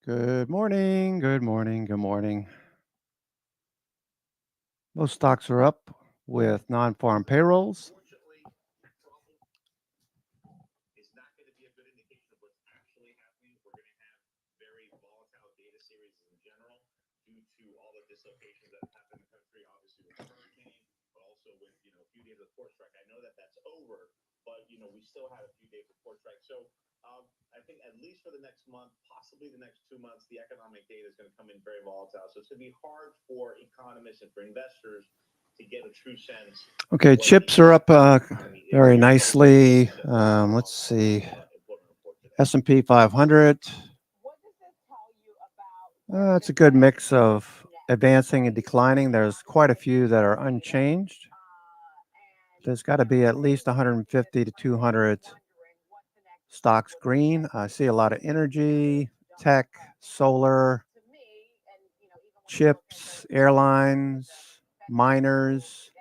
Good morning. Good morning. Good morning. Most stocks are up with non-farm payrolls. Okay, chips are up very nicely. Let's see, S&P 500. It's a good mix of advancing and declining. There's quite a few that are unchanged. There's got to be at least 150 to 200 stocks green. I see a lot of energy, tech, solar, chips, airlines, miners,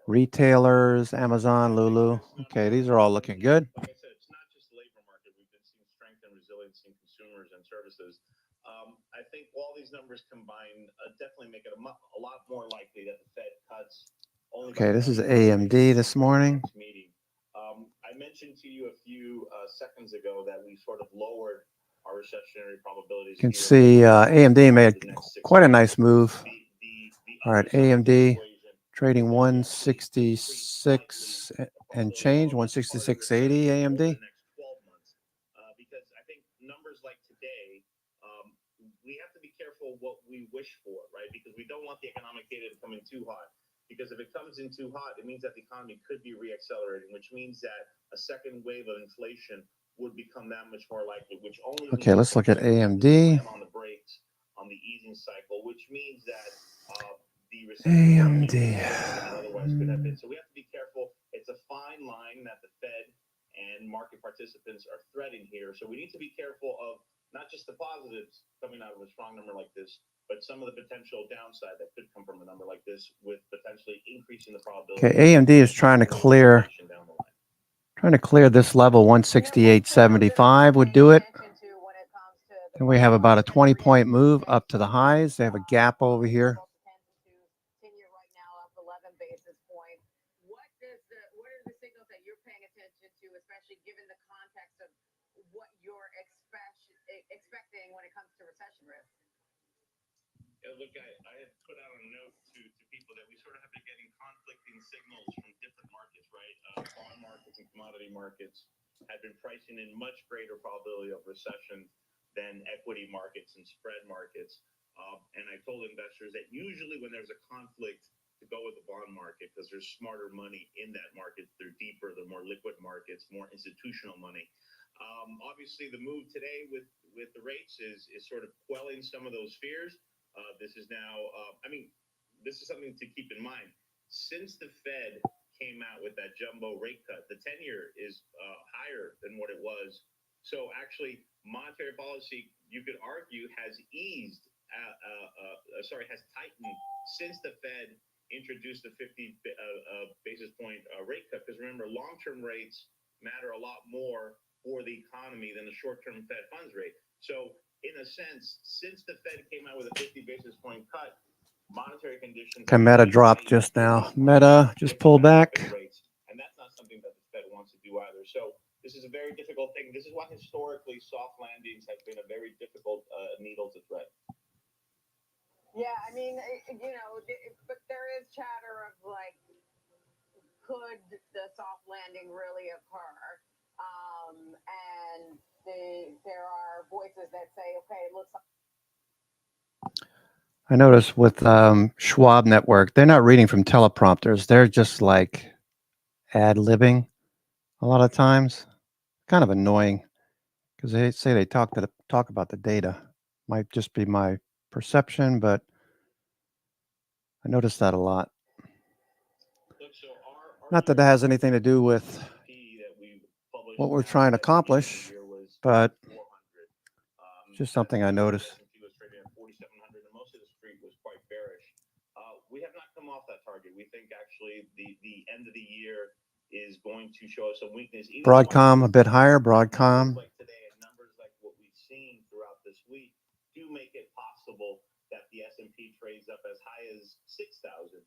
retailers, Amazon, Lulu. Okay, these are all looking good. Okay, this is AMD this morning. You can see AMD made quite a nice move. All right, AMD trading 166 and change, 166.80 AMD. Okay, let's look at AMD. AMD. Okay, AMD is trying to clear this level. 168.75 would do it. And we have about a 20-point move up to the highs. They have a gap over here. Okay, Meta dropped just now. Meta just pulled back. I noticed with Schwab Network, they're not reading from teleprompters. They're just like ad-libbing a lot of times. Kind of annoying because they say they talk about the data. Might just be my perception, but I noticed that a lot. Not that it has anything to do with what we're trying to accomplish, but just something I noticed. is going to show some weakness. Even Broadcom a bit higher. Broadcom. like today, and numbers like what we've seen throughout this week do make it possible that the S&P trades up as high as 6,000.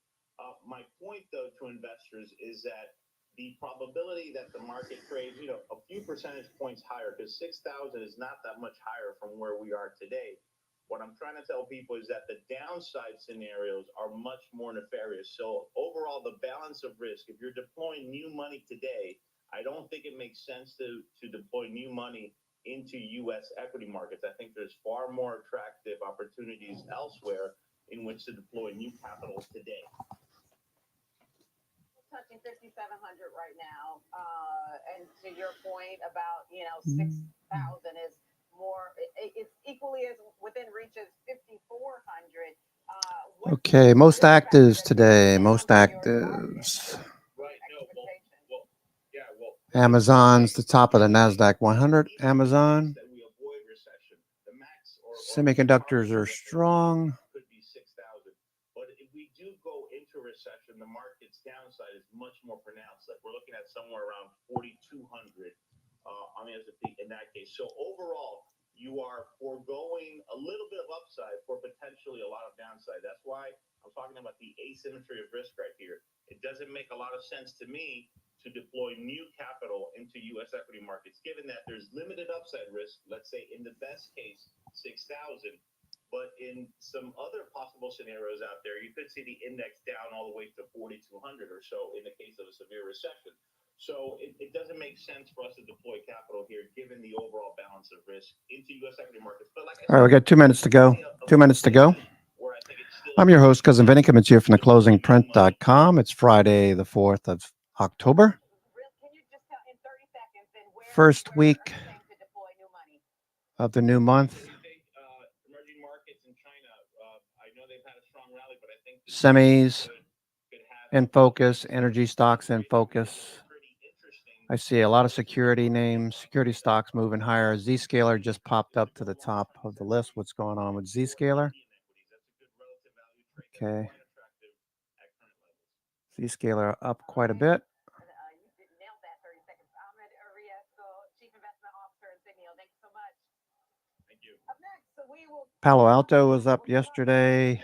My point, though, to investors is that the probability that the market trades, a few percentage points higher, because 6,000 is not that much higher from where we are today. What I'm trying to tell people is that the downside scenarios are much more nefarious. So overall, the balance of risk, if you're deploying new money today, I don't think it makes sense to deploy new money into U.S. equity markets. I think there's far more attractive opportunities elsewhere in which to deploy new capital today. Touching 5,700 right now, and to your point about 6,000 is more. It's equally as within reach as 5,400. Okay, most actives today. Most actives. Right. No. Well. Amazon's the top of the NASDAQ 100. Amazon. Semiconductors are strong. Could be 6,000. But if we do go into recession, the market's downside is much more pronounced. Like we're looking at somewhere around 4,200 on the S&P in that case. So overall, you are foregoing a little bit of upside for potentially a lot of downside. That's why I'm talking about the asymmetry of risk right here. It doesn't make a lot of sense to me to deploy new capital into U.S. equity markets, given that there's limited upside risk, let's say in the best case, 6,000. But in some other possible scenarios out there, you could see the index down all the way to 4,200 or so in the case of a severe recession. So it doesn't make sense for us to deploy capital here, given the overall balance of risk into U.S. equity markets. But like I said, all right, we got 2 minutes to go. 2 minutes to go. I'm your host, Cousin Vinny, coming to you from theclosingprint.com. It's Friday, the 4th of October. First week of the new month. Emerging markets in China, I know they've had a strong rally, but I think Semis in focus, energy stocks in focus. I see a lot of security names, security stocks moving higher. Zscaler just popped up to the top of the list. What's going on with Zscaler? Okay. Zscaler up quite a bit. You nailed that 30 seconds. Ahmed Ariesco, Chief Investment Officer at Signal. Thank you so much. Thank you. Up next, so we will. Palo Alto was up yesterday,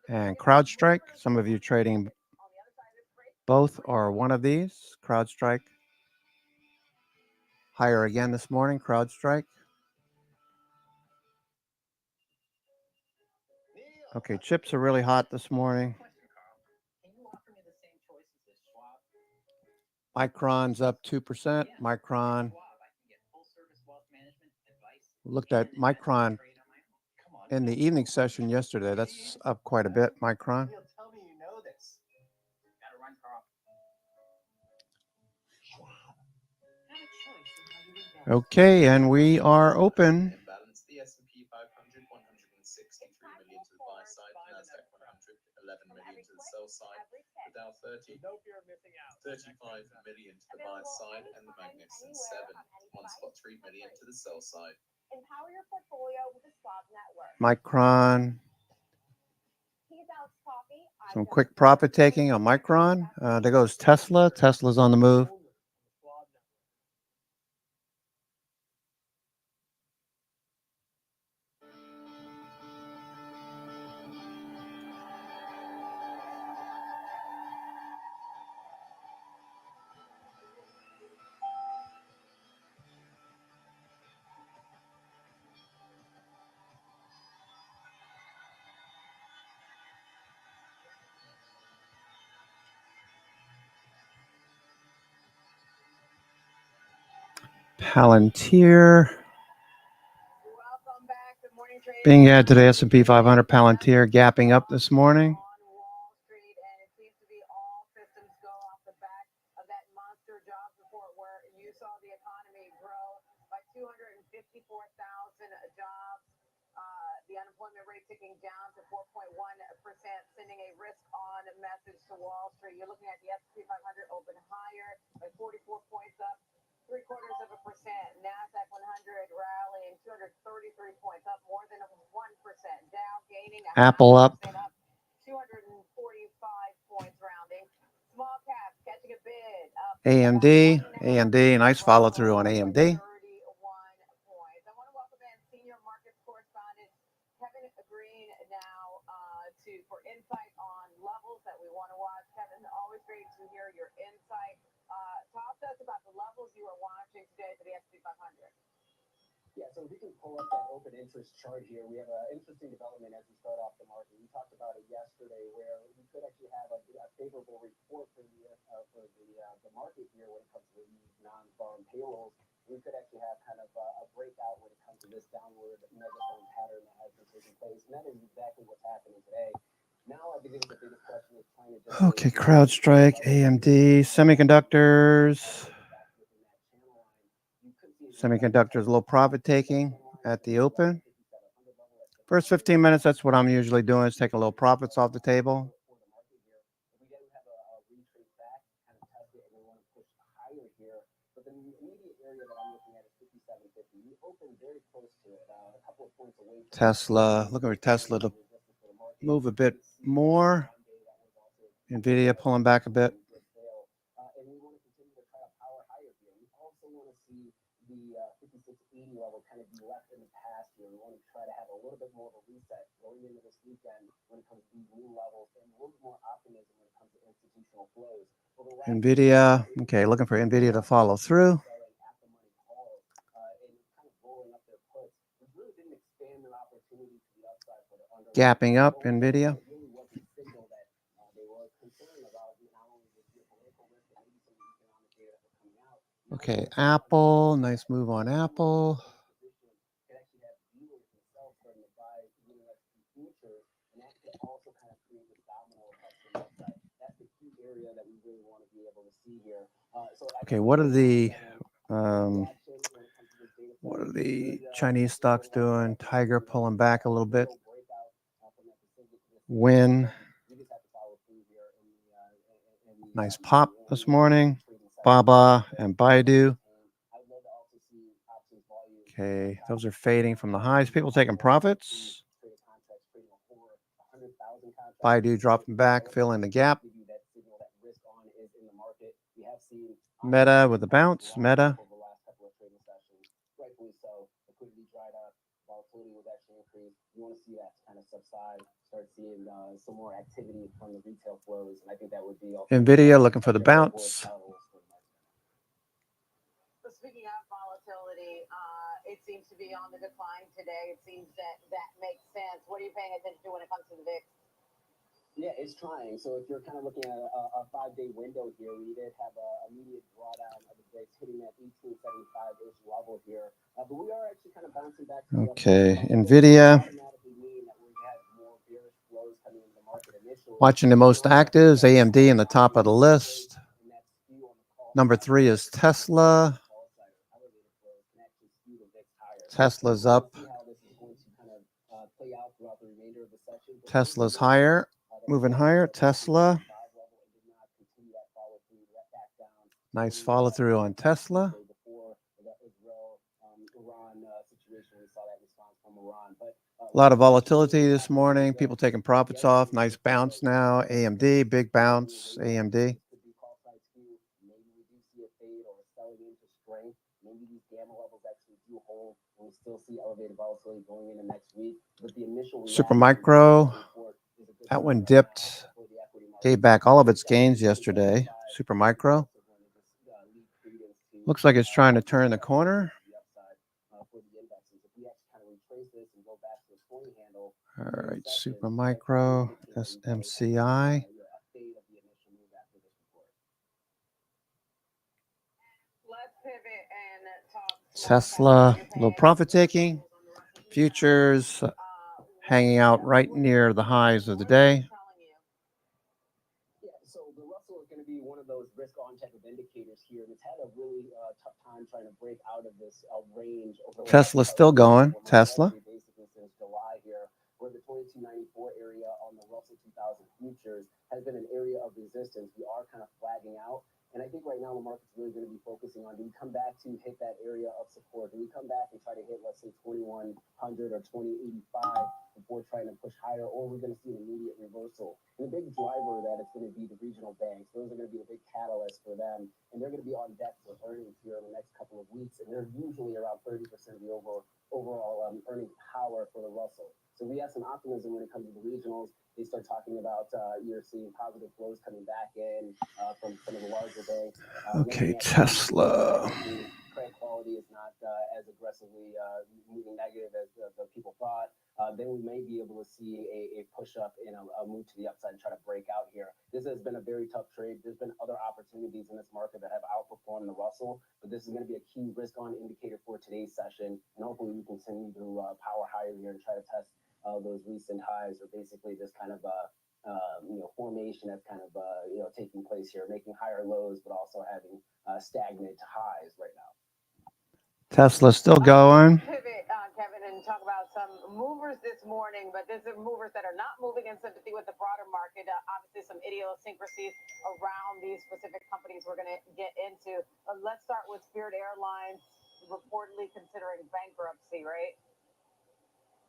and CrowdStrike. Some of you trading both or one of these. CrowdStrike higher again this morning. CrowdStrike. Okay, chips are really hot this morning. Micron's up 2%. Micron. Looked at Micron in the evening session yesterday. That's up quite a bit. Micron. Okay, and we are open. The S&P 500, 163 million to the buy side, NASDAQ 100, 11 million to the sell side, the Dow 30, 35 million to the buy side, and the Magnificent 7, 1.3 million to the sell side. Empower your portfolio with the Schwab Network. Micron. Some quick profit taking on Micron. There goes Tesla. Tesla's on the move. Palantir. Welcome back. Good morning, traders. Being added to the S&P 500. Palantir gapping up this morning. On Wall Street, and it seems to be all systems go off the back of that monster jobs report where you saw the economy grow by 254,000 jobs. The unemployment rate ticking down to 4.1%, sending a risk-on message to Wall Street. You're looking at the S&P 500 open higher by 44 points up, 0.75%. NASDAQ 100 rallying 233 points up, more than 1%. Dow gaining Apple up. 245 points rounding. Small caps catching a bid up AMD, nice follow through on AMD. 31 points. I want to welcome in senior markets correspondent Kevin Green now for insight on levels that we want to watch. Kevin, always great to hear your insight. Talk to us about the levels you are watching today for the S&P 500. Yeah, so if we can pull up that open interest chart here, we have an interesting development as we start off the market. We talked about it yesterday, where we could actually have a favorable report for the market here when it comes to these non-farm payrolls. We could actually have kind of a breakout when it comes to this downward megaphone pattern that has been taking place, and that is exactly what's happening today. Now, I believe the biggest question is trying to Okay, CrowdStrike, AMD, semiconductors. Semiconductors, a little profit taking at the open. First 15 minutes, that's what I'm usually doing, is taking a little profits off the table. Tesla, looking for Tesla to move a bit more. NVIDIA pulling back a bit. And we want to continue to try to power higher here. We also want to see the 5680 level kind of be left in the past here. We want to try to have a little bit more of a reset going into this weekend when it comes to these new levels, and a little bit more optimism when it comes to institutional flows. NVIDIA, okay, looking for NVIDIA to follow through. Gapping up, NVIDIA. Okay, Apple, nice move on Apple. Okay, what are the Chinese stocks doing? Tiger pulling back a little bit. Win. Nice pop this morning. Baba and Baidu. Okay, those are fading from the highs. People taking profits. Baidu dropping back, filling the gap. Meta with a bounce. Meta. You want to see that kind of subside, start seeing some more activity from the retail flows, and I think that would be NVIDIA looking for the bounce. So speaking of volatility, it seems to be on the decline today. It seems that makes sense. What are you paying attention to when it comes to the VIX? Yeah, it's trying. So if you're kind of looking at a 5-day window here, we did have an immediate drawdown of the VIX hitting that 1875-ish level here. But we are actually kind of bouncing back. Okay, NVIDIA. Watching the most actives, AMD in the top of the list. Number 3 is Tesla. Tesla's up. Tesla's higher. Moving higher. Tesla. Nice follow through on Tesla. A lot of volatility this morning. People taking profits off. Nice bounce now. AMD, big bounce. AMD. Maybe these gamma levels actually do hold, and we still see elevated volatility going into next week. But the initial Supermicro, that one dipped, gave back all of its gains yesterday. Supermicro looks like it's trying to turn the corner. All right, Supermicro, SMCI. Tesla, a little profit taking. Futures hanging out right near the highs of the day. Yeah, so the Russell is going to be one of those risk-on type of indicators here. It's had a really tough time trying to break out of this range. Tesla's still going. Tesla. Basically since July here, where the 2294 area on the Russell 2000 futures has been an area of resistance. We are kind of flagging out. And I think right now the market's really going to be focusing on, do we come back to hit that area of support? Do we come back and try to hit, let's say, 2100 or 2085 before trying to push higher, or we're going to see an immediate reversal. And the big driver that it's going to be the regional banks. Those are going to be the big catalyst for them, and they're going to be on deck for earnings here in the next couple of weeks, and they're usually around 30% of the overall earning power for the Russell. So we have some optimism when it comes to the regionals. They start talking about you're seeing positive flows coming back in from some of the larger banks. Okay, Tesla. Credit quality is not as aggressively moving negative as the people thought. Then we may be able to see a push up and a move to the upside and try to break out here. This has been a very tough trade. There's been other opportunities in this market that have outperformed the Russell, but this is going to be a key risk on indicator for today's session. And hopefully we continue to power higher here and try to test those recent highs, or basically this kind of formation that's kind of taking place here, making higher lows, but also having stagnant highs right now. Tesla's still going. Pivot, Kevin, and talk about some movers this morning, but these are movers that are not moving in sympathy with the broader market. Obviously, some idiosyncrasies around these specific companies we're going to get into. Let's start with Spirit Airlines, reportedly considering bankruptcy, right?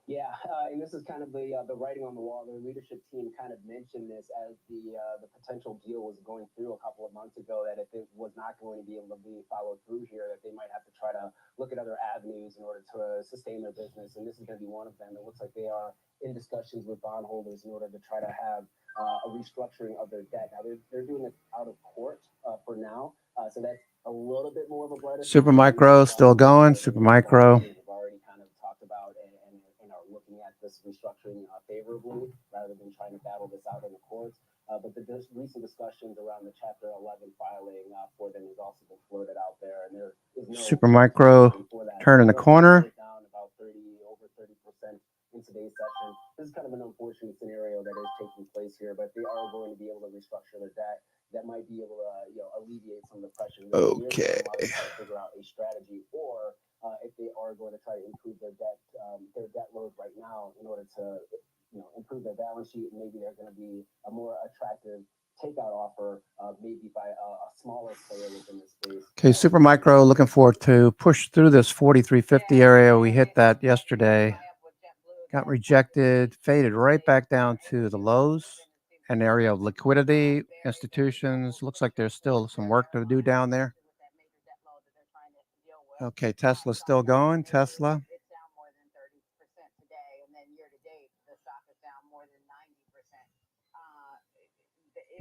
Yeah, and this is kind of the writing on the wall. Their leadership team kind of mentioned this as the potential deal was going through a couple of months ago, that if it was not going to be able to be followed through here, that they might have to try to look at other avenues in order to sustain their business. And this is going to be one of them. It looks like they are in discussions with bondholders in order to try to have a restructuring of their debt. Now, they're doing it out of court for now. So that's a little bit more of a brighter. Supermicro still going. Supermicro. We've already kind of talked about and are looking at this restructuring favorably rather than trying to battle this out in the courts. But the recent discussions around the Chapter 11 filing for them has also been floated out there, and there is no Supermicro turning the corner. Down about over 30% in today's session. This is kind of an unfortunate scenario that is taking place here, but they are going to be able to restructure their debt. That might be able to alleviate some of the pressure. Okay. Figure out a strategy, or if they are going to try to improve their debt load right now in order to improve their balance sheet, and maybe they're going to be a more attractive takeout offer, maybe by a smaller player within the space. Okay, Supermicro looking forward to push through this 4350 area. We hit that yesterday. Got rejected, faded right back down to the lows. An area of liquidity, institutions. Looks like there's still some work to do down there. Okay, Tesla's still going. Tesla. It's down more than 30% today, and then year to date, the stock is down more than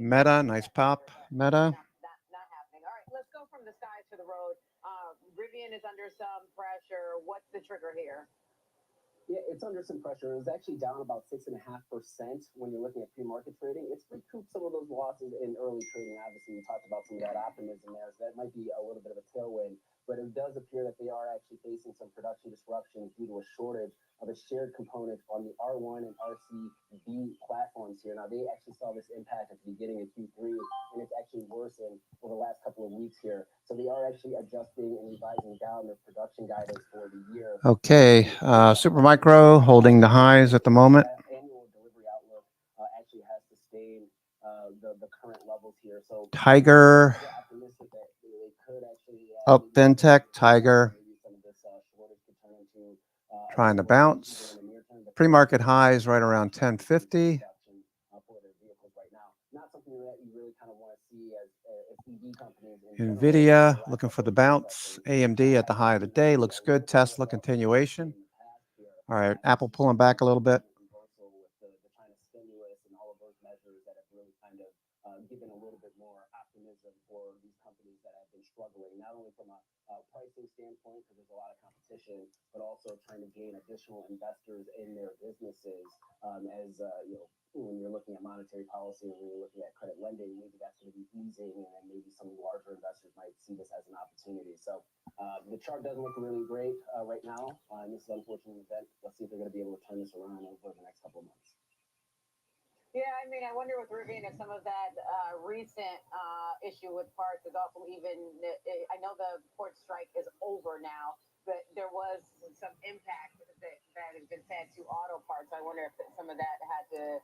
90%. Meta, nice pop. Meta. Not happening. All right, let's go from the skies to the road. Rivian is under some pressure. What's the trigger here? Yeah, it's under some pressure. It was actually down about 6.5% when you're looking at pre-market trading. It's recouped some of those losses in early trading. Obviously, we talked about some of that optimism there, so that might be a little bit of a tailwind. But it does appear that they are actually facing some production disruptions due to a shortage of a shared component on the R1 and RCB platforms here. Now, they actually saw this impact at the beginning of Q3, and it's actually worsened over the last couple of weeks here. So they are actually adjusting and revising down their production guidance for the year. Okay, Supermicro holding the highs at the moment. Annual delivery outlook actually has sustained the current levels here. So Tiger. Optimistic that they could actually Fintech, Tiger. Trying to bounce. Pre-market highs right around 1050. Nvidia looking for the bounce. AMD at the high of the day looks good. Tesla continuation. All right, Apple pulling back a little bit. Given a little bit more optimism for these companies that have been struggling, not only from a pricing standpoint, because there's a lot of competition, but also trying to gain additional investors in their businesses. As when you're looking at monetary policy and when you're looking at credit lending, maybe that's going to be easing, and then maybe some larger investors might see this as an opportunity. So the chart doesn't look really great right now. This is an unfortunate event. Let's see if they're going to be able to turn this around over the next couple of months. Yeah, I mean, I wonder with Rivian if some of that recent issue with parts is also even. I know the port strike is over now, but there was some impact that has been said to auto parts. I wonder if some of that had to,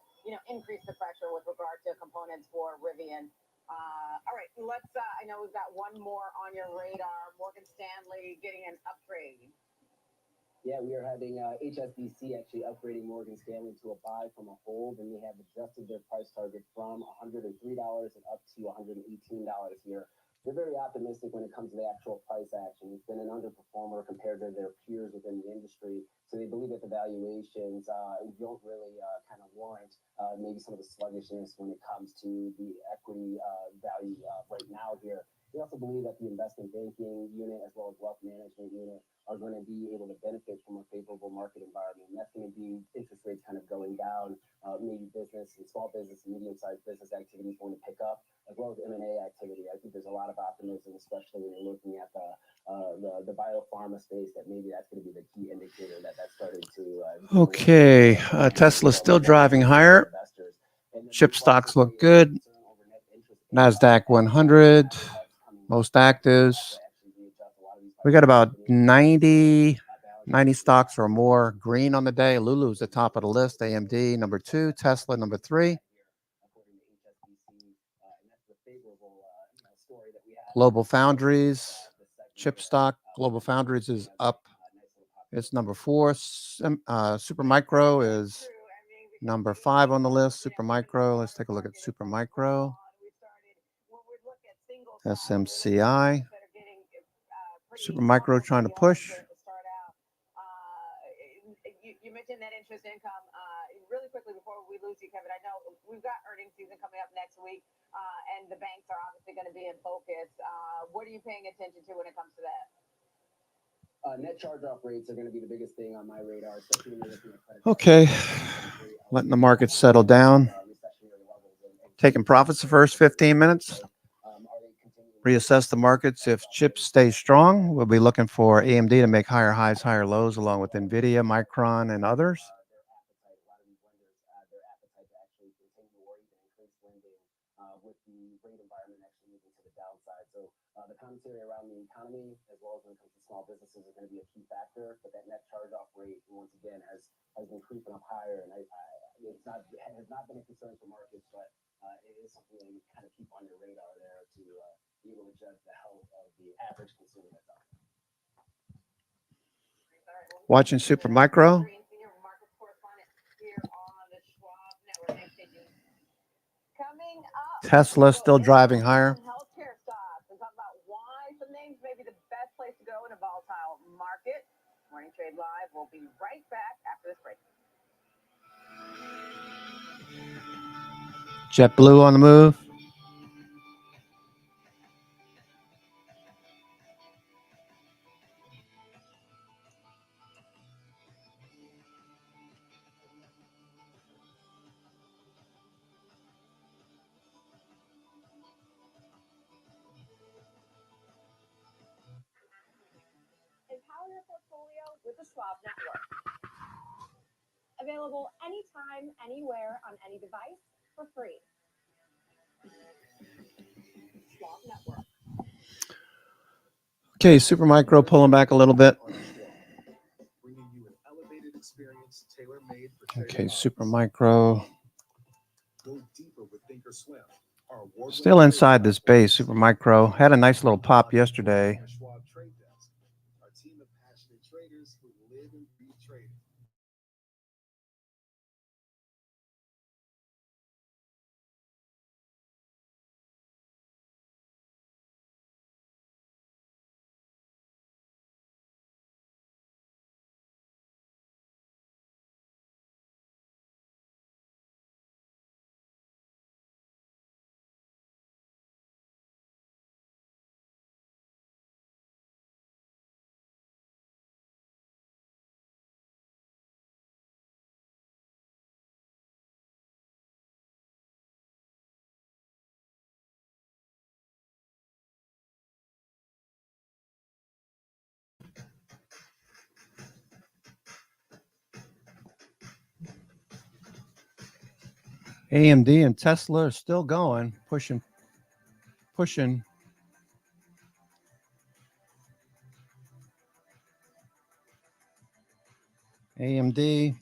increase the pressure with regard to components for Rivian. All right, let's. I know we've got one more on your radar. Morgan Stanley getting an upgrade. Yeah, we are having HSBC actually upgrading Morgan Stanley to a buy from a hold, and they have adjusted their price target from $103 and up to $118 here. They're very optimistic when it comes to the actual price action. It's been an underperformer compared to their peers within the industry, so they believe that the valuations don't really kind of warrant maybe some of the sluggishness when it comes to the equity value right now here. They also believe that the investment banking unit as well as wealth management unit are going to be able to benefit from a favorable market environment. And that's going to be interest rates kind of going down, maybe business and small business and medium-sized business activity is going to pick up, as well as M&A activity. I think there's a lot of optimism, especially when you're looking at the biopharma space, that maybe that's going to be the key indicator that started to. Okay, Tesla's still driving higher. Chip stocks look good. NASDAQ 100, most actives. We got about 90 stocks or more green on the day. Lulu's the top of the list. AMD number 2, Tesla number 3. Global Foundries, chip stock. Global Foundries is up. It's number 4. Supermicro is number 5 on the list. Supermicro. Let's take a look at Supermicro. SMCI. Supermicro trying to push. You mentioned net interest income. Really quickly before we lose you, Kevin, I know we've got earnings season coming up next week, and the banks are obviously going to be in focus. What are you paying attention to when it comes to that? Net charge-off rates are going to be the biggest thing on my radar, especially when you're looking at credit. Okay, letting the market settle down. Taking profits the first 15 minutes. Reassess the markets. If chips stay strong, we'll be looking for AMD to make higher highs, higher lows, along with NVIDIA, Micron, and others. Their appetite to actually continue or even increase lending with the rate environment actually moving to the downside. So the commentary around the economy, as well as when it comes to small businesses, is going to be a key factor. But that net charge-off rate, once again, has been creeping up higher, and it's not has not been a concern for markets, but it is something that you kind of keep on your radar there to be able to judge the health of the average consumer that's out there. Watching Supermicro. Tesla still driving higher. Healthcare stocks and talk about why some names may be the best place to go in a volatile market. Morning Trade Live. We'll be right back after this break. JetBlue on the move. Empower your portfolio with the Schwab Network. Available anytime, anywhere, on any device for free. Schwab Network. Okay, Supermicro pulling back a little bit. Okay, Supermicro. Still inside this base. Supermicro had a nice little pop yesterday. AMD and Tesla are still going, pushing. AMD,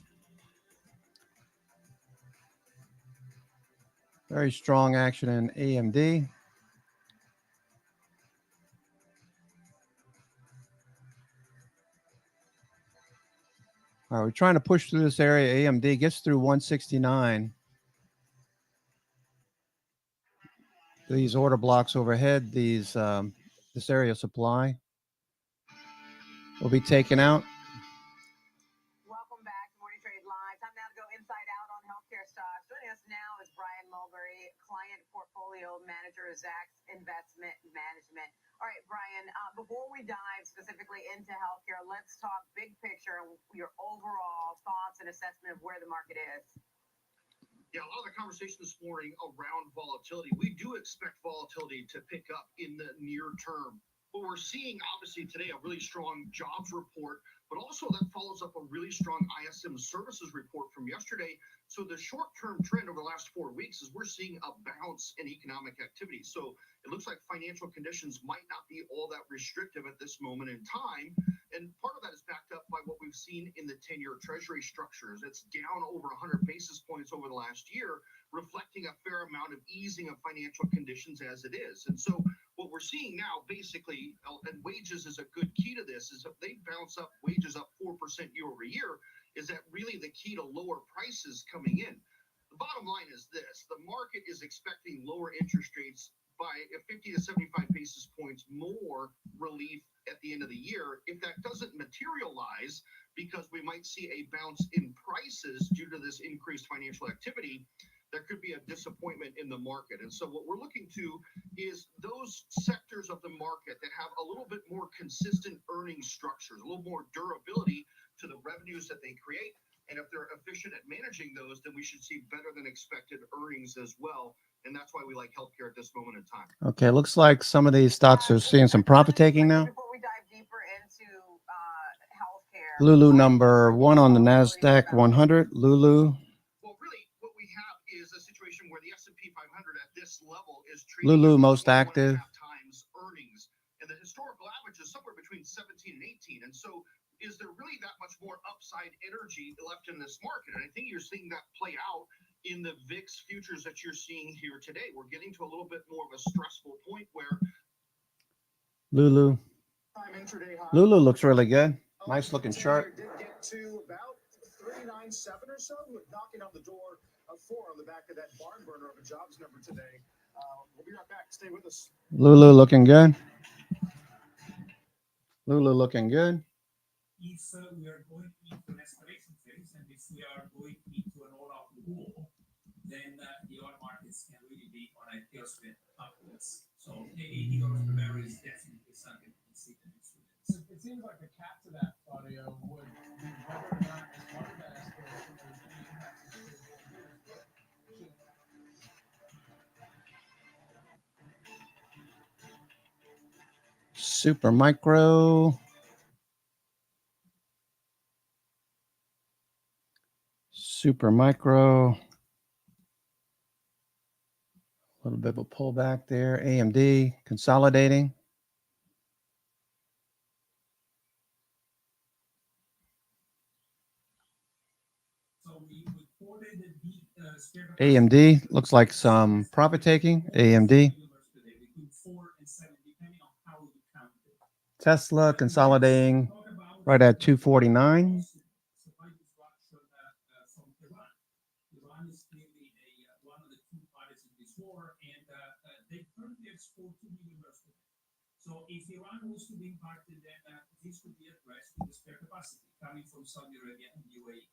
very strong action in AMD. All right, we're trying to push through this area. AMD gets through 169. These order blocks overhead, these this area of supply will be taken out. Welcome back to Morning Trade Live. Time now to go inside out on healthcare stocks. Joining us now is Brian Mulberry, Client Portfolio Manager, Zacks Investment Management. All right, Brian, before we dive specifically into healthcare, let's talk big picture, your overall thoughts and assessment of where the market is. Yeah, a lot of the conversation this morning around volatility. We do expect volatility to pick up in the near term. But we're seeing, obviously, today a really strong jobs report, but also that follows up a really strong ISM services report from yesterday. So the short-term trend over the last 4 weeks is we're seeing a bounce in economic activity. So it looks like financial conditions might not be all that restrictive at this moment in time. And part of that is backed up by what we've seen in the 10-year Treasury structures. It's down over 100 basis points over the last year, reflecting a fair amount of easing of financial conditions as it is. And so what we're seeing now, basically, and wages is a good key to this, is if they bounce up wages up 4% year over year, is that really the key to lower prices coming in. The bottom line is this: the market is expecting lower interest rates by 50 to 75 basis points more relief at the end of the year. If that doesn't materialize, because we might see a bounce in prices due to this increased financial activity, there could be a disappointment in the market. And so what we're looking to is those sectors of the market that have a little bit more consistent earnings structures, a little more durability to the revenues that they create. And if they're efficient at managing those, then we should see better than expected earnings as well. And that's why we like healthcare at this moment in time. Okay, looks like some of these stocks are seeing some profit taking now. Before we dive deeper into healthcare, Lulu number 1 on the NASDAQ 100. Lulu. Well, really, what we have is a situation where the S&P 500 at this level is trading Lulu at most 1.5 active. times earnings, and the historical average is somewhere between 17 and 18. And so, is there really that much more upside energy left in this market? And I think you're seeing that play out in the VIX futures that you're seeing here today. We're getting to a little bit more of a stressful point where Lulu. Lulu looks really good. Nice looking chart. Did get to about 397 or so, knocking on the door of 4 on the back of that barn burner of a jobs number today. We'll be right back. Stay with us. Lulu looking good. Lulu looking good. If we are going into an escalation phase and if we are going into an all-out war, then the oil markets can really be on a tailspin upwards. So $80 per barrel is definitely something to consider. It seems like the cap to that, Claudio, would be whether or not as part of that escalation there's any impact to the Super Micro. Super Micro. A little bit of a pullback there. AMD consolidating. So we reported the AMD looks like some profit taking. AMD. Tesla consolidating right at 249. Iran is clearly one of the two parties in this war, and they currently export 2 million barrels per day. So if Iran was to be impacted, then this could be addressed with the spare capacity coming from Saudi Arabia and UAE.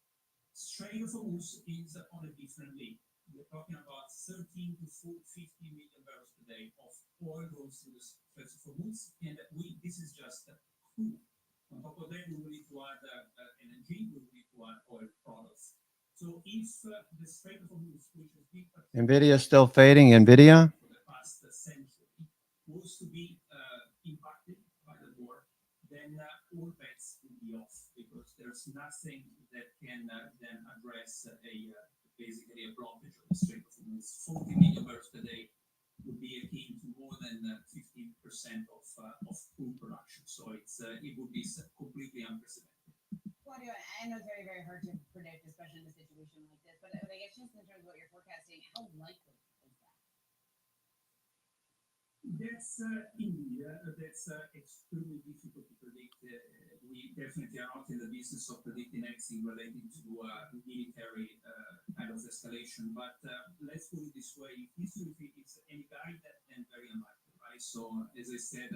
Strait of Hormuz is on a different league. We're talking about 13 to 50 million barrels per day of oil going through the Strait of Hormuz, and this is just crude. On top of that, we will need to add LNG, we will need to add oil products. So if the Strait of Hormuz, which has been Nvidia still fading. Nvidia. for the past century, was to be impacted by the war, then all bets will be off because there's nothing that can then address basically a blockage of the Strait of Hormuz. 40 million barrels per day would be akin to more than 15% of crude production. So it would be completely unprecedented. Claudio, I know it's very, very hard to predict, especially in a situation like this, but I guess just in terms of what you're forecasting, how likely is that? That's that's extremely difficult to predict. We definitely are not in the business of predicting anything relating to military kind of escalation. But let's put it this way: if history is any guide, then very unlikely, right? So, as I said,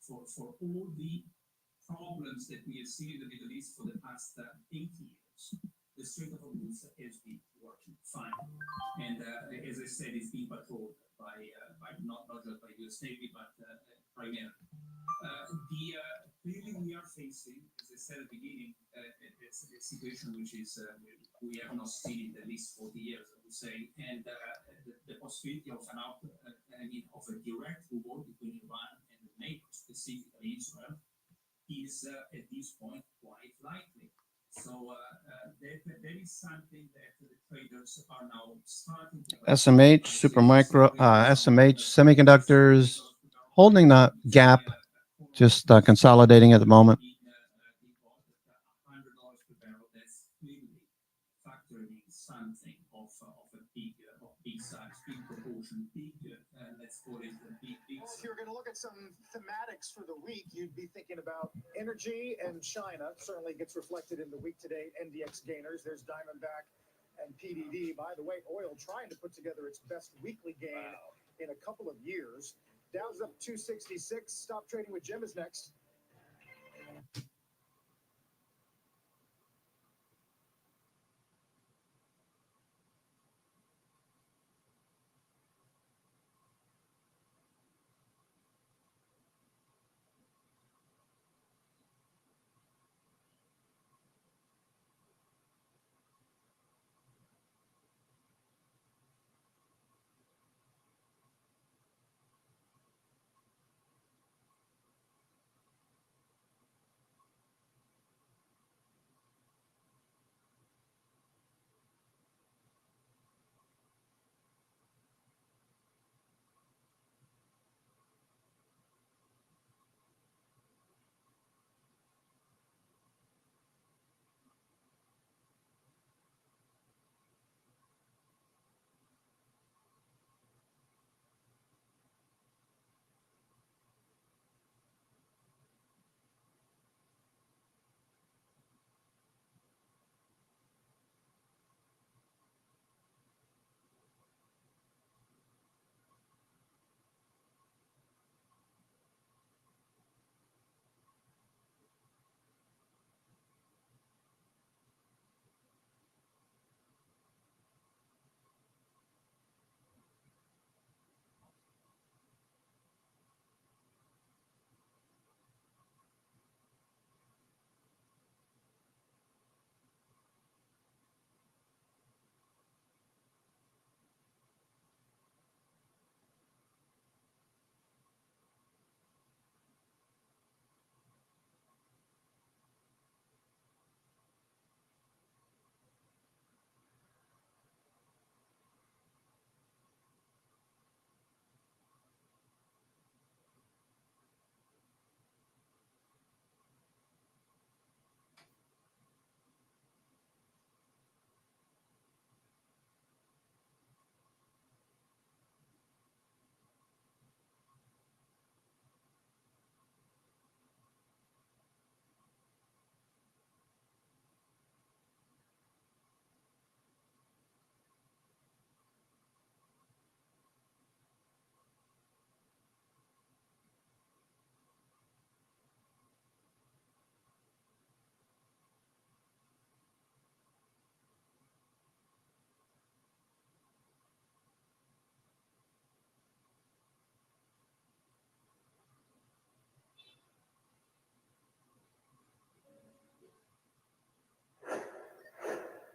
for all the problems that we have seen in the Middle East for the past 8 years, the Strait of Hormuz has been working fine. And as I said, it's being patrolled by not just by US Navy, but primarily. Clearly we are facing, as I said at the beginning, a situation which is we have not seen in at least 40 years, I would say, and the possibility of of a direct war between Iran and the NATO, specifically Israel, is at this point quite likely. So that is something that the traders are now starting to SMH, Supermicro, SMH Semiconductors, holding the gap, just consolidating at the moment. $100 per barrel. That's clearly factoring in something of a big size, big proportion, big. Let's call it a big. Well, if you're going to look at some thematics for the week, you'd be thinking about energy and China. Certainly gets reflected in the week to date NDX gainers. There's Diamondback and PDD. By the way, oil trying to put together its best weekly gain in a couple of years. Dow's up 266. Stop trading with Jim is next.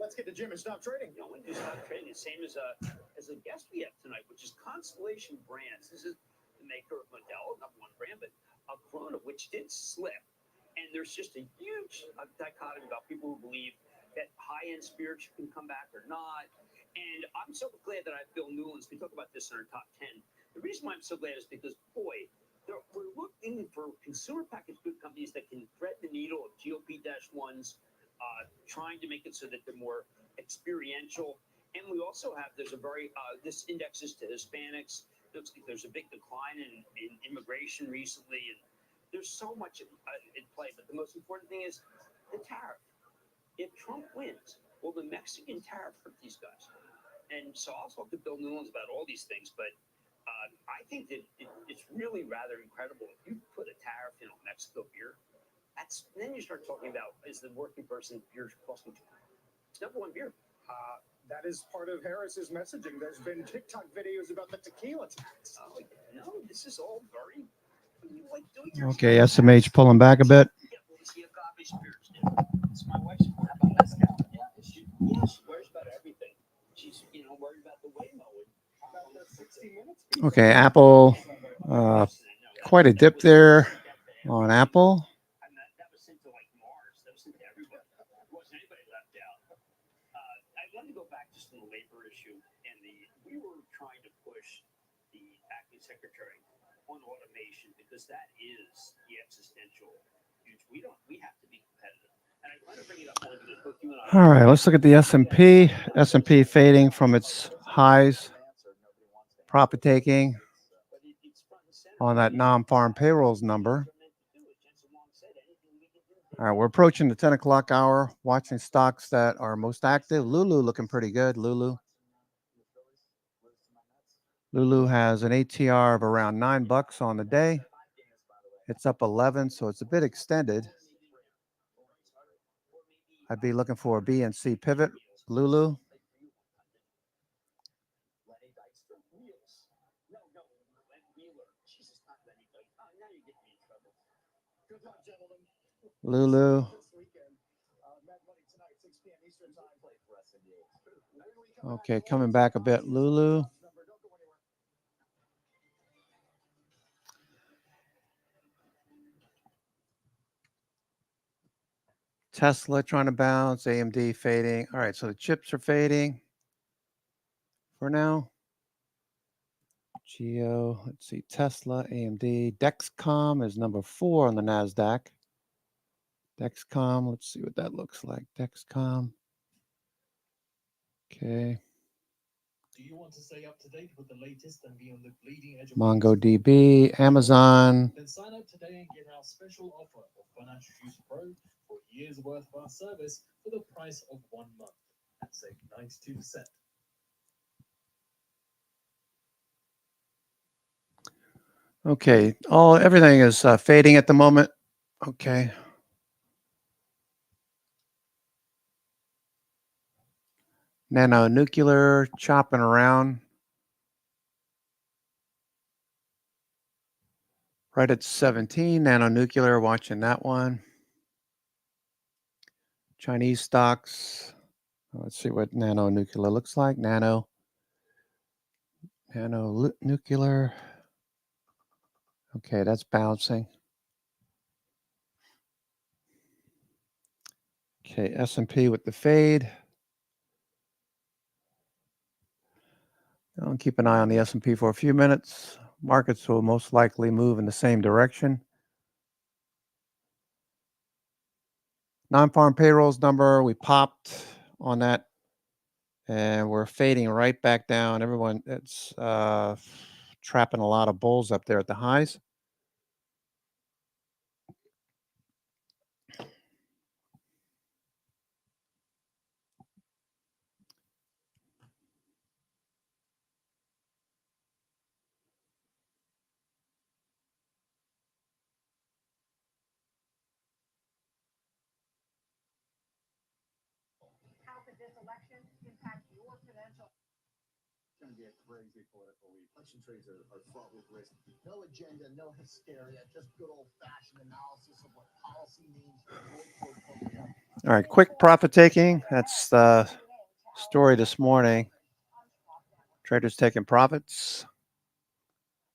Let's get to Jim and stop trading. When you stop trading, the same as a guest we have tonight, which is Constellation Brands. This is the maker of Modelo, number one brand, but Corona, which did slip. And there's just a huge dichotomy about people who believe that high-end spirits can come back or not. And I'm so glad that I have Bill Newlands. We talk about this in our top 10. The reason why I'm so glad is because, boy, we're looking for consumer packaged good companies that can thread the needle of GOP-1s, trying to make it so that they're more experiential. And we also have, there's a very, this indexes to Hispanics, looks like there's a big decline in immigration recently, and there's so much in play. But the most important thing is the tariff. If Trump wins, will the Mexican tariff hurt these guys? And so I'll talk to Bill Newlands about all these things, but I think that it's really rather incredible. If you put a tariff in on Mexico beer, then you start talking about, is the working person beer costing too much? It's number one beer. That is part of Harris's messaging. There's been TikTok videos about the tequila tax. Oh, no, this is all very. Okay, SMH pulling back a bit. Yeah, well, is he a coffee spirits? It's my wife's. How about mezcal? Yeah, she worries about everything. She's, worried about the Waymo. About the 60 minutes. Okay, Apple, quite a dip there on Apple. And that was sent to like Mars. That was sent to everybody. There wasn't anybody left out. I wanted to go back just to the labor issue, and we were trying to push the acting secretary on automation because that is the existential huge. We have to be competitive. And I want to bring it up only because both you and I. All right, let's look at the S&P. S&P fading from its highs, profit taking on that non-farm payrolls number. All right, we're approaching the 10 o'clock hour, watching stocks that are most active. Lulu looking pretty good. Lulu has an ATR of around $9 on the day. It's up 11, so it's a bit extended. I'd be looking for a B and C pivot. Lulu. Lulu. Okay, coming back a bit. Lulu. Tesla trying to bounce. AMD fading. All right, so the chips are fading for now. Geo, let's see, Tesla, AMD. Dexcom is number 4 on the NASDAQ. Dexcom, let's see what that looks like. Dexcom. Okay. Do you want to stay up to date with the latest and be on the bleeding edge of MongoDB, Amazon. Then sign up today and get our special offer of Financial Juice Pro for a year's worth of our service for the price of 1 month and save 92%. Okay, everything is fading at the moment. Okay. Nanonuclear chopping around. Right at 17. Nanonuclear, watching that one. Chinese stocks. Let's see what nanonuclear looks like. Nanonuclear. Okay, that's bouncing. Okay, S&P with the fade. I'll keep an eye on the S&P for a few minutes. Markets will most likely move in the same direction. Non-farm payrolls number, we popped on that, and we're fading right back down. Everyone, it's trapping a lot of bulls up there at the highs. How could this election impact your credentials? It's going to be a crazy political week. Election trades are fraught with risk. No agenda, no hysteria, just good old-fashioned analysis of what policy means for your. All right, quick profit taking. That's the story this morning. Traders taking profits,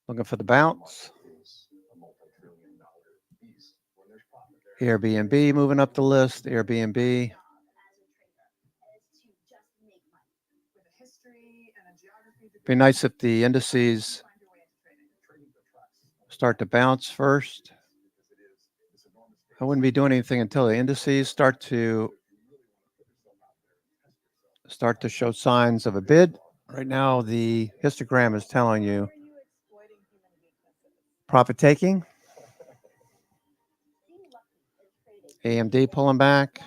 looking for the bounce. Airbnb moving up the list. Airbnb. Be nice if the indices start to bounce first. I wouldn't be doing anything until the indices start to show signs of a bid. Right now, the histogram is telling you Profit taking. AMD pulling back.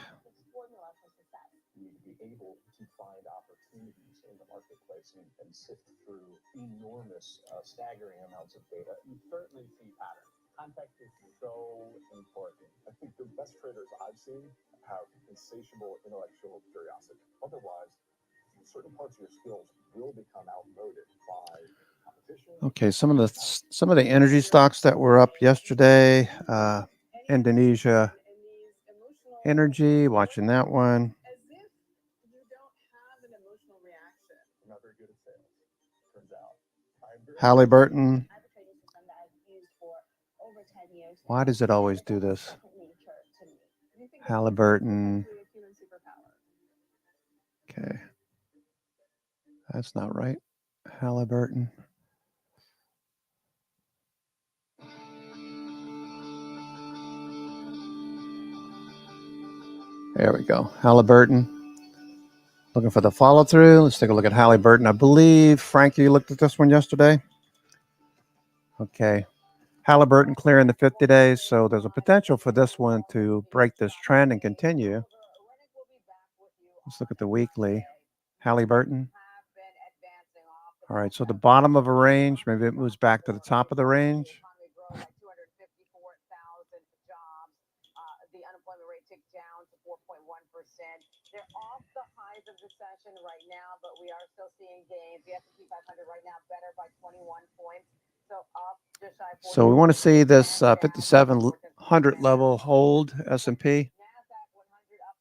Be able to find opportunities in the marketplace and sift through enormous, staggering amounts of data. You certainly see patterns. Context is so important. I think the best traders I've seen have insatiable intellectual curiosity. Otherwise, certain parts of your skills will become outmoded by competition. Okay, some of the energy stocks that were up yesterday. Indonesia Energy, watching that one. As if you don't have an emotional reaction. I'm not very good at sales, turns out. Halliburton. Why does it always do this? Halliburton. Okay. That's not right. Halliburton. There we go. Halliburton. Looking for the follow through. Let's take a look at Halliburton. I believe, Frank, you looked at this one yesterday. Okay. Halliburton clearing the 50 days. So there's a potential for this one to break this trend and continue. Let's look at the weekly. Halliburton. All right. So the bottom of a range, maybe it moves back to the top of the range. The unemployment rate ticked down to 4.1%. They're off the highs of the session right now, but we are still seeing gains. The S&P 500 right now better by 21 points. So up just shy. So we want to see this 5,700 level hold S&P.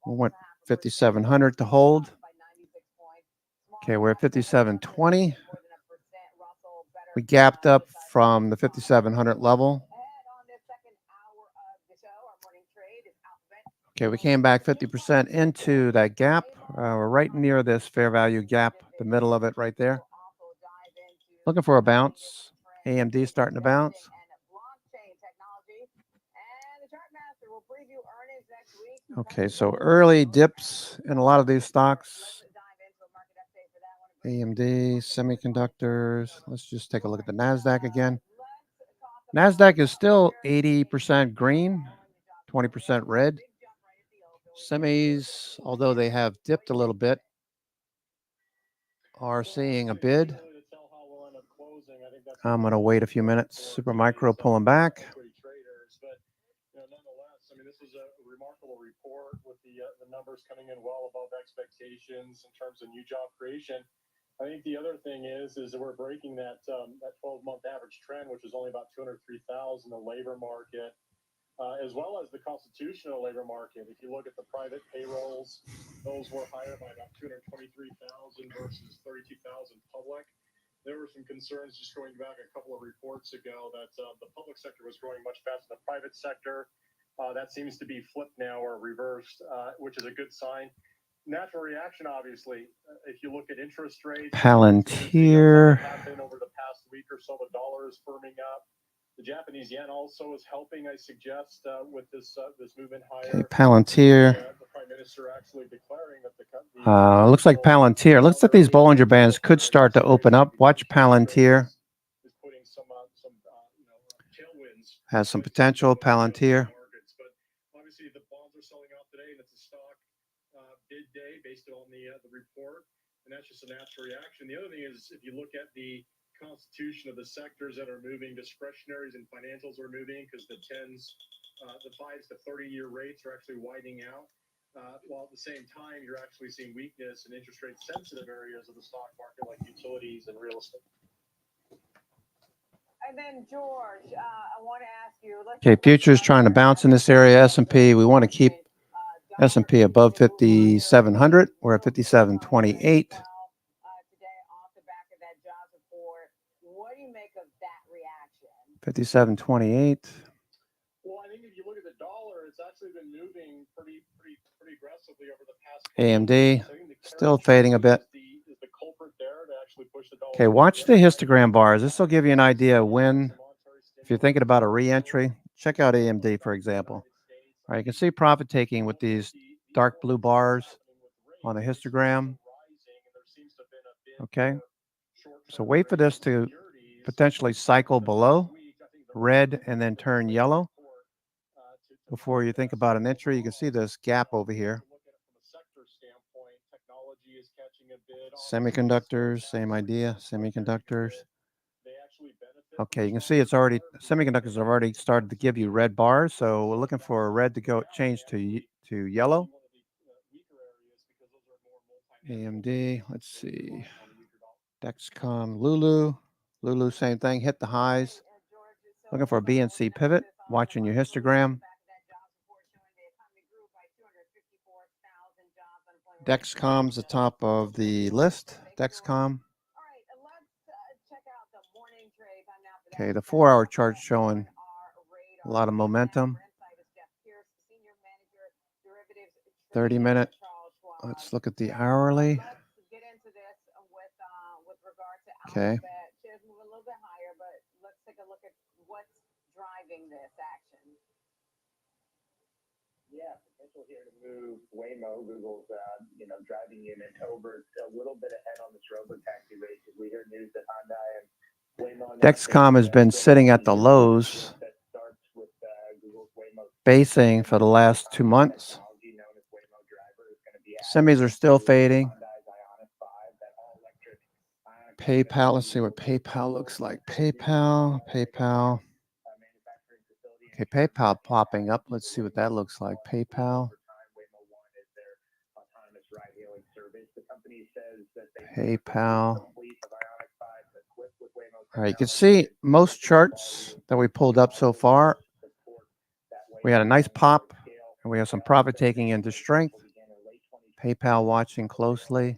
We want 5,700 to hold. Okay, we're at 5,720. We gapped up from the 5,700 level. Okay, we came back 50% into that gap. We're right near this fair value gap, the middle of it right there. Looking for a bounce. AMD starting to bounce. Okay, so early dips in a lot of these stocks. AMD, semiconductors. Let's just take a look at the NASDAQ again. NASDAQ is still 80% green, 20% red. Semis, although they have dipped a little bit, are seeing a bid. I'm going to wait a few minutes. Supermicro pulling back. Nonetheless, I mean, this is a remarkable report with the numbers coming in well above expectations in terms of new job creation. I think the other thing is that we're breaking that 12-month average trend, which is only about 203,000 in the labor market. As well as the constitutional labor market. If you look at the private payrolls, those were higher by about 223,000 versus 32,000 public. There were some concerns just going back a couple of reports ago that the public sector was growing much faster than the private sector. That seems to be flipped now or reversed, which is a good sign. Natural reaction, obviously. If you look at interest rates, Palantir. Over the past week or so, the dollar is firming up. The Japanese yen also is helping, I suggest, with this movement higher. Okay, Palantir. The Prime Minister actually declaring that looks like Palantir. Looks like these Bollinger Bands could start to open up. Watch Palantir. Is putting some tailwinds. Has some potential, Palantir. But obviously, the bonds are selling off today, and it's a stock bid day based on the report, and that's just a natural reaction. The other thing is, if you look at the constitution of the sectors that are moving, discretionaries and financials are moving because the 10s, the 5s to 30-year rates are actually widening out. While at the same time, you're actually seeing weakness in interest rate sensitive areas of the stock market like utilities and real estate. And then George, I want to ask you. Okay, futures trying to bounce in this area. S&P, we want to keep S&P above 5,700. We're at 5,728. What do you make of that reaction? 5,728. Well, I think if you look at the dollar, it's actually been moving pretty aggressively over the past. AMD still fading a bit. Okay, watch the histogram bars. This will give you an idea when, if you're thinking about a re-entry, check out AMD, for example. All right, you can see profit taking with these dark blue bars on the histogram. Okay, so wait for this to potentially cycle below. red and then turn yellow before you think about an entry. You can see this gap over here. Semiconductors, same idea, semiconductors. Okay, you can see it's already, semiconductors have already started to give you red bars. So we're looking for a red to go change to yellow. AMD, let's see. Dexcom, Lulu, same thing, hit the highs. Looking for a BNC pivot, watching your histogram. Dexcom's the top of the list. Dexcom. Okay, the 4-hour chart's showing a lot of momentum. 30-minute. Let's look at the hourly. Okay. Yeah, potential here to move Waymo, Google's driving unit, over a little bit ahead on this robotaxi race. As we hear news that Hyundai and Waymo. Dexcom has been sitting at the lows, basing for the last 2 months. Semis are still fading. PayPal, let's see what PayPal looks like. PayPal. Okay, PayPal popping up. Let's see what that looks like. PayPal. PayPal. All right, you can see most charts that we pulled up so far. We had a nice pop, and we have some profit taking into strength. PayPal watching closely.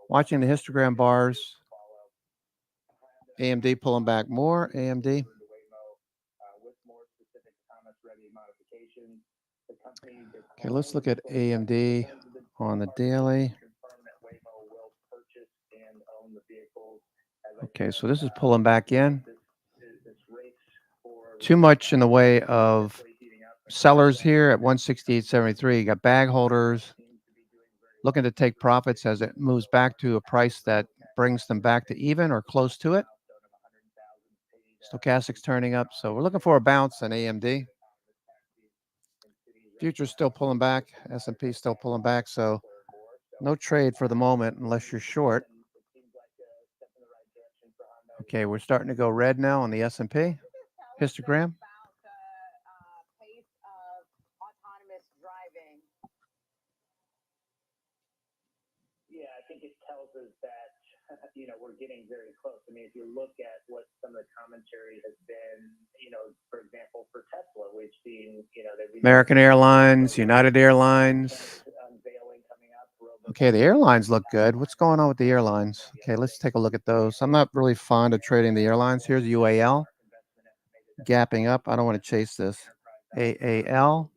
Watching the histogram bars. AMD pulling back more. AMD. Okay, let's look at AMD on the daily. Okay, so this is pulling back in. Too much in the way of sellers here at 168.73. You got bag holders looking to take profits as it moves back to a price that brings them back to even or close to it. Stochastic's turning up, so we're looking for a bounce in AMD. Future's still pulling back. S&P still pulling back, so no trade for the moment unless you're short. Okay, we're starting to go red now on the S&P histogram. Yeah, I think it tells us that we're getting very close. I mean, if you look at what some of the commentary has been, for example, for Tesla, we've seen, American Airlines, United Airlines. Okay, the airlines look good. What's going on with the airlines? Okay, let's take a look at those. I'm not really fond of trading the airlines. Here's UAL gapping up. I don't want to chase this. AAL,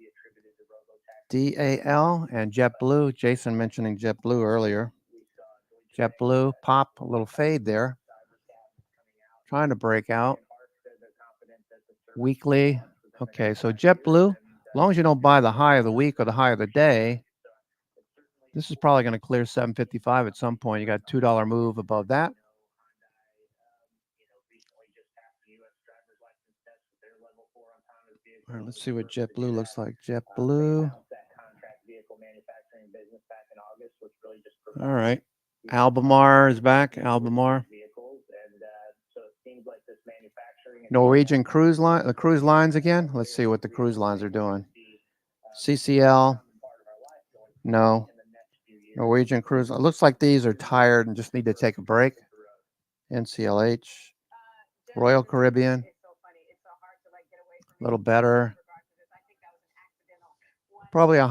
DAL, and JetBlue. Jason mentioning JetBlue earlier. JetBlue, pop, a little fade there. Trying to break out. Weekly. Okay, so JetBlue, as long as you don't buy the high of the week or the high of the day, this is probably going to clear 755 at some point. You got a $2 move above that. All right, let's see what JetBlue looks like. JetBlue. All right. Albemarle is back. Albemarle. Norwegian cruise line. The cruise lines again. Let's see what the cruise lines are doing. CCL. No. Norwegian cruise. It looks like these are tired and just need to take a break. NCLH. Royal Caribbean. A little better. Probably a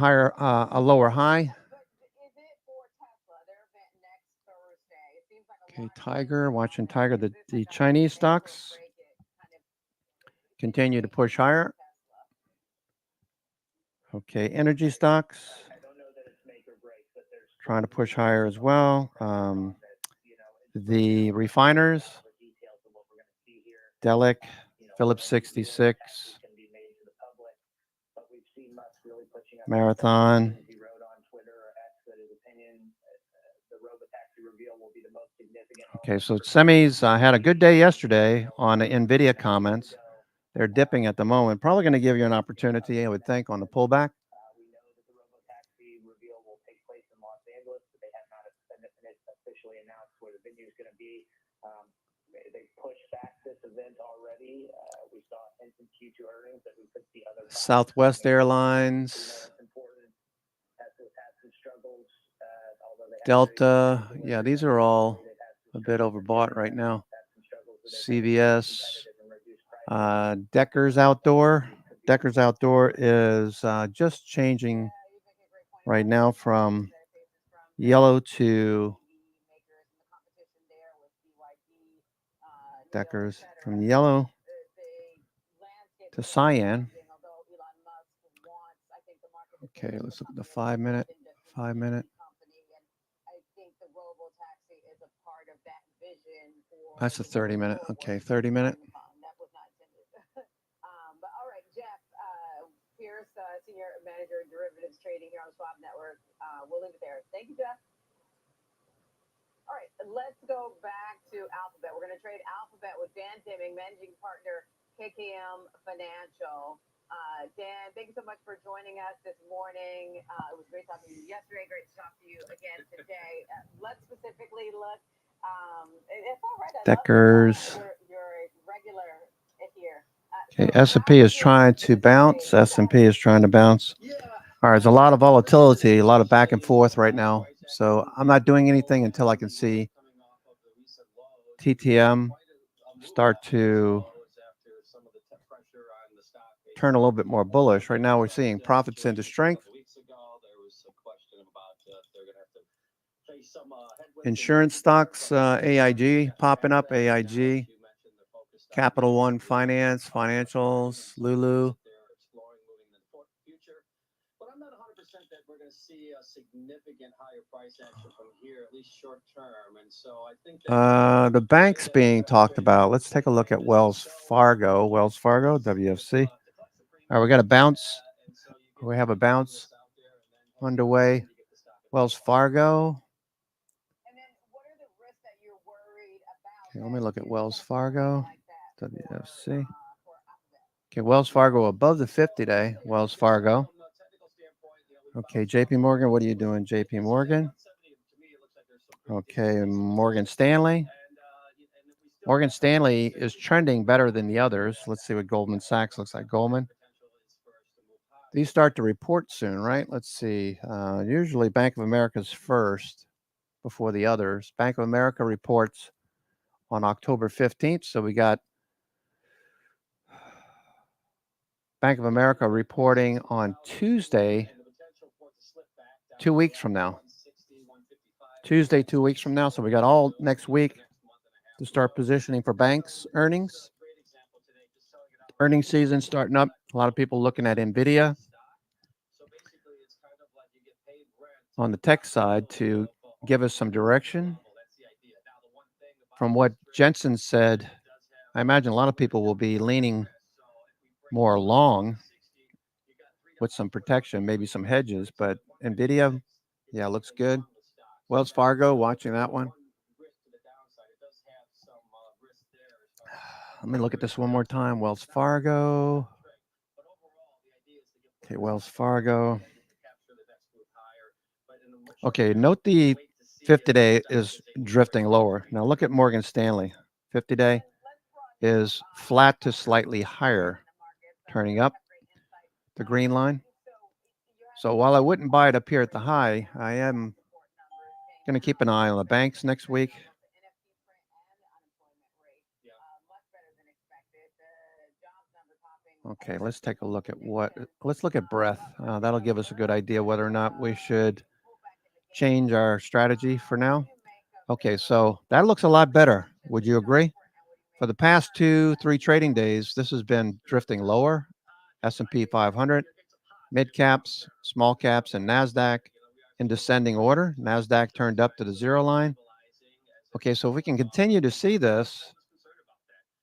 lower high. Okay, Tiger, watching Tiger. The Chinese stocks continue to push higher. Okay, energy stocks trying to push higher as well. The refiners, Delek, Phillips 66, Marathon. Okay, so semis had a good day yesterday on the NVIDIA comments. They're dipping at the moment. Probably going to give you an opportunity, I would think, on the pullback. We know that the robotaxi reveal will take place in Los Angeles, but they have not officially announced where the venue is going to be. They pushed back this event already. We saw hints in Q2 earnings that we could see other Southwest Airlines, Delta. Yeah, these are all a bit overbought right now. CVS, Deckers Outdoor. Deckers Outdoor is just changing right now from yellow to Deckers, from yellow to cyan. Okay, let's look at the 5 minute. 5 minute. That's a 30 minute. Okay, 30 minute. But all right, Jeff Pierce, Senior Manager of Derivatives Trading here on the Schwab Network. We'll leave it there. Thank you, Jeff. All right, let's go back to Alphabet. We're going to trade Alphabet with Dan Timming, Managing Partner, KKM Financial. Dan, thank you so much for joining us this morning. It was great talking to you yesterday. Great to talk to you again today. Let's specifically look. It's all right. Deckers. You're a regular here. Okay, S&P is trying to bounce. S&P is trying to bounce. All right, there's a lot of volatility, a lot of back and forth right now. So I'm not doing anything until I can see TTM start to turn a little bit more bullish. Right now we're seeing profits into strength. Insurance stocks, AIG popping up, AIG, Capital One Finance, Financials, Lulu. But I'm not 100% that we're going to see a significant higher price action from here, at least short term. And so I think the banks being talked about. Let's take a look at Wells Fargo. Wells Fargo, WFC. All right, we got a bounce. We have a bounce underway. Wells Fargo. Okay, let me look at Wells Fargo, WFC. Okay, Wells Fargo above the 50-day. Wells Fargo. Okay, JP Morgan, what are you doing, JP Morgan? Okay, Morgan Stanley. Morgan Stanley is trending better than the others. Let's see what Goldman Sachs looks like. Goldman. These start to report soon, right? Let's see. Usually Bank of America's first before the others. Bank of America reports on October 15th. So we got Bank of America reporting on Tuesday, 2 weeks from now. Tuesday, 2 weeks from now. So we got all next week to start positioning for banks earnings. Earnings season starting up. A lot of people looking at NVIDIA on the tech side to give us some direction. From what Jensen said, I imagine a lot of people will be leaning more long with some protection, maybe some hedges, but NVIDIA, yeah, looks good. Wells Fargo, watching that one. Let me look at this one more time. Wells Fargo. Okay, Wells Fargo. Okay, note the 50-day is drifting lower. Now look at Morgan Stanley. 50-day is flat to slightly higher, turning up the green line. So while I wouldn't buy it up here at the high, I am going to keep an eye on the banks next week. Okay, let's take a look at let's look at breadth. That'll give us a good idea whether or not we should change our strategy for now. Okay, so that looks a lot better. Would you agree? For the past 2-3 trading days, this has been drifting lower. S&P 500, mid caps, small caps, and NASDAQ in descending order. NASDAQ turned up to the zero line. Okay, so if we can continue to see this,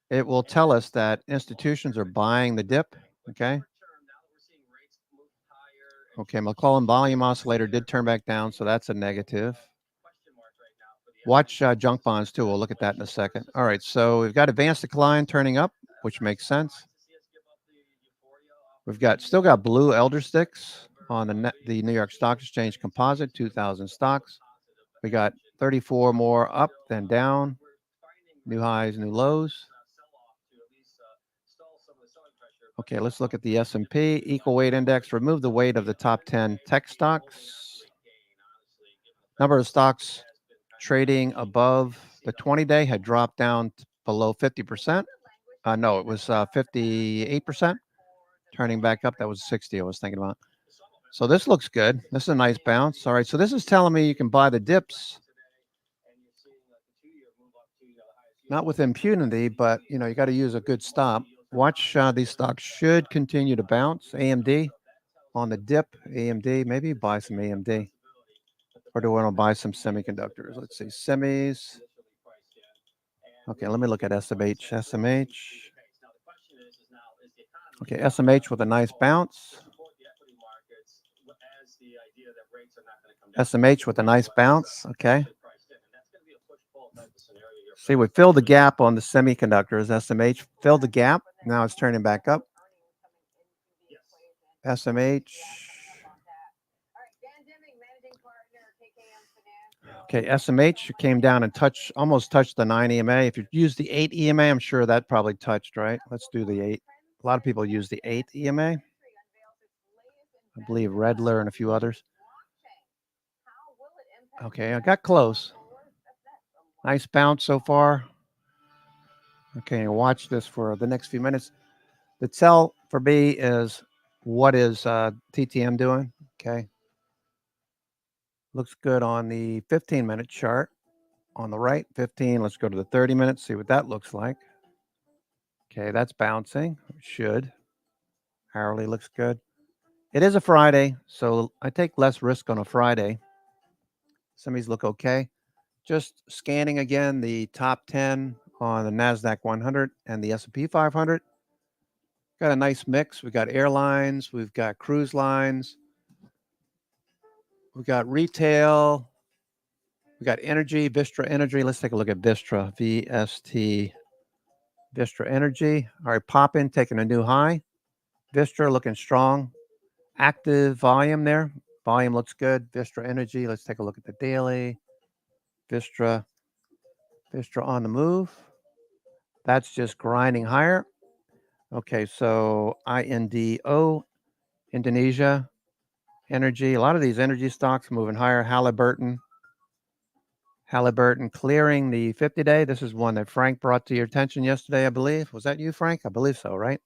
it will tell us that institutions are buying the dip. Okay. Okay, McClellan volume oscillator did turn back down, so that's a negative. Watch junk bonds too. We'll look at that in a second. All right, so we've got advanced decline turning up, which makes sense. We've still got blue elder sticks on the New York Stock Exchange Composite, 2,000 stocks. We got 34 more up than down, new highs, new lows. Okay, let's look at the S&P equal weight index. Remove the weight of the top 10 tech stocks. Number of stocks trading above the 20-day had dropped down below 50%. No, it was 58%. Turning back up, that was 60 I was thinking about. So this looks good. This is a nice bounce. All right, so this is telling me you can buy the dips. Not with impunity, but you got to use a good stop. Watch these stocks should continue to bounce. AMD on the dip. AMD, maybe buy some AMD. Or do we want to buy some semiconductors? Let's see, semis. Okay, let me look at SMH. SMH. Okay, SMH with a nice bounce. SMH with a nice bounce. Okay. See, we filled the gap on the semiconductors. SMH filled the gap. Now it's turning back up. SMH. Okay, SMH came down and almost touched the 9 EMA. If you use the 8 EMA, I'm sure that probably touched, right? Let's do the 8. A lot of people use the 8 EMA. I believe Redler and a few others. Okay, I got close. Nice bounce so far. Okay, watch this for the next few minutes. The tell for me is what is TTM doing? Okay. Looks good on the 15-minute chart. On the right, 15. Let's go to the 30 minutes, see what that looks like. Okay, that's bouncing. It should. Hourly looks good. It is a Friday, so I take less risk on a Friday. Some of these look okay. Just scanning again the top 10 on the NASDAQ 100 and the S&P 500. Got a nice mix. We've got airlines. We've got cruise lines. We've got retail. We've got energy, Vistra Energy. Let's take a look at Vistra, VST, Vistra Energy. All right, Poppin taking a new high. Vistra looking strong. Active volume there. Volume looks good. Vistra Energy. Let's take a look at the daily. Vistra on the move. That's just grinding higher. Okay, so INDO, Indonesia, energy. A lot of these energy stocks moving higher. Halliburton clearing the 50-day. This is one that Frank brought to your attention yesterday, I believe. Was that you, Frank? I believe so, right?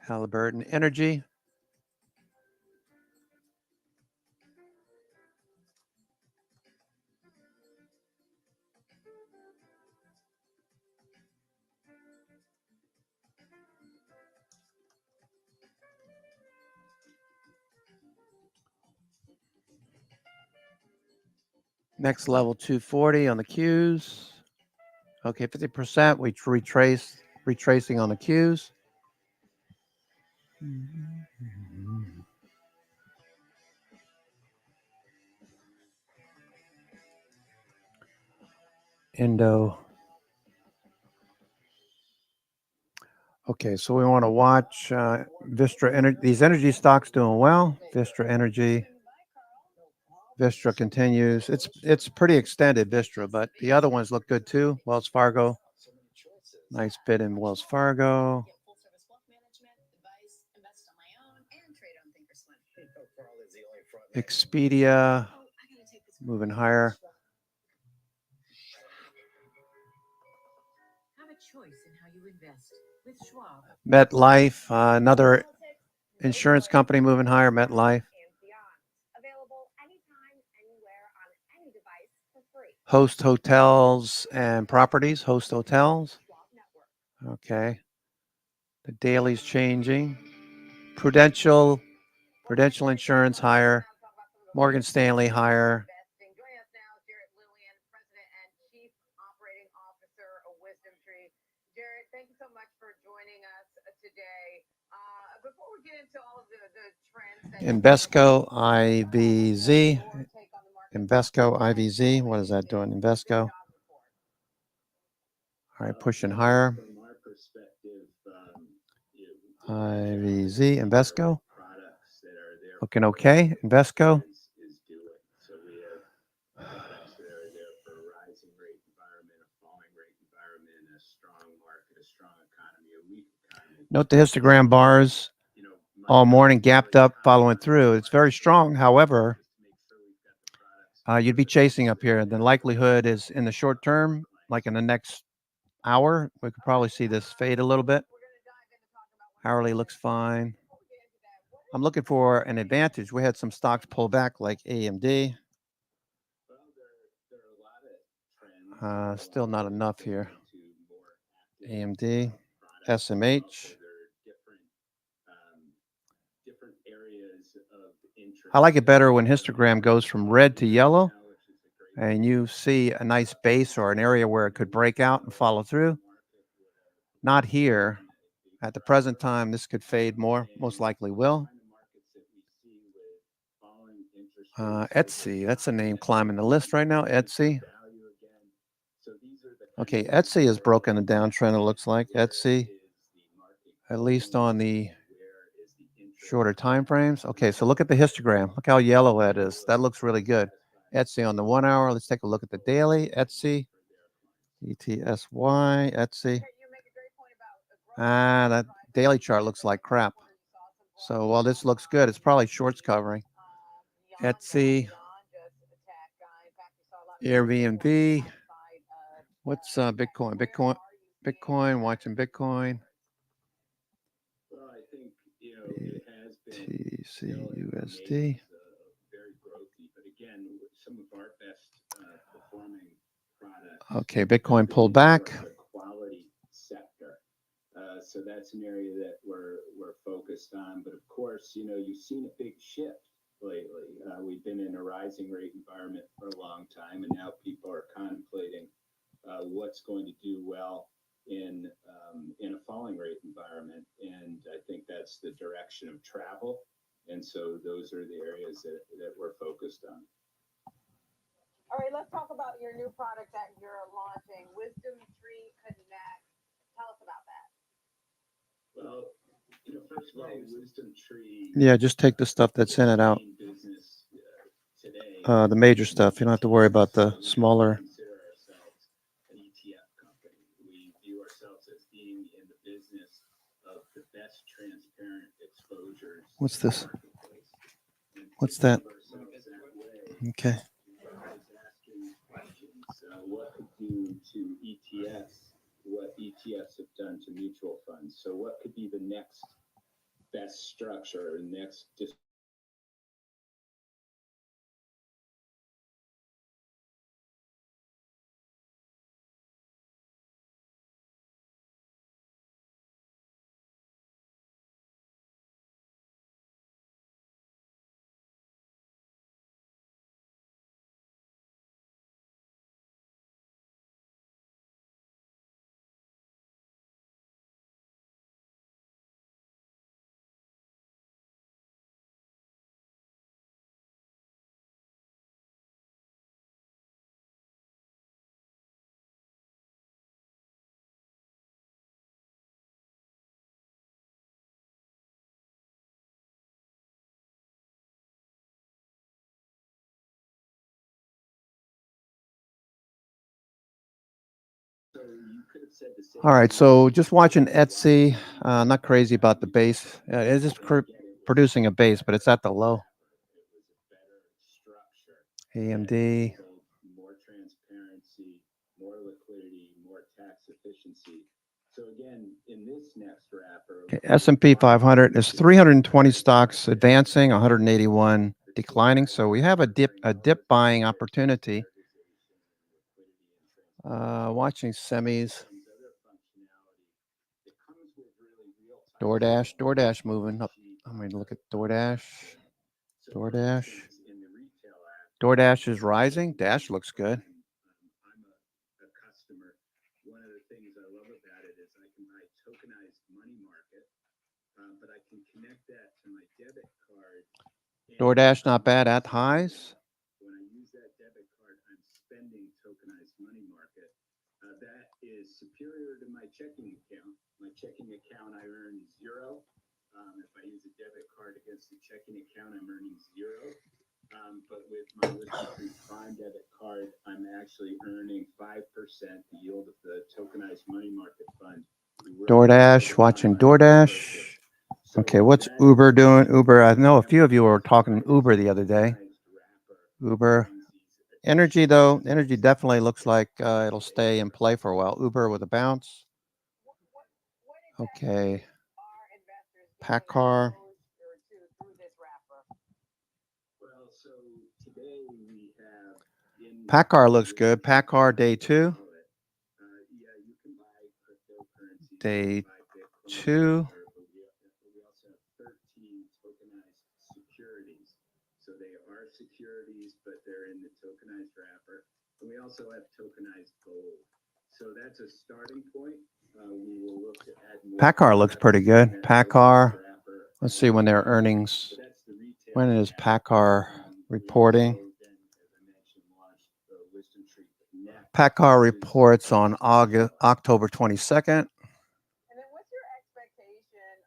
Halliburton Energy. Next level 240 on the Qs. Okay, 50%. We retracing on the Qs. Indo. Okay, so we want to watch Vistra Energy. These energy stocks doing well. Vistra Energy. Vistra continues. It's pretty extended, Vistra, but the other ones look good too. Wells Fargo. Nice bid in Wells Fargo. Expedia moving higher. MetLife, another insurance company moving higher. MetLife. Host hotels and properties. Host hotels. Okay. The daily's changing. Prudential Insurance higher. Morgan Stanley higher. Jared, thank you so much for joining us today. Before we get into all of the trends, Invesco IVZ. Invesco IVZ. What is that doing? Invesco. All right, pushing higher. From our perspective, IVZ, Invesco. products that are there. Looking okay, Invesco. Is doing. So we have products that are there for a rising rate environment, a falling rate environment, a strong market, a strong economy, a weak economy. Note the histogram bars You know, all morning gapped up, following through. It's very strong. However, you'd be chasing up here. The likelihood is in the short term, like in the next hour, we could probably see this fade a little bit. Hourly looks fine. I'm looking for an advantage. We had some stocks pull back like AMD. Still not enough here. AMD, SMH. I like it better when histogram goes from red to yellow and you see a nice base or an area where it could break out and follow through. Not here. At the present time, this could fade more, most likely will. Etsy, that's a name climbing the list right now, Etsy. Okay, Etsy has broken a downtrend, it looks like. Etsy, at least on the shorter time frames. Okay, so look at the histogram. Look how yellow that is. That looks really good. Etsy on the 1 hour. Let's take a look at the daily. Etsy, ETSY, Etsy. That daily chart looks like crap. So while this looks good, it's probably shorts covering. Etsy, Airbnb. What's Bitcoin? Bitcoin, watching Bitcoin. Well, I think, you know, it has been TCUSD. very growthy, but again, some of our best performing products. Okay, Bitcoin pulled back. The quality sector. So that's an area that we're focused on. But of course, you know, you've seen a big shift lately. We've been in a rising rate environment for a long time, and now people are contemplating what's going to do well in a falling rate environment. And I think that's the direction of travel. And so those are the areas that we're focused on. All right, let's talk about your new product that you're launching, Wisdom Tree Connect. Tell us about that. Well, you know, first of all, Wisdom Tree. Yeah, just take the stuff that's in it out. Business today. The major stuff. You don't have to worry about the smaller. Consider ourselves an ETF company. We view ourselves as being in the business of the best transparent exposures. What's this? What's that? Okay. What could do to ETFs what ETFs have done to mutual funds? So what could be the next best structure or next All right, so just watching Etsy. Not crazy about the base. It's just producing a base, but it's at the low. AMD. More transparency, more liquidity, more tax efficiency. So again, in this next wrapper, Okay, S&P 500 is 320 stocks advancing, 181 declining. So we have a dip buying opportunity. Watching semis. DoorDash moving up. I'm going to look at DoorDash. DoorDash is rising. Dash looks good. I'm a customer. One of the things I love about it is I can buy tokenized money market, but I can connect that to my debit card. DoorDash not bad at highs. When I use that debit card, I'm spending tokenized money market. That is superior to my checking account. My checking account, I earn 0. If I use a debit card against the checking account, I'm earning 0. But with my WisdomTree Prime debit card, I'm actually earning 5% the yield of the tokenized money market fund. DoorDash, watching DoorDash. Okay, what's Uber doing? Uber, I know a few of you were talking Uber the other day. Uber. Energy, though, energy definitely looks like it'll stay in play for a while. Uber with a bounce. Okay. PACCAR. PACCAR looks good. PACCAR day 2. Day 2. So they are securities, but they're in the tokenized wrapper. And we also have tokenized gold. So that's a starting point. We will look to add more. PACCAR looks pretty good. PACCAR. Let's see when their earnings. When is PACCAR reporting? PACCAR reports on October 22nd. And then what's your expectation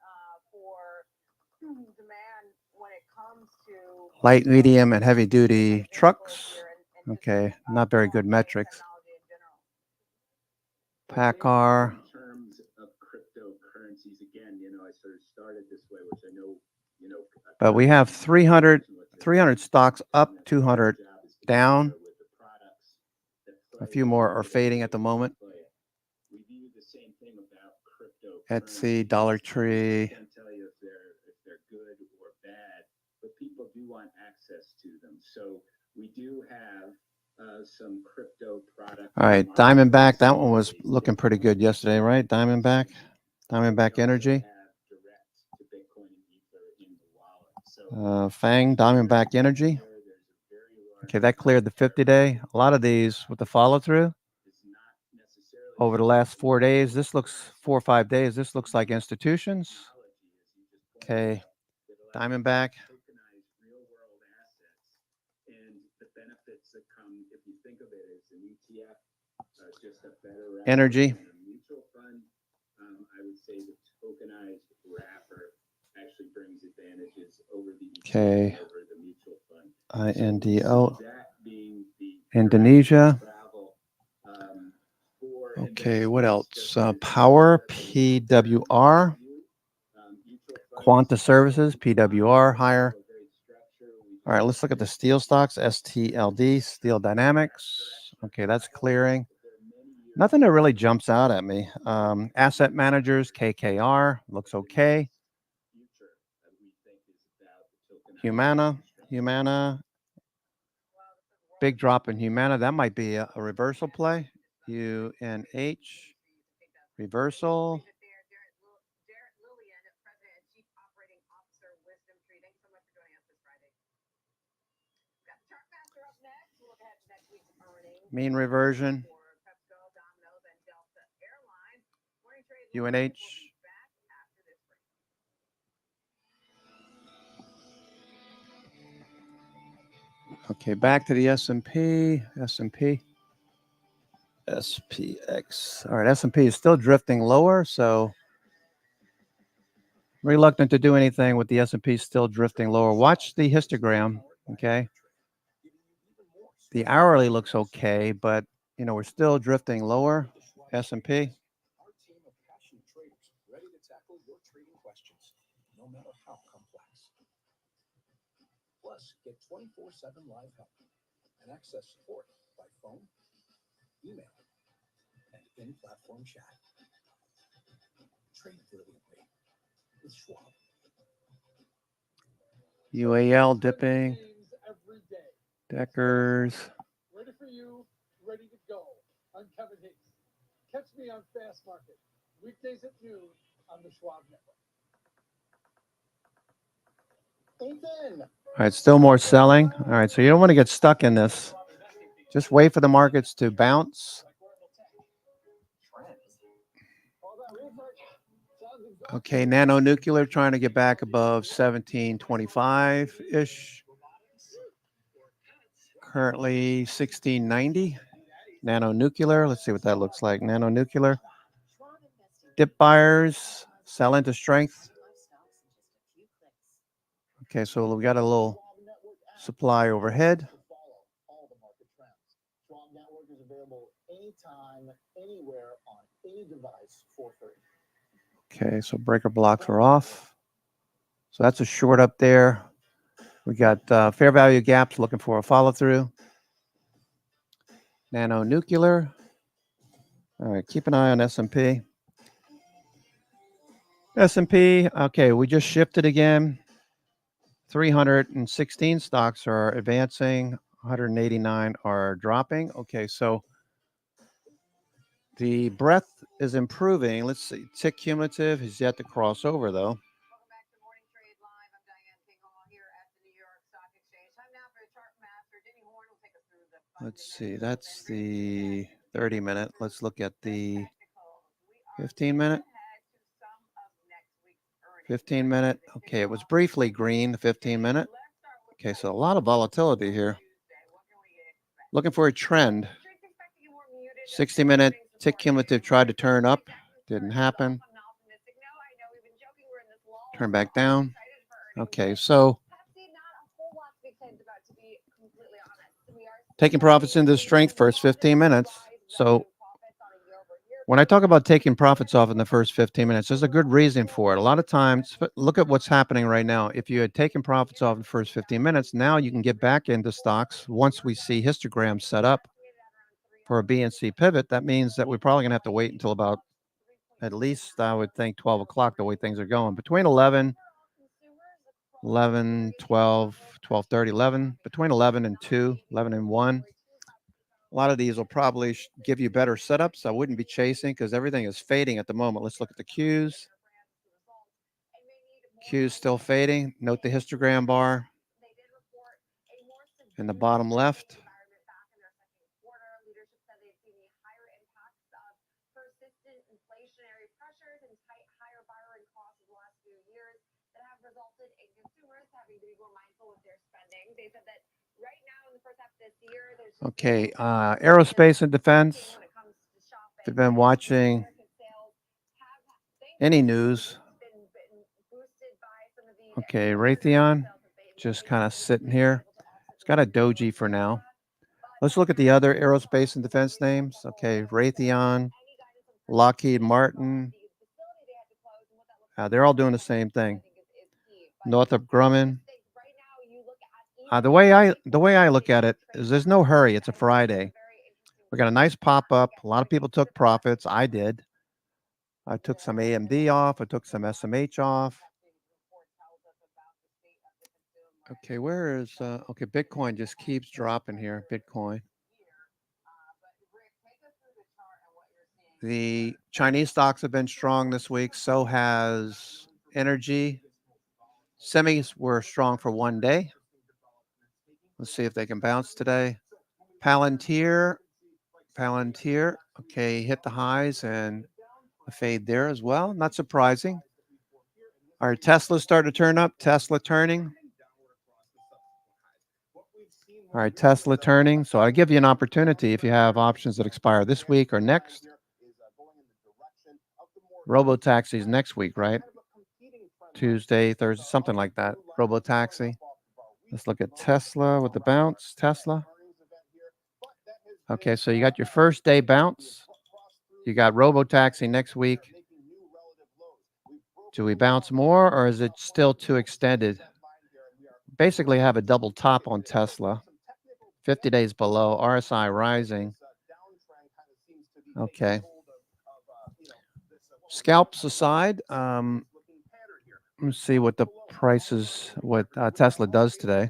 for demand when it comes to Light, medium, and heavy duty trucks? Okay, not very good metrics. PACCAR. In terms of cryptocurrencies, again, I sort of started this way, which I know, But we have 300 stocks up, 200 down. A few more are fading at the moment. We view the same thing about crypto. Etsy, Dollar Tree. I can't tell you if they're good or bad, but people do want access to them. So we do have some crypto products. All right, Diamondback. That one was looking pretty good yesterday, right? Diamondback Energy. FANG, Diamondback Energy. Okay, that cleared the 50-day. A lot of these with the follow-through over the last 4 days. This looks 4 or 5 days. This looks like institutions. Okay, Diamondback. Energy. Mutual fund, I would say the tokenized wrapper actually brings advantages over the mutual fund. INDO. Indonesia. Okay, what else? Power, PWR. Quanta Services, PWR, higher. All right, let's look at the steel stocks. STLD, Steel Dynamics. Okay, that's clearing. Nothing that really jumps out at me. Asset managers, KKR, looks okay. Humana, big drop in Humana. That might be a reversal play. UNH, reversal. Mean reversion. UNH. Okay, back to the S&P. SPX. All right, S&P is still drifting lower, so reluctant to do anything with the S&P still drifting lower. Watch the histogram, okay? The hourly looks okay, but, we're still drifting lower, S&P. Our team of passionate traders ready to tackle your trading questions, no matter how complex. Plus, get 24/7 live help and access support by phone, email, and in-platform chat. Trade brilliantly with Schwab. UAL dipping. Deckers. Ready for you, ready to go. I'm Kevin Hicks. Catch me on Fast Market, weekdays at noon on the Schwab Network. Ethan. All right, still more selling. All right, so you don't want to get stuck in this. Just wait for the markets to bounce. Okay, Nano Nuclear trying to get back above 1725-ish. Currently 1690. Nano Nuclear. Let's see what that looks like. Nano Nuclear. Dip buyers, sell into strength. Okay, so we got a little supply overhead. All the market trends. Schwab Network is available anytime, anywhere, on any device for free. Okay, so breaker blocks are off. So that's a short up there. We got fair value gaps looking for a follow through. Nano Nuclear. All right, keep an eye on S&P. S&P, okay, we just shifted again. 316 stocks are advancing, 189 are dropping. Okay, so the breadth is improving. Let's see, tick cumulative is yet to cross over though. Let's see, that's the 30-minute. Let's look at the 15-minute. 15-minute. Okay, it was briefly green, the 15-minute. Okay, so a lot of volatility here. Looking for a trend. 60-minute tick cumulative tried to turn up. Didn't happen. Turn back down. Okay, so taking profits into strength first 15 minutes. So when I talk about taking profits off in the first 15 minutes, there's a good reason for it. A lot of times, look at what's happening right now. If you had taken profits off in the first 15 minutes, now you can get back into stocks once we see histograms set up for a BNC pivot. That means that we're probably going to have to wait until about at least, I would think, 12 o'clock, the way things are going. Between 11, 12, 12:30, 11, between 11 and 2, 11 and 1. A lot of these will probably give you better setups. I wouldn't be chasing because everything is fading at the moment. Let's look at the Qs. Qs still fading. Note the histogram bar in the bottom left. Okay, aerospace and defense. If you've been watching any news, okay, Raytheon just kind of sitting here. It's got a doji for now. Let's look at the other aerospace and defense names. Okay, Raytheon, Lockheed Martin. They're all doing the same thing. Northrop Grumman. The way I look at it is there's no hurry. It's a Friday. We got a nice pop up. A lot of people took profits. I did. I took some AMD off. I took some SMH off. Okay, where is okay, Bitcoin just keeps dropping here. Bitcoin. The Chinese stocks have been strong this week. So has energy. Semis were strong for one day. Let's see if they can bounce today. Palantir, okay, hit the highs and a fade there as well. Not surprising. All right, Tesla started to turn up. Tesla turning. All right, Tesla turning. So I give you an opportunity if you have options that expire this week or next. Robotaxis next week, right? Tuesday, Thursday, something like that. Robotaxi. Let's look at Tesla with the bounce. Tesla. Okay, so you got your first day bounce. You got Robotaxi next week. Do we bounce more or is it still too extended? Basically have a double top on Tesla. 50 days below. RSI rising. Okay. Scalps aside, let's see what the prices, what Tesla does today.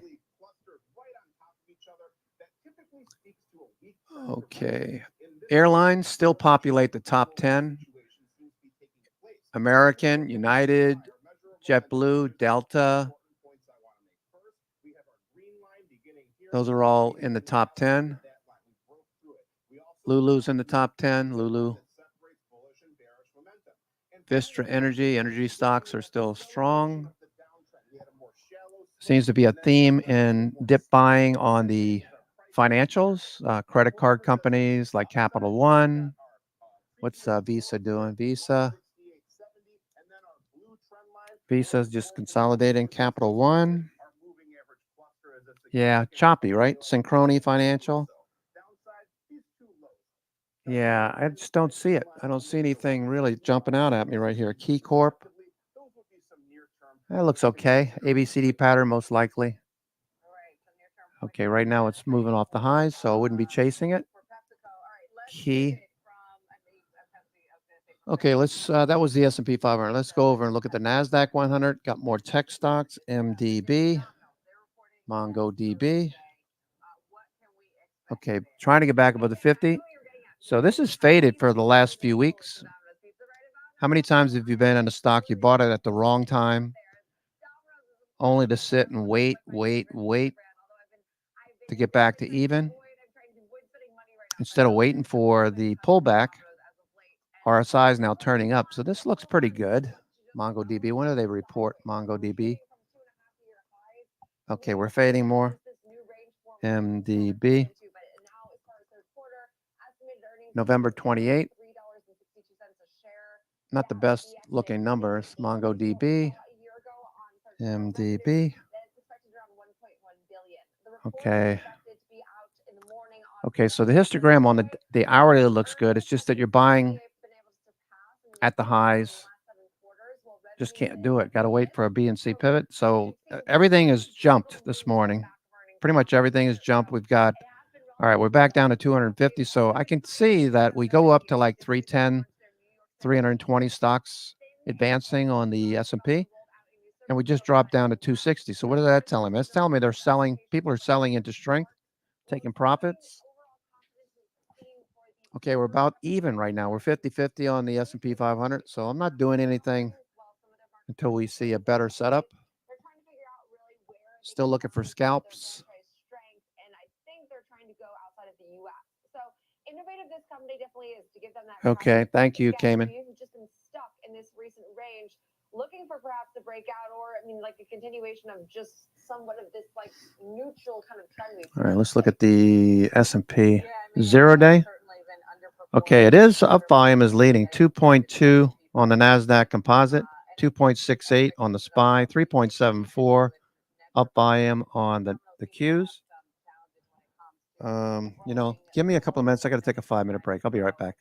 Okay. Airlines still populate the top 10. American, United, JetBlue, Delta. Those are all in the top 10. Lulu's in the top 10. Lulu. Vistra energy stocks are still strong. Seems to be a theme in dip buying on the financials, credit card companies like Capital One. What's Visa doing? Visa's just consolidating. Capital One. Yeah, choppy, right? Synchrony Financial. Yeah, I just don't see it. I don't see anything really jumping out at me right here. Key Corp. That looks okay. ABCD pattern, most likely. Okay, right now it's moving off the highs, so I wouldn't be chasing it. Key. Okay, let's. That was the S&P 500. Let's go over and look at the Nasdaq 100. Got more tech stocks. MDB, MongoDB. Okay, trying to get back above the 50. So this is faded for the last few weeks. How many times have you been in a stock you bought it at the wrong time, only to sit and wait to get back to even? Instead of waiting for the pullback, RSI is now turning up. So this looks pretty good. MongoDB, when do they report MongoDB? Okay, we're fading more. MDB. November 28th. Not the best looking numbers. MongoDB. MDB. Okay. Okay, so the histogram on the hourly looks good. It's just that you're buying at the highs. Just can't do it. Got to wait for a B and C pivot. So everything has jumped this morning. Pretty much everything has jumped. We've got, all right, we're back down to 250. So I can see that we go up to like 310, 320 stocks advancing on the S&P. And we just dropped down to 260. So what is that telling me? That's telling me they're selling. People are selling into strength, taking profits. Okay, we're about even right now. We're 50-50 on the S&P 500. So I'm not doing anything until we see a better setup. Still looking for scalps. Okay, thank you, Cayman. You've just been stuck in this recent range, looking for perhaps a breakout, or I mean, like a continuation of just somewhat of this like neutral kind of trend. All right, let's look at the S&P 0-day. Okay, it is up. Volume is leading 2.2 on the Nasdaq Composite, 2.68 on the SPY, 3.74 up volume on the Qs. Give me a couple of minutes. I got to take a 5-minute break. I'll be right back.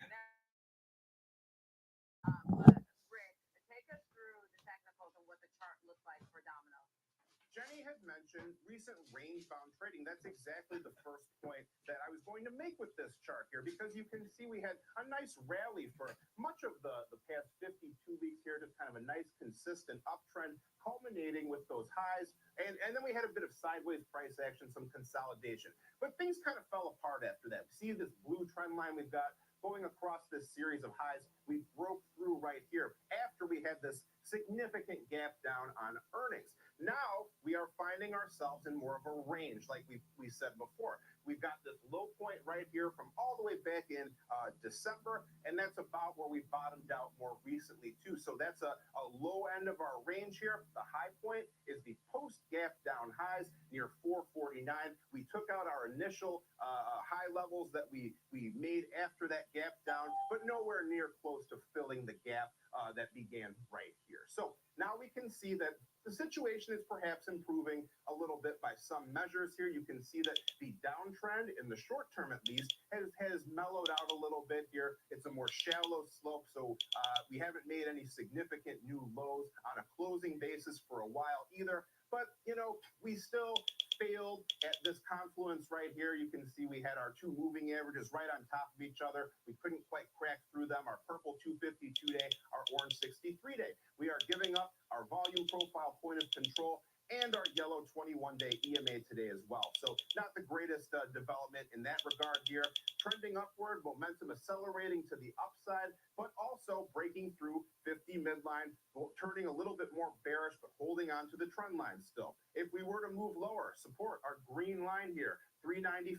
Jenny had mentioned recent range-bound trading. That's exactly the first point that I was going to make with this chart here, because you can see we had a nice rally for much of the past 52 weeks here, just kind of a nice consistent uptrend culminating with those highs. And then we had a bit of sideways price action, some consolidation. But things kind of fell apart after that. See this blue trend line we've got going across this series of highs. We broke through right here after we had this significant gap down on earnings. Now we are finding ourselves in more of a range, like we said before. We've got this low point right here from all the way back in December, and that's about where we bottomed out more recently too. So that's a low end of our range here. The high point is the post gap down highs near 449. We took out our initial high levels that we made after that gap down, but nowhere near close to filling the gap that began right here. So now we can see that the situation is perhaps improving a little bit by some measures here. You can see that the downtrend in the short term, at least, has mellowed out a little bit here. It's a more shallow slope, so we haven't made any significant new lows on a closing basis for a while either. But, we still failed at this confluence right here. You can see we had our two moving averages right on top of each other. We couldn't quite crack through them. Our purple 252-day, our orange 63-day. We are giving up our volume profile point of control and our yellow 21-day EMA today as well. So not the greatest development in that regard here. Trending upward, momentum accelerating to the upside, but also breaking through 50 midline, turning a little bit more bearish, but holding on to the trend line still. If we were to move lower, support our green line here, 395.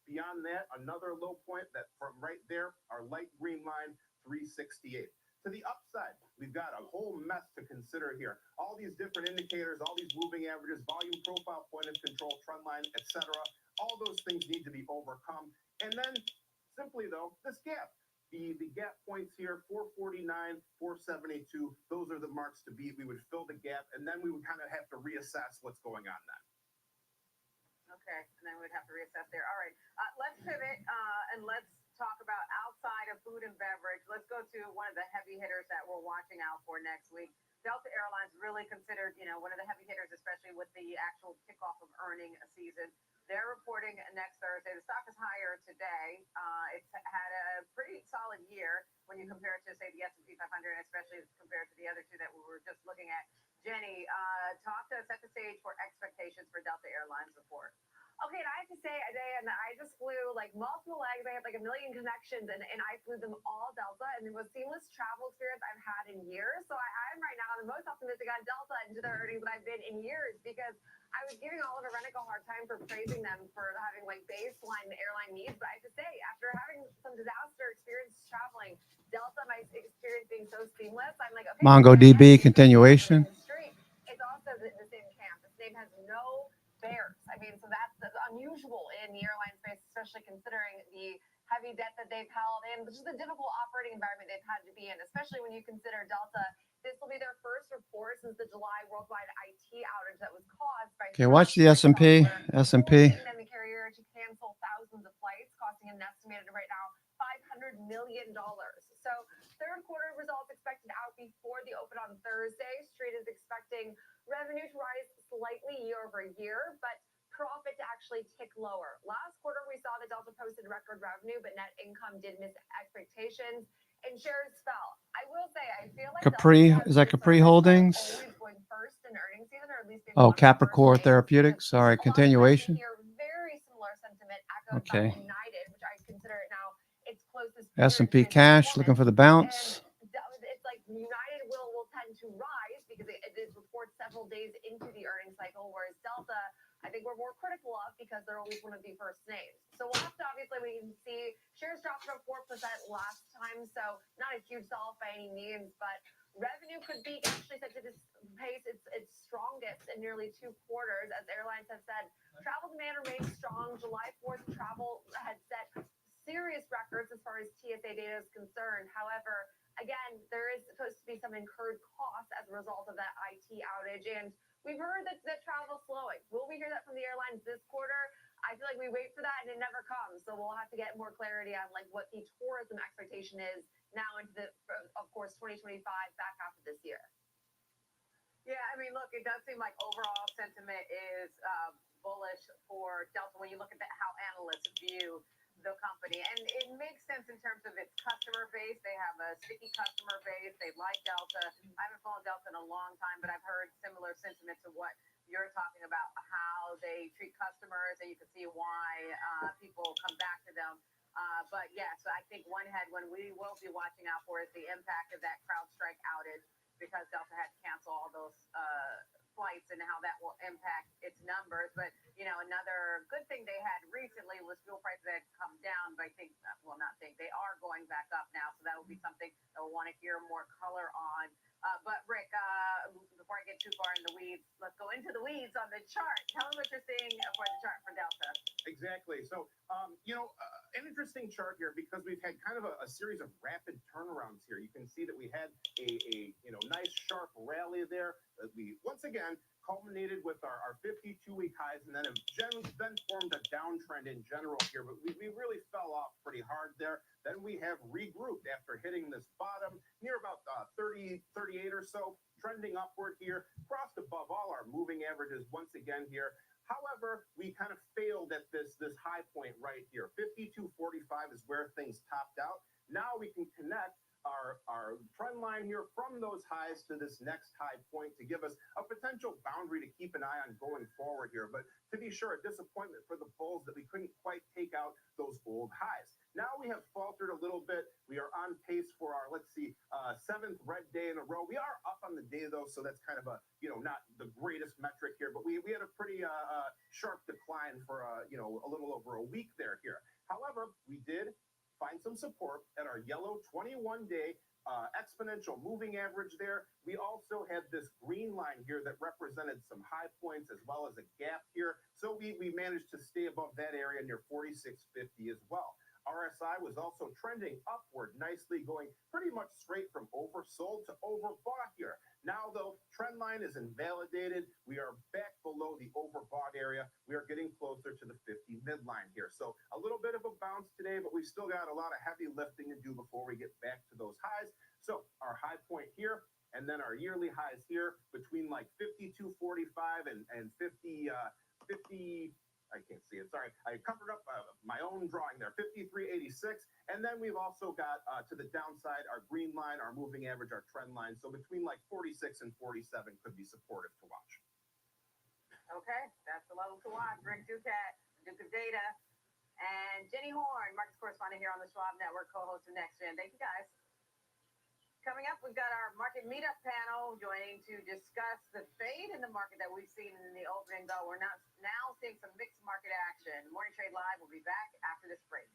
Beyond that, another low point that from right there, our light green line, 368. To the upside, we've got a whole mess to consider here. All these different indicators, all these moving averages, volume profile, point of control, trend line, etc. All those things need to be overcome. And then simply though, this gap. The gap points here, 449, 472, those are the marks to beat. We would fill the gap, and then we would kind of have to reassess what's going on then. Okay, and then we'd have to reassess there. All right, let's pivot and let's talk about outside of food and beverage. Let's go to one of the heavy hitters that we're watching out for next week. Delta Airlines really considered, one of the heavy hitters, especially with the actual kickoff of earning season. They're reporting next Thursday. The stock is higher today. It's had a pretty solid year when you compare it to, say, the S&P 500, especially compared to the other two that we were just looking at. Jenny, talk to us, set the stage for expectations for Delta Airlines report. Okay, and I have to say, I just flew like multiple legs. I had like a million connections, and I flew them all Delta, and the most seamless travel experience I've had in years. So I'm right now the most optimistic on Delta into their earnings that I've been in years, because I was giving Oliver Rennick a hard time for praising them for having like baseline airline needs. But I have to say, after having some disaster experience traveling, Delta, my experience being so seamless, I'm like, okay. MongoDB continuation. It's also the same camp. This name has no bears. I mean, so that's unusual in the airline space, especially considering the heavy debt that they've held and just the difficult operating environment they've had to be in, especially when you consider Delta. This will be their first report since the July worldwide IT outage that was caused by. Okay, watch the S&P. S&P. And the carrier to cancel thousands of flights, costing an estimated right now $500 million. So third quarter results expected out before the open on Thursday. Street is expecting revenue to rise slightly year over year, but profit to actually tick lower. Last quarter, we saw that Delta posted record revenue, but net income did miss expectations and shares fell. I will say, I feel like Capri, is that Capri Holdings? Always going first in earnings season, or at least Oh, Capricorn Therapeutics. Sorry, continuation. Very similar sentiment echoed Okay. by United, which I consider it now its closest. S&P cash, looking for the bounce. It's like United will tend to rise because it reports several days into the earnings cycle, whereas Delta, I think we're more critical of because they're always one of the first names. So we'll have to obviously we can see shares dropped about 4% last time, so not a huge sell by any means, but revenue could be actually set to this pace its strongest in nearly 2 quarters, as airlines have said. Travel demand remains strong. July 4th travel had set serious records as far as TSA data is concerned. However, again, there is supposed to be some incurred costs as a result of that IT outage, and we've heard that travel's slowing. Will we hear that from the airlines this quarter? I feel like we wait for that and it never comes. So we'll have to get more clarity on like what the tourism expectation is now into the, of course, 2025 back half of this year. Yeah, I mean, look, it does seem like overall sentiment is bullish for Delta when you look at how analysts view the company. And it makes sense in terms of its customer base. They have a sticky customer base. They like Delta. I haven't followed Delta in a long time, but I've heard similar sentiment to what you're talking about, how they treat customers, and you can see why people come back to them. But yes, I think one headwind we will be watching out for is the impact of that CrowdStrike outage, because Delta had to cancel all those flights and how that will impact its numbers. But, another good thing they had recently was fuel prices had come down, but they are going back up now. So that will be something that we'll want to hear more color on. But Rick, before I get too far in the weeds, let's go into the weeds on the chart. Tell me what you're seeing for the chart for Delta. Exactly. So, an interesting chart here because we've had kind of a series of rapid turnarounds here. You can see that we had a nice sharp rally there. We once again culminated with our 52-week highs, and then then formed a downtrend in general here. But we really fell off pretty hard there. Then we have regrouped after hitting this bottom near about 30, 38 or so, trending upward here, crossed above all our moving averages once again here. However, we kind of failed at this high point right here. 52.45 is where things topped out. Now we can connect our trend line here from those highs to this next high point to give us a potential boundary to keep an eye on going forward here. But to be sure, a disappointment for the bulls that we couldn't quite take out those old highs. Now we have faltered a little bit. We are on pace for our, 7th red day in a row. We are up on the day though, so that's kind of not the greatest metric here, but we had a pretty sharp decline for a little over a week there here. However, we did find some support at our yellow 21-day exponential moving average there. We also had this green line here that represented some high points as well as a gap here. So we managed to stay above that area near 46.50 as well. RSI was also trending upward nicely, going pretty much straight from oversold to overbought here. Now, though, trend line is invalidated. We are back below the overbought area. We are getting closer to the 50 midline here. So a little bit of a bounce today, but we've still got a lot of heavy lifting to do before we get back to those highs. So our high point here, and then our yearly highs here between like 52.45 and 50, I can't see it. Sorry. I covered up my own drawing there, 53.86. And then we've also got to the downside, our green line, our moving average, our trend line. So between like 46 and 47 could be supportive to watch. Okay, that's the level to watch. Rick Ducat, Duke of Data, and Jenny Horn, markets correspondent here on the Schwab Network, co-host of Next Gen. Thank you, guys. Coming up, we've got our market meetup panel joining to discuss the fade in the market that we've seen in the opening, though we're now seeing some mixed market action. Morning Trade Live will be back after this break.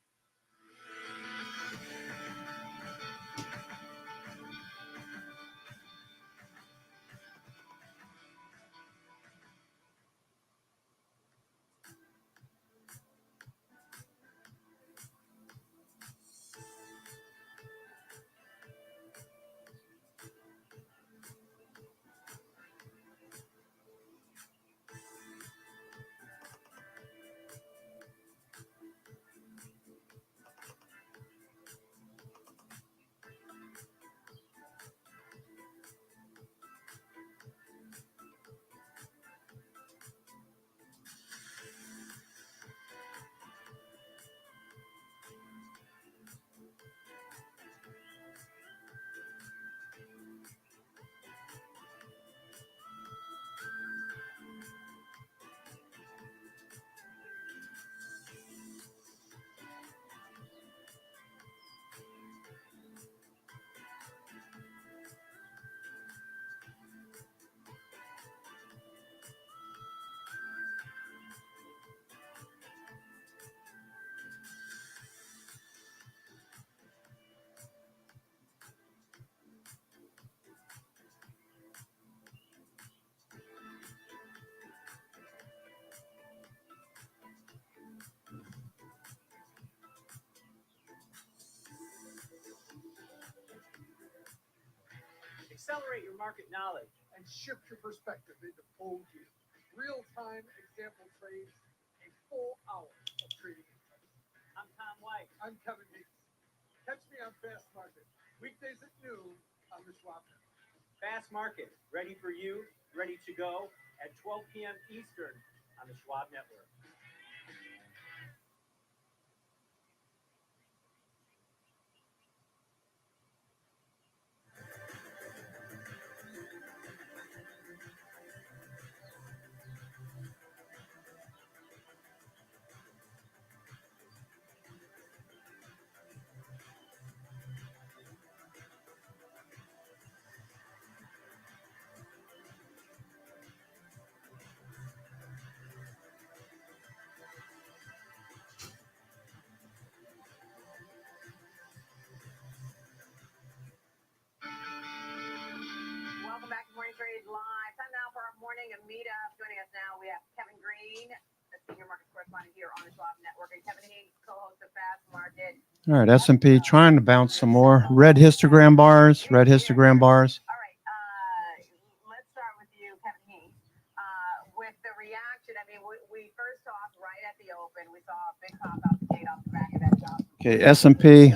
Accelerate your market knowledge and shift your perspective into full view. Real-time example trades, a full hour of trading insights. I'm Tom White. I'm Kevin Meeks. Catch me on Fast Market, weekdays at noon on the Schwab Network. Fast Market, ready for you, ready to go at 12 p.m. Eastern on the Schwab Network. Welcome back to Morning Trade Live. Time now for our morning meetup. Joining us now, we have Kevin Green, the senior market correspondent here on the Schwab Network, and Kevin Hayes, co-host of Fast Market. All right, S&P trying to bounce some more. Red histogram bars, red histogram bars. All right, let's start with you, Kevin Hayes. With the reaction, I mean, we first talked right at the open. We saw a big pop out the gate off the back of that job. Okay, S&P.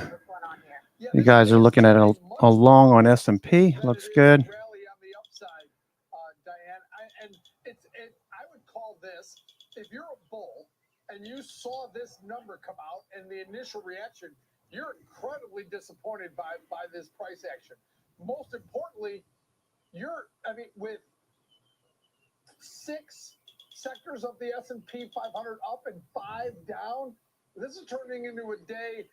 You guys are looking at a long on S&P. Looks good. Rally on the upside, Diane. I would call this, if you're a bull and you saw this number come out and the initial reaction, you're incredibly disappointed by this price action. Most importantly, with 6 sectors of the S&P 500 up and 5 down, this is turning into a day.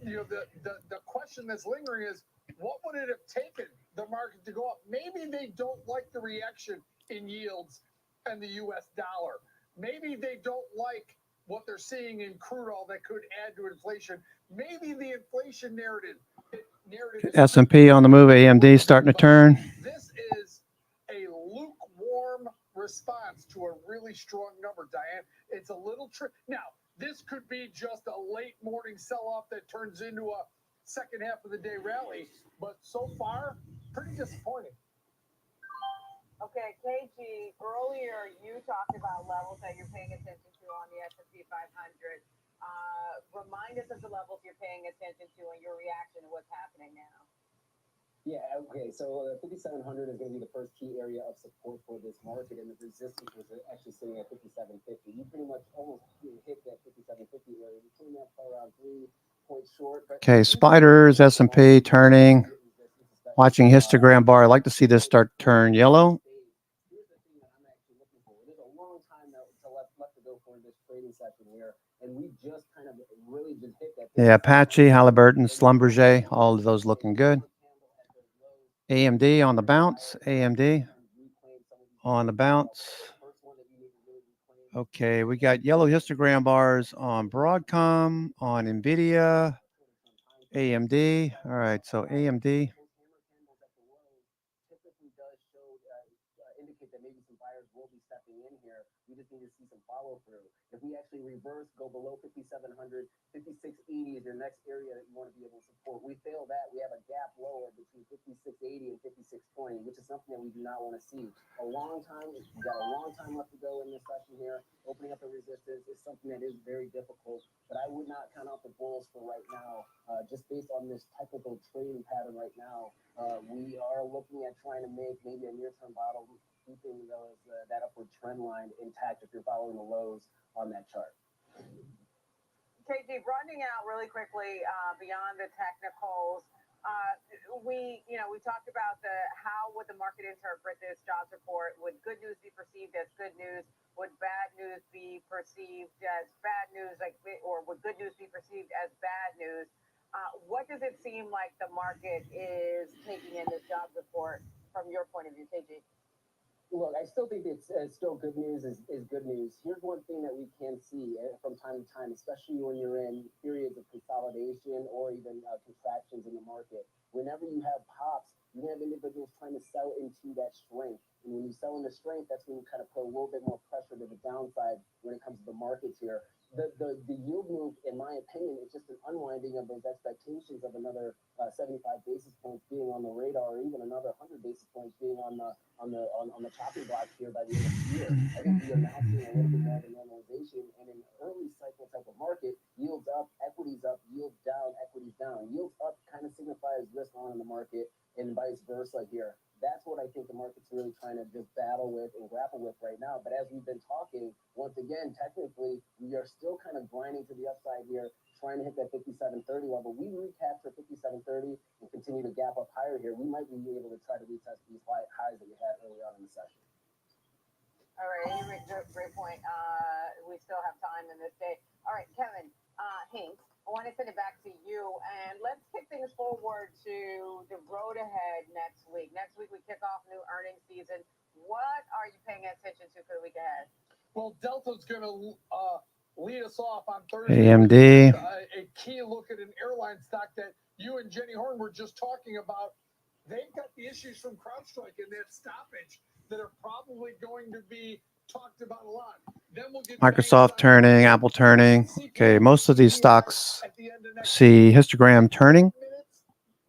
The question that's lingering is, what would it have taken the market to go up? Maybe they don't like the reaction in yields and the U.S. dollar. Maybe they don't like what they're seeing in crude oil that could add to inflation. Maybe the inflation narrative is S&P on the move. AMD starting to turn. this is a lukewarm response to a really strong number, Diane. It's a little now, this could be just a late morning sell-off that turns into a second half of the day rally, but so far, pretty disappointing. Okay, KG, earlier you talked about levels that you're paying attention to on the S&P 500. Remind us of the levels you're paying attention to and your reaction to what's happening now. Yeah, okay, so 5,700 is going to be the first key area of support for this market, and the resistance was actually sitting at 5,750. You pretty much almost hit that 5,750 area. You came up around 3 points short. Okay, spiders, S&P turning. Watching histogram bar. I'd like to see this start to turn yellow. Here's the thing that I'm actually looking for. There's a long time left to go for this trading session here, and we just kind of really just hit that. Yeah, Apache, Halliburton, Schlumberger, all of those looking good. AMD on the bounce. AMD on the bounce. Okay, we got yellow histogram bars on Broadcom, on NVIDIA, AMD. All right, so AMD. Typically does show indicate that maybe some buyers will be stepping in here. We just need to see some follow through. If we actually reverse, go below 5,700, 5680 is your next area that you want to be able to support. We fail that, we have a gap lower between 5680 and 5620, which is something that we do not want to see. A long time, we've got a long time left to go in this session here. Opening up the resistance is something that is very difficult, but I would not count out the bulls for right now. Just based on this technical trading pattern right now, we are looking at trying to make maybe a near-term bottom, keeping those that upward trend line intact if you're following the lows on that chart. KG, running out really quickly beyond the technicals, we talked about how would the market interpret this jobs report? Would good news be perceived as good news? Would bad news be perceived as bad news, or would good news be perceived as bad news? What does it seem like the market is taking in this jobs report from your point of view, KG? Look, I still think it's still good news is good news. Here's one thing that we can see from time to time, especially when you're in periods of consolidation or even contractions in the market. Whenever you have pops, you have individuals trying to sell into that strength. And when you sell into strength, that's when you kind of put a little bit more pressure to the downside when it comes to the markets here. The yield move, in my opinion, is just an unwinding of those expectations of another 75 basis points being on the radar, or even another 100 basis points being on the chopping block here by the end of the year. I think we are now seeing a little bit more of a normalization, and in an early cycle type of market, yields up, equities up, yields down, equities down. Yields up kind of signifies risk on in the market, and vice versa here. That's what I think the market's really trying to just battle with and grapple with right now. But as we've been talking, once again, technically, we are still kind of grinding to the upside here, trying to hit that 5730 level. We recapture 5730 and continue to gap up higher here. We might be able to try to retest these highs that we had early on in the session. All right, you make a great point. We still have time in this day. All right, Kevin Hinks, I want to send it back to you, and let's kick things forward to the road ahead next week. Next week, we kick off new earnings season. What are you paying attention to for the week ahead? Well, Delta's going to lead us off on Thursday. AMD. A key look at an airline stock that you and Jenny Horn were just talking about. They've got the issues from CrowdStrike and that stoppage that are probably going to be talked about a lot. Then we'll get Microsoft turning, Apple turning. Okay, most of these stocks see histogram turning.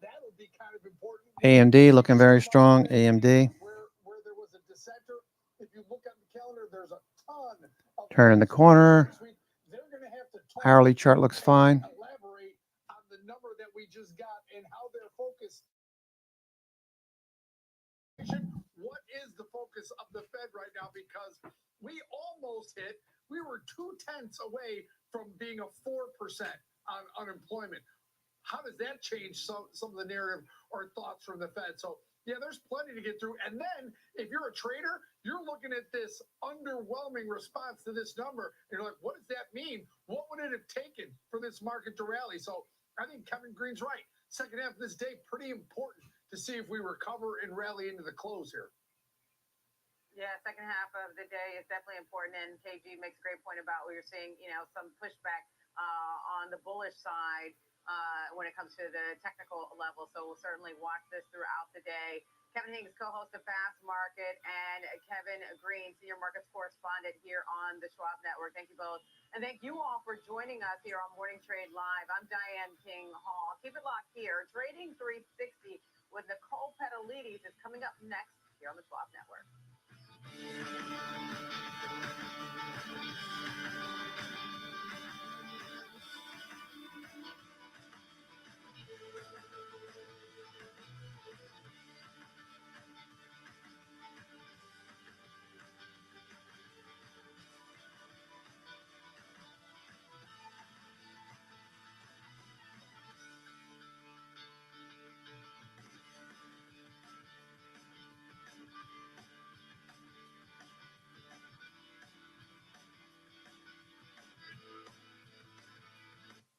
That'll be kind of important. AMD looking very strong. AMD Where there was a dissenter. If you look on the calendar, there's a ton of turning the corner. they're going to have to talk Hourly chart looks fine. elaborate on the number that we just got and how they're focused. What is the focus of the Fed right now? Because we almost hit, we were 0.2 away from being a 4% on unemployment. How does that change some of the narrative or thoughts from the Fed? So, yeah, there's plenty to get through. And then if you're a trader, you're looking at this underwhelming response to this number. You're like, what does that mean? What would it have taken for this market to rally? So I think Kevin Green's right. Second half of this day, pretty important to see if we recover and rally into the close here. Yeah, second half of the day is definitely important, and KG makes a great point about where you're seeing, some pushback on the bullish side when it comes to the technical level. So we'll certainly watch this throughout the day. Kevin Higgins, co-host of Fast Market, and Kevin Green, senior markets correspondent here on the Schwab Network. Thank you both, and thank you all for joining us here on Morning Trade Live. I'm Diane King Hall. Keep it locked here. Trading 360 with Nicole Petalides is coming up next here on the Schwab Network.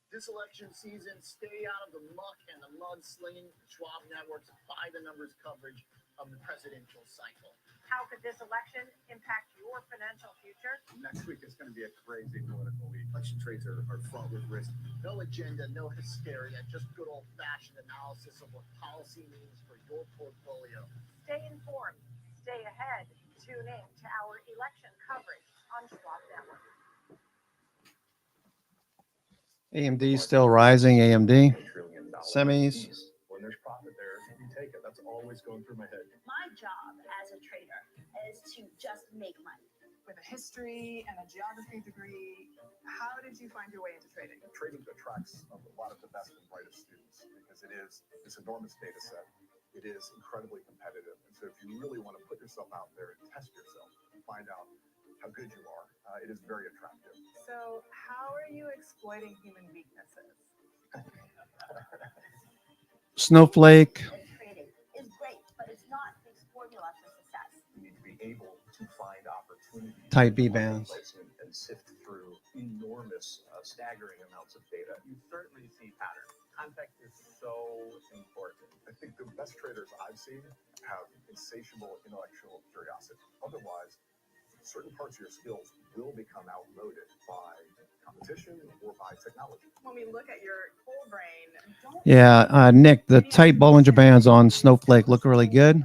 This election season, stay out of the muck and the mudslinging. Schwab Network's by the numbers coverage of the presidential cycle. How could this election impact your financial future? Next week is going to be a crazy political week. Election trades are fraught with risk. No agenda, no hysteria, just good old-fashioned analysis of what policy means for your portfolio. Stay informed, stay ahead. Tune in to our election coverage on Schwab Network. AMD still rising. AMD semis. When there's profit there, you take it. That's always going through my head. My job as a trader is to just make money. With a history and a geography degree, how did you find your way into trading? Trading attracts a lot of the best and brightest students because it is this enormous data set. It is incredibly competitive. And so if you really want to put yourself out there and test yourself and find out how good you are, it is very attractive. So how are you exploiting human weaknesses? Snowflake. Trading is great, but it's not the formula for success. You need to be able to find opportunities. Type B bands. And sift through enormous, staggering amounts of data. You certainly see patterns. Context is so important. I think the best traders I've seen have insatiable intellectual curiosity. Otherwise, certain parts of your skills will become outmoded by competition or by technology. When we look at your whole brain, Yeah, Nick, the tight Bollinger Bands on Snowflake look really good.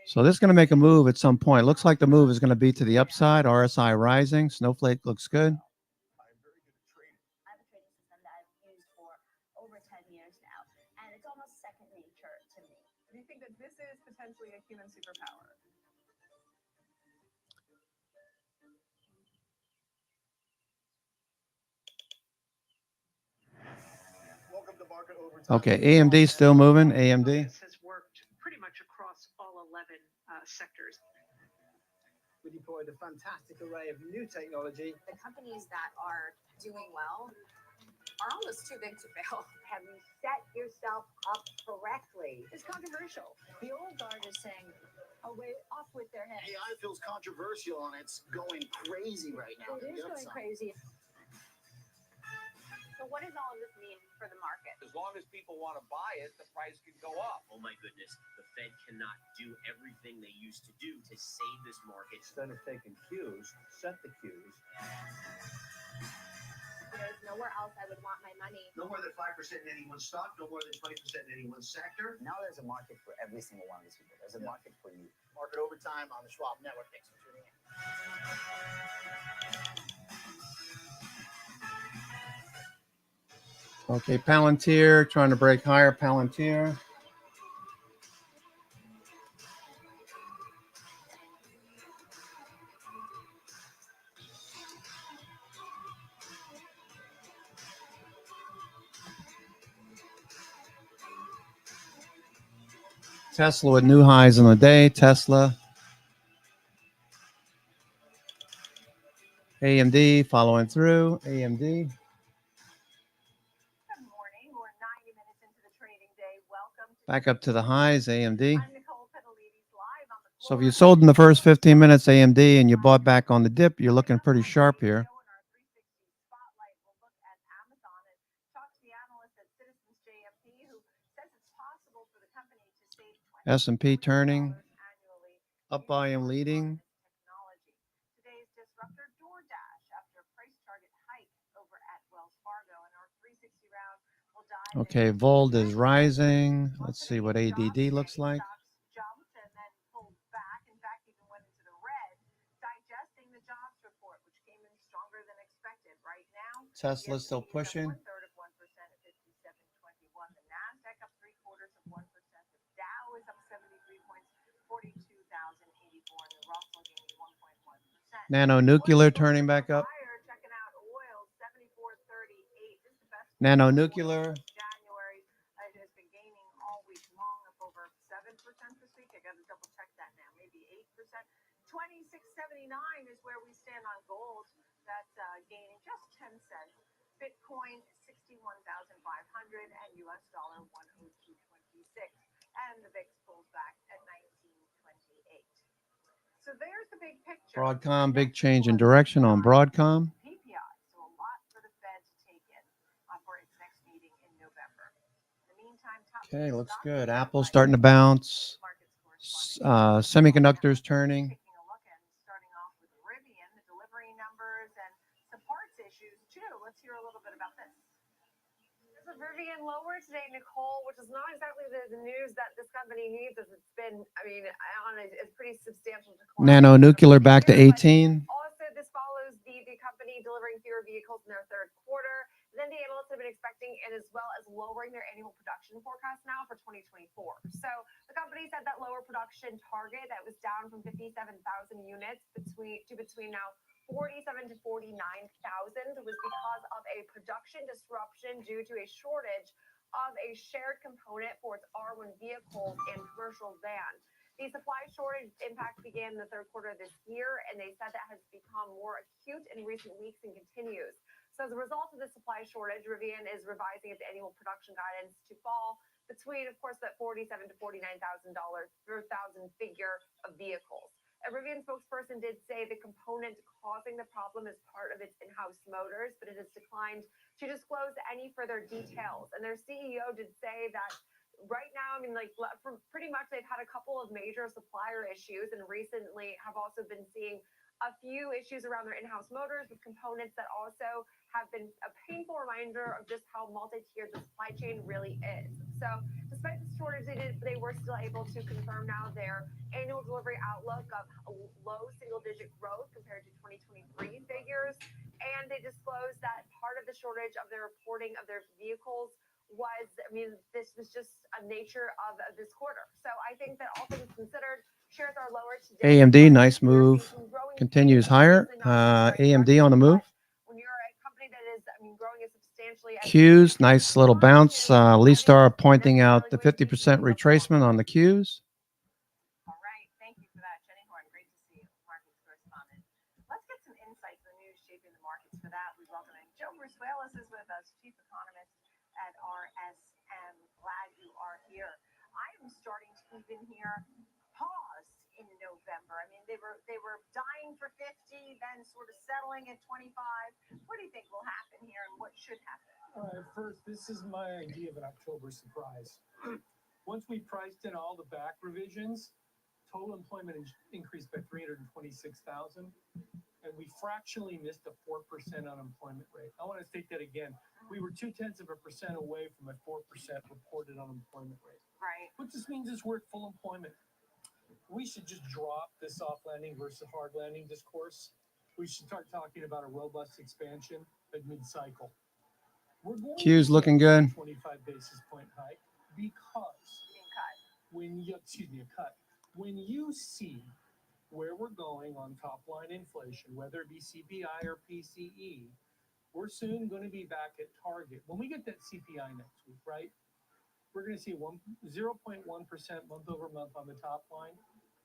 So this is going to make a move at some point. Looks like the move is going to be to the upside. RSI rising. Snowflake looks good. I have a trading system that I've used for over 10 years now, and it's almost second nature to me. do you think that this is potentially a human superpower? Welcome to Market Overtime. Okay, AMD still moving. AMD. Has worked pretty much across all 11 sectors. We deployed a fantastic array of new technology. The companies that are doing well are almost too big to fail. Have you set yourself up correctly? It's controversial. The old guard is saying, away off with their heads. AI feels controversial and it's going crazy right now. It is going crazy. So what does all of this mean for the market? As long as people want to buy it, the price can go up. Oh my goodness, the Fed cannot do everything they used to do to save this market. Instead of taking cues, set the cues. There's nowhere else I would want my money. No more than 5% in any one stock, no more than 20% in any one sector. Now there's a market for every single one of these people. There's a market for you. Market Overtime on the Schwab Network. Thanks for tuning in. Okay, Palantir trying to break higher. Palantir. Tesla with new highs on the day. Tesla. AMD following through. AMD. Good morning. We're 90 minutes into the trading day. Welcome to Back up to the highs. AMD. I'm Nicole Petalides live on the So if you sold in the first 15 minutes AMD and you bought back on the dip, you're looking pretty sharp here. spotlight. We'll look at Amazon and talk to the analyst at Citizens JMP who says it's possible for the company to save S&P turning. annually Up volume leading. technology. Today's disruptor DoorDash after a price target hike over at Wells Fargo, and our 360 round will dive Okay, Vold is rising. Let's see what ADD looks like. jumped and then pulled back. In fact, even went into the red, digesting the jobs report, which came in stronger than expected. Right now, Tesla's still pushing. 1/3 of 1% at 57.21. The Nasdaq up 0.75%. The Dow is up 73 points, 42,084, and the Russell gaining 1.1%. Nano Nuclear turning back up. Checking out oil 74.38. This is the best Nano Nuclear. January. It has been gaining all week long, up over 7% this week. I got to double check that now, maybe 8%. 26.79 is where we stand on gold. That's gaining just 10 cents. Bitcoin 61,500 and US dollar 102.26. And the VIX pulls back at 19.28. So there's the big picture. Broadcom, big change in direction on Broadcom. PPI, so a lot for the Fed to take in for its next meeting in November. In the meantime, Okay, looks good. Apple's starting to bounce. Semiconductors turning. taking a look and starting off with Rivian, the delivery numbers and some parts issues too. Let's hear a little bit about this. So Rivian lower today, Nicole, which is not exactly the news that this company needs, as it's been, I mean, on a pretty substantial decline. Nano Nuclear back to 18. Also, this follows the company delivering fewer vehicles in their third quarter than the analysts have been expecting, and as well as lowering their annual production forecast now for 2024. So the company said that lower production target that was down from 57,000 units between now 47 to 49,000 was because of a production disruption due to a shortage of a shared component for its R1 vehicles and commercial van. The supply shortage impact began in the third quarter of this year, and they said that has become more acute in recent weeks and continues. So as a result of the supply shortage, Rivian is revising its annual production guidance to fall between, of course, that $47,000 to $49,000 per thousand figure of vehicles. A Rivian spokesperson did say the component causing the problem is part of its in-house motors, but it has declined to disclose any further details. And their CEO did say that right now, I mean, like for pretty much they've had a couple of major supplier issues and recently have also been seeing a few issues around their in-house motors with components that also have been a painful reminder of just how multi-tiered the supply chain really is. So despite the shortage, they were still able to confirm now their annual delivery outlook of low single-digit growth compared to 2023 figures. And they disclosed that part of the shortage of their reporting of their vehicles was, I mean, this was just a nature of this quarter. So I think that all things considered, shares are lower today. AMD, nice move. Continues higher. AMD on the move. When you're a company that is, I mean, growing as substantially as Qs, nice little bounce. Lee Star pointing out the 50% retracement on the Qs. All right, thank you for that, Jenny Horn. Great to see you, markets correspondent. Let's get some insights on the news shaping the markets. For that, we welcome in Joe Bruce-Wallace is with us, chief economist at RSM. Glad you are here. I am starting to even hear pause in November. I mean, they were dying for 50, then sort of settling at 25. What do you think will happen here, and what should happen? All right, first, this is my idea of an October surprise. Once we priced in all the back revisions, total employment increased by 326,000, and we fractionally missed a 4% unemployment rate. I want to take that again. We were 0.2% away from a 4% reported unemployment rate. Right. What this means is we're at full employment. We should just drop this soft landing versus hard landing discourse. We should start talking about a robust expansion at mid-cycle. We're going Q's looking good. 25 basis point hike because when you, a cut. When you see where we're going on top line inflation, whether it be CPI or PCE, we're soon going to be back at target. When we get that CPI next week, right? We're going to see 0.1% month over month on the top line,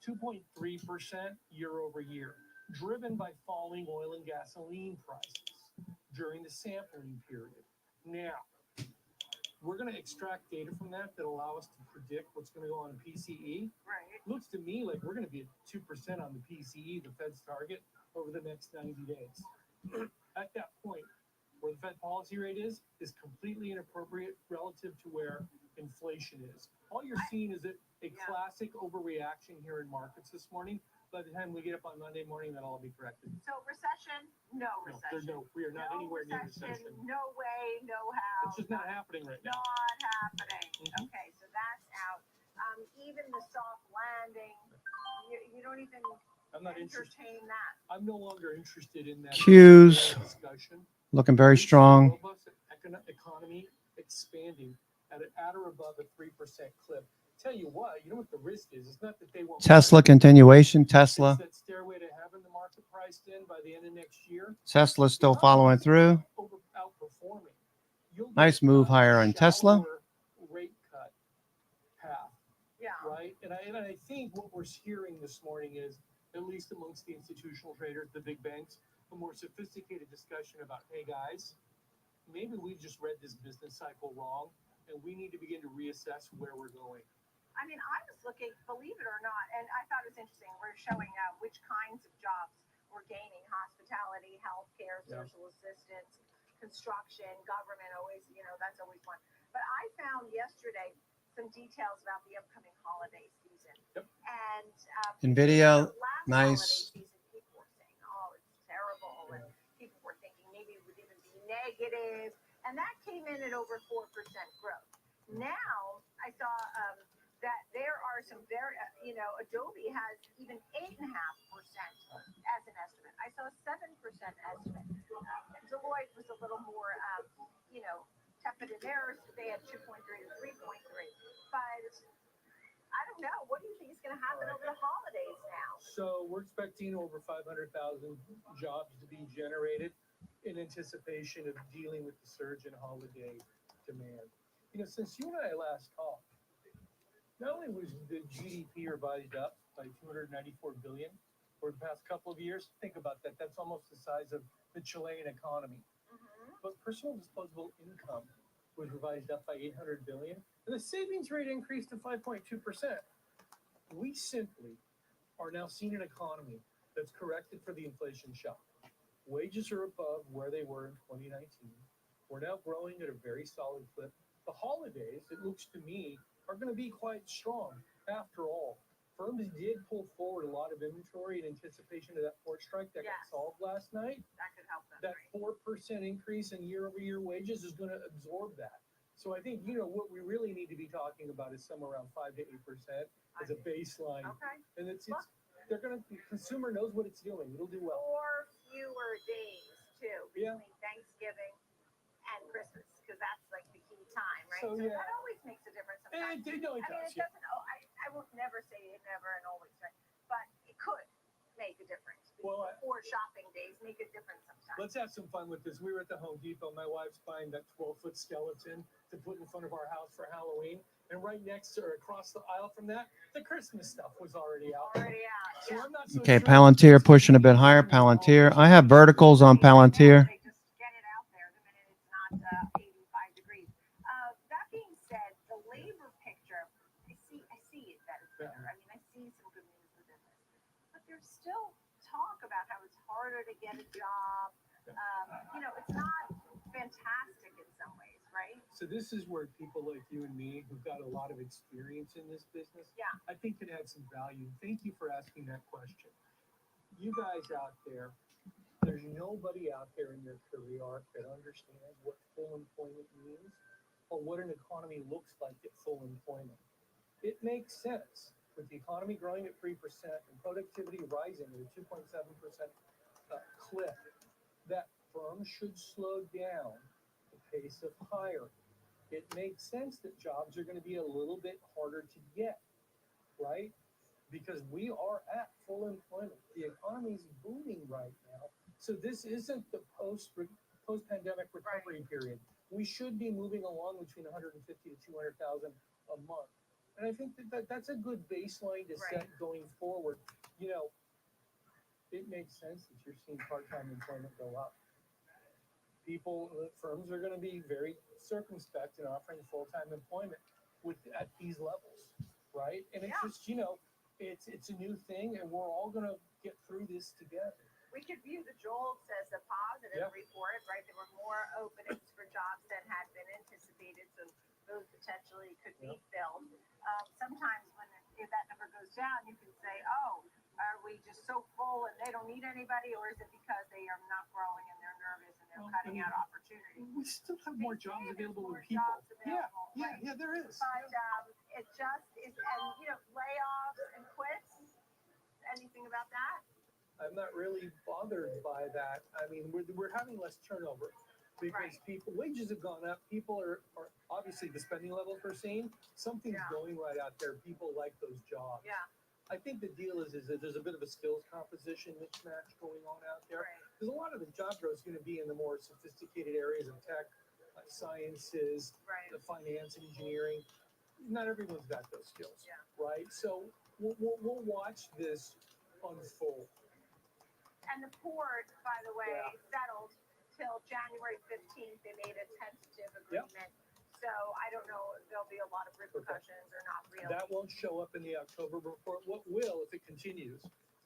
2.3% year over year, driven by falling oil and gasoline prices during the sampling period. Now, we're going to extract data from that allow us to predict what's going to go on PCE. Right. Looks to me like we're going to be at 2% on the PCE, the Fed's target, over the next 90 days. At that point, where the Fed policy rate is completely inappropriate relative to where inflation is. All you're seeing is a classic overreaction here in markets this morning. By the time we get up on Monday morning, that'll all be corrected. So recession, no recession. We are not No anywhere near recession, recession. no way, no how. It's just not happening right now. Not happening. Mhm. Okay, so that's out. Even the soft landing, you don't even I'm not interested. entertain that. I'm no longer interested in that Qs discussion. looking very We see strong. Robust economy expanding at or above a 3% clip. Tell you what the risk is. It's not that they won't. Tesla continuation. It's Tesla. that stairway to heaven the market priced in by the end of next year. Tesla's still following through. Outperforming. You'll Nice get move a higher on Tesla. shallower rate cut path. Yeah. Right. And I think what we're hearing this morning is, at least amongst the institutional traders, the big banks, a more sophisticated discussion about, hey guys, maybe we just read this business cycle wrong, and we need to begin to reassess where we're going. I mean, I was looking, believe it or not, and I thought it was interesting. We're showing which kinds of jobs we're gaining: hospitality, healthcare, Yeah. social assistance, construction, government. Always, that's always one. But I found yesterday some details about the upcoming holiday season. Yep. And Nvidia, last nice. holiday season, people were saying, "Oh, it's terrible," and people were thinking maybe it would even be negative, and that came in at over 4% growth. Now I saw that there are some very, Adobe has even 8.5% as an estimate. I saw a 7% estimate. Deloitte was a little more, tepid in theirs. They had 2.3 to 3.3. But I don't know. What do you think is going to happen over the holidays now? So we're expecting over 500,000 jobs to be generated in anticipation of dealing with the surge in holiday demand. Since you and I last talked, not only was the GDP revised up by 294 billion over the past couple of years, think about that. That's almost the size of the Chilean economy. But personal disposable income was revised up by 800 billion, and the savings rate increased to 5.2%. We simply are now seeing an economy that's corrected for the inflation shock. Wages are above where they were in 2019. We're now growing at a very solid clip. The holidays, it looks to me, are going to be quite strong. After all, firms did pull forward a lot of inventory in anticipation of that port strike that got solved last night. That could help them. That 4% increase in year-over-year wages is going to absorb that. So I think, what we really need to be talking about is somewhere around 5 to 8% as a baseline. Okay. And the consumer knows what it's doing. It'll do well. 4 fewer days too Yeah. between Thanksgiving and Christmas, because that's like the key time, right? So, yeah. that always makes a difference sometimes. It I mean, does, it doesn't. Oh, I will never say it never and always, right? But it could make a difference. Well, Before shopping days make a difference sometimes. Let's have some fun with this. We were at the Home Depot. My wife's buying that 12-foot skeleton to put in front of our house for Halloween. And right next to her, across the aisle from that, the Christmas stuff was already out. So I'm not so Okay, sure Palantir pushing a bit higher. Palantir. I have verticals on Palantir. They just get it out there the minute it's not 85 degrees. That being said, the labor picture, I see it better. I mean, I see some good news within this, but there's still talk about how it's harder to get a job. It's not fantastic in some ways, right? So this is where people like you and me, who've got a lot of experience in this business, Yeah. I think can add some value. Thank you for asking that question. You guys out there, there's nobody out there in your career arc that understands what full employment means or what an economy looks like at full employment. It makes sense with the economy growing at 3% and productivity rising at a 2.7% clip, that firms should slow down the pace of hiring. It makes sense that jobs are going to be a little bit harder to get, right? Because we are at full employment. The economy is booming right now. So this isn't the post-pandemic recovery period. We should be moving along between 150 to 200,000 a month. And I think that's a good baseline to set going forward. It makes sense that you're seeing part-time employment go up. Firms are going to be very circumspect in offering full-time employment at these levels, right? And it's just, it's a new thing, and we're all going to get through this together. We could view the JOLTS as a positive report, right? There were more openings for jobs than had been anticipated, so those potentially could just so full and they don't need anybody, or is it because they are not growing and they're nervous and they're cutting out opportunities? We still have more jobs available More than people. jobs available, Yeah, there is. But it just is, and layoffs and quits. Anything about that? I'm not really bothered by that. I mean, we're having less turnover because wages have gone up. People are obviously the spending levels we're seeing. Something's going right out there. People like those jobs. Yeah. I think the deal is that there's a bit of a skills composition mismatch going on out there. Because a lot of the job growth is going to be in the more sophisticated areas of tech, sciences, the finance, and engineering. Not everyone's got those skills, right? So we'll watch this unfold. And the port, by the way, settled till January 15th. They made a tentative agreement. So I don't know if there'll be a lot of repercussions or not really. That won't show up in the October report. What will, if it continues,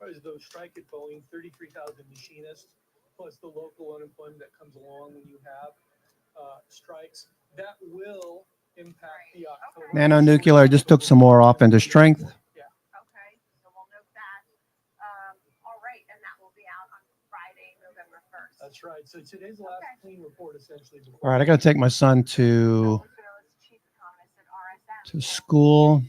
is the strike at Boeing, 33,000 machinists, plus the local unemployment that comes along when you have strikes. That will impact the October. Nano Nuclear just took some more off into strength. Okay, so we'll note that. All right, and that will be out on Friday, November 1st. That's right. So today's the last clean report, essentially. All right, I got to take my son to school.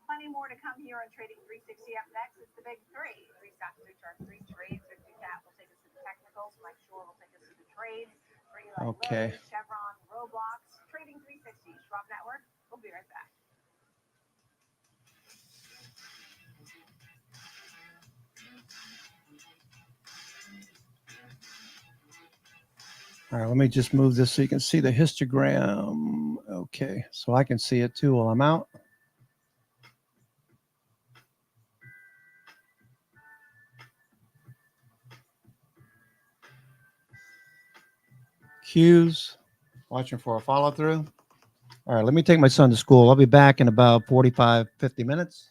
Plenty more to come here on Trading 360. Up next is the big three. Three stocks, three charts, three trades. Victor Cat will take us to the technicals. Mike Shore will take us to the trades. Okay. Chevron, Roblox, Trading 360, Schwab Network. We'll be right back. All right, let me just move this so you can see the histogram. Okay, so I can see it too while I'm out. Cues, watching for a follow through. All right, let me take my son to school. I'll be back in about 45, 50 minutes.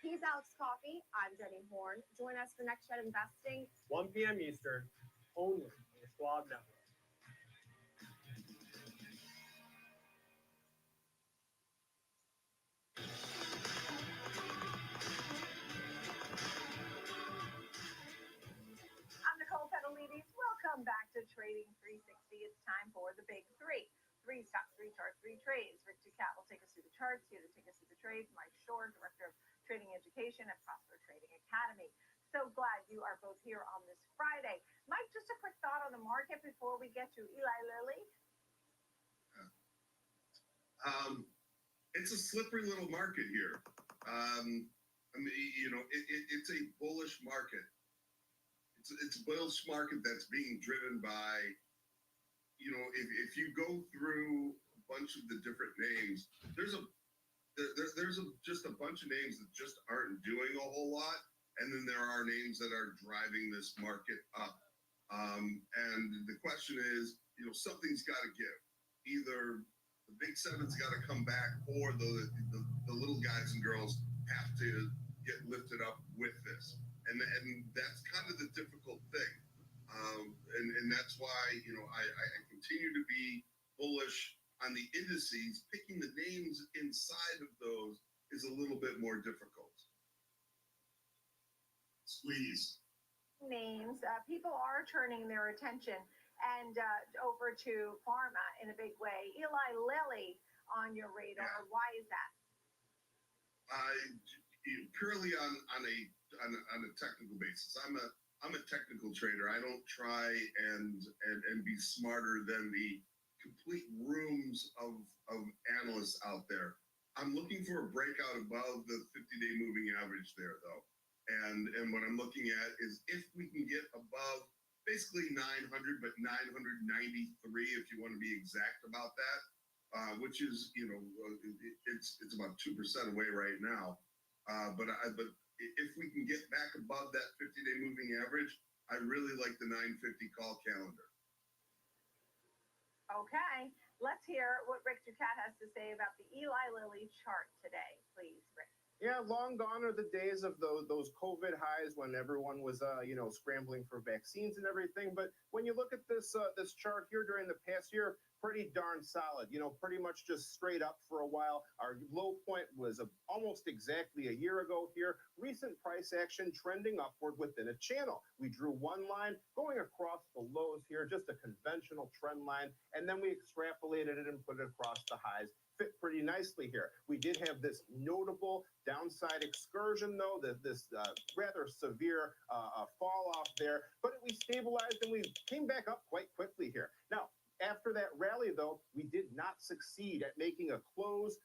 He's Alex Coffey. I'm Jenny Horn. Join us for Next Gen Investing. 1 p.m. Eastern, only on the Schwab Network. I'm Nicole Petalides. Welcome back to Trading 360. It's time for the big three. Three stocks, three charts, three trades. Rick Ducat will take us through the charts. Here to take us through the trades, Mike Shore, Director of Trading Education at Prosper Trading Academy. So glad you are both here on this Friday. Mike, just a quick thought on the market before we get to Eli Lilly. It's a slippery little market here. I mean, it's a bullish market. It's a bullish market that's being driven by, if you go through a bunch of the different names, there's just a bunch of names that just aren't doing a whole lot, and then there are names that are driving this market up. And the question is, something's got to give. Either The Big Seven's got to come back, or the little guys and girls have to get lifted up with this, and that's kind of the difficult thing, and that's why I continue to be bullish on the indices. Picking the names inside of those is a little bit more difficult. Squeeze. Names, people are turning their attention and over to pharma in a big way. Eli Lilly on your radar. Yeah. Why is that? Purely on a technical basis. I'm a technical trader. I don't try and be smarter than the complete rooms of analysts out there. I'm looking for a breakout above the 50-day moving average there, though. And what I'm looking at is if we can get above basically 900, but 993, if you want to be exact about that, which is, it's about 2% away right now. But if we can get back above that 50-day moving average, I really like the 950 call calendar. Okay, let's hear what Rick Ducat has to say about the Eli Lilly chart today, please, Rick. Yeah, long gone are the days of those COVID highs when everyone was, scrambling for vaccines and everything. But when you look at this chart here during the past year, pretty darn solid. Pretty much just straight up for a while. Our low point was almost exactly a year ago here. Recent price action trending upward within a channel. We drew one line going across the lows here, just a conventional trend line, and then we extrapolated it and put it across the highs. Fit pretty nicely here. We did have this notable downside excursion, though, this rather severe fall off there, but we stabilized and we came back up quite quickly here. Now, after that rally, though, we did not succeed at making a close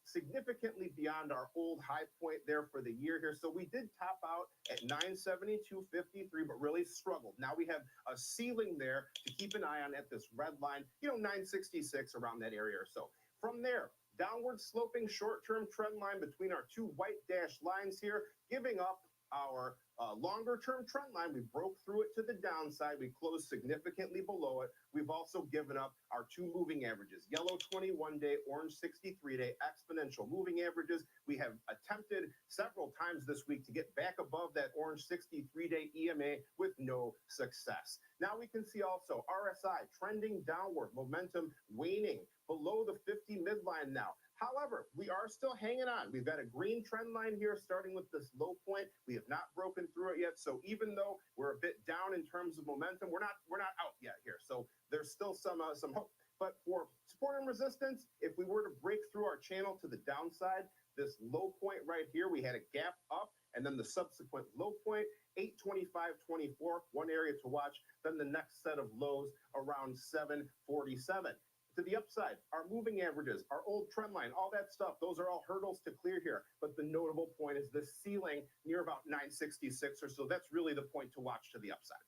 significantly beyond our old high point there for the year here. So we did top out at 972.53, but really struggled. Now we have a ceiling there to keep an eye on at this red line, 966 around that area or so. From there, downward sloping short-term trend line between our two white dashed lines here, giving up our longer-term trend line. We broke through it to the downside. We closed significantly below it. We've also given up our two moving averages, yellow 21-day, orange 63-day exponential moving averages. We have attempted several times this week to get back above that orange 63-day EMA with no success. Now we can see also RSI trending downward, momentum waning below the 50 midline now. However, we are still hanging on. We've got a green trend line here starting with this low point. We have not broken through it yet. So even though we're a bit down in terms of momentum, we're not out yet here. So there's still some hope. But for support and resistance, if we were to break through our channel to the downside, this low point right here, we had a gap up, and then the subsequent low point, 825.24, one area to watch. Then the next set of lows around 747. To the upside, our moving averages, our old trend line, all that stuff, those are all hurdles to clear here. But the notable point is this ceiling near about 966 or so. That's really the point to watch to the upside.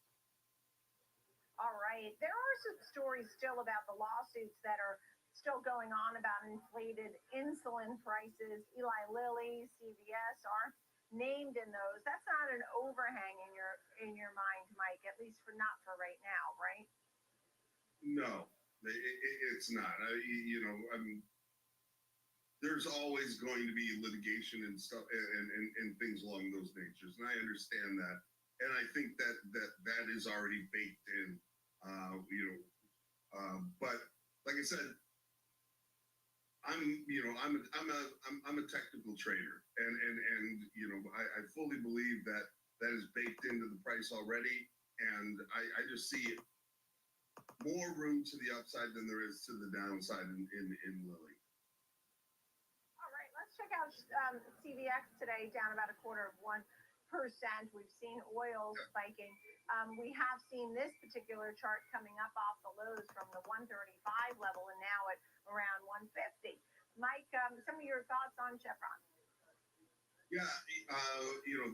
All right. There are some stories still about the lawsuits that are still going on about inflated insulin prices. Eli Lilly, CVS are named in those. That's not an overhang in your mind, Mike, at least not for right now, right? No. It's not. There's always going to be litigation and stuff and things along those natures, and I understand that, and I think that is already baked in. But like I said, I'm a technical trader, and I fully believe that is baked into the price already, and I just see it. More room to the upside than there is to the downside in Lilly. All right, let's check out CVX today, down about 0.25%. We've seen oil spiking. We have seen this particular chart coming up off the lows from the 135 level and now at around 150. Mike, some of your thoughts on Chevron? Yeah,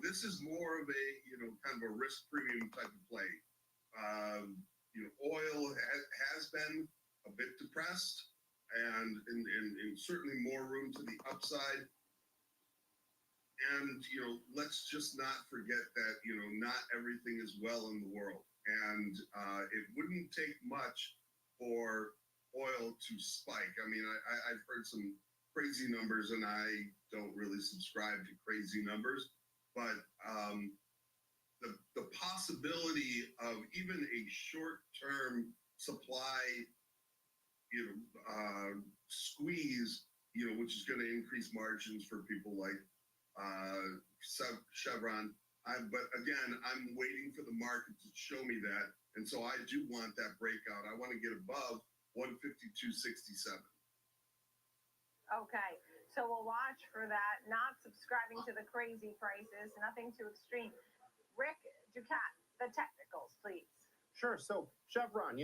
this is more of a kind of a risk premium type of play. Oil has been a bit depressed, and certainly more room to the upside. And let's just not forget that not everything is well in the world, and it wouldn't take much for oil to spike. I mean, I've heard some crazy numbers, and I don't really subscribe to crazy numbers, but the possibility of even a short-term supply, squeeze, which is going to increase margins for people like Chevron. But again, I'm waiting for the market to show me that, and so I do want that breakout. I want to get above 152.67. Okay, so we'll watch for that. Not subscribing to the crazy prices, nothing too extreme. Rick Ducat, the technicals, please. Sure. So Chevron,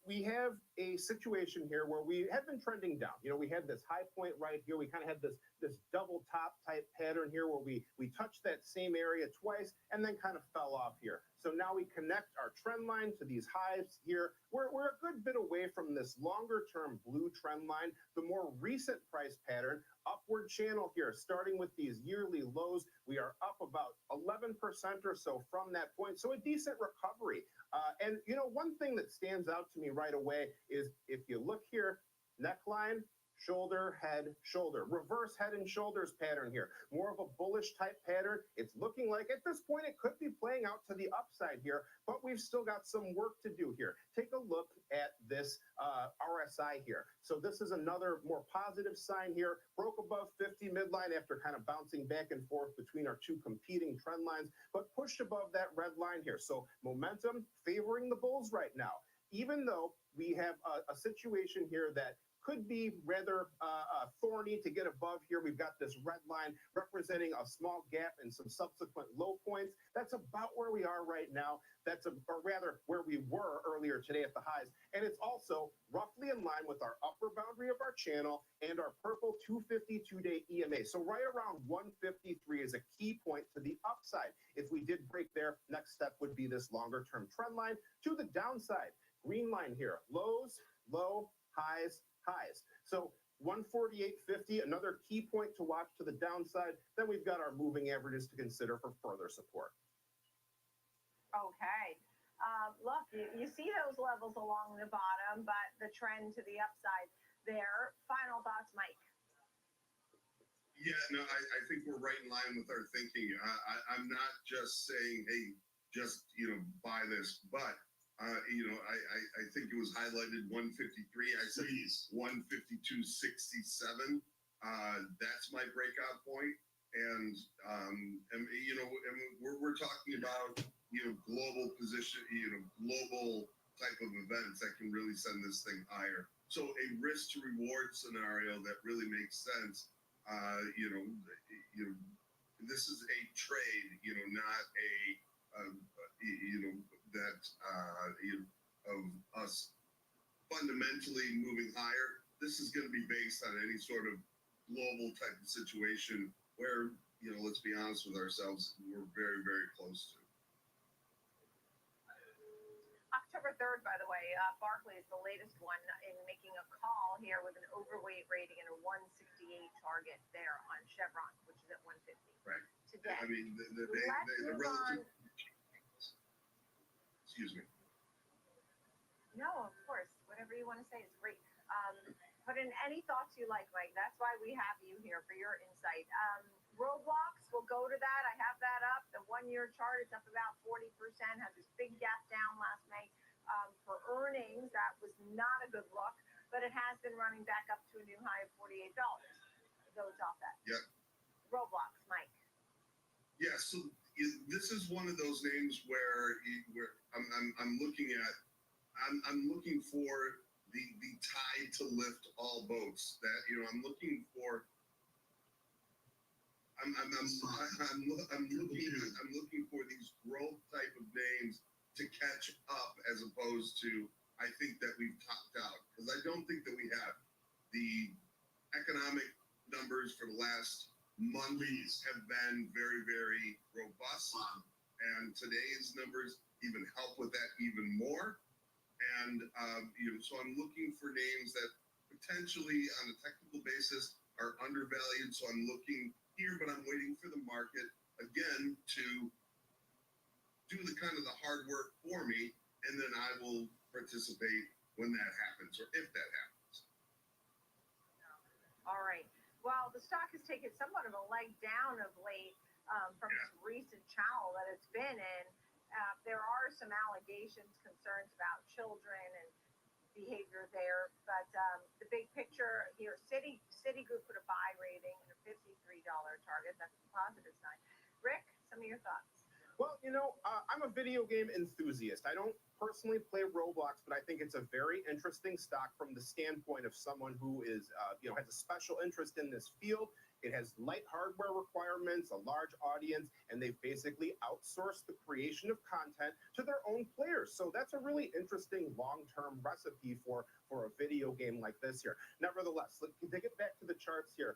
we have a situation here where we have been trending down. We had this high point right here. We kind of had this double top type pattern here where we touched that same area twice and then kind of fell off here. So now we connect our trend line to these highs here. We're a good bit away from this longer term blue trend line, the more recent price pattern, upward channel here, starting with these yearly lows. We are up about 11% or so from that point. So a decent recovery. And one thing that stands out to me right away is if you look here, neckline, shoulder, head, shoulder, reverse head and shoulders pattern here, more of a bullish type pattern. It's looking like at this point it could be playing out to the upside here, but we've still got some work to do here. Take a look at this RSI here. So this is another more positive sign here, broke above 50 midline after kind of bouncing back and forth between our two competing trend lines, but pushed above that red line here. So momentum favoring the bulls right now, even though we have a situation here that could be rather thorny to get above here. We've got this red line representing a small gap and some subsequent low points. That's about where we are right now. Or rather where we were earlier today at the highs. And it's also roughly in line with our upper boundary of our channel and our purple 250 two-day EMA. So right around 153 is a key point to the upside. If we did break there, next step would be this longer term trend line to the downside. Green line here, lows, low, highs, highs. So 148.50, another key point to watch to the downside. Then we've got our moving averages to consider for further support. Okay. Look, you see those levels along the bottom, but the trend to the upside there. Final thoughts, Mike? Yeah, no, I think we're right in line with our thinking. I'm not just saying, hey, just, buy this, but I think it was highlighted 153. I said 152.67. That's my breakout point. And we're talking about, global position, global type of events that can really send this thing higher. So a risk to reward scenario that really makes sense. This is a trade, not of us fundamentally moving higher. This is going to be based on any sort of global type of situation where, let's be honest with ourselves, we're very, very close to. October 3rd, by the way, Barclays, the latest one in making a call here with an overweight rating and a 168 target there on Chevron, which is at 150. Right. Today. I mean, the relative. Excuse me. No, of course. Whatever you want to say is great. Put in any thoughts you like, Mike. That's why we have you here for your insight. Roblox, we'll go to that. I have that up. The 1-year chart is up about 40%, had this big gap down last night. For earnings, that was not a good look, but it has been running back up to a new high of $48. Goes off that. Yeah. Roblox, Mike. Yeah, so this is one of those names where I'm looking at. I'm looking for the tide to lift all boats. That I'm looking for. I'm looking for these growth type of names to catch up, as opposed to I think that we've topped out, because I don't think that we have. The economic numbers for the last month have been very, very robust, and today's numbers even help with that even more. And so I'm looking for names that potentially, on a technical basis, are undervalued. So I'm looking here, but I'm waiting for the market again to do the kind of the hard work for me, and then I will participate when that happens or if that happens. All right. Well, the stock has taken somewhat of a leg down of late from its recent channel that it's been in. There are some allegations, concerns about children and behavior there, but the big picture here, Citigroup put a buy rating and a $53 target. That's a positive sign. Rick, some of your thoughts? Well, I'm a video game enthusiast. I don't personally play Roblox, but I think it's a very interesting stock from the standpoint of someone who is, has a special interest in this field. It has light hardware requirements, a large audience, and they've basically outsourced the creation of content to their own players. So that's a really interesting long-term recipe for a video game like this here. Nevertheless, let's take it back to the charts here.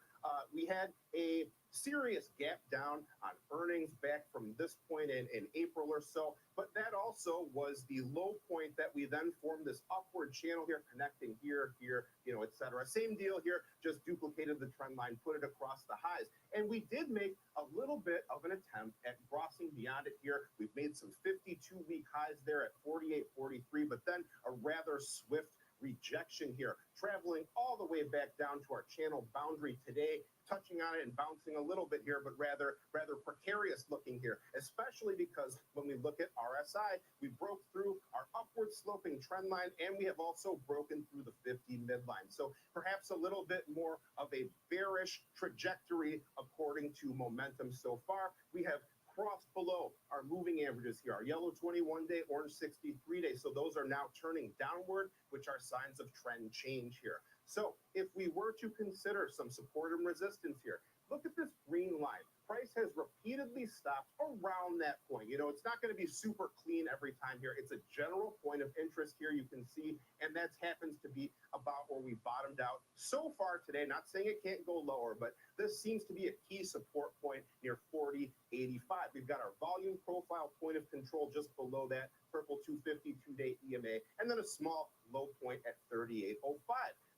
We had a serious gap down on earnings back from this point in April or so, but that also was the low point that we then formed this upward channel here, connecting here, et cetera. Same deal here, just duplicated the trend line, put it across the highs. And we did make a little bit of an attempt at crossing beyond it here. We've made some 52-week highs there at 48, 43, but then a rather swift rejection here, traveling all the way back down to our channel boundary today, touching on it and bouncing a little bit here, but rather precarious looking here, especially because when we look at RSI, we broke through our upward sloping trend line, and we have also broken through the 50 midline. So perhaps a little bit more of a bearish trajectory according to momentum so far. We have crossed below our moving averages here, our yellow 21-day, orange 63-day. So those are now turning downward, which are signs of trend change here. So if we were to consider some support and resistance here, look at this green line. Price has repeatedly stopped around that point. It's not going to be super clean every time here. It's a general point of interest here, you can see, and that happens to be about where we bottomed out so far today. Not saying it can't go lower, but this seems to be a key support point near 40.85. We've got our volume profile point of control just below that, purple 250 2-day EMA, and then a small low point at 38.05.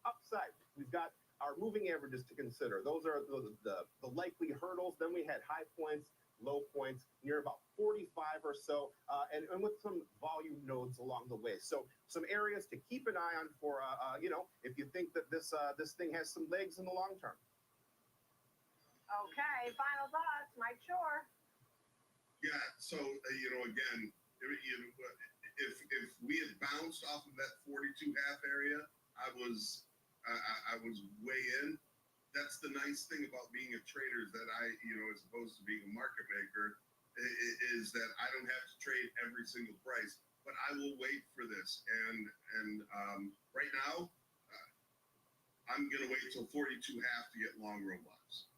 Upside, we've got our moving averages to consider. Those are the likely hurdles. Then we had high points, low points near about 45 or so, and with some volume nodes along the way. So some areas to keep an eye on for, if you think that this thing has some legs in the long term. Okay, final thoughts, Mike Shore. Yeah. So again, if we had bounced off of that 42 half area, I was way in. That's the nice thing about being a trader, is that I, as opposed to being a market maker, is that I don't have to trade every single price, but I will wait for this. And right now, I'm going to wait till 42 half to get long Roblox.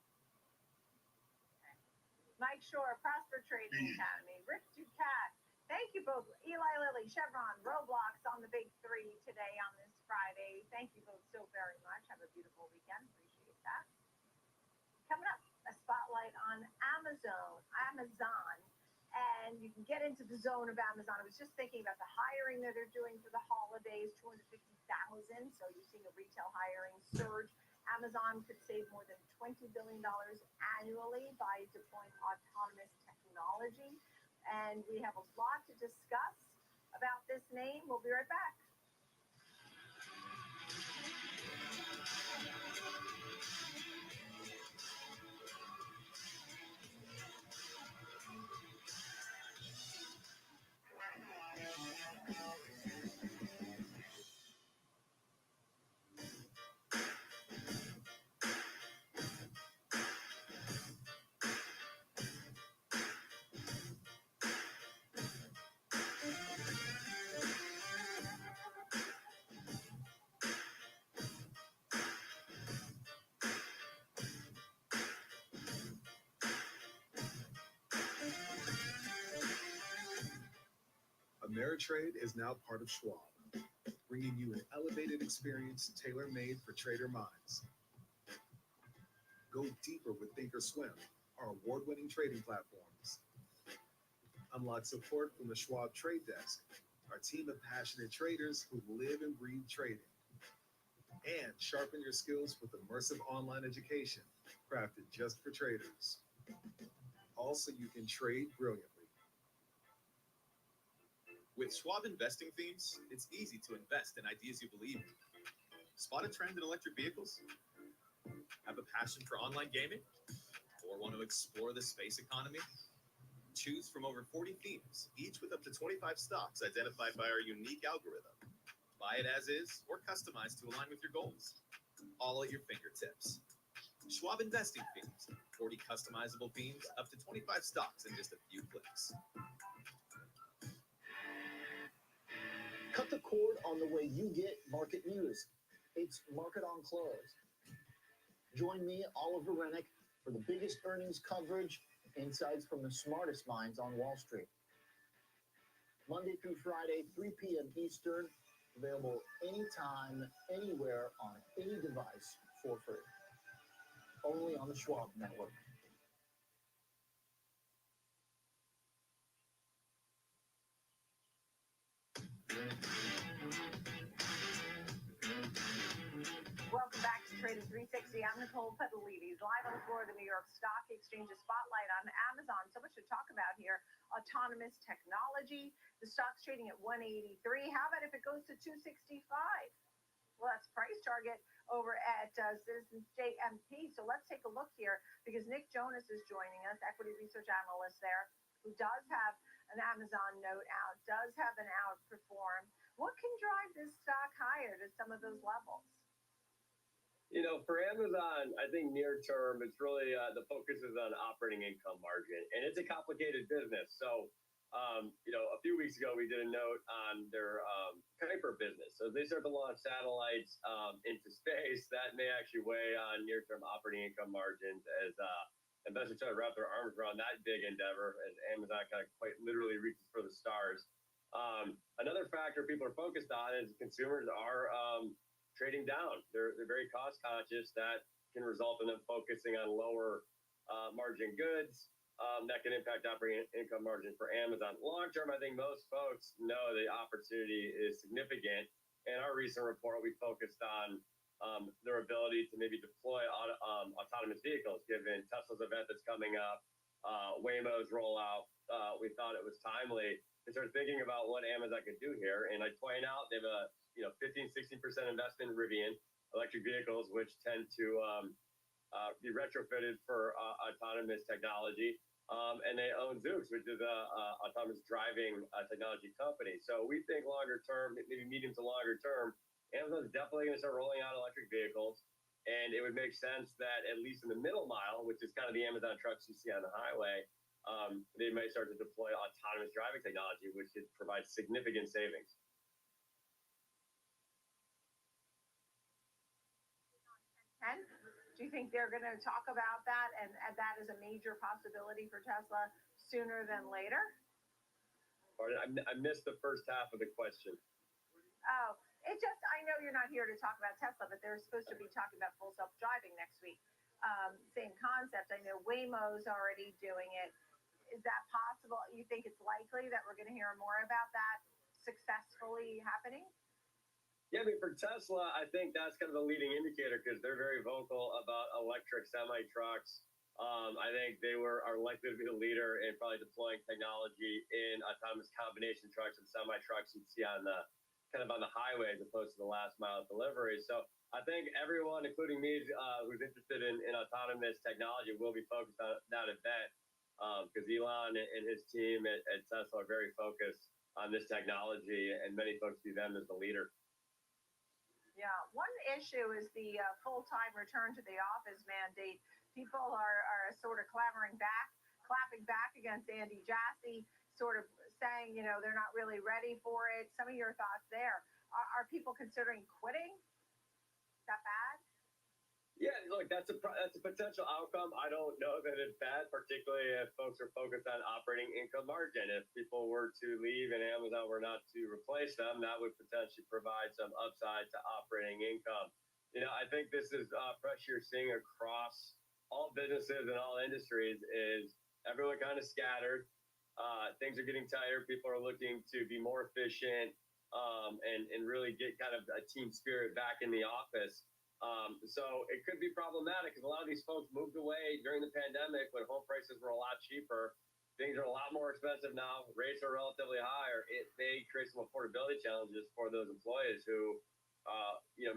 Mike Shore, Prosper Trading Academy. Rick Ducat. Thank you both. Eli Lilly, Chevron, Roblox on the big three today on this Friday. Thank you both so very much. Have a beautiful weekend. Appreciate that. Coming up, a spotlight on Amazon. And you can get into the zone of Amazon. I was just thinking about the hiring that they're doing for the holidays, 250,000. So you're seeing a retail hiring surge. Amazon could save more than $20 billion annually by deploying autonomous technology. And we have a lot to discuss about this name. We'll be right back. Ameritrade is now part of Schwab, bringing you an elevated experience tailor-made for trader minds. Go deeper with Thinkorswim, our award-winning trading platforms. Unlock support from the Schwab Trade Desk, our team of passionate traders who live and breathe trading. And sharpen your skills with immersive online education crafted just for traders. Also, you can trade brilliantly. With Schwab investing themes, it's easy to invest in ideas you believe in. Spot a trend in electric vehicles? Have a passion for online gaming? Or want to explore the space economy? Choose from over 40 themes, each with up to 25 stocks identified by our unique algorithm. Buy it as is or customize to align with your goals. All at your fingertips. Schwab investing themes, 40 customizable themes, up to 25 stocks in just a few clicks. Cut the cord on the way you get market news. It's Market on Close. Join me, Oliver Rennick, for the biggest earnings coverage, insights from the smartest minds on Wall Street. Monday through Friday, 3 p.m. Eastern, available anytime, anywhere, on any device for free. Only on the Schwab Network. Welcome back to Trading 360. I'm Nicole Petalides, live on the floor of the New York Stock Exchange. Spotlight on Amazon. So much to talk about here. Autonomous technology. The stock's trading at 183. How about if it goes to 265? Well, that's price target over at Citizens JMP. So let's take a look here because Nick Jonas is joining us, equity research analyst there, who does have an Amazon note out, does have an outperform. What can drive this stock higher to some of those levels? You know, for Amazon, I think near term, it's really the focus is on operating income margin, and it's a complicated business. So, you know, a few weeks ago, we did a note on their Kuiper business. So they start to launch satellites into space. That may actually weigh on near-term operating income margins as investors try to wrap their arms around that big endeavor as Amazon kind of quite literally reaches for the stars. Another factor people are focused on is consumers are trading down. They're very cost conscious. That can result in them focusing on lower margin goods. That can impact operating income margin for Amazon. Long term, I think most folks know the opportunity is significant. In our recent report, we focused on their ability to maybe deploy autonomous vehicles, given Tesla's event that's coming up, Waymo's rollout. We thought it was timely to start thinking about what Amazon could do here. And I point out they have a 15-16% investment in Rivian electric vehicles, which tend to be retrofitted for autonomous technology. And they own Zoox, which is a autonomous driving technology company. So we think longer term, maybe medium to longer term, Amazon's definitely going to start rolling out electric vehicles. And it would make sense that at least in the middle mile, which is kind of the Amazon trucks you see on the highway, they might start to deploy autonomous driving technology, which could provide significant savings. And do you think they're going to talk about that and that is a major possibility for Tesla sooner than later? I missed the first half of the question. Oh, it just, I know you're not here to talk about Tesla, but they're supposed to be talking about full self-driving next week. Same concept. I know Waymo's already doing it. Is that possible? You think it's likely that we're going to hear more about that successfully happening? Yeah, I mean, for Tesla, I think that's kind of the leading indicator because they're very vocal about electric semi-trucks. I think they are likely to be the leader in probably deploying technology in autonomous combination trucks and semi-trucks you'd see on the kind of on the highway as opposed to the last mile delivery. So I think everyone, including me, who's interested in autonomous technology will be focused on that event because Elon and his team at Tesla are very focused on this technology, and many folks see them as the leader. Yeah, one issue is the full-time return to the office mandate. People are sort of clapping back against Andy Jassy, sort of saying, you know, they're not really ready for it. Some of your thoughts there. Are people considering quitting? Is that bad? Yeah, look, that's a potential outcome. I don't know that it's bad, particularly if folks are focused on operating income margin. If people were to leave and Amazon were not to replace them, that would potentially provide some upside to operating income. You know, I think this is pressure you're seeing across all businesses and all industries is everyone kind of scattered. Things are getting tighter. People are looking to be more efficient and really get kind of a team spirit back in the office. So it could be problematic because a lot of these folks moved away during the pandemic when home prices were a lot cheaper. things are a lot more expensive now. Rates are relatively higher. It may create some affordability challenges for those employees who,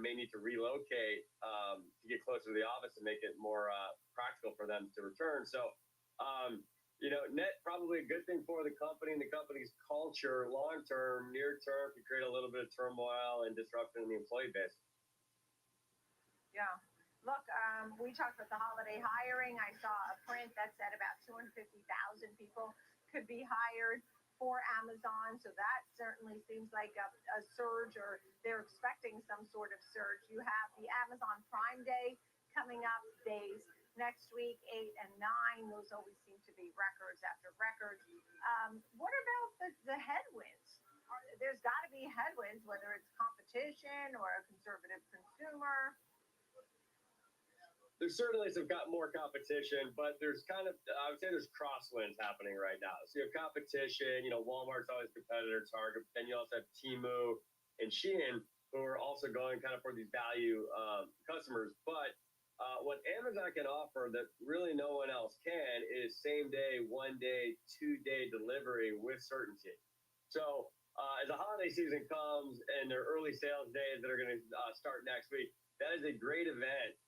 may need to relocate to get closer to the office and make it more practical for them to return. So, net probably a good thing for the company and the company's culture. Long term, near term, could create a little bit of turmoil and disruption in the employee base. Yeah. Look, we talked about the holiday hiring. I saw a print that said about 250,000 people could be hired for Amazon. So that certainly seems like a surge, or they're expecting some sort of surge. You have the Amazon Prime Day coming up, days next week, 8 and 9. Those always seem to be records after records. What about the headwinds? There's got to be headwinds, whether it's competition or a conservative consumer. There's certainly more competition, but there's I would say there's crosswinds happening right now. So you have competition, Walmart's always a competitor, Target, but then you also have Temu and Shein, who are also going kind of for these value customers. But what Amazon can offer that really no one else can is same day, 1 day, 2 day delivery with certainty. So as the holiday season comes and their early sales days that are going to start next week, that is a great event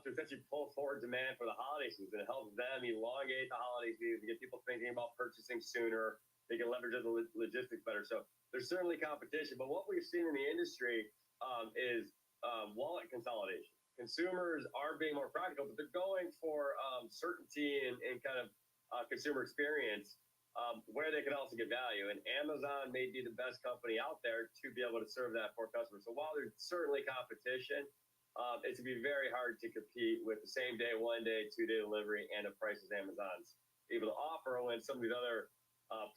to essentially pull forward demand for the holiday season. It helps them elongate the holiday season, get people thinking about purchasing sooner. They can leverage the logistics better. So there's certainly competition. But what we've seen in the industry is wallet consolidation. Consumers are being more practical, but they're going for certainty and kind of consumer experience where they can also get value. And Amazon may be the best company out there to be able to serve that for customers. So while there's certainly competition, it's going to be very hard to compete with the same day, 1 day, 2 day delivery and the prices Amazon's able to offer, when some of these other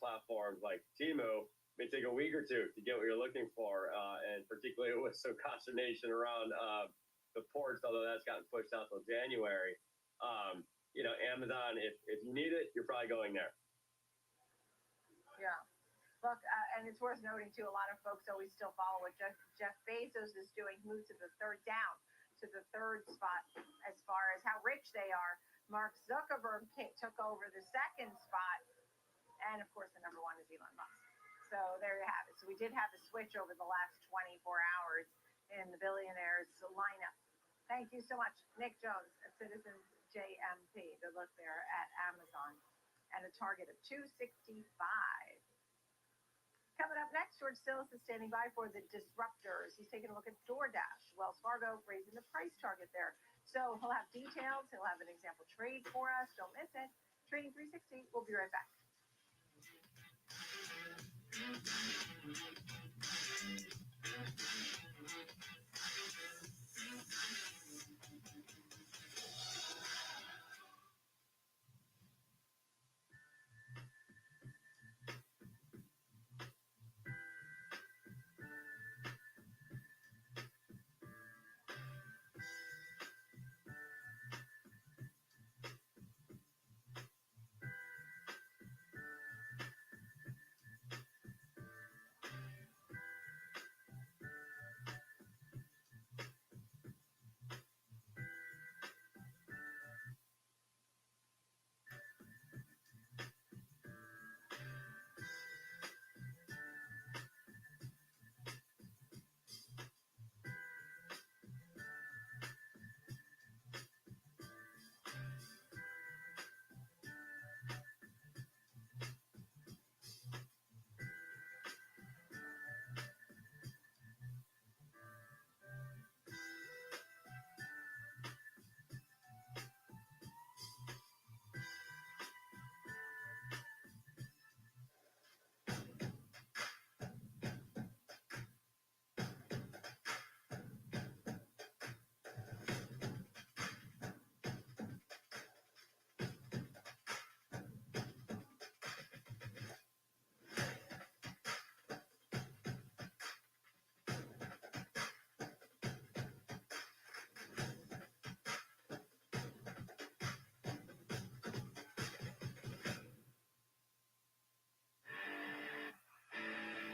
platforms like Temu may take a week or two to get what you're looking for. And particularly with some consternation around the ports, although that's gotten pushed out till January. Amazon, if you need it, you're probably going there. Yeah. Look, and it's worth noting too, a lot of folks always still follow what Jeff Bezos is doing, moved to the third spot as far as how rich they are. Mark Zuckerberg took over the second spot. And of course, the number one is Elon Musk. So there you have it. So we did have a switch over the last 24 hours in the billionaires lineup. Thank you so much. Nick Jones at Citizens JMP. Good luck there at Amazon. And a target of 265. Coming up next, George Stillis is standing by for the disruptors. He's taking a look at DoorDash. Wells Fargo raising the price target there. So he'll have details. He'll have an example trade for us. Don't miss it. Trading 360. We'll be right back.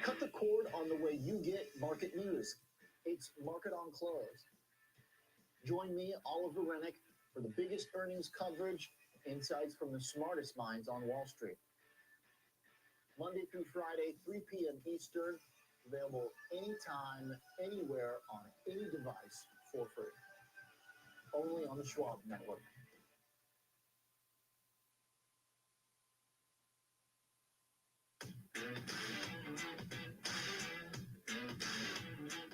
Cut the cord on the way you get market news. It's Market on Close. Join me, Oliver Rennick, for the biggest earnings coverage, insights from the smartest minds on Wall Street. Monday through Friday, 3 p.m. Eastern. Available anytime, anywhere, on any device for free. Only on the Schwab Network.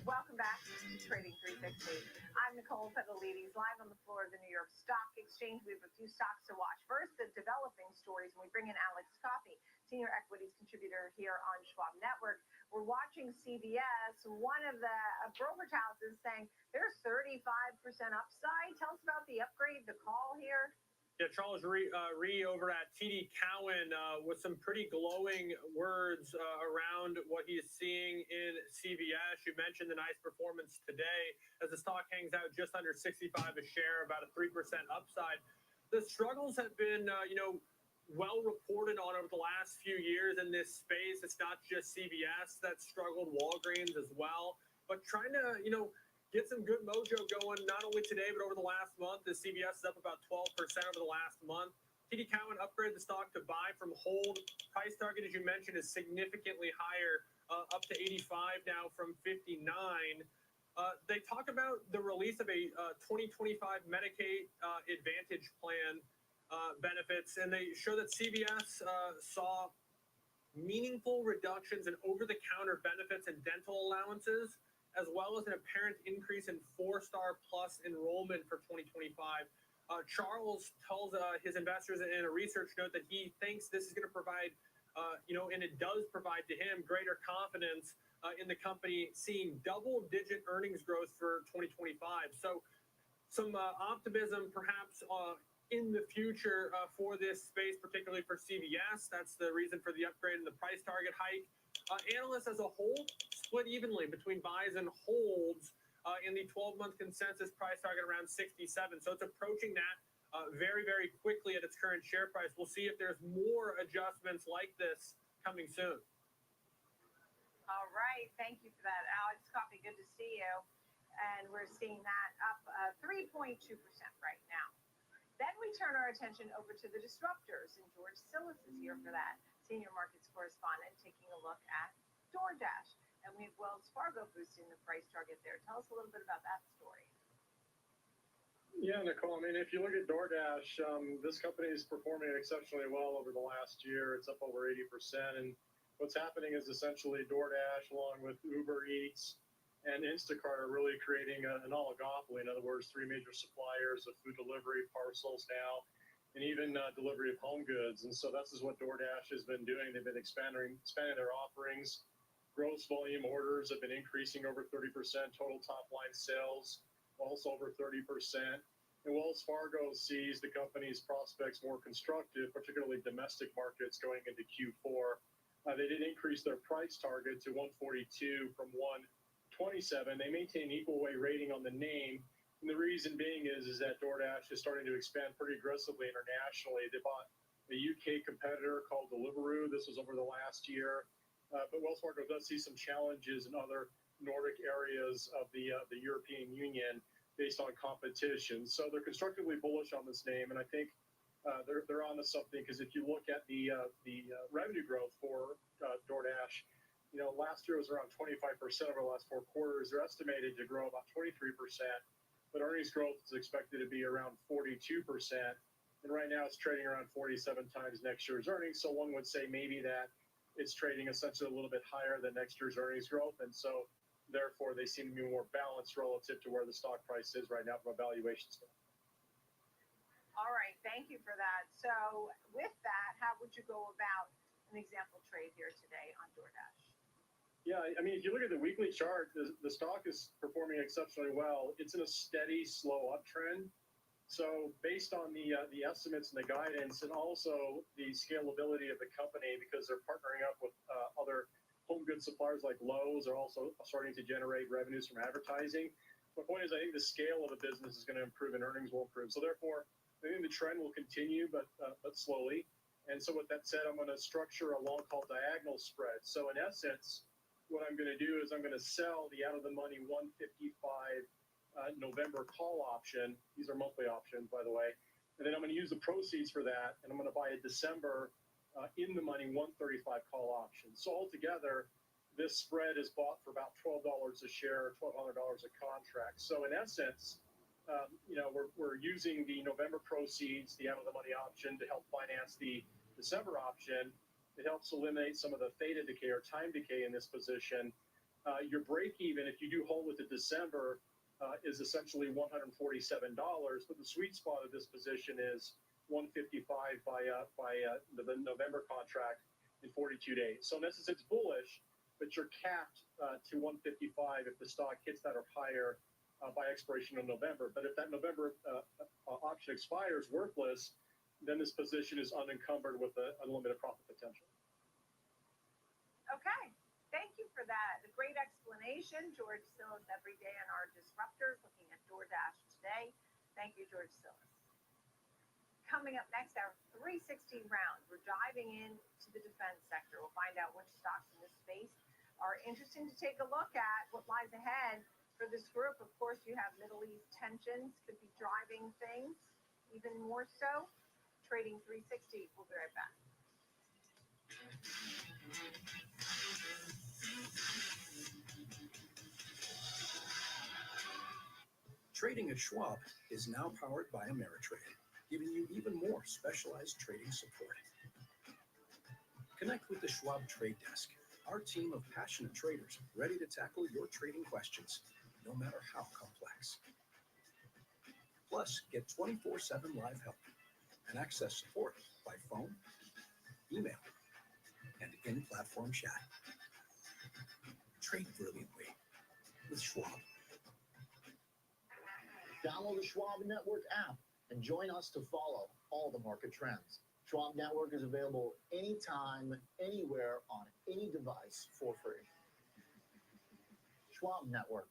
Welcome back to Trading 360. I'm Nicole Pedalides, live on the floor of the New York Stock Exchange. We have a few stocks to watch. First, the developing stories, and we bring in Alex Coffey, senior equities contributor here on Schwab Network. We're watching CVS. One of the brokerage houses saying there's 35% upside. Tell us about the upgrade, the call here. Yeah, Charles Ree over at TD Cowen with some pretty glowing words around what he's seeing in CVS. You mentioned the nice performance today as the stock hangs out just under 65 a share, about a 3% upside. The struggles have been, well reported on over the last few years in this space. It's not just CVS that struggled, Walgreens as well, but trying to, get some good mojo going, not only today, but over the last month. The CVS is up about 12% over the last month. TD Cowen upgraded the stock to buy from hold. Price target, as you mentioned, is significantly higher, up to 85 now from 59. They talk about the release of a 2025 Medicaid Advantage plan benefits, and they show that CVS saw meaningful reductions in over-the-counter benefits and dental allowances, as well as an apparent increase in 4-star plus enrollment for 2025. Charles tells his investors in a research note that he thinks this is going to provide, and it does provide to him greater confidence in the company seeing double-digit earnings growth for 2025. So some optimism perhaps in the future for this space, particularly for CVS. That's the reason for the upgrade and the price target hike. Analysts as a whole split evenly between buys and holds in the 12-month consensus price target around 67. So it's approaching that very, very quickly at its current share price. We'll see if there's more adjustments like this coming soon. All right. Thank you for that, Alex Coffey. Good to see you. And we're seeing that up 3.2% right now. Then we turn our attention over to the disruptors, and George Sillis is here for that, senior markets correspondent, taking a look at DoorDash. And we have Wells Fargo boosting the price target there. Tell us a little bit about that story. Yeah, Nicole, I mean, if you look at DoorDash, this company is performing exceptionally well over the last year. It's up over 80%. And what's happening is essentially DoorDash, along with Uber Eats and Instacart, are really creating an oligopoly. In other words, 3 major suppliers of food delivery, parcels now, and even delivery of home goods. And so this is what DoorDash has been doing. They've been expanding their offerings. Gross volume orders have been increasing over 30%. Total top line sales also over 30%. And Wells Fargo sees the company's prospects more constructive, particularly domestic markets going into Q4. They did increase their price target to $142 from $127. They maintain equal weight rating on the name. And the reason being is that DoorDash is starting to expand pretty aggressively internationally. They bought a UK competitor called Deliveroo. This was over the last year. But Wells Fargo does see some challenges in other Nordic areas of the European Union based on competition. So they're constructively bullish on this name, and I think they're onto something, because if you look at the revenue growth for DoorDash, last year was around 25% over the last 4 quarters. They're estimated to grow about 23%, but earnings growth is expected to be around 42%. And right now it's trading around 47 times next year's earnings. So one would say maybe that it's trading essentially a little bit higher than next year's earnings growth. And so therefore they seem to be more balanced relative to where the stock price is right now from a valuation standpoint. All right. Thank you for that. So with that, how would you go about an example trade here today on DoorDash? Yeah, I mean, if you look at the weekly chart, the stock is performing exceptionally well. It's in a steady, slow uptrend. So based on the estimates and the guidance, and also the scalability of the company, because they're partnering up with other home goods suppliers like Lowe's, are also starting to generate revenues from advertising. My point is, I think the scale of the business is going to improve and earnings will improve. So therefore, I think the trend will continue, but slowly. And so with that said, I'm going to structure a long call diagonal spread. So in essence, what I'm going to do is I'm going to sell the out of the money 155 November call option. These are monthly options, by the way. And then I'm going to use the proceeds for that, and I'm going to buy a December in the money 135 call option. So altogether, this spread is bought for about $12 a share, $1,200 a contract. So in essence, we're using the November proceeds, the out of the money option, to help finance the December option. It helps eliminate some of the theta decay or time decay in this position. Your break even, if you do hold with the December, is essentially $147, but the sweet spot of this position is 155 by the November contract in 42 days. So in essence, it's bullish, but you're capped to 155 if the stock hits that or higher by expiration of November. But if that November option expires worthless, then this position is unencumbered with an unlimited profit potential. Okay. Thank you for that. A great explanation. George Sillis every day on our disruptors, looking at DoorDash today. Thank you, George Sillis. Coming up next, our 360 round. We're diving into the defense sector. We'll find out which stocks in this space are interesting to take a look at, what lies ahead for this group. Of course, you have Middle East tensions could be driving things even more so. Trading 360. We'll be right back. Trading at Schwab is now powered by Ameritrade, giving you even more specialized trading support. Connect with the Schwab Trade Desk, our team of passionate traders ready to tackle your trading questions, no matter how complex. Plus, get 24/7 live help and access support by phone, email, and in-platform chat. Trade brilliantly with Schwab. Download the Schwab Network app and join us to follow all the market trends. Schwab Network is available anytime, anywhere, on any device for free. Schwab Network.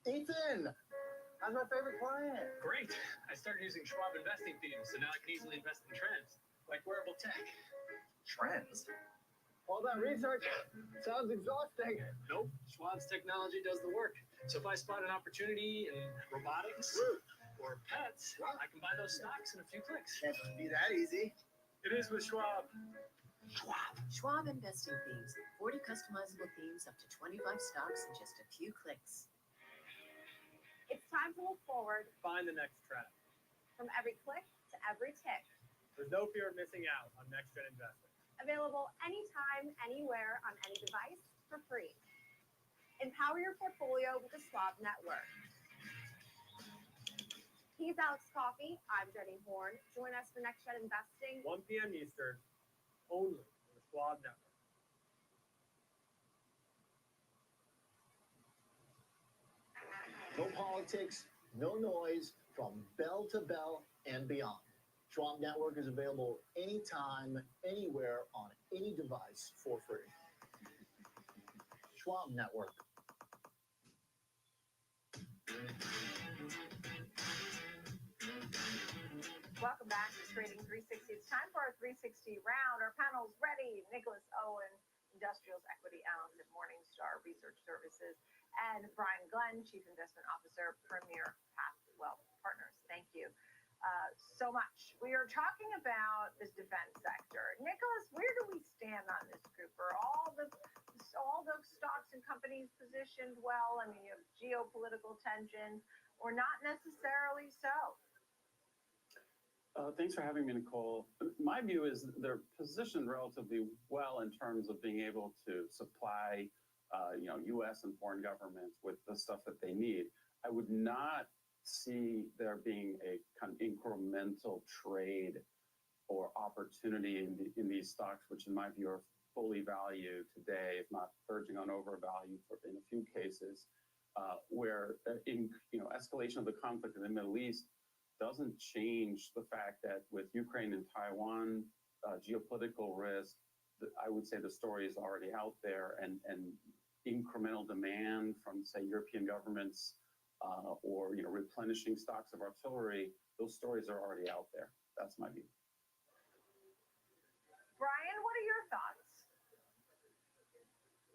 Ethan, how's my favorite client? Great. I started using Schwab investing themes, so now I can easily invest in trends, like wearable tech. Trends? All that research sounds exhausting. Nope. Schwab's technology does the work. So if I spot an opportunity in robotics or pets, I can buy those stocks in a few clicks. Can't be that easy. It is with Schwab. Schwab investing themes. 40 customizable themes, up to 25 stocks in just a few clicks. It's time to look forward. Find the next trend. From every click to every tick. There's no fear of missing out on Next Gen Investing. Available anytime, anywhere, on any device for free. Empower your portfolio with the Schwab Network. He's Alex Coffey. I'm Jenny Horn. Join us for Next Gen Investing. 1 p.m. Eastern, only on the Schwab Network. No politics, no noise, from bell to bell and beyond. Schwab Network is available anytime, anywhere, on any device for free. Schwab Network. Welcome back to Trading 360. It's time for our 360 round. Our panel's ready. Nicholas Owen, Industrials Equity Analyst at Morningstar Research Services, and Brian Glenn, Chief Investment Officer, Premier Path Wealth Partners. Thank you so much. We are talking about this defense sector. Nicholas, where do we stand on this group? Are all the stocks and companies positioned well? I mean, you have geopolitical tensions, or not necessarily so? Thanks for having me, Nicole. My view is they're positioned relatively well in terms of being able to supply, U.S. and foreign governments with the stuff that they need. I would not see there being a kind of incremental trade or opportunity in these stocks, which in my view are fully valued today, if not verging on overvalue in a few cases, where escalation of the conflict in the Middle East doesn't change the fact that with Ukraine and Taiwan, geopolitical risk, I would say the story is already out there, and incremental demand from, say, European governments or replenishing stocks of artillery, those stories are already out there. That's my view. Brian, what are your thoughts?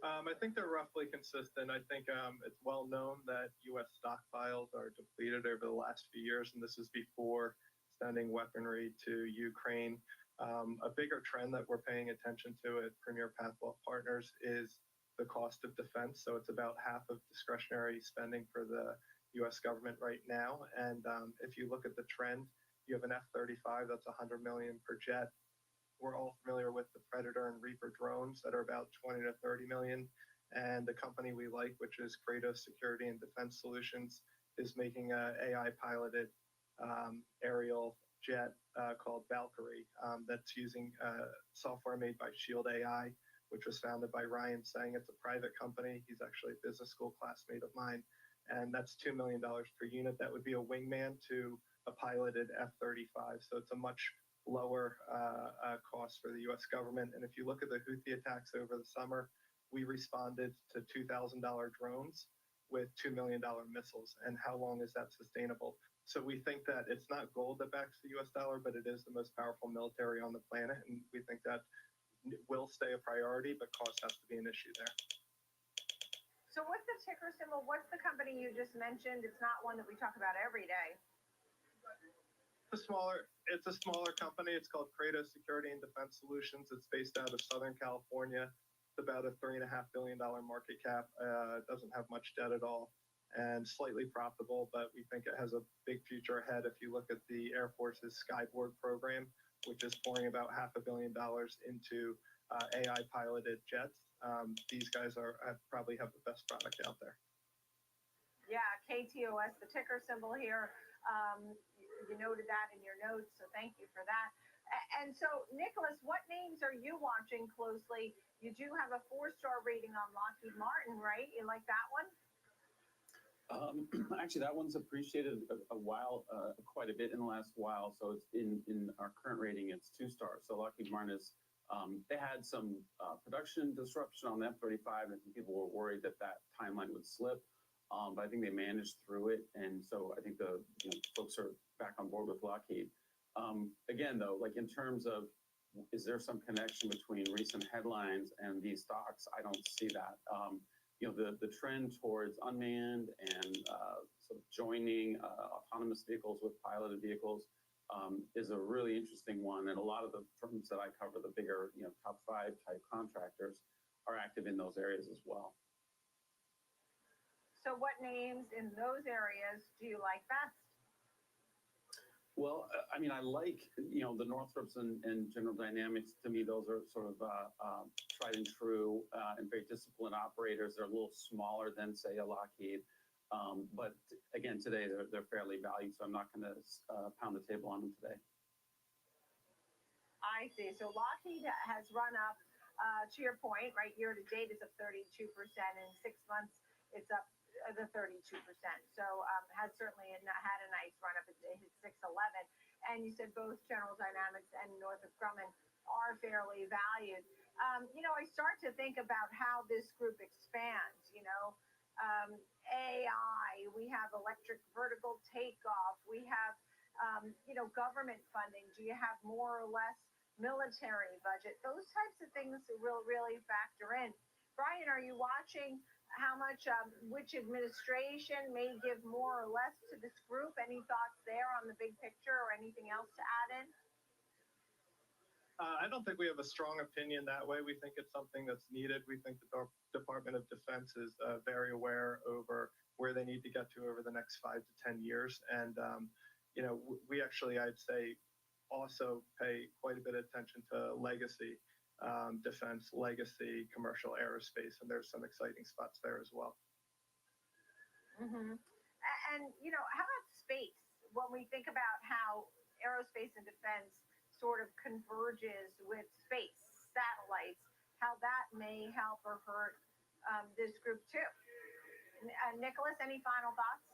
I think they're roughly consistent. I think it's well known that U.S. stockpiles are depleted over the last few years, and this is before sending weaponry to Ukraine. A bigger trend that we're paying attention to at Premier Pathwell Partners is the cost of defense. So it's about half of discretionary spending for the U.S. government right now. And if you look at the trend, you have an F-35 that's $100 million per jet. We're all familiar with the Predator and Reaper drones that are about 20 to 30 million. And the company we like, which is Kratos Security and Defense Solutions, is making a AI piloted aerial jet called Valkyrie that's using software made by Shield AI, which was founded by Ryan Sang. It's a private company. He's actually a business school classmate of mine. And that's $2 million per unit. That would be a wingman to a piloted F-35. So it's a much lower cost for the U.S. government. And if you look at the Houthi attacks over the summer, we responded to $2,000 drones with $2 million missiles. And how long is that sustainable? So we think that it's not gold that backs the U.S. dollar, but it is the most powerful military on the planet. And we think that will stay a priority, but cost has to be an issue there. So what's the ticker symbol? What's the company you just mentioned? It's not one that we talk about every day. It's a smaller company. It's called Kratos Security and Defense Solutions. It's based out of Southern California. It's about a $3.5 billion market cap. It doesn't have much debt at all and slightly profitable, but we think it has a big future ahead. If you look at the Air Force's Skyborg program, which is pouring about $500 million into AI piloted jets, these guys probably have the best product out there. Yeah, KTOS, the ticker symbol here. You noted that in your notes, so thank you for that. And so, Nicholas, what names are you watching closely? You do have a 4-star rating on Lockheed Martin, right? You like that one? Actually, that one's appreciated quite a bit in the last while. So it's in our current rating, it's 2 stars. So Lockheed Martin is, they had some production disruption on the F-35, and people were worried that timeline would slip. But I think they managed through it, and so I think the folks are back on board with Lockheed. Again, though, like in terms of, is there some connection between recent headlines and these stocks? I don't see that. The trend towards unmanned and sort of joining autonomous vehicles with piloted vehicles is a really interesting one, and a lot of the firms that I cover, the bigger top 5 type contractors, are active in those areas as well. So what names in those areas do you like best? Well, I mean, I like, the Northrops and General Dynamics. To me, those are sort of tried and true and very disciplined operators. They're a little smaller than, say, a Lockheed. But again, today, they're fairly valued, so I'm not going to pound the table on them today. I see. So Lockheed has run up, to your point, right? Year to date is up 32%. In 6 months, it's up the 32%. So has certainly had a nice run up. It hit 611. And you said both General Dynamics and Northrop Grumman are fairly valued. I start to think about how this group expands. AI, we have electric vertical takeoff, we have government funding. Do you have more or less military budget? Those types of things will really factor in. Brian, are you watching how much, which administration may give more or less to this group? Any thoughts there on the big picture or anything else to add in? I don't think we have a strong opinion that way. We think it's something that's needed. We think the Department of Defense is very aware over where they need to get to over the next 5 to 10 years. And, we actually, I'd say, also pay quite a bit of attention to legacy defense, legacy, commercial aerospace, and there's some exciting spots there as well. Mm-hmm. And, how about space? When we think about how aerospace and defense sort of converges with space, satellites, how that may help or hurt this group too. Nicholas, any final thoughts?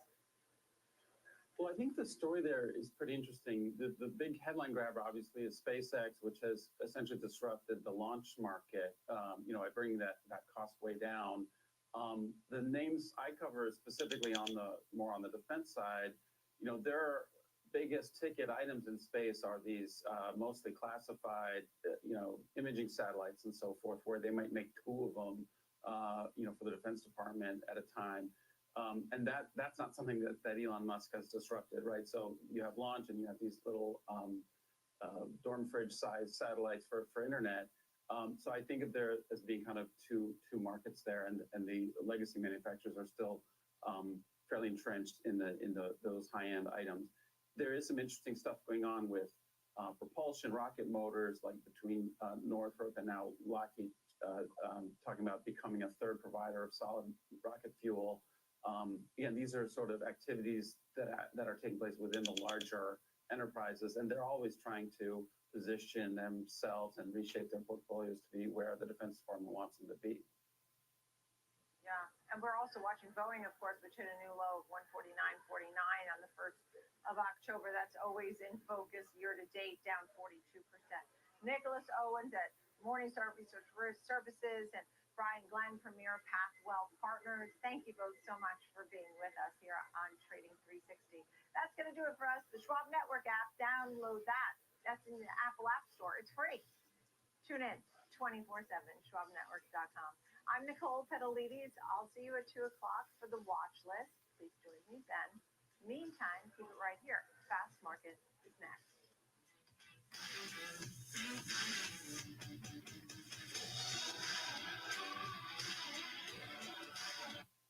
Well, I think the story there is pretty interesting. The big headline grabber, obviously, is SpaceX, which has essentially disrupted the launch market, by bringing that cost way down. The names I cover specifically more on the defense side, their biggest ticket items in space are these mostly classified, imaging satellites and so forth, where they might make 2 of them, for the Defense Department at a time. And that's not something that Elon Musk has disrupted, right? So you have launch and you have these little dorm fridge size satellites for internet. So I think of there as being kind of two markets there, and the legacy manufacturers are still fairly entrenched in those high-end items. There is some interesting stuff going on with propulsion, rocket motors, like between Northrop and now Lockheed, talking about becoming a third provider of solid rocket fuel. Again, these are sort of activities that are taking place within the larger enterprises, and they're always trying to position themselves and reshape their portfolios to be where the Defense Department wants them to be. Yeah, and we're also watching Boeing, of course, which hit a new low of 149.49 on the 1st of October. That's always in focus. Year to date, down 42%. Nicholas Owens at Morningstar Research Services and Brian Glenn, Premier Pathwell Partners. Thank you both so much for being with us here on Trading 360. That's going to do it for us. The Schwab Network app, download that. That's in the Apple App Store. It's free. Tune in 24/7, schwabnetwork.com. I'm Nicole Petalides. I'll see you at 2 o'clock for the watch list. Please join me then. Meantime, keep it right here. Fast Market is next.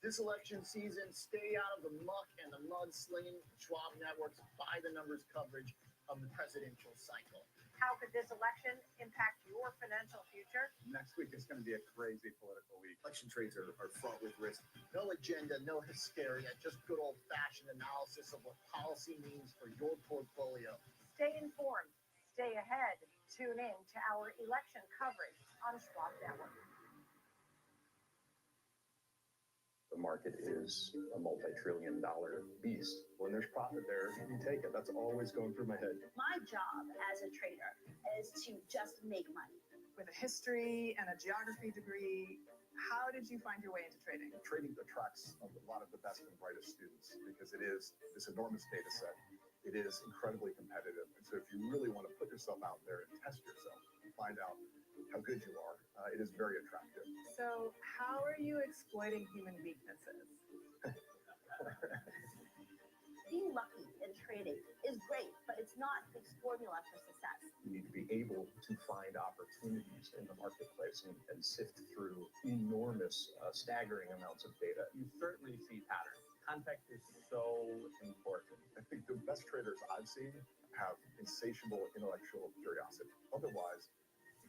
This election season, stay out of the muck and the mudslinging. Schwab Network's by the numbers coverage of the presidential cycle. How could this election impact your financial future? Next week is going to be a crazy political week. Election trades are fraught with risk. No agenda, no hysteria, just good old-fashioned analysis of what policy means for your portfolio. Stay informed. Stay ahead. Tune in to our election coverage on Schwab Network. The market is a multi-trillion-dollar beast. When there's profit there, you take it. That's always going through my head. My job as a trader is to just make money. With a history and a geography degree, how did you find your way into trading? Trading attracts a lot of the best and brightest students because it is this enormous data set. It is incredibly competitive. And so if you really want to put yourself out there and test yourself and find out how good you are, it is very attractive. So how are you exploiting human weaknesses? Being lucky in trading is great, but it's not the formula for success. You need to be able to find opportunities in the marketplace and sift through enormous, staggering amounts of data. You certainly see patterns. Context is so important. I think the best traders I've seen have insatiable intellectual curiosity. Otherwise,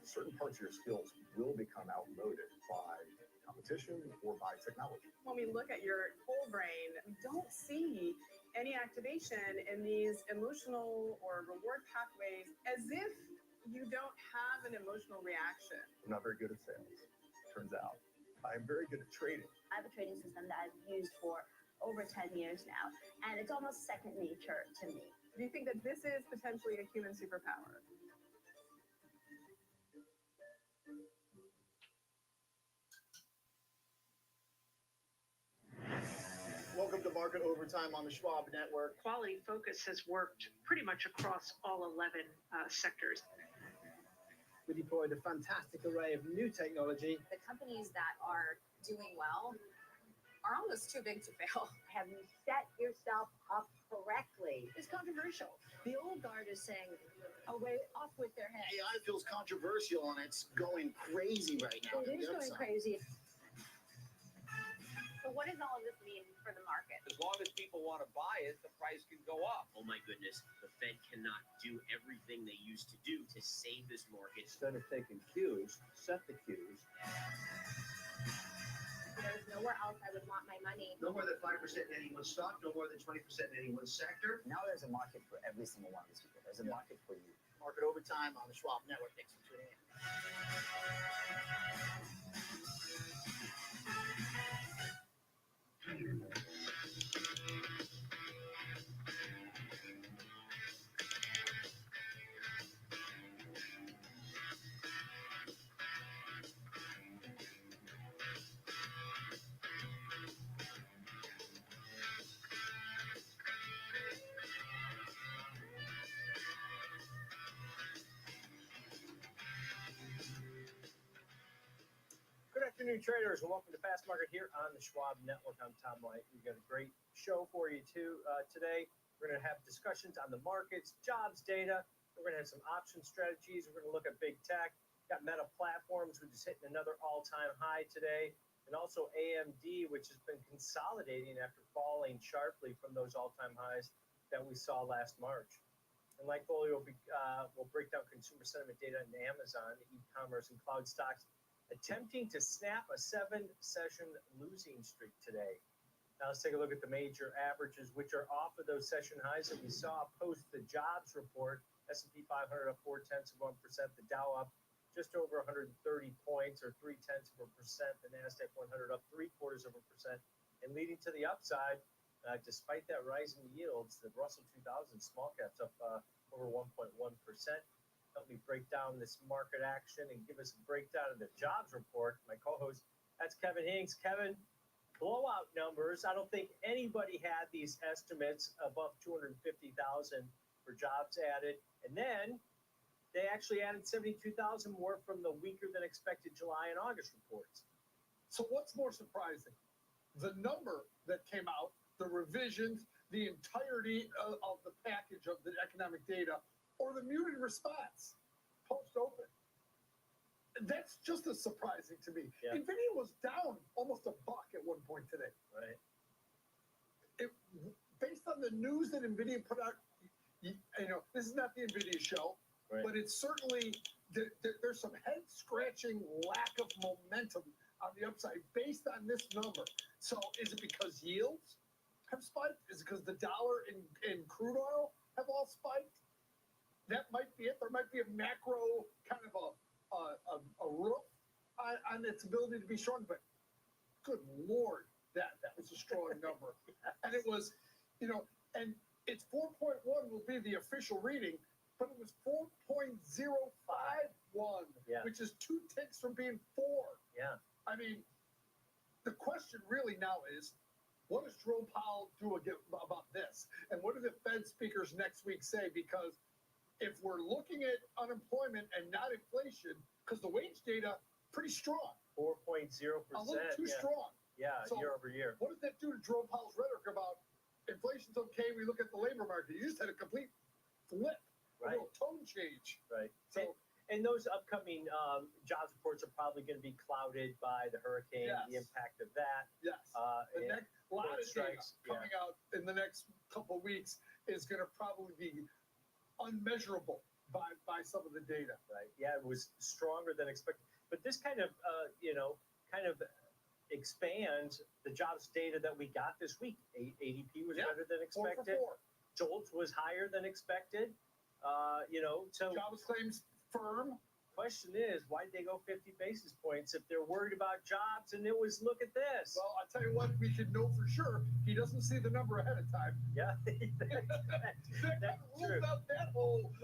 certain parts of your skills will become outmoded by competition or by technology. When we look at your whole brain, we don't see any activation in these emotional or reward pathways as if you don't have an emotional reaction. I'm not very good at sales, turns out. I'm very good at trading. I have a trading system that I've used for over 10 years now, and it's almost second nature to me. Do you think that this is potentially a human superpower? Welcome to Market Overtime on the Schwab Network. Quality Focus has worked pretty much across all 11 sectors. We deployed a fantastic array of new technology. The companies that are doing well are almost too big to fail. Have you set yourself up correctly? It's controversial. The old guard is saying, oh, wait, off with their heads. AI feels controversial and it's going crazy right now. It is going crazy. So what does all of this mean for the market? As long as people want to buy it, the price can go up. Oh my goodness, the Fed cannot do everything they used to do to save this market. Instead of taking cues, set the cues. There's nowhere else I would want my money. No more than 5% in any one stock, no more than 20% in any one sector. Now there's a market for every single one of these people. There's a market for you. Market Overtime on the Schwab Network. Thanks for tuning in. Good afternoon, traders, and welcome to Fast Market here on the Schwab Network. I'm Tom White. We've got a great show for you, too, today. We're going to have discussions on the markets, jobs data, We're going to have some option strategies. We're going to look at big tech. Got Meta Platforms, which is hitting another all-time high today. And also AMD, which has been consolidating after falling sharply from those all-time highs that we saw last March. And like Foley will break down consumer sentiment data in Amazon, e-commerce, and cloud stocks, attempting to snap a 7-session losing streak today. Now let's take a look at the major averages, which are off of those session highs that we saw post the jobs report. S&P 500 up 0.4%, the Dow up just over 130 points, or 0.3%. The Nasdaq 100 up 0.75%, and leading to the upside, despite that rise in yields, the Russell 2000 small caps up over 1.1%. Help me break down this market action and give us a breakdown of the jobs report. My co-host, that's Kevin Hinks. Kevin, blowout numbers. I don't think anybody had these estimates above 250,000 for jobs added, and then they actually added 72,000 more from the weaker than expected July and August reports. So what's more surprising? The number that came out, the revisions, the entirety of the package of the economic data, or the muted response post-open? That's just as surprising to me. Yeah. NVIDIA was down almost $1 at one point today. Right. Based on the news that NVIDIA put out, this is not the NVIDIA show, right, but it's certainly, there's some head-scratching lack of momentum on the upside based on this number. So is it because yields have spiked? Is it because the dollar and crude oil have all spiked? That might be it. There might be a macro kind of a roof on its ability to be strong, but good Lord, that was a strong number. And it was, and it's 4.1 will be the official reading, but it was 4.051, yeah, which is 2 ticks from being 4. Yeah. I mean, the question really now is, what does Jerome Powell do about this? And what do the Fed speakers next week say? Because if we're looking at unemployment and not inflation, because the wage data pretty strong, 4.0%, a little too strong. Yeah, So year over year. What does that do to Jerome Powell's rhetoric about inflation's okay? We look at the labor market. You just had a complete flip, Right. a little tone change. Right. So And those upcoming jobs reports are probably going to be clouded by the hurricane, Yes. the impact of that. yes, the and next lot of data strikes, yeah. coming out in the next couple of weeks is going to probably be unmeasurable by some of the data. Right. Yeah, it was stronger than expected. But this kind of, expands the jobs data that we got this week. ADP was better than 4 for expected. 4. JOLTS was higher than expected. So Jobs claims firm. question is, why'd they go 50 basis points if they're worried about jobs? And it was, look at this. Well, I'll tell you what, we should know for sure. He doesn't see the number ahead of time. Yeah, That ruled out that whole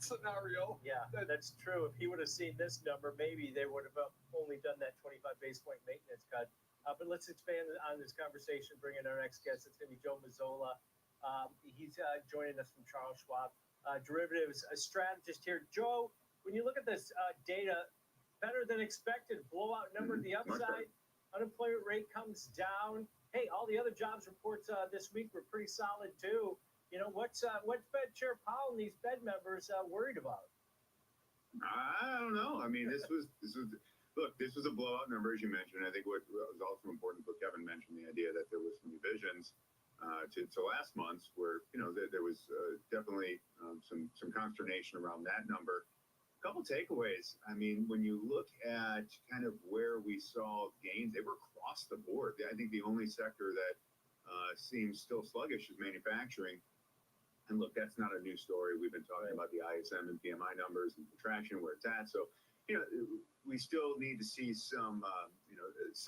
scenario. Yeah, that's true. If he would have seen this number, maybe they would have only done that 25 basis point maintenance cut. But let's expand on this conversation, bring in our next guest. It's going to be Joe Mazzola. He's joining us from Charles Schwab Derivatives, a strategist here. Joe, when you look at this data, better than expected, blowout number to the upside, unemployment rate comes down. Hey, all the other jobs reports this week were pretty solid too. What's Fed Chair Powell and these Fed members worried about? I don't know. I mean, this was a blowout number, as you mentioned. I think what was also important, what Kevin mentioned, the idea that there was some revisions to last month's, where there was definitely some consternation around that number. A couple takeaways. I mean, when you look at kind of where we saw gains, they were across the board. I think the only sector that seems still sluggish is manufacturing. And look, that's not a new story. We've been talking about the ISM and PMI numbers and contraction, where it's at. So, we still need to see some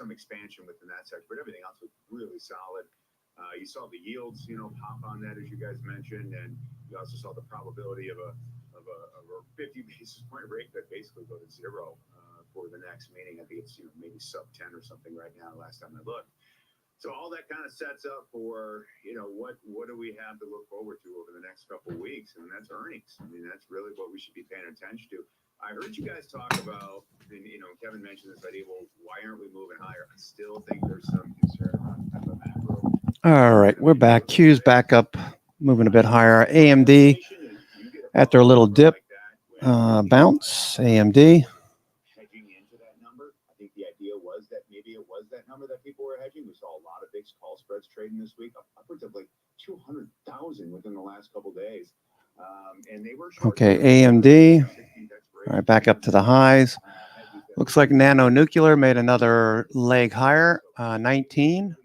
expansion within that sector, but everything else was really solid. You saw the yields, pop on that, as you guys mentioned, and you also saw the probability of a 50 basis point rate that basically go to zero for the next meeting. I think it's maybe sub 10 or something right now. Last time I looked. So all that kind of sets up for, what do we have to look forward to over the next couple of weeks? And that's earnings. I mean, that's really what we should be paying attention to. I heard you guys talk about, and, Kevin mentioned this idea, well, why aren't we moving higher? I still think there's some concern around kind of a macro. All right, we're back. Q's back up, moving a bit higher. AMD, After a little dip, bounce, AMD. Hedging into that number. I think the idea was that maybe it was that number that people were hedging. We saw a lot of big call spreads trading this week, upwards of like 200,000 within the last couple days. And they were Okay, AMD. All right, back up to the highs. Looks like Nano Nuclear made another leg higher, 19.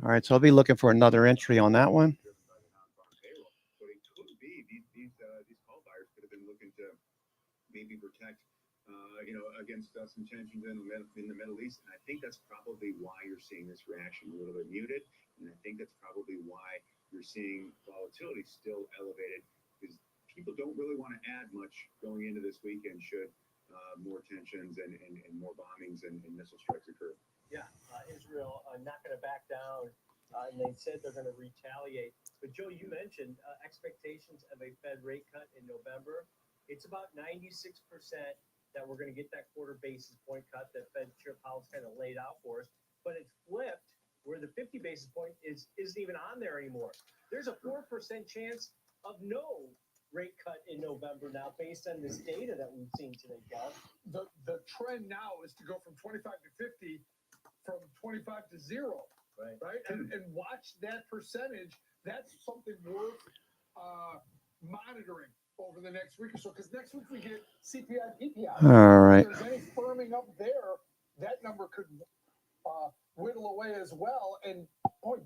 All right, so I'll be looking for another entry on that one. But it could be these call buyers could have been looking to maybe protect, against some tensions in the Middle East. And I think that's probably why you're seeing this reaction a little bit muted. And I think that's probably why you're seeing volatility still elevated, because people don't really want to add much going into this weekend should more tensions and more bombings and missile strikes occur. Yeah, Israel not going to back down, and they said they're going to retaliate. But Joe, you mentioned expectations of a Fed rate cut in November. It's about 96% that we're going to get that quarter basis point cut that Fed Chair Powell's kind of laid out for us. But it's flipped where the 50 basis point isn't even on there anymore. There's a 4% chance of no rate cut in November now, based on this data that we've seen today, Jeff. The trend now is to go from 25 to 50, from 25 to 0. Right? And watch that percentage. That's something worth monitoring over the next week or so, because next week we get CPI, PPI. All right. If there's any firming up there, that number could whittle away as well. And boy,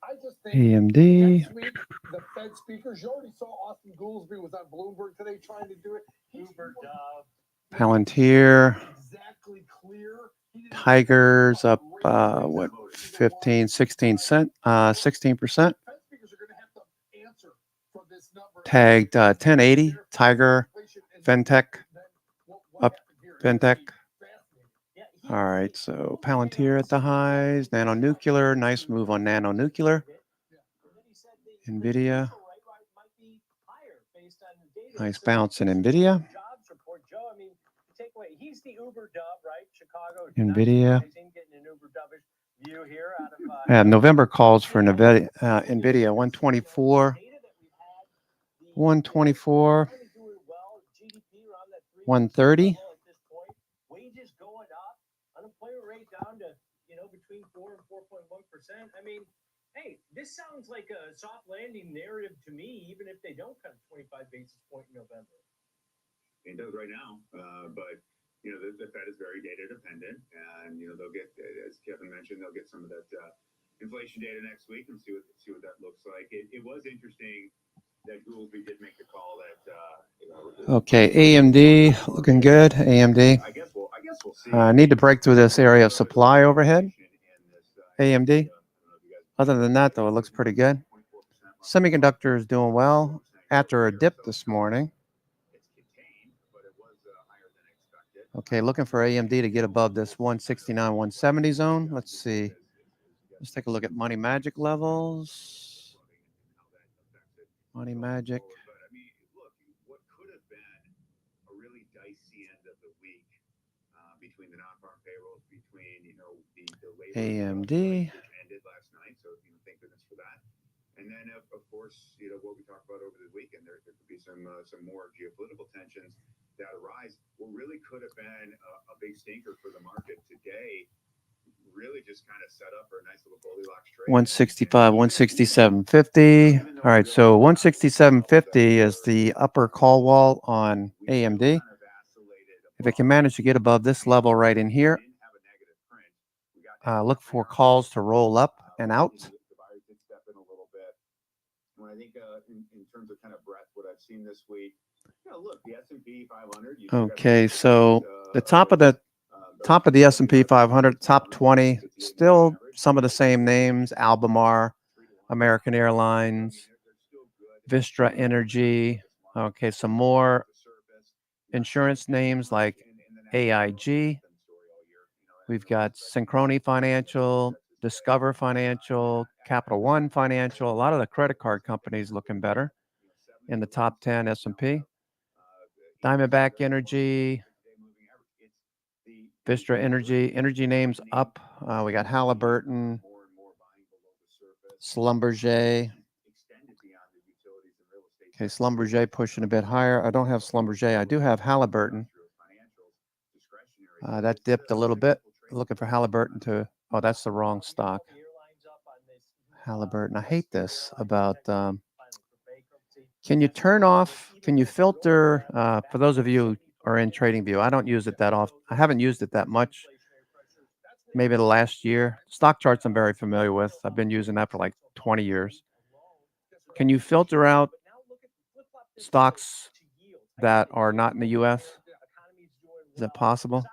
I just think AMD. next week the Fed speakers, you already saw Austin Goolsbee was on Bloomberg today trying to do it. Uber Dove. Palantir. Exactly clear. Tigers up, 15, 16 cent, 16%. Tagged 1080, Tiger, Ventec, up Ventec. All right, so Palantir at the highs, Nano Nuclear, nice move on Nano Nuclear. NVIDIA, nice bounce in NVIDIA. Jobs report, Joe. I mean, takeaway. He's the Uber Dove, right? Chicago. NVIDIA. Getting an Uber Dove view here out of. November calls for NVIDIA, NVIDIA 124, 124, 130. Wages going up, unemployment rate down to between 4 and 4.1%. I mean, hey, this sounds like a soft landing narrative to me, even if they don't cut 25 basis point in November. It does right now, but the Fed is very data dependent, and they'll get, as Kevin mentioned, they'll get some of that inflation data next week and see what that looks like. It was interesting that Goolsbee did make the call that. Okay, AMD looking good. AMD. I guess we'll see. Need to break through this area of supply overhead. AMD. Other than that, though, it looks pretty good. Semiconductor is doing well after a dip this morning. Okay, looking for AMD to get above this 169, 170 zone. Let's see. Let's take a look at Money Magic levels. Money Magic. But I mean, look, what could have been a really dicey end of the week between the non-farm payrolls, between the labor AMD. which ended last night. So thank goodness for that. And then of course what we talked about over the weekend, there could be some more geopolitical tensions that arise. What really could have been a big stinker for the market today really just kind of set up for a nice little Goldilocks trade. 165, 167.50. All right, so 167.50 is the upper call wall on AMD. If it can manage to get above this level right in here, look for calls to roll up and out. The buyers did step in a little bit. When I think in terms of kind of breadth, what I've seen this week, look, the S&P 500. Okay, so the top of the S&P 500, top 20, still some of the same names: Albemarle, American Airlines, Vistra Energy. Okay, some more insurance names like AIG. We've got Synchrony Financial, Discover Financial, Capital One Financial. A lot of the credit card companies looking better in the top 10 S&P. Diamondback Energy, Vistra Energy names up. We got Halliburton, Okay, Schlumberger pushing a bit higher. I don't have Schlumberger. I do have Halliburton. That dipped a little bit. Looking for Halliburton to. Oh, that's the wrong stock. Halliburton. I hate this about. Can you turn off? Can you filter? For those of you who are in TradingView, I don't use it that often. I haven't used it that much. Maybe the last year. Stock charts I'm very familiar with. I've been using that for like 20 years. Can you filter out stocks that are not in the U.S.? Is that possible?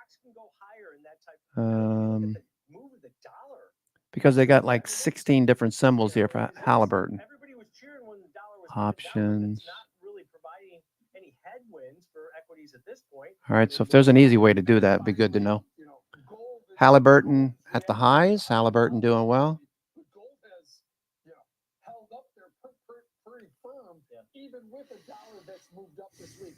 Because they got like 16 different symbols here for Halliburton. Options. All right, so if there's an easy way to do that, it'd be good to know. Halliburton at the highs. Halliburton doing well. Gold has, held up there pretty firm, even with a dollar that's moved up this week.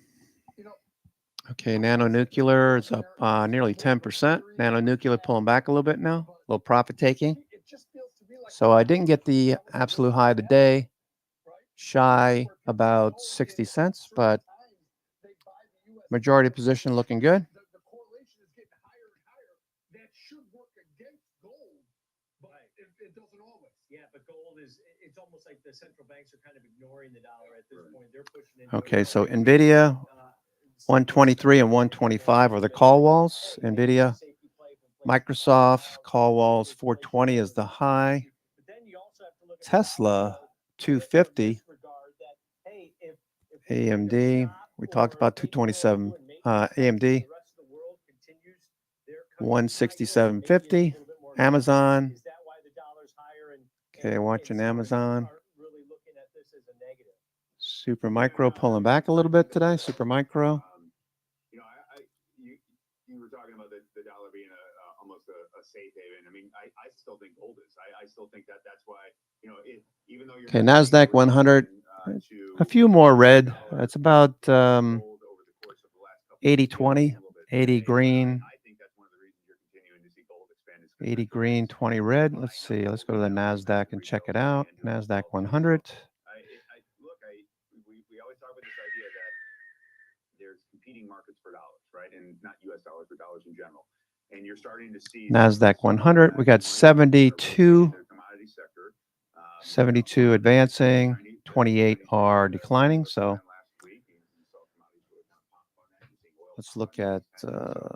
Okay, Nanonuclear is up nearly 10%. Nanonuclear pulling back a little bit now, a little profit taking. So I didn't get the absolute high of the day, shy about 60 cents, but majority position looking good. The correlation is getting higher and higher. That should work against gold, but it doesn't always. Yeah, but gold it's almost like the central banks are kind of ignoring the dollar at this point. They're pushing in. Okay, so NVIDIA, 123 and 125 are the call walls. NVIDIA, Microsoft, call walls, 420 is the high. Tesla, 250. AMD, we talked about 227. AMD, 167.50. Amazon. Okay, watching Amazon. Supermicro pulling back a little bit today. Supermicro. You were talking about the dollar being almost a safe haven. I mean, I still think gold is. I still think that's why, even though you're. Okay, NASDAQ 100. A few more red. It's about 80-20. 80 green. 80 green, 20 red. Let's see. Let's go to the NASDAQ and check it out. NASDAQ 100. We always talk about this idea that there's competing markets for dollars, right? And not U.S. dollars, but dollars in general. And you're starting to see NASDAQ 100. We got 72. 72 advancing. 28 are declining. So let's look at,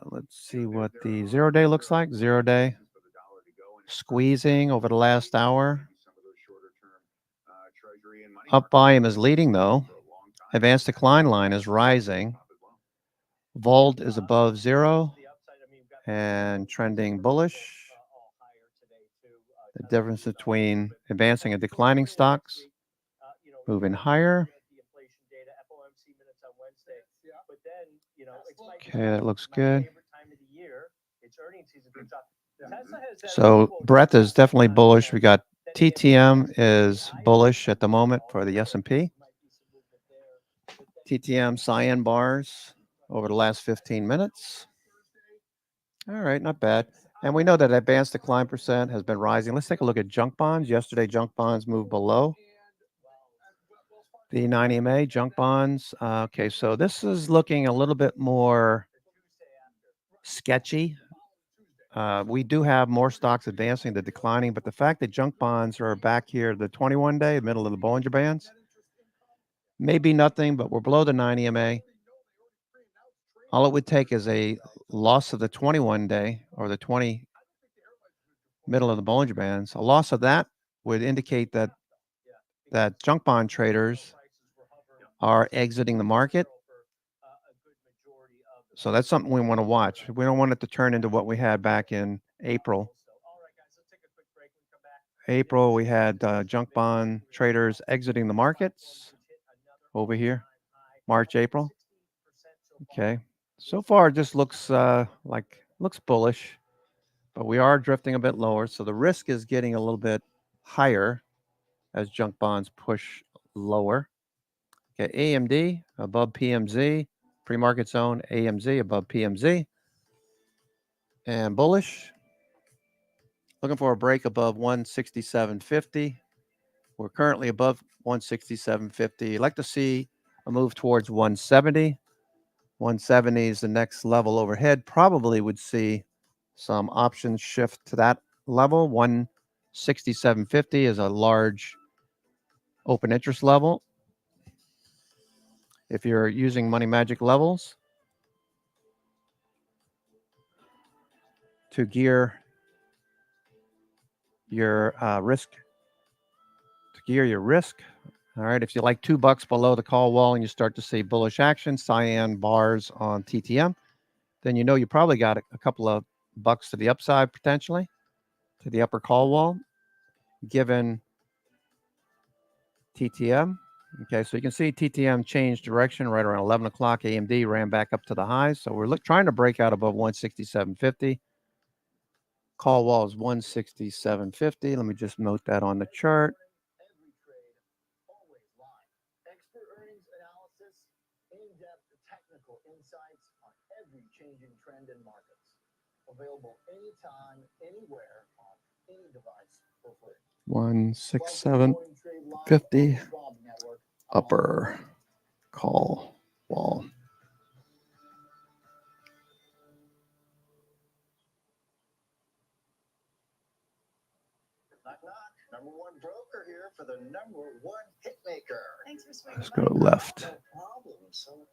let's see what the 0-day looks like. 0-day squeezing over the last hour. Up volume is leading though. Advanced decline line is rising. Volt is above 0 and trending bullish. The difference between advancing and declining stocks moving higher. Okay, that looks good. So breadth is definitely bullish. We got TTM is bullish at the moment for the S&P. TTM cyan bars over the last 15 minutes. All right, not bad. And we know that advanced decline percent has been rising. Let's take a look at junk bonds. Yesterday, junk bonds moved below the 9 EMA. Junk bonds. Okay, so this is looking a little bit more sketchy. We do have more stocks advancing than declining, but the fact that junk bonds are back here, the 21-day, middle of the Bollinger Bands, may be nothing, but we're below the 9 EMA. All it would take is a loss of the 21-day or the 20 middle of the Bollinger Bands. A loss of that would indicate that junk bond traders are exiting the market. So that's something we want to watch. We don't want it to turn into what we had back in April. April, we had junk bond traders exiting the markets over here. March, April. Okay. So far, it just looks looks bullish, but we are drifting a bit lower. So the risk is getting a little bit higher as junk bonds push lower. Okay, AMD above PMZ, pre-market zone, AMZ above PMZ, and bullish. Looking for a break above 167.50. We're currently above 167.50. I'd like to see a move towards 170. 170 is the next level overhead. Probably would see some options shift to that level. 167.50 is a large open interest level. If you're using Money Magic levels to gear your risk, all right, if you like $2 below the call wall and you start to see bullish action, cyan bars on TTM, then you know you probably got a couple of bucks to the upside potentially, to the upper call wall, given TTM. Okay, so you can see TTM changed direction right around 11 o'clock. AMD ran back up to the highs. So we're trying to break out above 167.50. Call wall is 167.50. Let me just note that on the chart. Every trade, always live. Expert earnings analysis, in-depth technical insights on every changing trend in markets. Available anytime, anywhere, on any device for free. 167.50 upper call wall. Knock, knock. Number one broker here for the number one hitmaker. Thanks for swinging. Let's go left. No problem. So,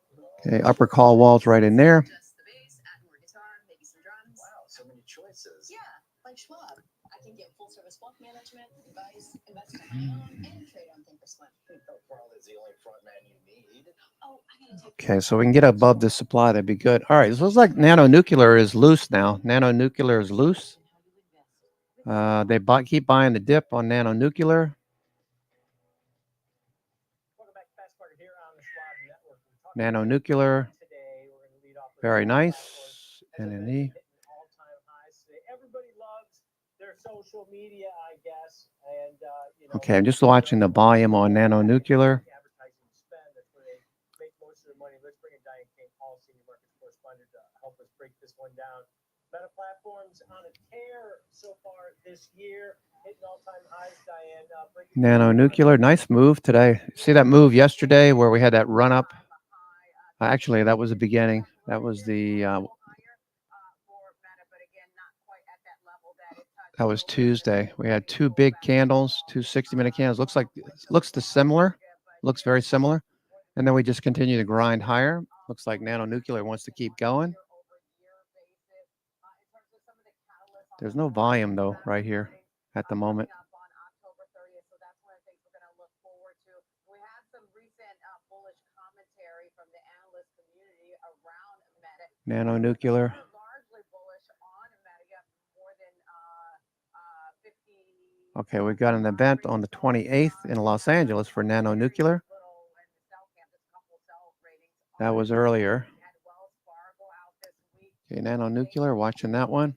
Okay, upper call wall's right in there. Just the bass, add more guitar, maybe some drums. wow, so many choices. Yeah, like Schwab. I can get full service wealth management, advice, invest on my own, and trade on Thinkorswim. Carl is the only front man you need. Oh, I gotta take Okay, so we can get above the supply. That'd be good. All right, this looks like Nano Nuclear is loose now. Nano Nuclear is loose. They keep buying the dip on Nano Nuclear. Welcome back to Fast Market here on the Schwab Network. We're talking Nano about Nuclear, today. We're going to lead off with very the nice. platforms. As I NNE. mentioned, hitting all-time highs today. Everybody loves their social media, I guess. And, you know, Okay, I'm just watching the volume on Nano Nuclear. advertising spend. That's where they make most of their money. Let's bring in Diane King, Paul, senior markets correspondent, to help us break this one down. Meta Platforms on a tear so far this year, hitting all-time highs. Diane, Nano Nuclear, nice move today. See that move yesterday where we had that run up? Actually, that was the beginning. That was the that was Tuesday. We had two big candles, two 60-minute candles. Looks similar. Looks very similar. And then we just continue to grind higher. Looks like Nano Nuclear wants to keep going. There's no volume though right here at the moment. Nano Nuclear. Okay, we've got an event on the 28th in Los Angeles for Nano Nuclear. That was earlier. Okay, Nano Nuclear, watching that one.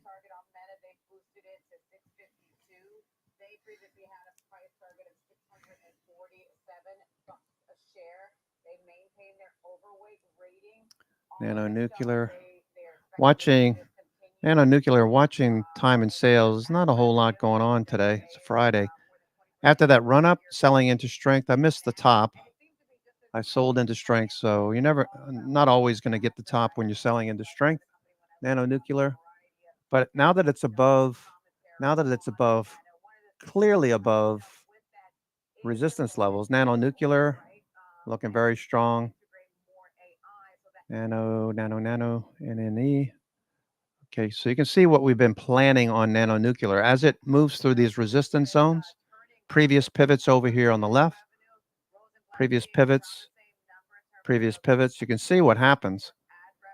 Nano Nuclear. Watching Nano Nuclear, watching time and sales. There's not a whole lot going on today. It's a Friday. After that run up, selling into strength. I missed the top. I sold into strength, so you're not always going to get the top when you're selling into strength. Nano Nuclear. But now that it's above, clearly above resistance levels, Nano Nuclear looking very strong. Nano, NNE. Okay, so you can see what we've been planning on Nano Nuclear. As it moves through these resistance zones, previous pivots over here on the left, previous pivots, you can see what happens.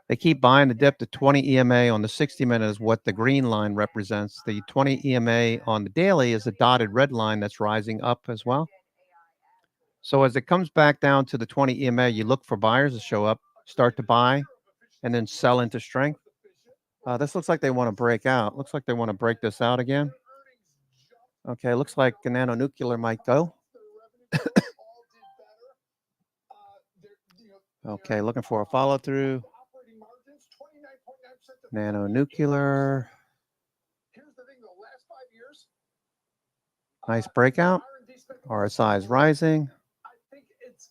They keep buying the dip. The 20 EMA on the 60-minute is what the green line represents. The 20 EMA on the daily is a dotted red line that's rising up as well. So as it comes back down to the 20 EMA, you look for buyers to show up, start to buy, and then sell into strength. This looks like they want to break out. Looks like they want to break this out again. Okay, looks like Nano Nuclear might go. Okay, looking for a follow through. Nano Nuclear. Nice breakout. RSI is rising. I think it's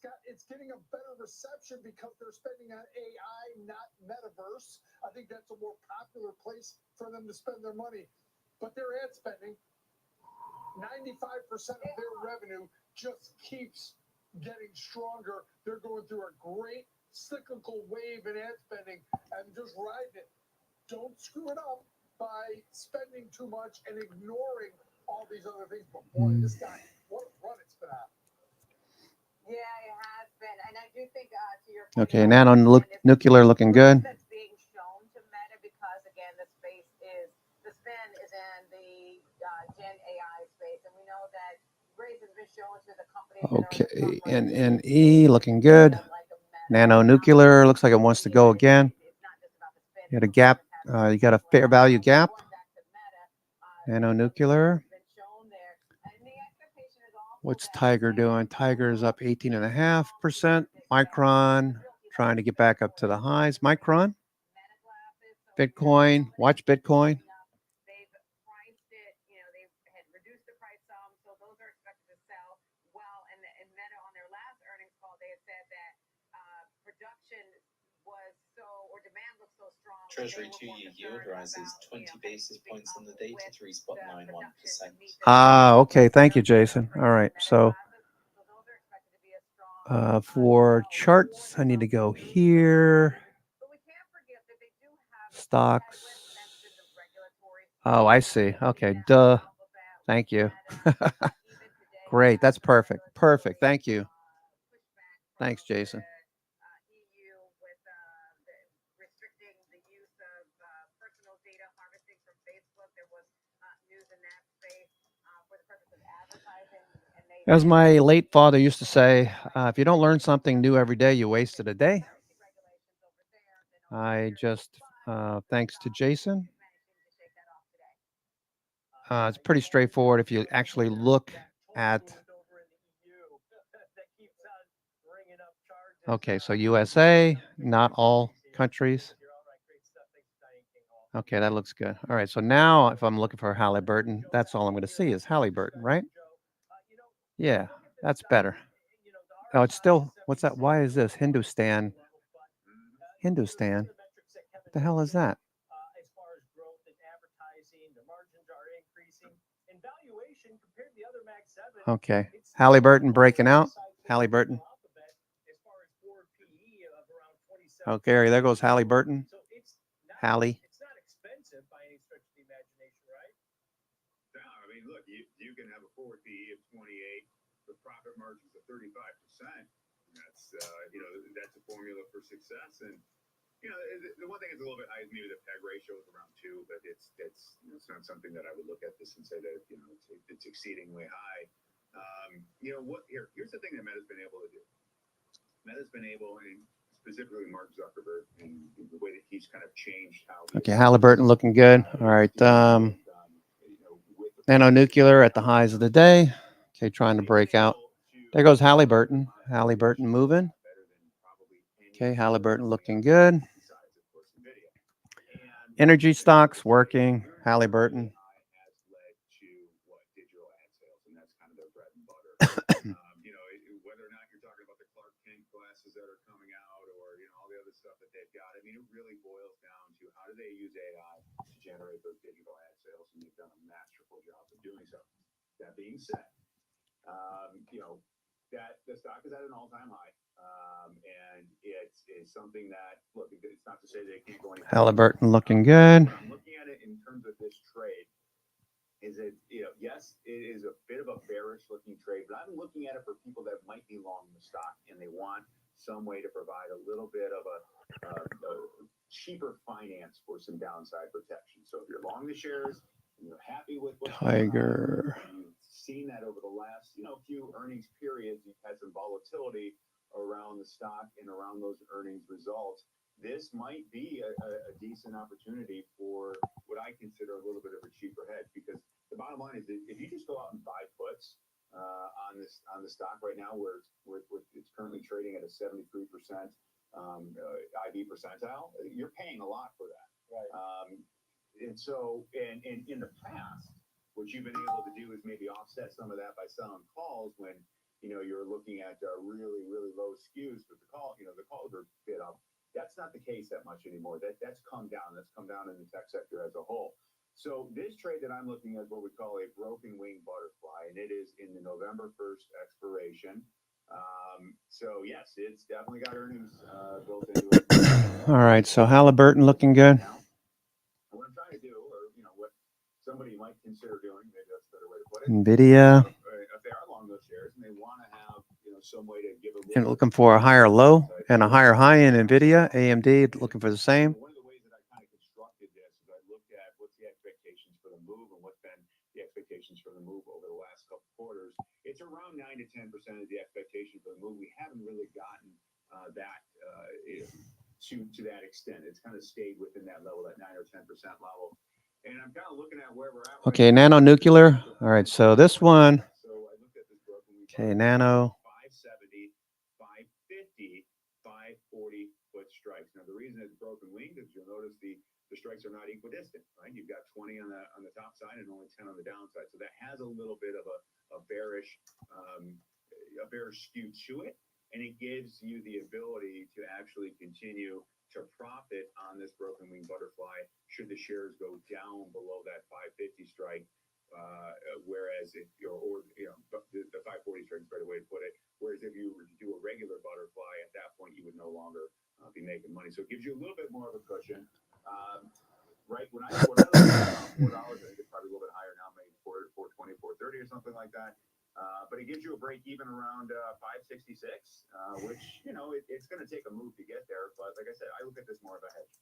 getting a better reception because they're spending on AI, not metaverse. I think that's a more popular place for them to spend their money. But their ad spending, 95% of their revenue just keeps getting stronger. They're going through a great cyclical wave in ad spending and just riding it. Don't screw it up by spending too much and ignoring all these other things. But boy, this guy, what a run it's been on. Yeah, it has been, and I do think to your point. Okay, nuclear looking good. That's being shown to Meta because again, the spin is in the Gen AI space, and we know that Grace has been shown to the companies. Okay, NNE looking good. Nano nuclear looks like it wants to go again. You got a gap. You got a fair value gap. Nano nuclear. What's Tiger doing? Tiger is up 18.5%. Micron trying to get back up to the highs. Micron. Bitcoin. Watch Bitcoin. They've priced it, they had reduced the price some, so those are expected to sell well. And Meta on their last earnings call, they had said that production was demand looks so strong. Treasury 2-year yield rises 20 basis points on the day to 3.91%. Okay. Thank you, Jason. All right. So for charts, I need to go here. Stocks. Oh, I see. Okay. Duh. Thank you. Great. That's perfect. Perfect. Thank you. Thanks, Jason. As my late father used to say, if you don't learn something new every day, you wasted a day. I just, thanks to Jason. It's pretty straightforward if you actually look at. Okay, so USA, not all countries. Okay, that looks good. All right, so now if I'm looking for Halliburton, that's all I'm going to see is Halliburton, right? Yeah, that's better. Oh, it's still, what's that? Why is this? Hindustan. Hindustan? What the hell is that? As far as growth in advertising, the margins are increasing. In valuation, compared to the other Mag 7. Okay. Halliburton breaking out. Halliburton. Okay, there goes Halliburton. Hallie. It's not expensive by any stretch of the imagination, right? No, I mean, look, you can have a forward PE of 28 with profit margins of 35%. That's that's a formula for success. And the one thing is a little bit high is maybe the PEG ratio is around 2, but it's not something that I would look at this and say that it's exceedingly high. Here's the thing that Meta's been able to do. Meta's been able, and specifically Mark Zuckerberg, and the way that he's kind of changed how. Okay, Halliburton looking good. All right. Nano nuclear at the highs of the day. Okay, trying to break out. There goes Halliburton. Halliburton moving. Okay, Halliburton looking good. Energy stocks working. Halliburton. Whether or not you're talking about the Clark Kent glasses that are coming out, or all the other stuff that they've got. I mean, it really boils down to how do they use AI to generate those digital ad sales, and they've done a masterful job of doing so. That being said, that the stock is at an all-time high, and it's something that, look, it's not to say they can't go any. Halliburton looking good. I'm looking at it in terms of this trade. Is it, yes, it is a bit of a bearish looking trade, but I'm looking at it for people that might be long the stock and they want some way to provide a little bit of a cheaper finance for some downside protection. So if you're long the shares and you're happy with what's Tiger. you've seen that over the last, few earnings periods, you've had some volatility around the stock and around those earnings results. This might be a decent opportunity for what I consider a little bit of a cheaper hedge, because the bottom line is that if you just go out and buy puts on the stock right now, where it's currently trading at a 73% IB percentile, you're paying a lot for that. Right. And so, and in the past, what you've been able to do is maybe offset some of that by selling calls when, you're looking at really, really low skews, but the calls are bid up. That's not the case that much anymore. That's come down. That's come down in the tech sector as a whole. So this trade that I'm looking at is what we call a broken wing butterfly, and it is in the November 1st expiration. So yes, it's definitely got earnings built into it. All right, so Halliburton looking good. What I'm trying to do, or what somebody might consider doing, maybe that's a better way to put it. Nvidia. If they are long those shares and they want to have some way to give a And looking for a higher low and a higher high in Nvidia. AMD looking for the same. One of the ways that I kind of constructed this is I looked at what's the expectations for the move and what's been the expectations for the move over the last couple quarters. It's around 9 to 10% of the expectation for the move. We haven't really gotten that to that extent. It's kind of stayed within that level, that 9 or 10% level. And I'm kind of looking at where we're at. Okay, Nano Nuclear. All right, so this one. Okay, Nano. 570, 550, 540 foot strikes. Now the reason it's broken wing is you'll notice the strikes are not equidistant, right? You've got 20 on the top side and only 10 on the downside. So that has a little bit of a bearish skew to it, and it gives you the ability to actually continue to profit on this broken wing butterfly should the shares go down below that 550 strike. Whereas if the 540 strike is a better way to put it. Whereas if you were to do a regular butterfly, at that point you would no longer be making money. So it gives you a little bit more of a cushion. Right when I look at $4, I think it's probably a little bit higher now, maybe 420, 430 or something like that. But it gives you a break even around 566, which it's going to take a move to get there. But like I said, I look at this more of a hedge.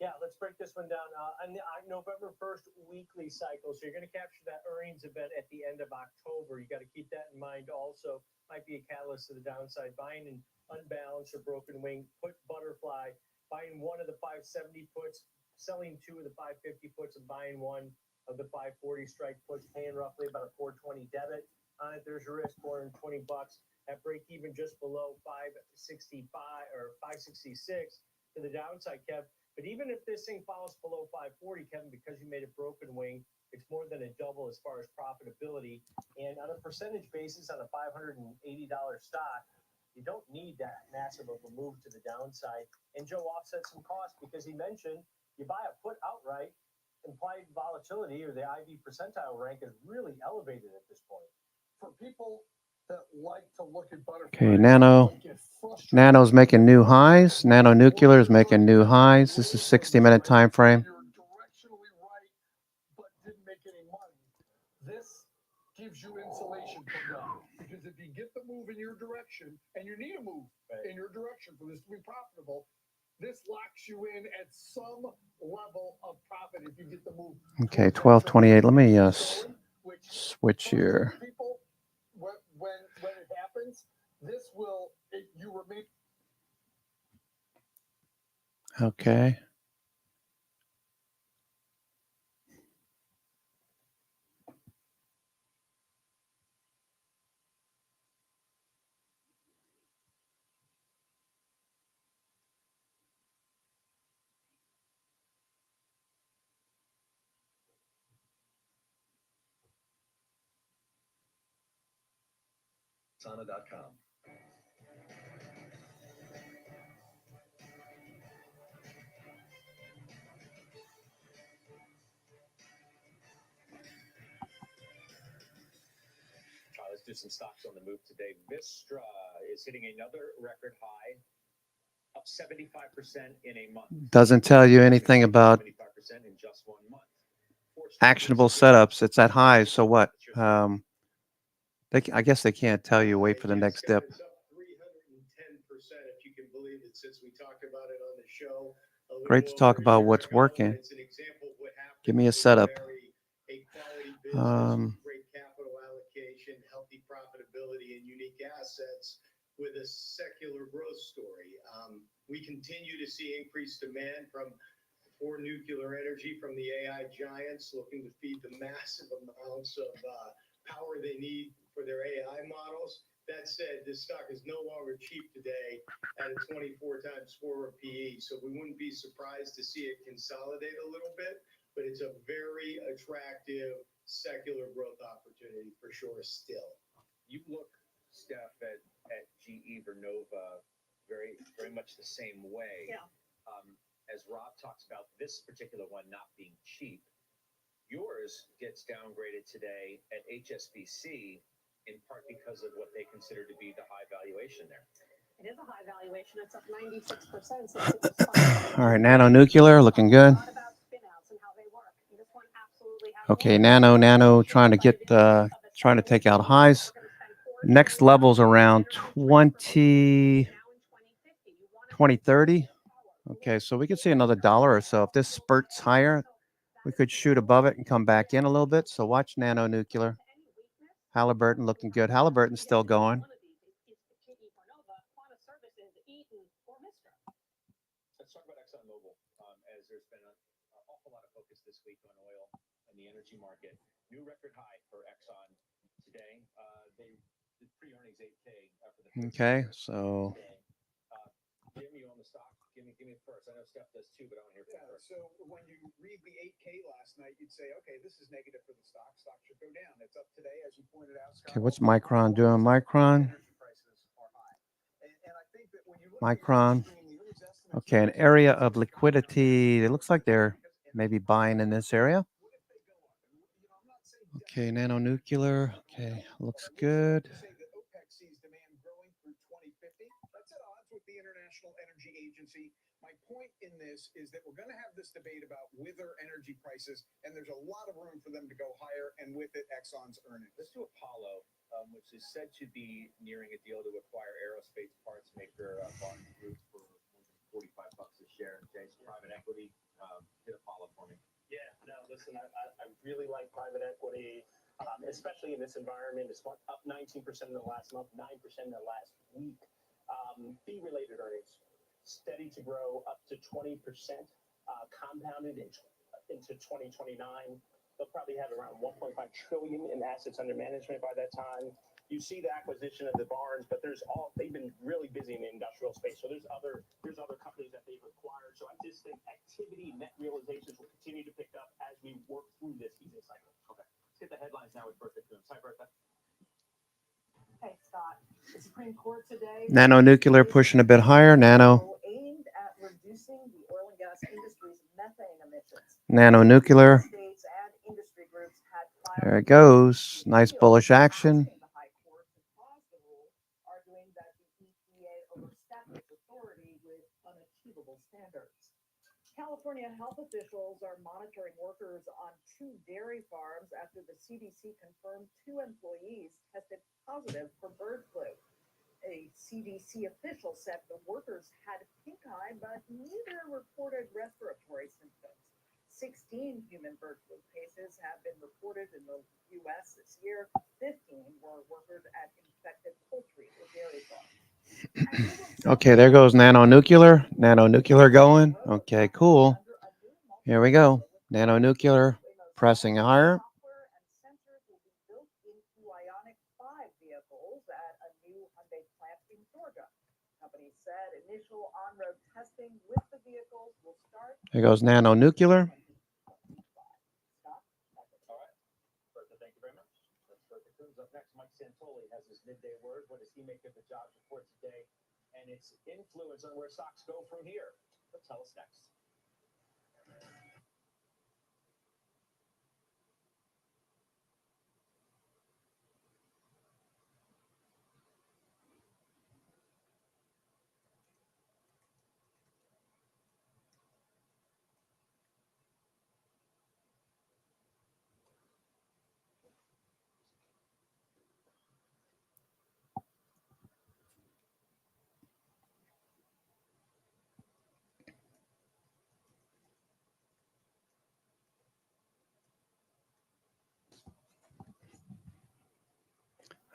Yeah, let's break this one down. On the November 1st weekly cycle, so you're going to capture that earnings event at the end of October. You got to keep that in mind also. Might be a catalyst to the downside. Buying an unbalanced or broken wing put butterfly, buying one of the 570 puts, selling two of the 550 puts, and buying one of the 540 strike puts, paying roughly about a 420 debit on it. There's your risk, $420 at break even just below 565 or 566 to the downside, Kev. But even if this thing falls below 540, Kevin, because you made a broken wing, it's more than a double as far as profitability. And on a percentage basis on a $580 stock, you don't need that massive of a move to the downside. And Joe offset some costs because he mentioned you buy a put outright, implied volatility or the IV percentile rank is really elevated at this point. For people that like to look at butterflies, Okay, Nano's making new highs. Nano Nuclear is making new highs. This is 60-minute time frame. you're directionally right, but didn't make any money. This gives you insulation from that. Because if you get the move in your direction, and you need a move in your direction for this to be profitable, this locks you in at some level of profit if you get the move. Okay, 1228. Let me switch here. People, when it happens, this will you remain. Okay. Sana.com. Let's do some stocks on the move today. Vistra is hitting another record high, up 75% in a month. Doesn't tell you anything about 75% in just 1 month. actionable setups. It's at highs. So what? I guess they can't tell you. Wait for the next dip. It's up 310%, if you can believe it, since we talked about it on the show. Great to talk about what's working. It's an example of what happens. Give me a setup. A quality business, great capital allocation, healthy profitability, and unique assets with a secular growth story. We continue to see increased demand for nuclear energy from the AI giants looking to feed the massive amounts of power they need for their AI models. That said, this stock is no longer cheap today at a 24 times forward PE, so we wouldn't be surprised to see it consolidate a little bit, but it's a very attractive secular growth opportunity for sure still. You look, Steph, at GE Vernova very much the same way. Yeah. As Rob talks about this particular one not being cheap, yours gets downgraded today at HSBC in part because of what they consider to be the high valuation there. It is a high valuation. It's up 96% since it was spun. All right, Nano Nuclear looking good. Not about spin-outs and how they work. This one absolutely has Okay, Nano trying to get trying to take out highs. Next level's around 2030. Okay, so we could see another dollar or so. If this spurts higher, we could shoot above it and come back in a little bit. So watch Nano Nuclear. Halliburton looking good. Halliburton's still going. Let's talk about ExxonMobil, as there's been an awful lot of focus this week on oil and the energy market. New record high for Exxon today. They did pre-earnings 8K for the Okay, so Jim, you on the stock? Give me first. I know Steph does too, but I want to hear from you first. So when you read the 8K last night, you'd say, okay, this is negative for the stock. Stock should go down. It's up today, as you pointed out. Scott. okay, what's Micron doing? Micron. Energy prices are high. And I think that when you look Micron. Okay, an area of liquidity. It looks like they're maybe buying in this area. Okay, Nano Nuclear. Okay, looks good. say that OPEC sees demand growing through 2050. That's at odds with the International Energy Agency. My point in this is that we're going to have this debate about wither energy prices, and there's a lot of room for them to go higher, and with it, Exxon's earnings. Let's do Apollo, which is said to be nearing a deal to acquire aerospace parts maker Barnes Group for $45 a share. Jay's private equity. Hit Apollo for me. Yeah, no, listen, I really like private equity, especially in this environment. It's up 19% in the last month, 9% in the last week. Fee-related earnings, steady to grow up to 20%, compounded into 2029. They'll probably have around 1.5 trillion in assets under management by that time. You see the acquisition of the Barnes, but they've been really busy in the industrial space. So there's other companies that they've acquired. So I just think activity, net realizations will continue to pick up as we work through this easing cycle. Okay. Let's get the headlines now with Bertha Coombs. Hi, Bertha. Hey, Scott. The Supreme Court today. Nano Nuclear pushing a bit higher. Nano. Aimed at reducing the oil and gas industry's methane emissions. Nano Nuclear. States and industry groups had There it goes. Nice bullish action. arguing that the EPA overstepped its authority with unachievable standards. California health officials are monitoring workers on 2 dairy farms after the CDC confirmed 2 employees tested positive for bird flu. A CDC official said the workers had pink eye, but neither reported respiratory symptoms. 16 human bird flu cases have been reported in the U.S. this year. 15 were workers at infected poultry or dairy farms. Okay, there goes Nano Nuclear. Nano Nuclear going. Okay, cool. Here we go. Nano Nuclear pressing higher. Sensors will be built into Ioniq 5 vehicles at a new Hyundai plant in Georgia. The company said initial on-road testing with the vehicles will start. There goes Nano Nuclear. All right. Bertha, thank you very much. That's Bertha Coombs. Up next, Mike Santoli has his midday word. What does he make of the jobs report today and its influence on where stocks go from here? He'll tell us next.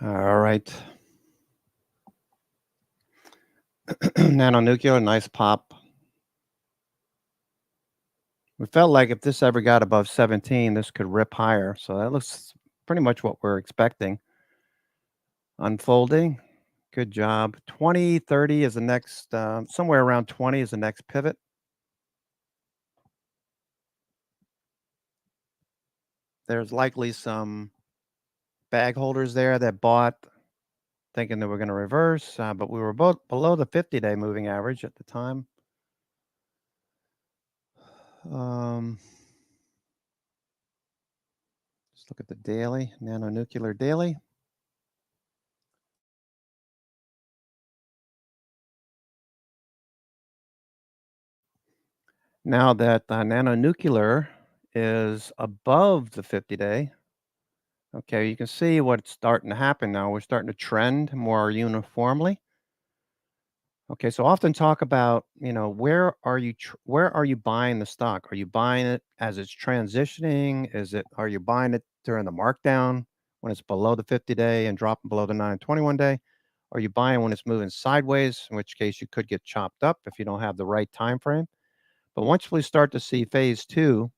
All right. Nano Nuclear, nice pop. We felt like if this ever got above 17, this could rip higher. So that looks pretty much what we're expecting. Unfolding. Good job. 20, 30 is the next, somewhere around 20 is the next pivot. there's likely some bag holders there that bought thinking that we're going to reverse, but we were both below the 50-day moving average at the time. Let's look at the daily, nanonuclear daily. Now that nanonuclear is above the 50-day, okay, you can see what's starting to happen now. We're starting to trend more uniformly. Okay, so often talk about, where are you buying the stock? Are you buying it as it's transitioning? Are you buying it during the markdown when it's below the 50-day and dropping below the 9/21-day? Are you buying when it's moving sideways, in which case you could get chopped up if you don't have the right time frame? But once we start to see phase 2,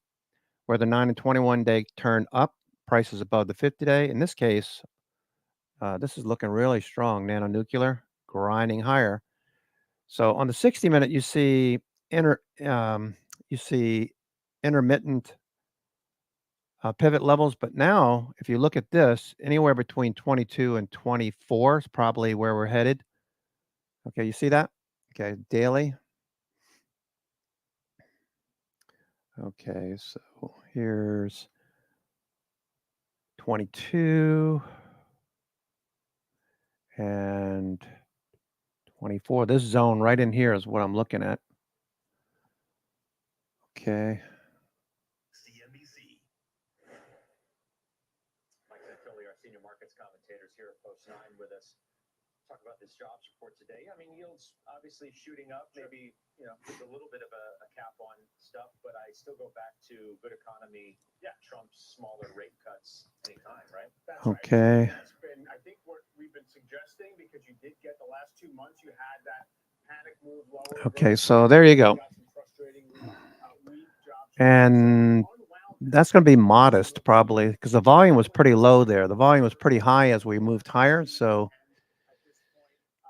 where the 9 and 21-day turn up, prices above the 50-day, in this case, this is looking really strong, nanonuclear, grinding higher. So on the 60-minute, you see intermittent pivot levels. But now, if you look at this, anywhere between 22 and 24 is probably where we're headed. Okay, you see that? Okay, daily. Okay, so here's 22 and 24. This zone right in here is what I'm looking at. Okay. CNBC. Mike Santoli, our senior markets commentators here at Post 9 with us. Talk about this jobs report today. I mean, yields obviously shooting up. Maybe, there's a little bit of a cap on stuff, but I still go back to good economy. Yeah, Trump's smaller rate cuts anytime, right? That's Okay. right. That's been, I think, what we've been suggesting, because you did get the last 2 months, you had that panic move lower. Okay, so there you go. And that's going to be modest probably because the volume was pretty low there. The volume was pretty high as we moved higher. So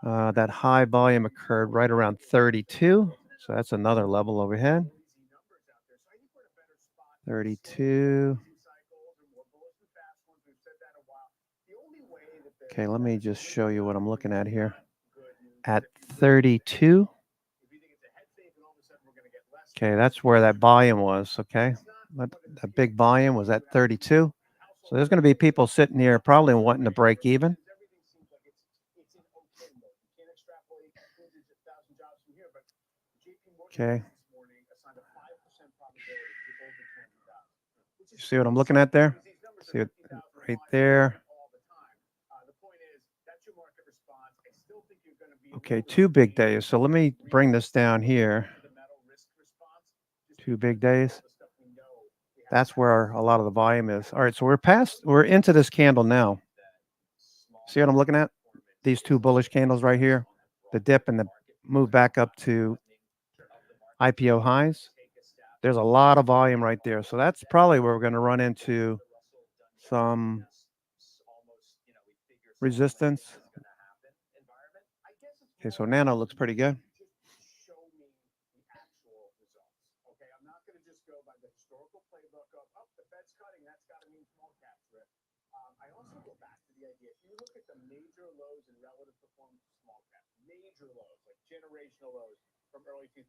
that high volume occurred right around 32. So that's another level overhead. 32. Okay, let me just show you what I'm looking at here. At 32. Okay, that's where that volume was, okay? That big volume was at 32. So there's going to be people sitting here probably wanting to break even. Okay. You see what I'm looking at there? See it right there. Okay, 2 big days. So let me bring this down here. 2 big days. That's where a lot of the volume is. All right, so we're into this candle now. See what I'm looking at? These 2 bullish candles right here. The dip and the move back up to IPO highs. There's a lot of volume right there. So that's probably where we're going to run into some resistance. Okay, so Nano looks pretty good. I also go back to the idea, if you look at the major lows and relative performance of small cap, major lows, like generational lows from early 2000,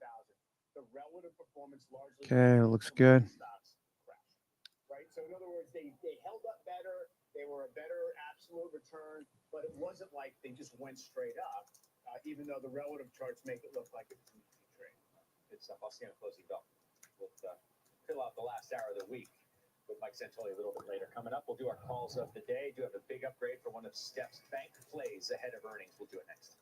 the relative performance largely... Okay, looks good. Right? So in other words, they held up better, they were a better absolute return, but it wasn't like they just went straight up, even though the relative charts make it look like it's an easy trade. Good stuff. I'll see you on closing bell. We'll fill out the last hour of the week with Mike Santoli a little bit later. Coming up, we'll do our calls of the day. Do have a big upgrade for one of Steph's bank plays ahead of earnings. We'll do it next.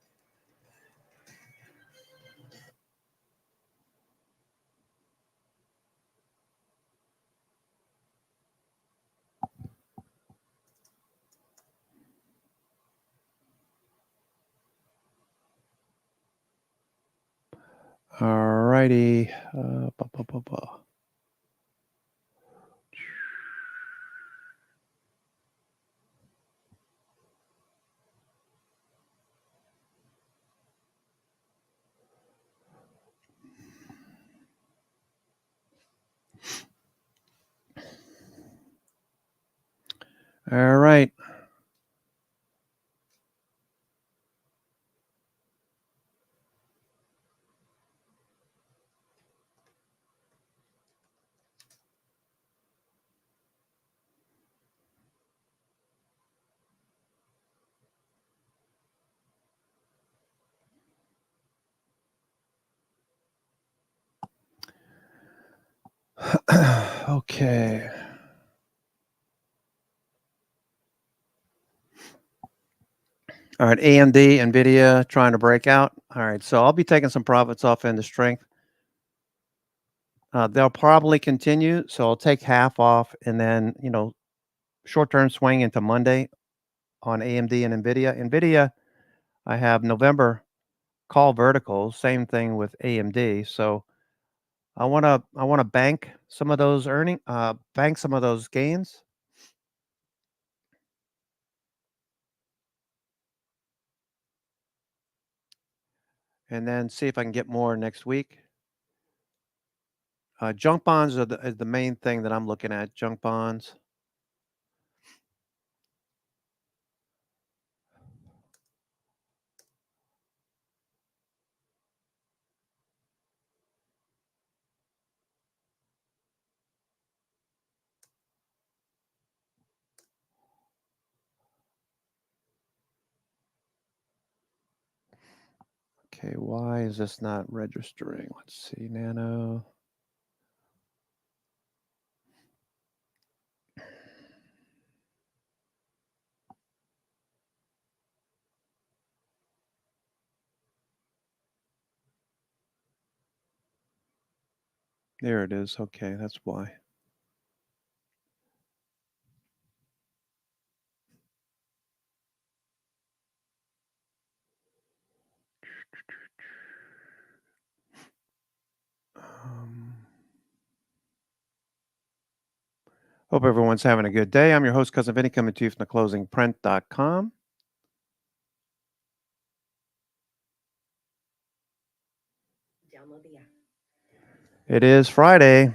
All righty. All right. Okay. All right, AMD, NVIDIA trying to break out. All right, so I'll be taking some profits off into strength. They'll probably continue, so I'll take half off and then, short-term swing into Monday on AMD and NVIDIA. NVIDIA, I have November call verticals, same thing with AMD. So I wanna bank some of those bank some of those gains. And then see if I can get more next week. Junk bonds is the main thing that I'm looking at. Junk bonds. Okay, why is this not registering? Let's see, Nano. There it is. Okay, that's why. Hope everyone's having a good day. I'm your host, Cousin Vinny, coming to you from theclosingprint.com. Download the app. It is Friday. We're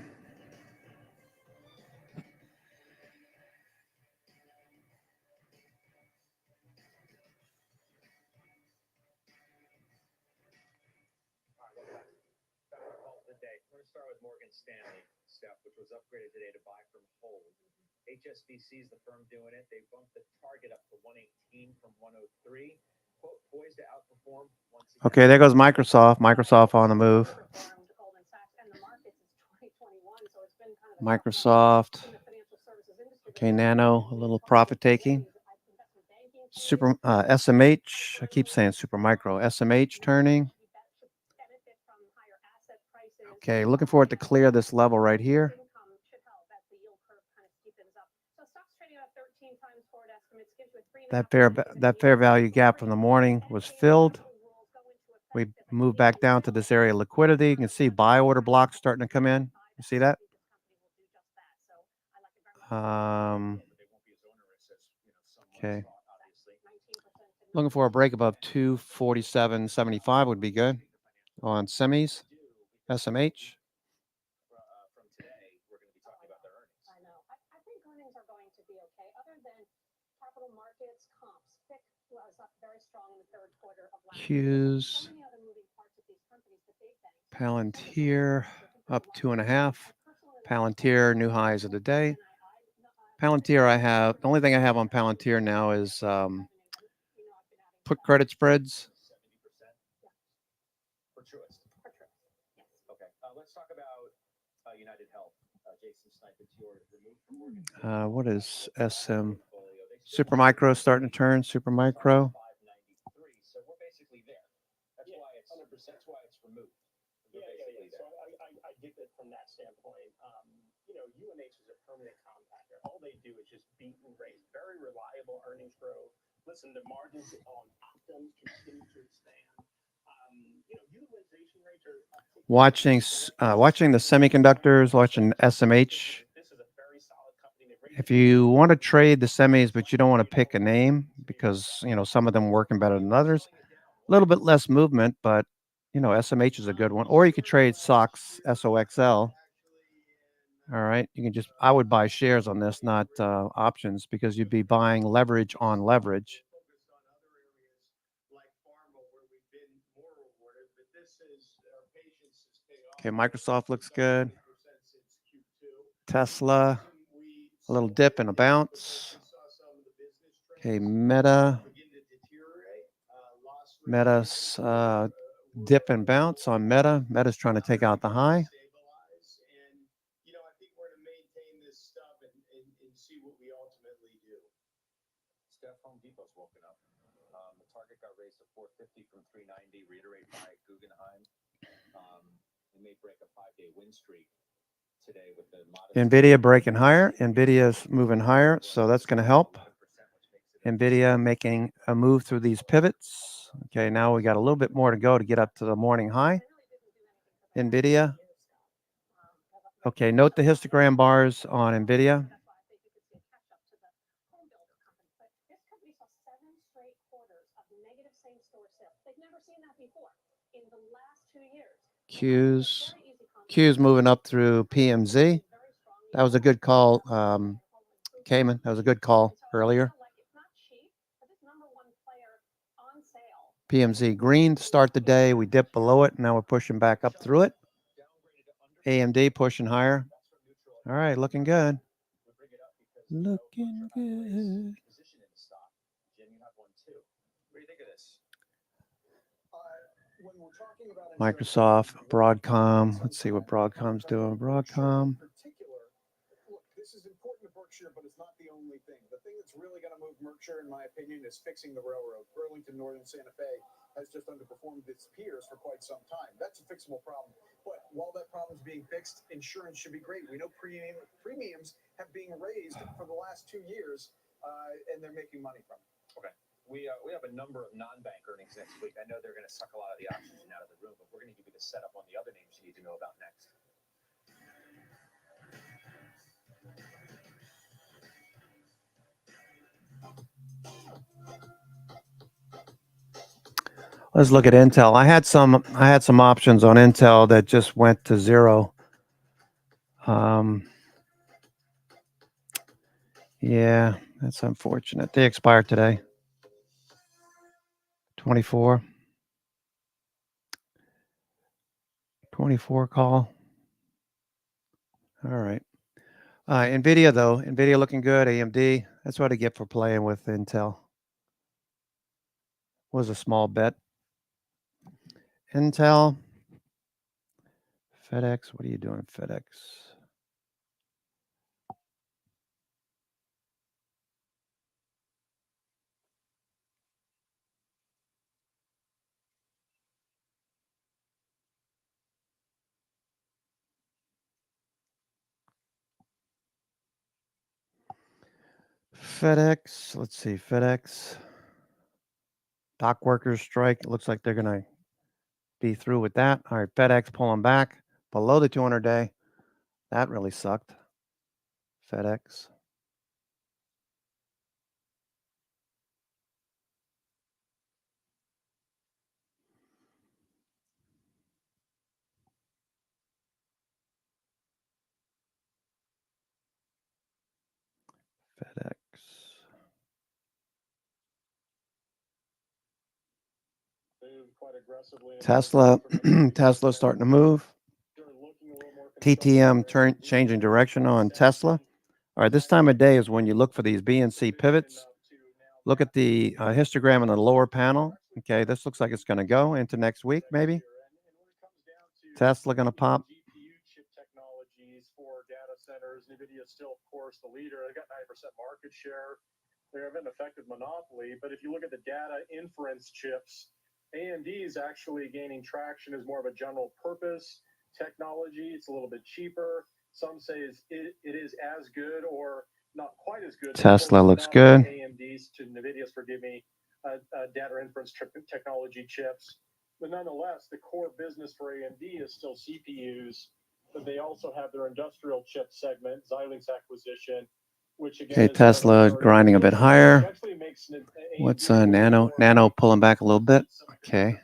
going to start with Morgan Stanley, Steph, which was upgraded today to buy from hold. HSBC is the firm doing it. They bumped the target up to 118 from 103. Quote, poised to outperform once again. Okay, there goes Microsoft. Microsoft on the move. Microsoft. Okay, Nano, a little profit taking. SMH. I keep saying Super Micro. SMH turning. Okay, looking for it to clear this level right here. That fair value gap from the morning was filled. We moved back down to this area of liquidity. You can see buy order blocks starting to come in. You see that? Okay. Looking for a break above 247.75 would be good on semis, SMH. Q's, Palantir up 2.5. Palantir new highs of the day. Palantir, the only thing I have on Palantir now is put credit spreads. Okay, let's talk about United Health. Jason Sniper, removed from Morgan. What is SM? Supermicro starting to turn. Supermicro. So we're basically there. That's why it's 100%. That's why it's removed. Yeah. So I get it from that standpoint. UNH is a permanent compactor. All they do is just beat and raise. Very reliable earnings growth. Listen, the margins on Optum continue to expand. Utilization rates are Watching the semiconductors, watching SMH. If you want to trade the semis, but you don't want to pick a name because some of them working better than others, a little bit less movement, but SMH is a good one. Or you could trade SOX, SOXL. All right. You can just, I would buy shares on this, not options, because you'd be buying leverage on leverage. Okay, Microsoft looks good. Tesla, a little dip and a bounce. Okay, Meta's dip and bounce on Meta. Meta's trying to take out the high. You know, I think we're going to maintain this stuff and see what we ultimately do. Steph, Home Depot's woken up. The target got raised to 450 from 390, reiterate by Guggenheim. They may break a 5-day win streak today with the modest NVIDIA breaking higher. NVIDIA's moving higher, so that's going to help. NVIDIA making a move through these pivots. Okay, now we got a little bit more to go to get up to the morning high. NVIDIA. Okay, note the histogram bars on NVIDIA. Q's moving up through PMZ. That was a good call, Cayman. That was a good call earlier. PMZ green to start the day. We dipped below it. Now we're pushing back up through it. AMD pushing higher. All right, looking good. Looking good. Microsoft, Broadcom. Let's see what Broadcom's doing. Broadcom. This is important to Berkshire, but it's not the only thing. The thing that's really going to move Berkshire, in my opinion, is fixing the railroad. Burlington Northern Santa Fe has just underperformed its peers for quite some time. That's a fixable problem. But while that problem's being fixed, insurance should be great. We know premiums have been raised for the last 2 years, and they're making money from it. Okay. We have a number of non-bank earnings next week. I know they're going to suck a lot of the oxygen out of the room, but we're going to give you the setup on the other names you need to know about next. Let's look at Intel. I had some options on Intel that just went to zero. Yeah, that's unfortunate. They expired today. 24 call. All right. NVIDIA, though. NVIDIA looking good. AMD. That's what I get for playing with Intel. Was a small bet. Intel. FedEx. What are you doing, FedEx? FedEx, let's see, FedEx. Dock workers strike. It looks like they're going to be through with that. All right, FedEx pulling back below the 200-day. That really sucked. FedEx. FedEx. Tesla. Tesla starting to move. TTM changing direction on Tesla. All right, this time of day is when you look for these BNC pivots. Look at the histogram in the lower panel. Okay, this looks like it's going to go into next week, maybe. Tesla going to pop. For data centers, NVIDIA is still, of course, the leader. They got 9% market share. They have an effective monopoly. But if you look at the data inference chips, AMD is actually gaining traction as more of a general purpose technology. It's a little bit cheaper. Some say it is as good or not quite as good. Tesla looks good. AMD's to NVIDIA's, forgive me, data inference technology chips. But nonetheless, the core business for AMD is still CPUs. But they also have their industrial chip segment, Xilinx acquisition, which again. Okay, Tesla grinding a bit higher. What's Nano? Nano pulling back a little bit. Okay.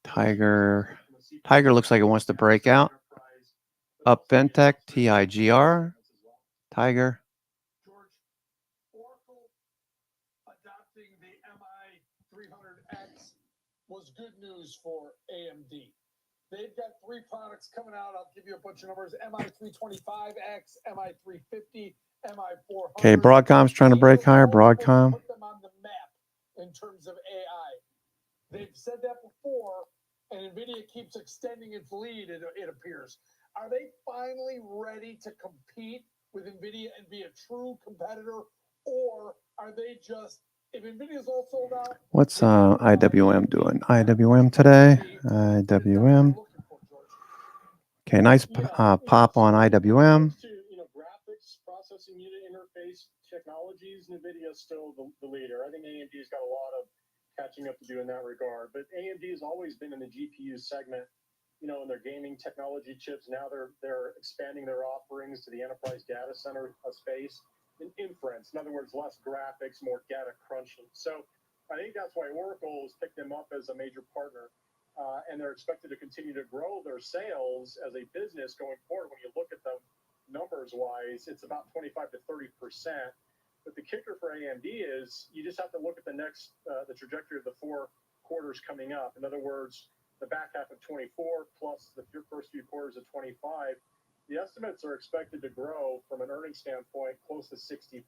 Tiger looks like it wants to break out. Up Fintech, TIGR, Tiger. George, Oracle adopting the MI300X was good news for AMD. They've got 3 products coming out. I'll give you a bunch of numbers. MI325X, MI350, MI400. Okay, Broadcom's trying to break higher. Broadcom. Put them on the map in terms of AI. They've said that before, and NVIDIA keeps extending its lead, it appears. Are they finally ready to compete with NVIDIA and be a true competitor? Or are they just, if NVIDIA's all sold out? What's IWM doing? IWM today. IWM. Okay, nice pop on IWM. Graphics processing unit interface technologies, NVIDIA is still the leader. I think AMD's got a lot of catching up to do in that regard. But AMD has always been in the GPU segment, in their gaming technology chips. Now they're expanding their offerings to the enterprise data center space and inference. In other words, less graphics, more data crunching. So I think that's why Oracle has picked them up as a major partner. And they're expected to continue to grow their sales as a business going forward. When you look at them numbers wise, it's about 25 to 30%. But the kicker for AMD is you just have to look at the trajectory of the 4 quarters coming up. In other words, the back half of 24 plus the first few quarters of 25, the estimates are expected to grow from an earnings standpoint close to 60%.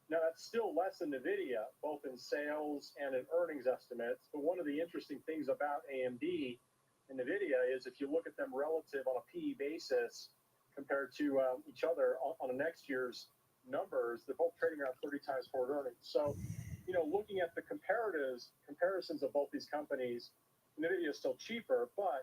Now, that's still less than NVIDIA, both in sales and in earnings estimates. But one of the interesting things about AMD and NVIDIA is if you look at them relative on a PE basis compared to each other on a next year's numbers, they're both trading around 30 times forward earnings. So, looking at the comparisons of both these companies, NVIDIA is still cheaper, but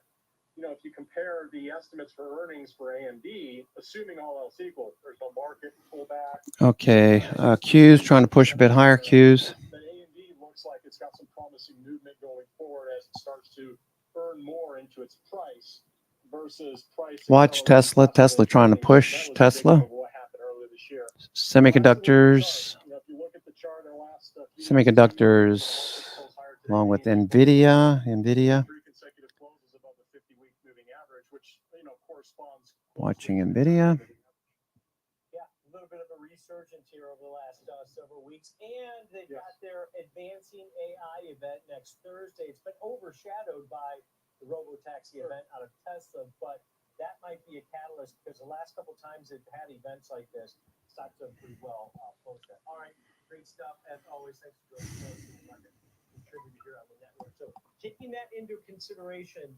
if you compare the estimates for earnings for AMD, assuming all else equal, there's no market pullback. Okay, Q's trying to push a bit higher. Q's. But AMD looks like it's got some promising movement going forward as it starts to earn more into its price versus price. Watch Tesla. Tesla trying to push Tesla. Semiconductors. Semiconductors along with NVIDIA. Watching NVIDIA. Yeah, a little bit of a resurgence here over the last several weeks. And they've got their Advancing AI event next Thursday. It's been overshadowed by the Robotaxi event out of Tesla, but that might be a catalyst because the last couple times they've had events like this, stocks done pretty well post that. All right, great stuff as always. Thanks for joining us. Contributor here on the network. So taking that into consideration,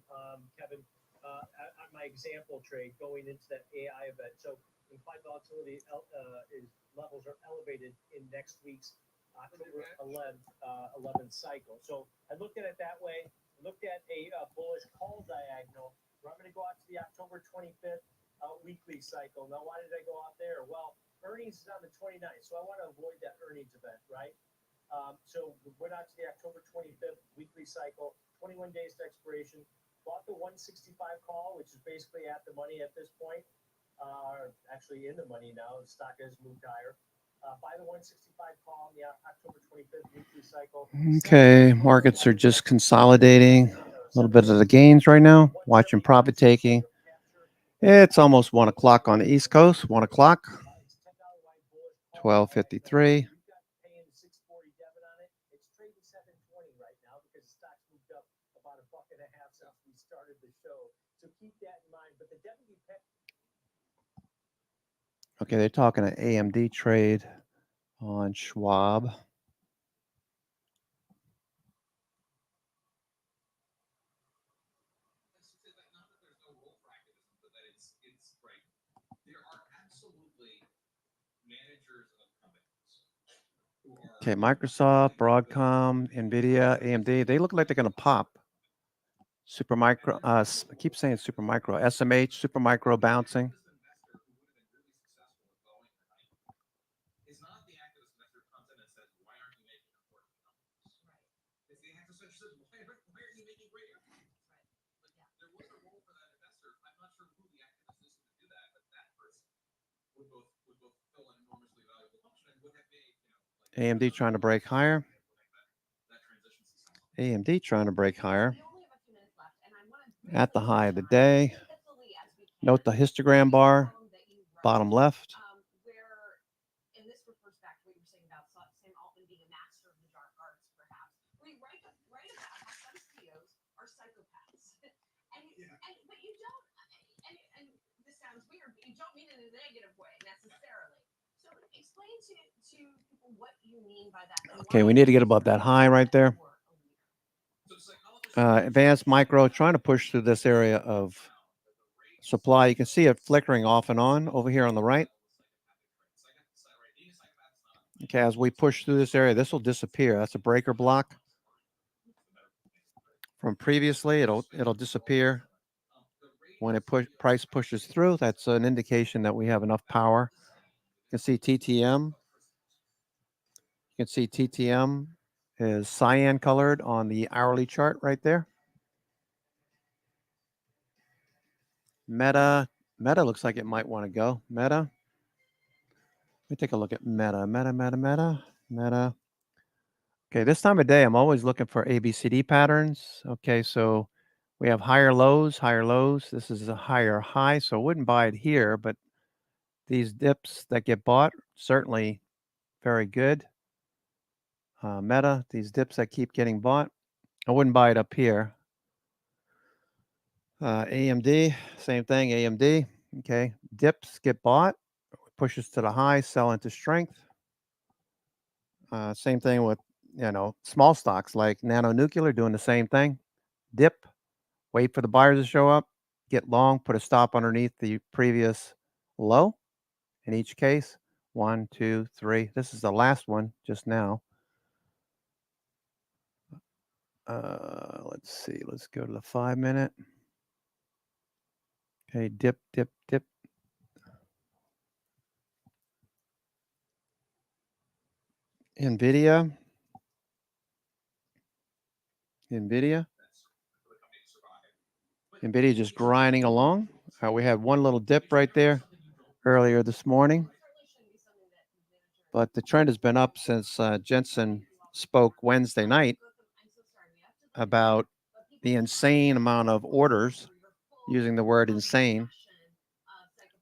Kevin, on my example trade going into that AI event. So implied volatility levels are elevated in next week's October 11th cycle. So I looked at it that way. I looked at a bullish call diagonal where I'm going to go out to the October 25th weekly cycle. Now, why did I go out there? Well, earnings is on the 29th, so I want to avoid that earnings event, right? So we went out to the October 25th weekly cycle, 21 days to expiration. Bought the 165 call, which is basically at the money at this point. Actually in the money now. The stock has moved higher. Buy the 165 call on the October 25th weekly cycle. Okay, markets are just consolidating. A little bit of the gains right now. Watching profit taking. It's almost 1 o'clock on the East Coast. 1 o'clock. 12:53. Okay, they're talking an AMD trade on Schwab. Okay, Microsoft, Broadcom, NVIDIA, AMD, they look like they're going to pop. Supermicro, I keep saying Supermicro, SMH, Supermicro bouncing. AMD trying to break higher. AMD trying to break higher. At the high of the day. Note the histogram bar, bottom left. Where, and this refers back to what you were saying about Sam Altman being a master of the dark arts, perhaps. We write about how some CEOs are psychopaths, but you don't. And this sounds weird, but you don't mean it in a negative way necessarily. So explain to people what you mean by that. Okay, we need to get above that high right there. Advanced micro, trying to push through this area of supply. You can see it flickering off and on over here on the right. Okay, as we push through this area, this will disappear. That's a breaker block. From previously, it'll disappear. When it price pushes through, that's an indication that we have enough power. You can see TTM. You can see TTM is cyan colored on the hourly chart right there. Meta looks like it might want to go. Meta. Let me take a look at Meta. Okay, this time of day, I'm always looking for ABCD patterns. Okay, so we have higher lows. This is a higher high, so I wouldn't buy it here, but these dips that get bought, certainly very good. Meta, these dips that keep getting bought, I wouldn't buy it up here. AMD, same thing, AMD. Okay, dips get bought, pushes to the high, sell into strength. Same thing with, small stocks like Nano Nuclear doing the same thing. Dip, wait for the buyers to show up, get long, put a stop underneath the previous low. In each case, 1, 2, 3. This is the last one just now. Let's see. Let's go to the 5-minute. Okay, dip. NVIDIA just grinding along. We had one little dip right there earlier this morning, but the trend has been up since Jensen spoke Wednesday night about the insane amount of orders, using the word insane,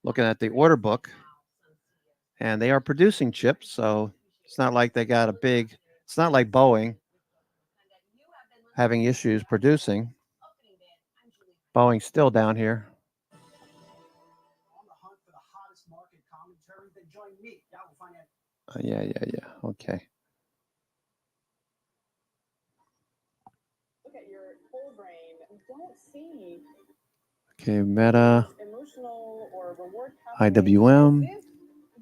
looking at the order book, and they are producing chips, so it's not like they got it's not like Boeing having issues producing. Boeing's still down here. Yeah. Okay. Look at your whole brain. Don't see Okay, Meta, emotional or reward IWM.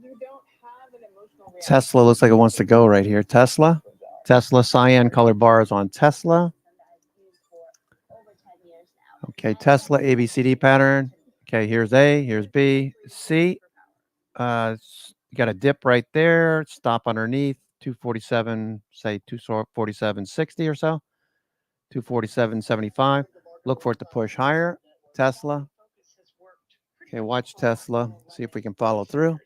you don't have an emotional Tesla looks like it wants to go right here. Tesla, cyan color bars on Tesla. Okay, Tesla ABCD pattern. Okay, here's A, here's B, C. You got a dip right there. Stop underneath 247, say 247.60 or so. 247.75. Look for it to push higher. Tesla. Okay, watch Tesla. See if we can follow through.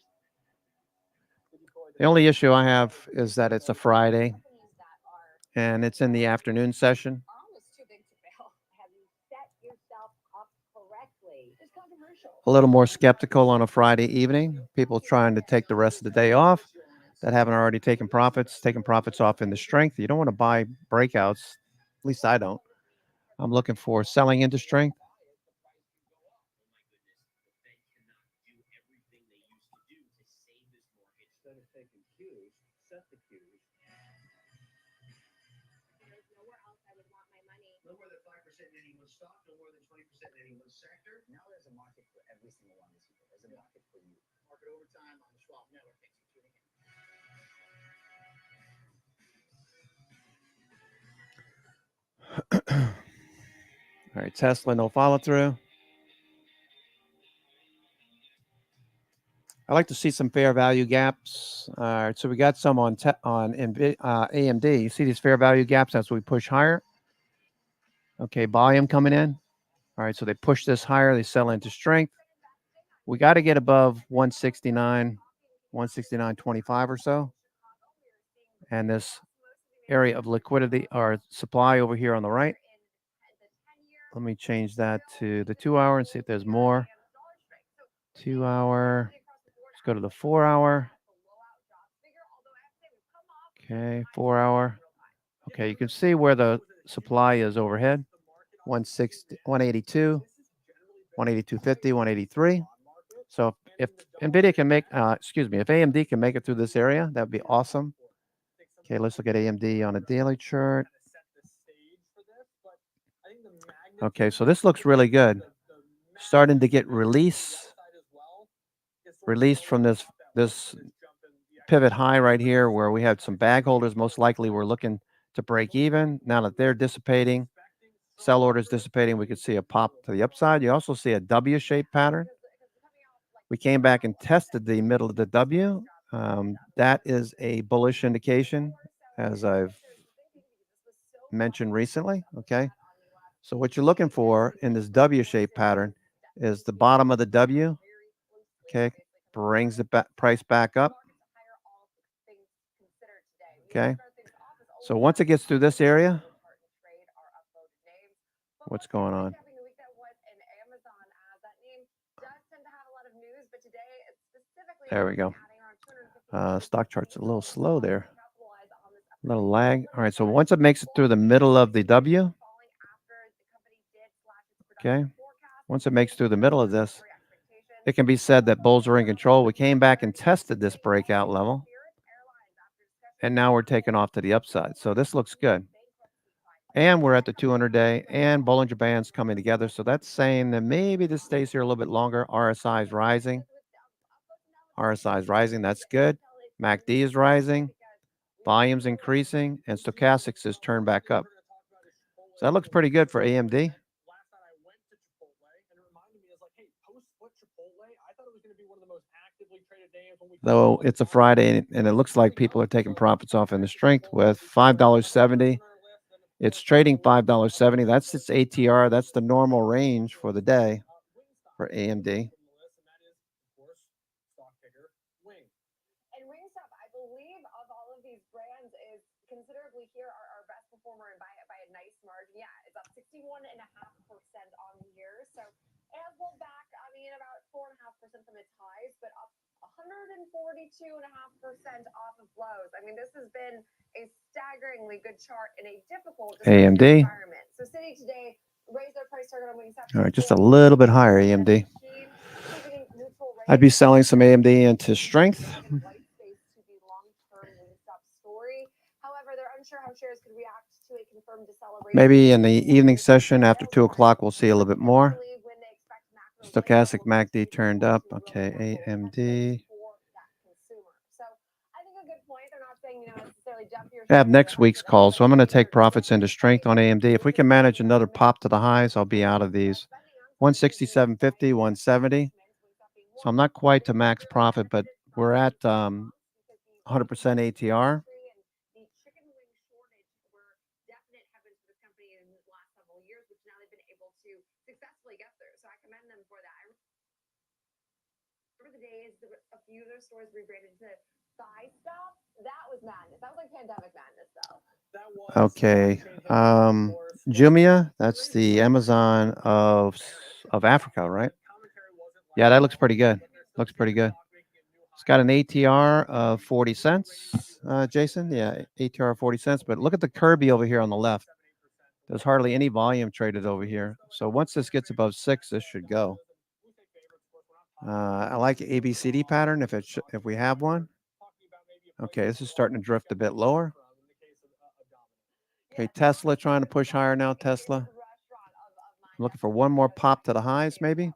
The only issue I have is that it's a Friday and it's in the afternoon session. A little more skeptical on a Friday evening. People trying to take the rest of the day off that haven't already taken profits off in the strength. You don't want to buy breakouts. At least I don't. I'm looking for selling into strength. No more than 5% in any one stock, no more than 20% in any one sector. Now there's a market for every single one of these people. There's a market for you. Market Overtime on the Schwab Network. Thanks for tuning in. All right, Tesla, no follow through. I like to see some fair value gaps. All right, so we got some on AMD. You see these fair value gaps as we push higher. Okay, volume coming in. All right, so they push this higher. They sell into strength. We got to get above 169, 169.25 or so. And this area of liquidity or supply over here on the right. Let me change that to the 2 hour and see if there's more. 2 hour. Let's go to the 4 hour. Okay, 4 hour. Okay, you can see where the supply is overhead. 160, 182, 182.50, 183. So if NVIDIA can make, if AMD can make it through this area, that'd be awesome. Okay, let's look at AMD on a daily chart. Okay, so this looks really good. Starting to get released from this pivot high right here where we had some bag holders. Most likely we're looking to break even. Now that they're dissipating, sell orders dissipating, we could see a pop to the upside. You also see a W-shaped pattern. We came back and tested the middle of the W. That is a bullish indication, as I've mentioned recently. Okay, so what you're looking for in this W-shaped pattern is the bottom of the W. Okay, brings the price back up. Okay, so once it gets through this area, what's going on? There we go. Stock chart's a little slow there. A little lag. All right, so once it makes it through the middle of the W, okay, once it makes through the middle of this, it can be said that bulls are in control. We came back and tested this breakout level, and now we're taking off to the upside. So this looks good. And we're at the 200-day, and Bollinger Band's coming together. So that's saying that maybe this stays here a little bit longer. RSI is rising. RSI is rising. That's good. MACD is rising. Volume's increasing, and stochastics is turned back up. So that looks pretty good for AMD. Though it's a Friday, and it looks like people are taking profits off in the strength with $5.70. It's trading $5.70. That's its ATR. That's the normal range for the day for AMD. And Wingstop, I believe, of all of these brands, is considerably here our best performer and by a nice margin. Yeah, it's up 61.5% on the year. So it has pulled back, about 4.5% from its highs, but up 142.5% off of lows. This has been a staggeringly good chart in a difficult AMD. environment. So Citi today raised their price target on Wingstop. All right, just a little bit higher, AMD. I'd be selling some AMD into strength. Maybe in the evening session after 2 o'clock, we'll see a little bit more. Stochastic MACD turned up. Okay, AMD. I have next week's call, so I'm going to take profits into strength on AMD. If we can manage another pop to the highs, I'll be out of these. 167.50, 170. So I'm not quite to max profit, but we're at 100% ATR. Stores rebranded to Thigh Stop. That was madness. That was like pandemic madness, though. Okay. Jumia, that's the Amazon of Africa, right? Yeah, that looks pretty good. Looks pretty good. It's got an ATR of 40 cents, Jason. Yeah, ATR of 40 cents. But look at the Kirby over here on the left. There's hardly any volume traded over here. So once this gets above 6, this should go. I like the ABCD pattern if we have one. Okay, this is starting to drift a bit lower. Okay, Tesla trying to push higher now. Tesla. I'm looking for one more pop to the highs, maybe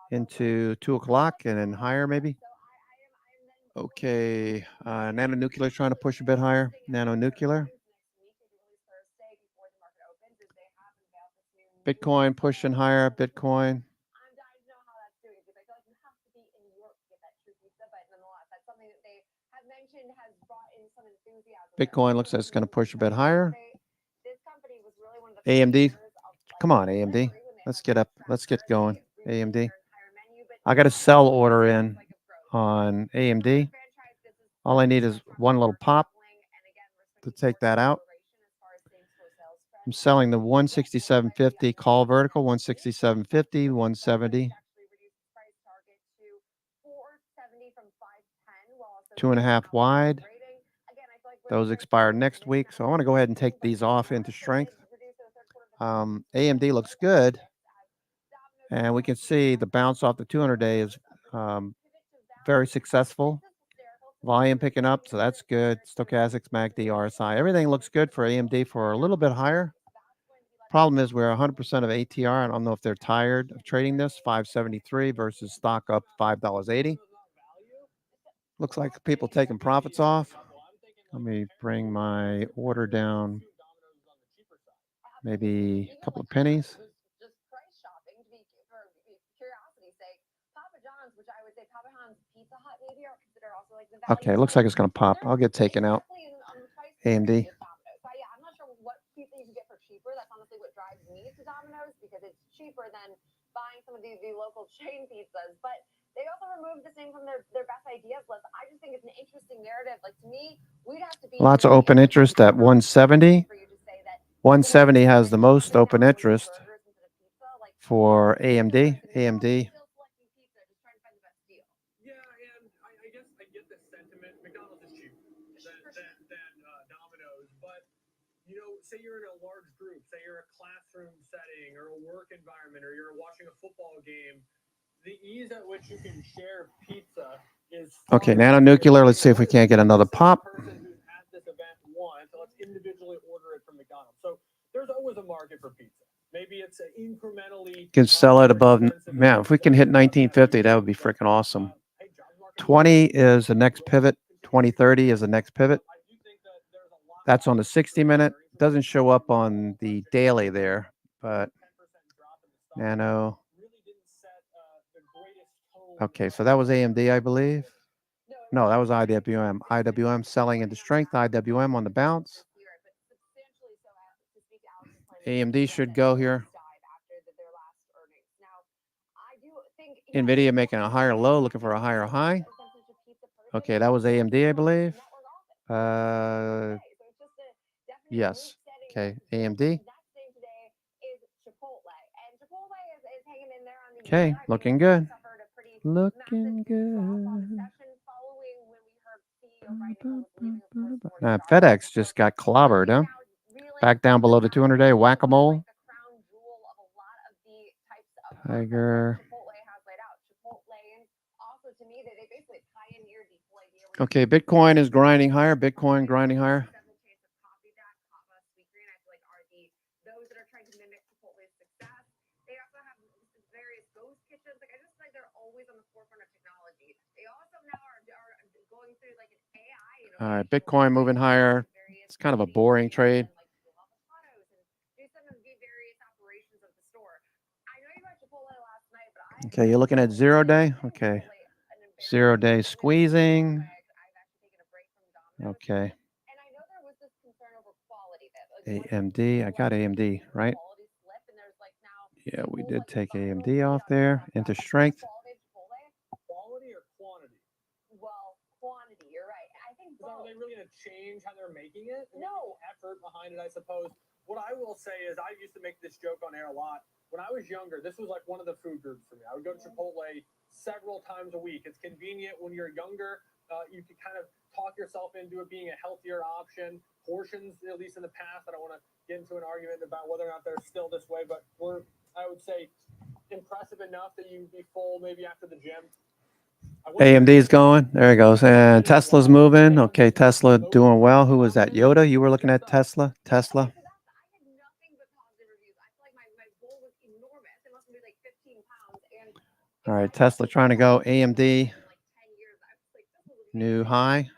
into 2 o'clock and then higher, maybe. Okay, Nanonuclear trying to push a bit higher. Nanonuclear. Bitcoin pushing higher. Bitcoin. Bitcoin looks like it's going to push a bit higher. AMD. Come on, AMD. Let's get up. Let's get going. AMD. I got a sell order in on AMD. All I need is one little pop to take that out. I'm selling the 167.50 call vertical, 167.50, 170. 2.5 wide. Those expire next week. So I want to go ahead and take these off into strength. AMD looks good. And we can see the bounce off the 200-day is very successful. Volume picking up, so that's good. Stochastics, MACD, RSI, everything looks good for AMD for a little bit higher. Problem is we're 100% of ATR. I don't know if they're tired of trading this. 573 versus stock up $5.80. Looks like people taking profits off. Let me bring my order down maybe a couple of pennies. Okay, looks like it's going to pop. I'll get taken out. AMD. I'm not sure what pizza you can get for cheaper. That's honestly what drives me to Domino's, because it's cheaper than buying some of the local chain pizzas. But they also removed the same from their best ideas list. I just think it's an interesting narrative. Like, to me, we'd have to be lots of open interest at 170. 170 has the most open interest for AMD. AMD. Say you're in a large group, say you're a classroom setting or a work environment, or you're watching a football game, the ease at which you can share pizza is Okay, Nanonuclear. Let's see if we can't get another pop. person who's at this event wants, so let's individually order it from McDonald's. So there's always a market for pizza. Maybe it's an incrementally Can sell it above. Man, if we can hit 1950, that would be freaking awesome. 20 is the next pivot. 2030 is the next pivot. That's on the 60-minute. Doesn't show up on the daily there, but Nano. Okay, so that was AMD, I believe. No, that was IWM. IWM selling into strength. IWM on the bounce. AMD should go here. NVIDIA making a higher low, looking for a higher high. Okay, that was AMD, I believe. Yes. Okay, AMD. Okay, looking good. Looking good. FedEx just got clobbered, huh? Back down below the 200-day. Whack-a-mole. Tiger. Okay, Bitcoin is grinding higher. Bitcoin grinding higher. All right, Bitcoin moving higher. It's kind of a boring trade. Okay, you're looking at 0-day. Okay, 0-day squeezing. Okay. AMD. I got AMD, right? Yeah, we did take AMD off there into strength. Quality or quantity? Well, quantity, you're right. I think Are they really going to change how they're making it? No. Effort behind it, I suppose. What I will say is I used to make this joke on air a lot. When I was younger, this was like one of the food groups for me. I would go to Chipotle several times a week. It's convenient when you're younger. You can kind of talk yourself into it being a healthier option. Portions, at least in the past, I don't want to get into an argument about whether or not they're still this way, but we're, I would say, impressive enough that you'd be full maybe after the gym. AMD's going. There he goes. And Tesla's moving. Okay, Tesla doing well. Who was that? Yoda? You were looking at Tesla? Tesla? All right, Tesla trying to go. AMD. New high.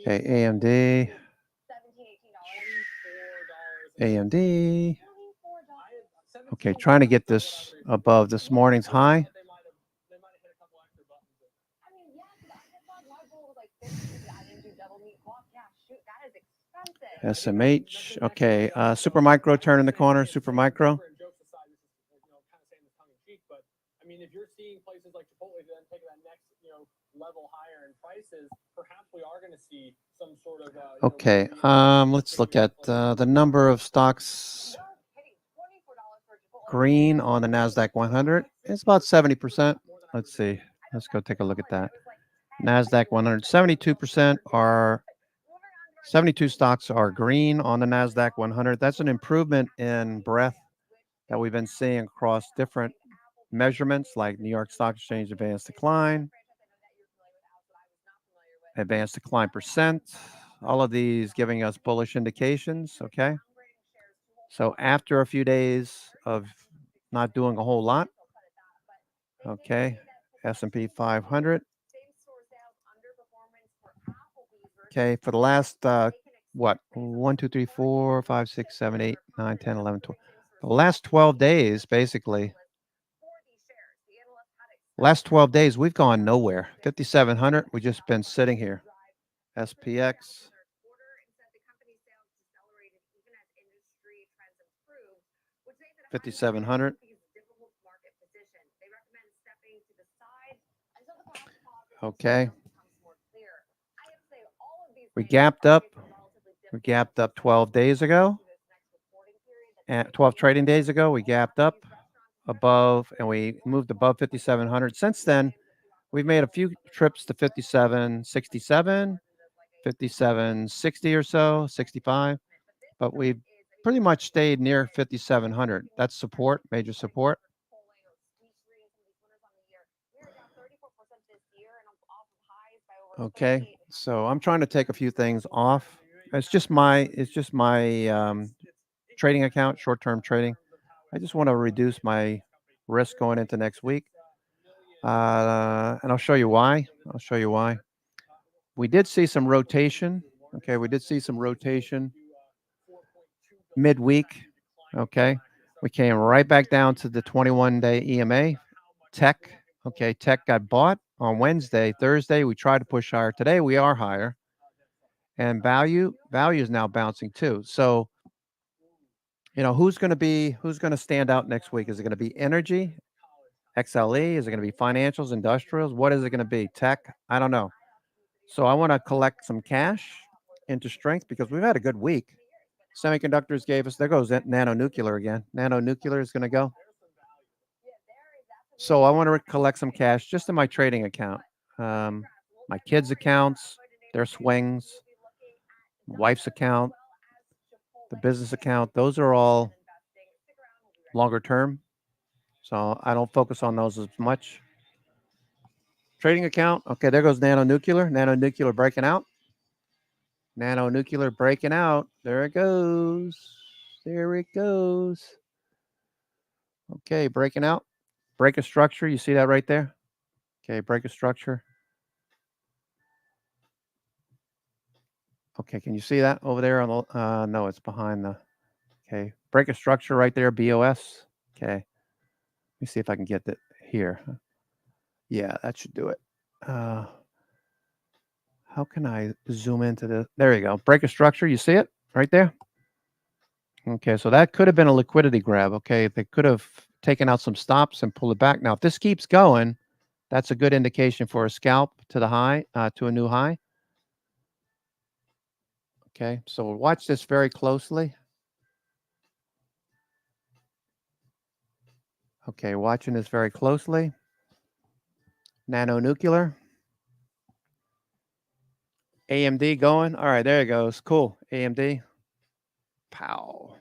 Okay, AMD. AMD. Okay, trying to get this above this morning's high. SMH. Okay, Supermicro turning the corner. Supermicro. I mean, if you're seeing places like Chipotle then take that next, level higher in prices, perhaps we are going to see some sort of. Okay, let's look at the number of stocks. green on the NASDAQ 100. It's about 70%. Let's see. Let's go take a look at that. NASDAQ 100, 72% are 72 stocks are green on the NASDAQ 100. That's an improvement in breadth that we've been seeing across different measurements like New York Stock Exchange Advanced Decline, Advanced Decline percent. All of these giving us bullish indications. Okay. So after a few days of not doing a whole lot, okay, S&P 500. Okay, for the last, what, 1, 2, 3, 4, 5, 6, 7, 8, 9, 10, 11, 12. The last 12 days, basically, last 12 days, we've gone nowhere. 5,700, we've just been sitting here. SPX. 5,700. Okay. We gapped up. We gapped up 12 days ago. And 12 trading days ago, we gapped up above and we moved above 5,700. Since then, we've made a few trips to 57.67, 57.60 or so, 65, but we've pretty much stayed near 5,700. That's support, major support. Okay, so I'm trying to take a few things off. It's just my trading account, short-term trading. I just want to reduce my risk going into next week. And I'll show you why. I'll show you why. We did see some rotation. Okay, we did see some rotation midweek. Okay, we came right back down to the 21-day EMA. Tech. Okay, Tech got bought on Wednesday. Thursday, we tried to push higher. Today, we are higher. And value is now bouncing too. So, you know, who's going to stand out next week? Is it going to be energy, XLE? Is it going to be financials, industrials? What is it going to be? Tech? I don't know. So I want to collect some cash into strength because we've had a good week. Semiconductors gave us, there goes nanonuclear again. Nanonuclear is going to go. So I want to collect some cash just in my trading account. My kids' accounts, their swings, wife's account, the business account, those are all longer term. So I don't focus on those as much. Trading account. Okay, there goes nanonuclear. Nanonuclear breaking out. Nanonuclear breaking out. There it goes. There it goes. Okay, breaking out. Break a structure. You see that right there? Okay, break a structure. Okay, can you see that over there on the no, it's behind the okay. Break a structure right there, BOS. Okay. Let me see if I can get that here. Yeah, that should do it. How can I zoom into the there you go. Break a structure. You see it right there? Okay, so that could have been a liquidity grab. Okay, they could have taken out some stops and pulled it back. Now, if this keeps going, that's a good indication for a scalp to the high, to a new high. Okay, so watch this very closely. Okay, watching this very closely. Nanonuclear. AMD going. All right, there it goes. Cool. AMD. Pow.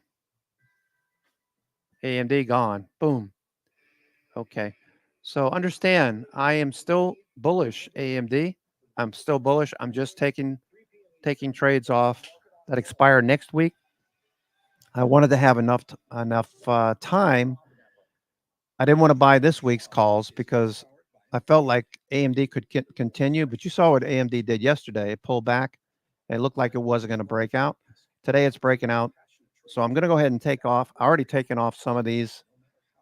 AMD gone. Boom. Okay. So understand, I am still bullish AMD. I'm still bullish. I'm just taking trades off that expire next week. I wanted to have enough time. I didn't want to buy this week's calls because I felt like AMD could continue, but you saw what AMD did yesterday. It pulled back. It looked like it wasn't going to break out. Today it's breaking out. So I'm going to go ahead and take off. I already taken off some of these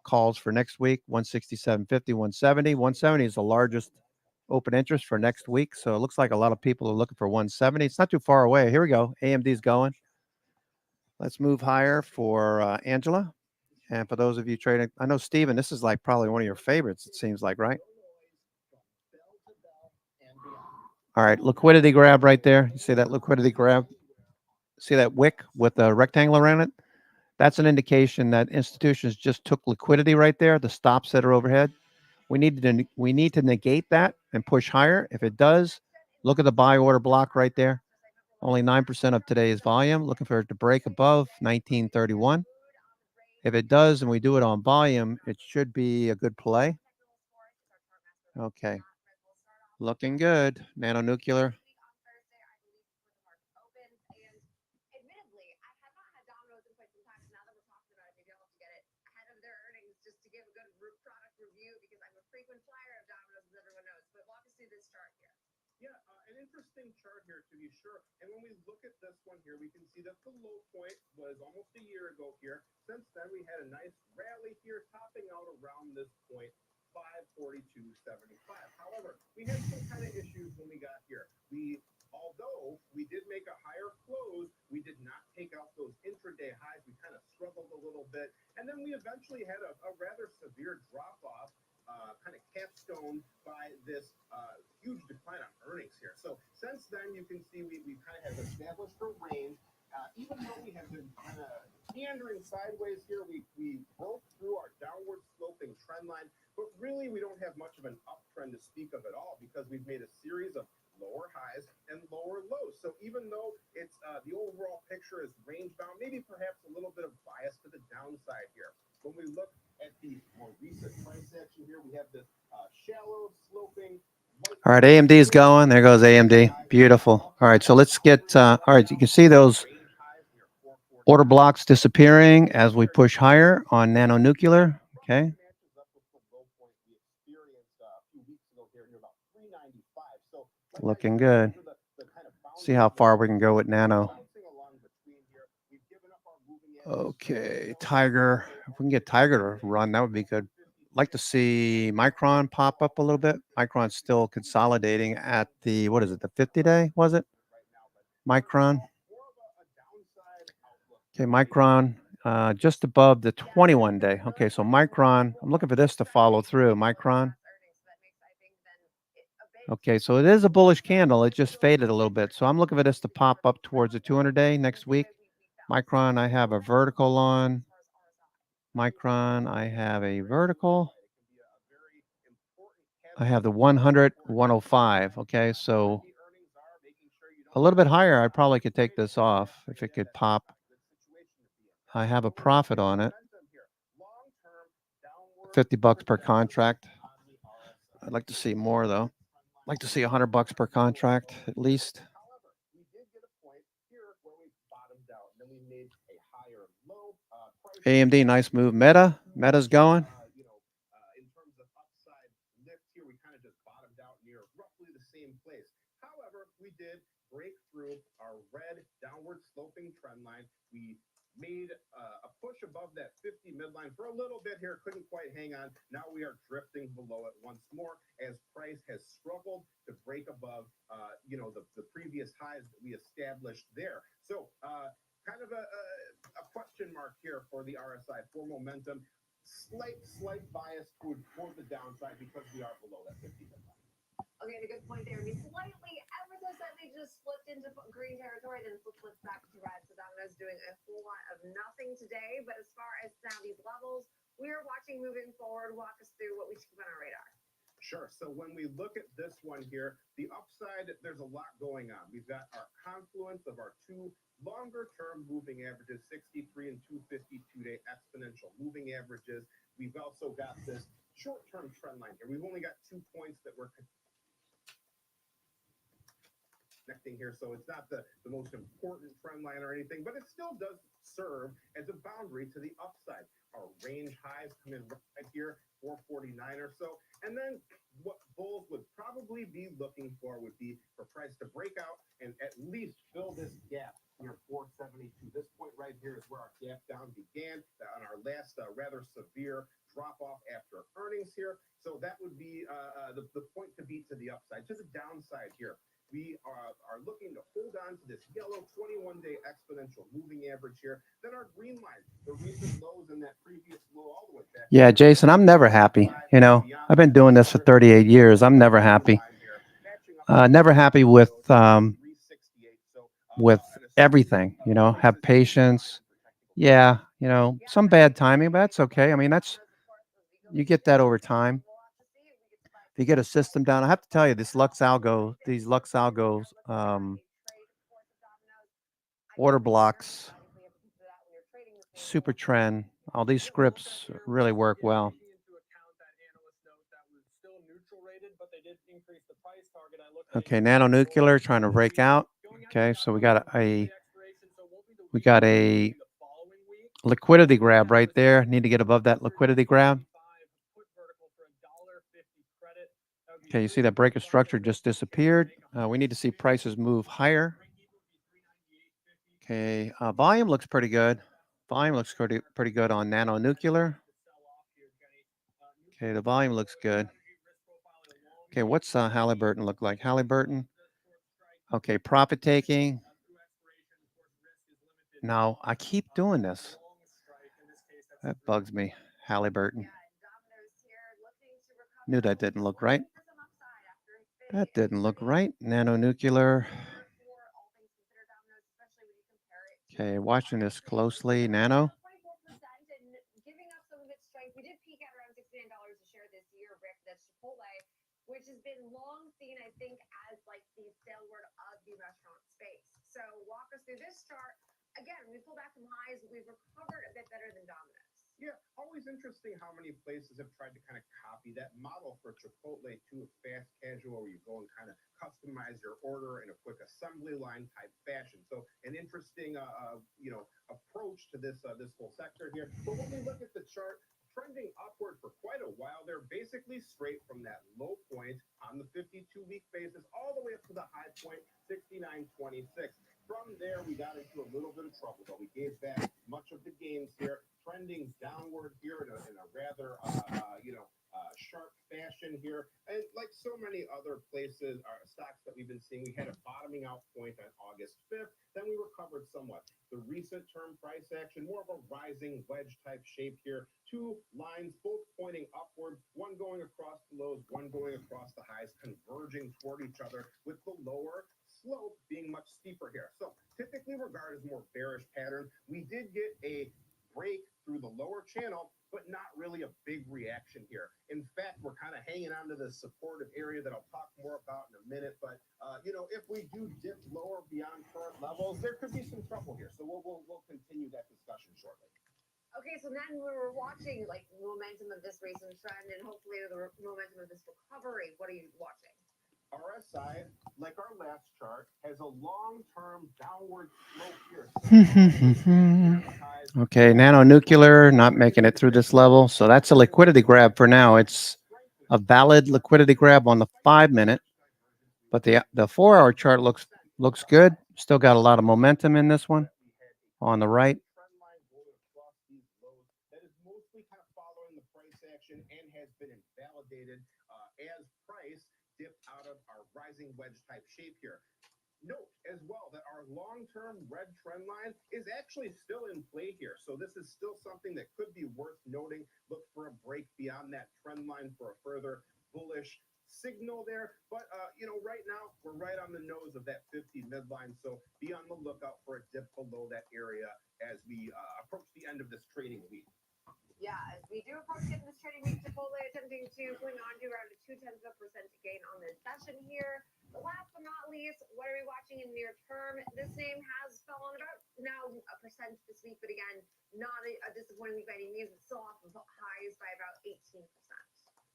calls for next week, 167.50, 170. 170 is the largest open interest for next week. So it looks like a lot of people are looking for 170. It's not too far away. Here we go. AMD's going. Let's move higher for Angela. And for those of you trading, I know, Steven, this is like probably one of your favorites, it seems like, right? All right, liquidity grab right there. You see that liquidity grab? See that wick with the rectangle around it? That's an indication that institutions just took liquidity right there, the stops that are overhead. We need to negate that and push higher. If it does, look at the buy order block right there. Only 9% of today's volume. Looking for it to break above 1931. If it does and we do it on volume, it should be a good play. Okay. Looking good. Nanonuclear. Yeah, an interesting chart here to be sure. And when we look at this one here, we can see that the low point was almost a year ago here. Since then, we had a nice rally here, topping out around this point, 542.75. However, we had some kind of issues when we got here. Although we did make a higher close, we did not take out those intraday highs. We kind of struggled a little bit. And then we eventually had a rather severe drop-off, kind of capstone by this huge decline on earnings here. So since then, you can see we kind of have established a range. Even though we have been kind of meandering sideways here, we broke through our downward sloping trend line, but really we don't have much of an uptrend to speak of at all because we've made a series of lower highs and lower lows. So even though it's the overall picture is range bound, maybe perhaps a little bit of bias to the downside here. When we look at the more recent price action here, we have this shallow sloping. All right, AMD is going. There goes AMD. Beautiful. All right, so let's get, all right, you can see those order blocks disappearing as we push higher on nanonuclear. Okay. Looking good. See how far we can go with nano. Okay, Tiger. If we can get Tiger to run, that would be good. Like to see Micron pop up a little bit. Micron's still consolidating at the, what is it, the 50-day, was it? Micron. Okay, Micron just above the 21-day. Okay, so Micron, I'm looking for this to follow through. Micron. Okay, so it is a bullish candle. It just faded a little bit. So I'm looking for this to pop up towards the 200-day next week. Micron, I have a vertical on. Micron, I have a vertical. I have the 100, 105. Okay, so a little bit higher, I probably could take this off if it could pop. I have a profit on it. $50 per contract. I'd like to see more though. I'd like to see $100 per contract at least. AMD, nice move. Meta's going. In terms of upside lift here, we kind of just bottomed out near roughly the same place. However, we did break through our red downward sloping trend line. We made a push above that 50 midline for a little bit here, couldn't quite hang on. Now we are drifting below it once more as price has struggled to break above, the previous highs that we established there. So kind of a question mark here for the RSI for momentum. Slight bias toward the downside because we are below that 50 midline. Okay, and a good point there. We slightly, ever so slightly just slipped into green territory, then flipped back to red. So Domino's doing a whole lot of nothing today. But as far as now these levels, we are watching moving forward. Walk us through what we should keep on our radar. Sure. So when we look at this one here, the upside, there's a lot going on. We've got our confluence of our two longer-term moving averages, 63 and 252-day exponential moving averages. We've also got this short-term trend line here. We've only got 2 points that we're connecting here, so it's not the most important trend line or anything, but it still does serve as a boundary to the upside. Our range highs come in right here, 449 or so, and then what bulls would probably be looking for would be for price to break out and at least fill this gap near 472. This point right here is where our gap down began on our last rather severe drop off after earnings here. So that would be the point to beat to the upside. To the downside here, we are looking to hold on to this yellow 21-day exponential moving average here. Then our green line, the recent lows in that previous low all the way back. Yeah, Jason, I'm never happy. I've been doing this for 38 years. I'm never happy. Never happy with everything. Have patience. Yeah, You know, some bad timing, but that's okay. I mean, you get that over time. If you get a system down, I have to tell you, these Lux Algos, order blocks, super trend, all these scripts really work well. Okay, Nano Nuclear trying to break out. Okay, so we got a liquidity grab right there. Need to get above that liquidity grab. Okay, you see that breaker structure just disappeared. We need to see prices move higher. Okay, volume looks pretty good. Volume looks pretty good on Nano Nuclear. Okay, the volume looks good. Okay, what's Halliburton look like? Halliburton. Okay, profit taking. No, I keep doing this. That bugs me. Halliburton. Knew that didn't look right. That didn't look right. Nano Nuclear. Okay, watching this closely. Nano. We did peak at around $69 a share this year, Rick. That's Chipotle, which has been long seen, I think, as like the stalwart of the restaurant space. So walk us through this chart. Again, we pull back from highs. We've recovered a bit better than Domino's. Yeah, always interesting how many places have tried to kind of copy that model for Chipotle to a fast casual where you go and kind of customize your order in a quick assembly line type fashion. So an interesting, approach to this whole sector here. But when we look at the chart, trending upward for quite a while, they're basically straight from that low point on the 52-week basis all the way up to the high point, 69.26. From there, we got into a little bit of trouble, but we gave back much of the gains here, trending downward here in a rather, sharp fashion here. And like so many other places, stocks that we've been seeing, we had a bottoming out point on August 5th. Then we recovered somewhat. The recent term price action, more of a rising wedge type shape here. Two lines, both pointing upward, one going across the lows, one going across the highs, converging toward each other with the lower slope being much steeper here. So typically regarded as more bearish pattern. We did get a break through the lower channel, but not really a big reaction here. In fact, we're kind of hanging on to the supportive area that I'll talk more about in a minute. But, if we do dip lower beyond current levels, there could be some trouble here. So we'll continue that discussion shortly. Okay, so then we were watching like momentum of this recent trend and hopefully the momentum of this recovery. What are you watching? RSI, like our last chart, has a long-term downward slope here. Okay, Nano Nuclear not making it through this level. So that's a liquidity grab for now. It's a valid liquidity grab on the 5-minute. But the 4-hour chart looks good. Still got a lot of momentum in this one on the right. That is mostly kind of following the price action and has been invalidated as price dipped out of our rising wedge type shape here. Note as well that our long-term red trend line is actually still in play here. So this is still something that could be worth noting. Look for a break beyond that trend line for a further bullish signal there. But, right now we're right on the nose of that 50 midline. So be on the lookout for a dip below that area as we approach the end of this trading week. Yeah, as we do approach the end of this trading week, Chipotle attempting to cling on to around a 0.2% gain on the session here. But last but not least, what are we watching in near term? This name has fallen about now 1% this week, but again, not a disappointing week by any means. It's still off of highs by about 18%.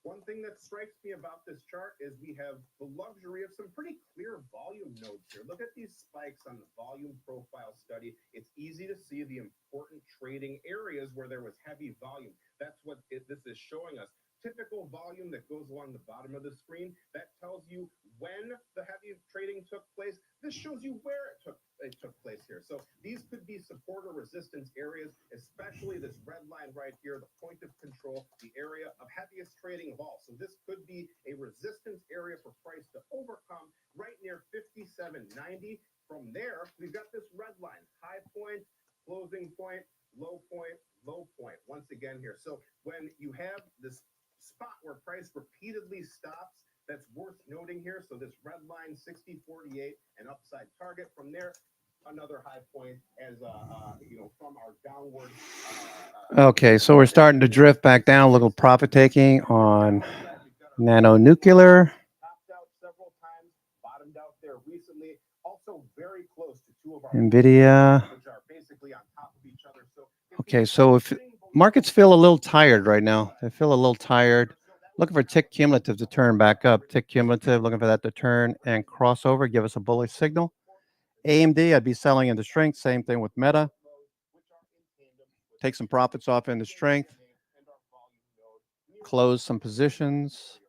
One thing that strikes me about this chart is we have the luxury of some pretty clear volume nodes here. Look at these spikes on the volume profile study. It's easy to see the important trading areas where there was heavy volume. That's what this is showing us. Typical volume that goes along the bottom of the screen, that tells you when the heavy trading took place. This shows you where it took place here. So these could be support or resistance areas, especially this red line right here, the point of control, the area of heaviest trading of all. So this could be a resistance area for price to overcome right near 57.90. From there, we've got this red line, high point, closing point, low point, low point. Once again here. So when you have this spot where price repeatedly stops, that's worth noting here. So this red line, 60.48, an upside target. From there, another high point as from our downward. Okay, so we're starting to drift back down, a little profit taking on Nano Nuclear. Topped out several times, bottomed out there recently. Also very close to two of our Nvidia. which are basically on top of each other. So Okay, so if markets feel a little tired right now, they feel a little tired. Looking for tick cumulative to turn back up. Tick cumulative, looking for that to turn and cross over, give us a bullish signal. AMD, I'd be selling into strength. Same thing with Meta. Take some profits off into strength. Close some positions.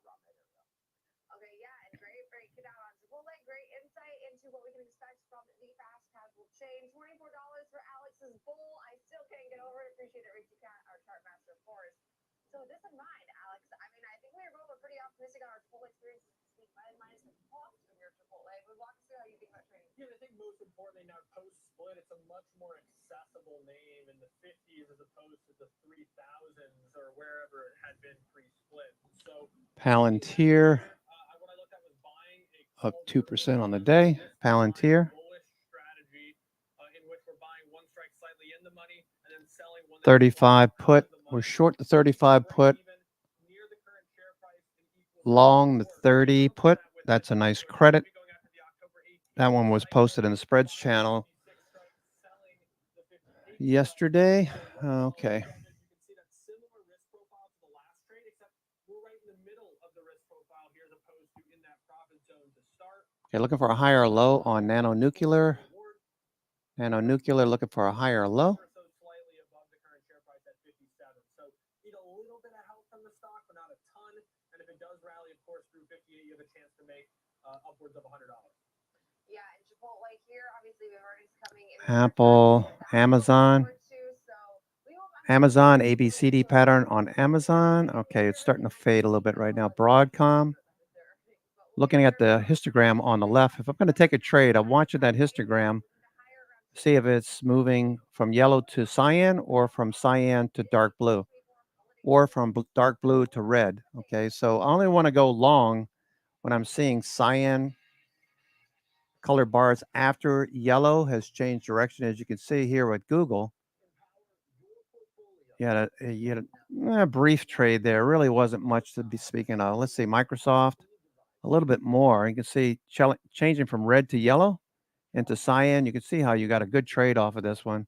Okay, yeah, and great breakdown on Chipotle. Great insight into what we can expect from the fast casual chain. $24 for Alex's bowl. I still can't get over it. Appreciate it, Ricky Cat, our chart master, of course. So with this in mind, Alex, I mean, I think we were both pretty optimistic on our Chipotle experiences this week. Minus the cost of your Chipotle. But walk us through how you think about trading. Yeah, I think most importantly now post split, it's a much more accessible name in the 50s as opposed to the 3000s or wherever it had been pre-split. So Palantir what I looked at was buying up 2% on the day. Palantir. bullish strategy in which we're buying one strike slightly in the money and then selling one 35 put. We're short the 35 put. Long the 30 put. That's a nice credit. That one was posted in the spreads channel yesterday. Okay. Okay, looking for a higher low on Nano Nuclear. Nano Nuclear looking for a higher low. Upwards of $100. Yeah, and Chipotle here, obviously, we have earnings coming in. Apple, Amazon. Amazon, ABCD pattern on Amazon. Okay, it's starting to fade a little bit right now. Broadcom. Looking at the histogram on the left, if I'm going to take a trade, I'm watching that histogram, see if it's moving from yellow to cyan or from cyan to dark blue or from dark blue to red. Okay, so I only want to go long when I'm seeing cyan color bars after yellow has changed direction. As you can see here with Google, you had a brief trade there. Really wasn't much to be speaking of. Let's see, Microsoft, a little bit more. You can see changing from red to yellow into cyan. You can see how you got a good trade off of this one.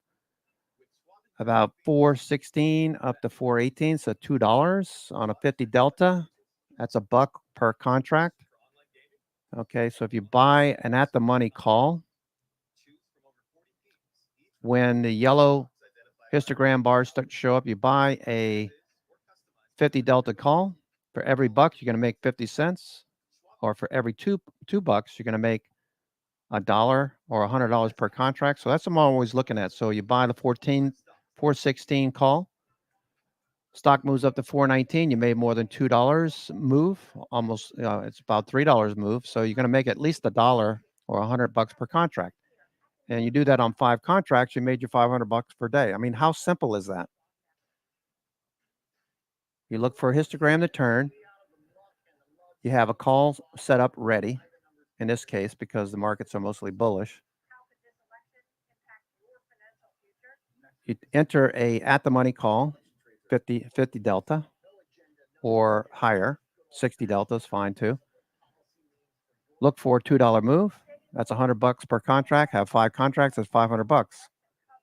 About 416 up to 418, so $2 on a 50 delta. That's a buck per contract. Okay, so if you buy an at the money call, when the yellow histogram bars start to show up, you buy a 50 delta call. For every buck, you're going to make 50 cents. Or for every two bucks, you're going to make $1 or $100 per contract. So that's what I'm always looking at. So you buy the 416 call. Stock moves up to 419. You made more than $2 move. Almost, it's about $3 move. So you're going to make at least $1 or $100 per contract. And you do that on 5 contracts, you made your $500 per day. I mean, how simple is that? You look for a histogram to turn. You have a call set up ready, in this case, because the markets are mostly bullish. You enter a at the money call, 50 delta or higher. 60 delta is fine too. Look for a $2 move. That's $100 per contract. Have 5 contracts. That's $500.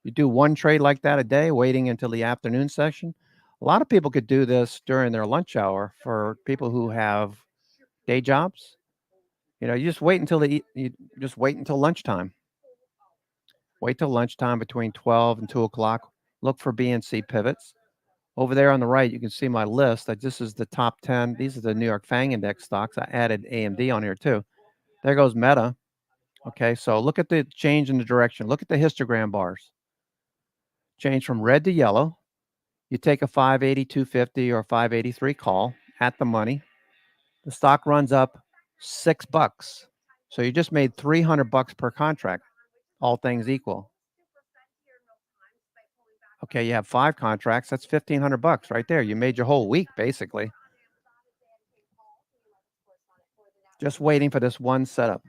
You do one trade like that a day, waiting until the afternoon session. A lot of people could do this during their lunch hour. For people who have day jobs, you just wait until you just wait until lunchtime. Wait till lunchtime between 12 and 2 o'clock. Look for BNC pivots. Over there on the right, you can see my list. This is the top 10. These are the New York FANG index stocks. I added AMD on here too. There goes Meta. Okay, so look at the change in the direction. Look at the histogram bars. Change from red to yellow. You take a 582.50 or 583 call at the money. The stock runs up $6. So you just made $300 per contract, all things equal. Okay, you have 5 contracts. That's $1,500 right there. You made your whole week, basically. Just waiting for this one setup.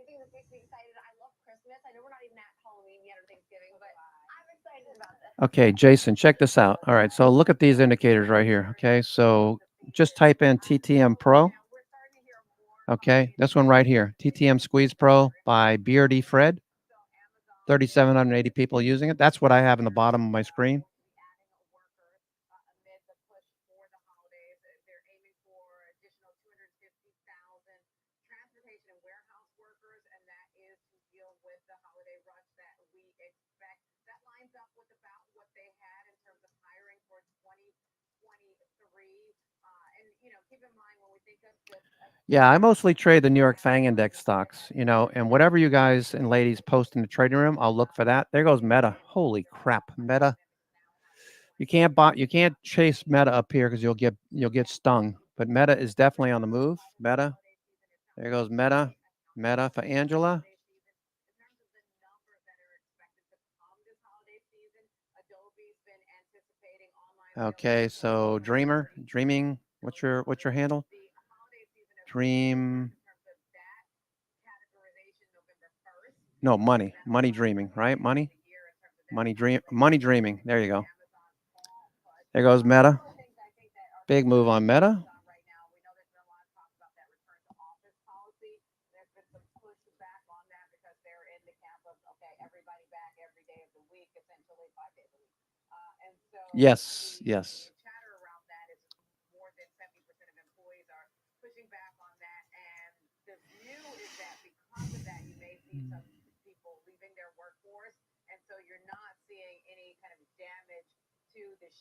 anything that makes me excited. I love Christmas. I know we're not even at Halloween yet or Thanksgiving, but I'm excited about this. Okay, Jason, check this out. All right, so look at these indicators right here. Okay, so just type in TTM Pro. Okay, this one right here, TTM Squeeze Pro by BRD Fred. 3,780 people using it. That's what I have in the bottom of my screen. Yeah, I mostly trade the New York FANG Index stocks, you know, and whatever you guys and ladies post in the trading room, I'll look for that. There goes Meta. Holy crap, Meta. You can't chase Meta up here because you'll get stung. But Meta is definitely on the move. Meta. There goes Meta. Meta for Angela. Okay, so Dreaming. What's your handle? Dream. No, Money Dreaming, right? Money Dreaming. There you go. There goes Meta. Big move on Meta. Yes, yes.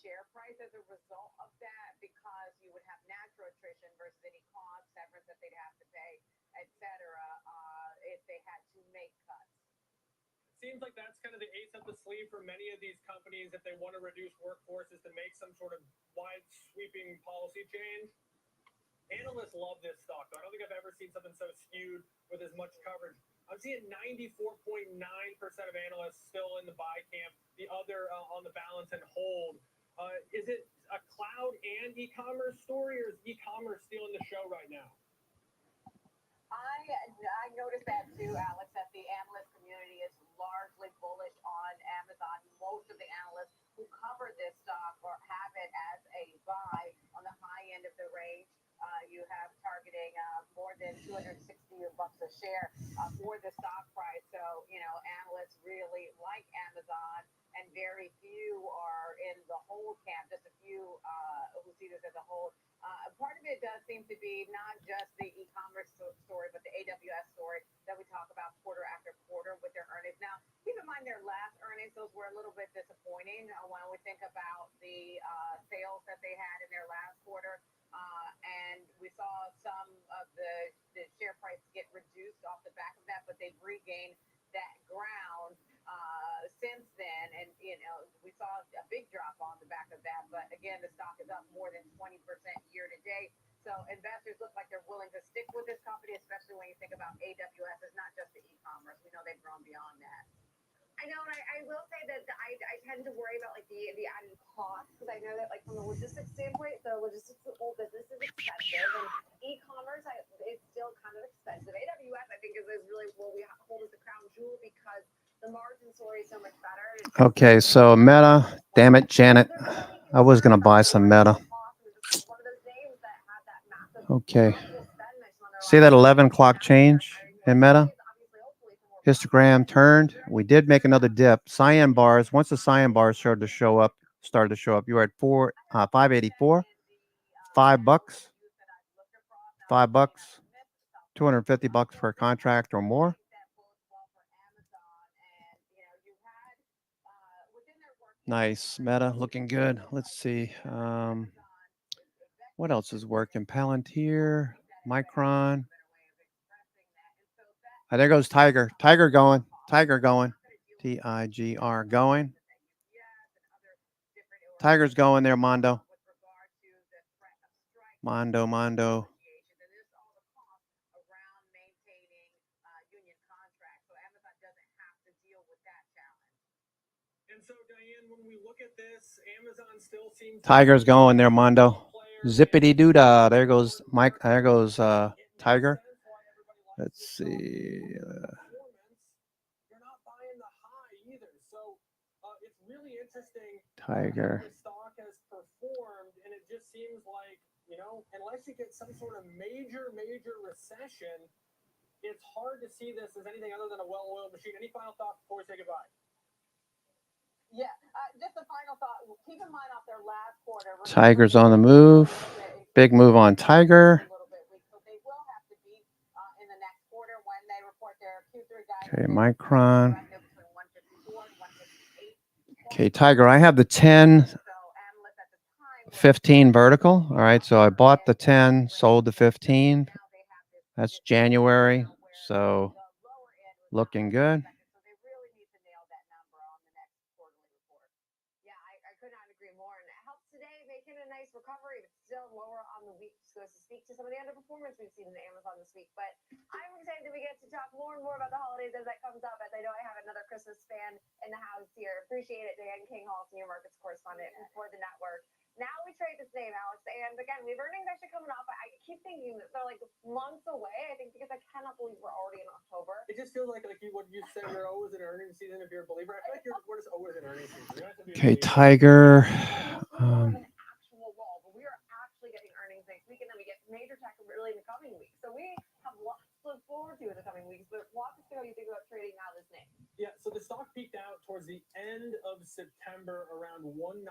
Share price as a result of that because you would have natural attrition versus any cost severance that they'd have to pay, etc. If they had to make cuts. Seems like that's kind of the ace up the sleeve for many of these companies if they want to reduce workforces to make some sort of wide sweeping policy change. Analysts love this stock. I don't think I've ever seen something so skewed with as much coverage. I'm seeing 94.9% of analysts still in the buy camp, the other on the balance and hold. Is it a cloud and e-commerce story, or is e-commerce stealing the show right now? I noticed that too, Alex, that the analyst community is largely bullish on Amazon. Most of the analysts who cover this stock or have it as a buy on the high end of the range. You have targeting more than $260 a share for the stock price. So, you know, analysts really like Amazon, and very few are in the hold camp, just a few who see this as a hold. Part of it does seem to be not just the e-commerce story, but the AWS story that we talk about quarter after quarter with their earnings. Now, keep in mind their last earnings, those were a little bit disappointing when we think about the sales that they had in their last quarter. And we saw some of the share price get reduced off the back of that, but they've regained that ground since then. And, you know, we saw a big drop on the back of that. But again, the stock is up more than 20% year to date. So investors look like they're willing to stick with this company, especially when you think about AWS. It's not just the e-commerce. We know they've grown beyond that. I know, and I will say that I tend to worry about like the added cost, because I know that like from a logistics standpoint, the logistics of whole business is expensive, and e-commerce it's still kind of expensive. AWS I think is really what we hold as the crown jewel because the margin story is so much better. Okay, so Meta, damn it, Janet. I was gonna buy some Meta. Okay. See that 11 o'clock change in Meta? Histogram turned. We did make another dip. Cyan bars. Once the cyan bars started to show up, you were at 584, $5, $5, $250 per contract or more. Nice. Meta looking good. Let's see. What else is working? Palantir, Micron. There goes Tiger. Tiger going. TIGR going. Tiger's going there, Mondo. Mondo. Tiger's going there, Mondo. Zippity doo dah. There goes Mike. There goes Tiger. Let's see. You're not buying the high either. So it's really interesting Tiger. how the stock has performed, and it just seems like, unless you get some sort of major recession, it's hard to see this as anything other than a well-oiled machine. Any final thoughts before we say goodbye? Yeah, just a final thought. Keep in mind off their last quarter. Tiger's on the move. Big move on Tiger. Okay, Micron. Okay, Tiger, I have the 10, 15 vertical. All right, so I bought the 10, sold the 15. That's January, so looking good. Yeah, I could not agree more. And it helps today, making a nice recovery, but still lower on the week. Just goes to speak to some of the underperformance we've seen in Amazon this week. But I'm excited that we get to talk more and more about the holidays as that comes up, as I know I have another Christmas fan in the house here. Appreciate it, Dan King Hall, senior markets correspondent for the network. Now we trade this name, Alex. And again, we have earnings actually coming up. I keep thinking that they're like months away. I think because I cannot believe we're already in October. It just feels like you said you're always in earnings season if you're a believer. I feel like we're just always in earnings season. You don't have to be a Okay, believer. Tiger. Actual wall, but we are actually getting earnings next week, and then we get major tech really in the coming weeks. So we have lots to look forward to in the coming weeks. But walk us through how you think about trading now this name. Yeah, so the stock peaked out towards the end of September around 195.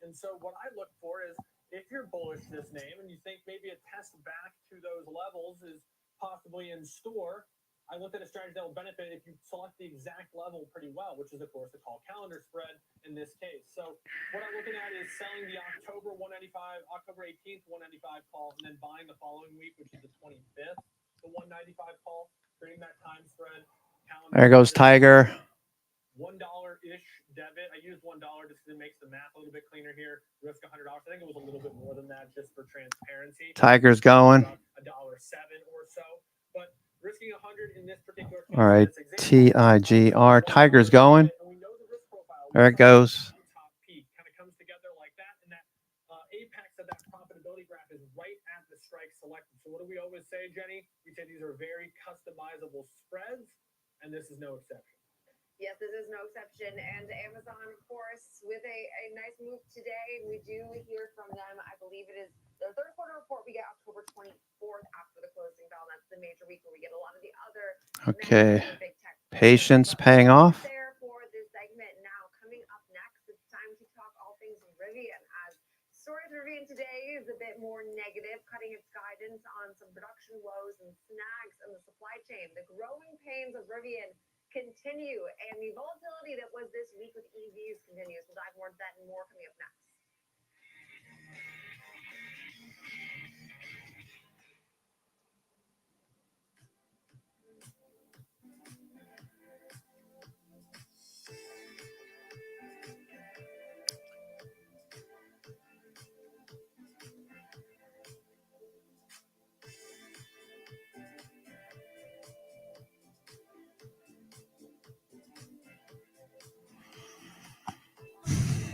And so what I look for is if you're bullish this name and you think maybe a test back to those levels is possibly in store, I looked at a strategy that will benefit if you select the exact level pretty well, which is, of course, the call calendar spread in this case. So what I'm looking at is selling the October 18th 195 call, and then buying the following week, which is the 25th, the 195 call, creating that time spread. There goes Tiger. $1-ish debit. I used $1 just because it makes the math a little bit cleaner here. Risk $100. I think it was a little bit more than that just for transparency. Tiger's going. $1.07 or so. But risking 100 in this particular case. All right, TIGR. Tiger's going. There it goes. Top peak kind of comes together like that, and that apex of that profitability graph is right at the strike selected. So what do we always say, Jenny? We say these are very customizable spreads, and this is no exception. Yes, this is no exception. And Amazon, of course, with a nice move today. We do hear from them. I believe it is the third quarter report we get October 24th after the closing bell. That's the major week where we get a lot of the other Okay. big tech. Patience paying off. There for this segment. Now, coming up next, it's time to talk all things Rivian. As story of Rivian today is a bit more negative, cutting its guidance on some production woes and snags in the supply chain. The growing pains of Rivian continue, and the volatility that was this week with EVs continues. We'll dive more into that and more coming up next.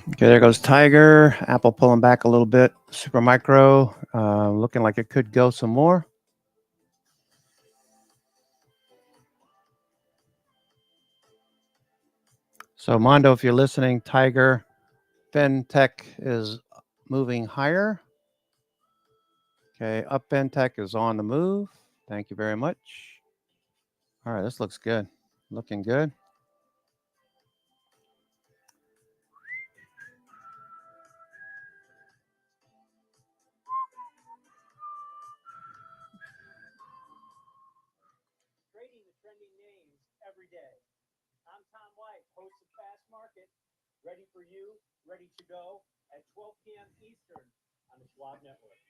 Okay, there goes Tiger. Apple pulling back a little bit. Supermicro looking like it could go some more. So Mondo, if you're listening, Tiger, FinTech is moving higher. Okay, Up FinTech is on the move. Thank you very much. All right, this looks good. Looking good. Trading the trending names every day. I'm Tom White, host of Fast Market, ready for you, ready to go at 12 p.m. Eastern on the Schwab Network.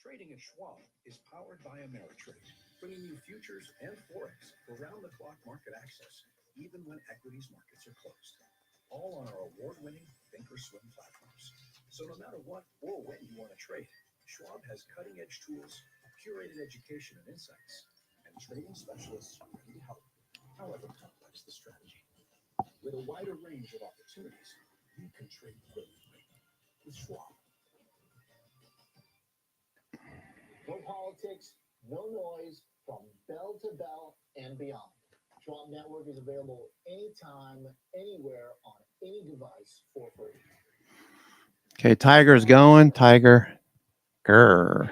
Trading at Schwab is powered by Ameritrade, bringing you futures and forex for round-the-clock market access, even when equities markets are closed. All on our award-winning Thinkorswim platforms. So no matter what or when you want to trade, Schwab has cutting-edge tools, curated education and insights, and trading specialists ready to help, however complex the strategy. With a wider range of opportunities, you can trade brilliantly with Schwab. No politics, no noise, from bell to bell and beyond. Schwab Network is available anytime, anywhere, on any device for free. Okay, Tiger's going. Tiger. Grr.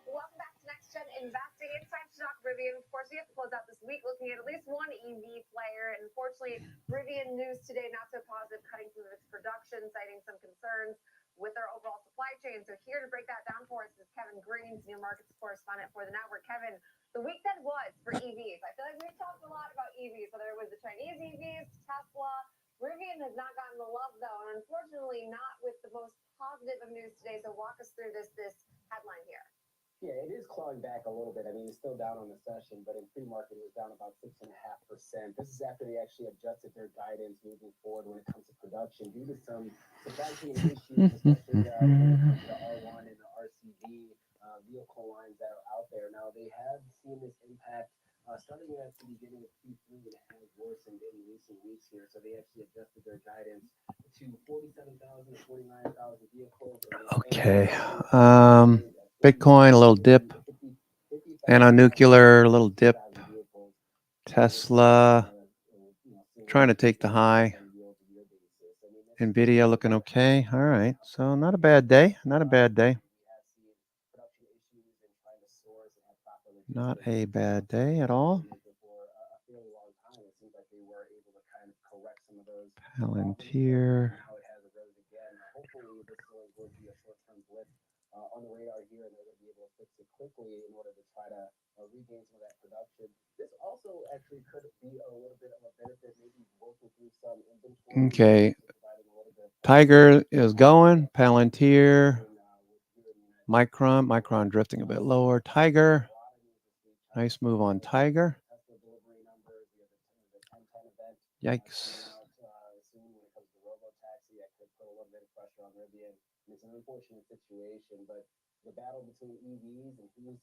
Welcome back to Next Gen Investing. It's time to talk Rivian. Of course, we have to close out this week looking at least one EV player. And unfortunately, Rivian news today, not so positive, cutting some of its production, citing some concerns with their overall supply chain. So here to break that down for us is Kevin Green, senior markets correspondent for the network. Kevin, the week that was for EVs. I feel like we've talked a lot about EVs, whether it was the Chinese EVs, Tesla. Rivian has not gotten the love, though, and unfortunately not with the most positive of news today. So walk us through this headline here. Yeah, it is clawing back a little bit. I mean, it's still down on the session, but in pre-market, it was down about 6.5%. This is after they actually adjusted their guidance moving forward when it comes to production due to some supply chain issues, especially when it comes to the R1 and the RCV vehicle lines that are out there. Now, they have seen this impact starting at the beginning of Q3, and it has worsened in recent weeks here. So they actually adjusted their guidance to 47,000 to 49,000 vehicles. Okay. Bitcoin, a little dip. Nanonuclear, a little dip. Tesla, trying to take the high. Nvidia looking okay. All right. So not a bad day. Not a bad day. Not a bad day at all. Palantir. On the radar here, and they're going to be able to fix it quickly in order to try to regain some of that production. This also actually could be a little bit of a benefit, maybe working through some inventory. Okay. Tiger is going. Palantir. Micron drifting a bit lower. Tiger. Nice move on Tiger. Yikes. It's an unfortunate situation, but the battle between EVs and who's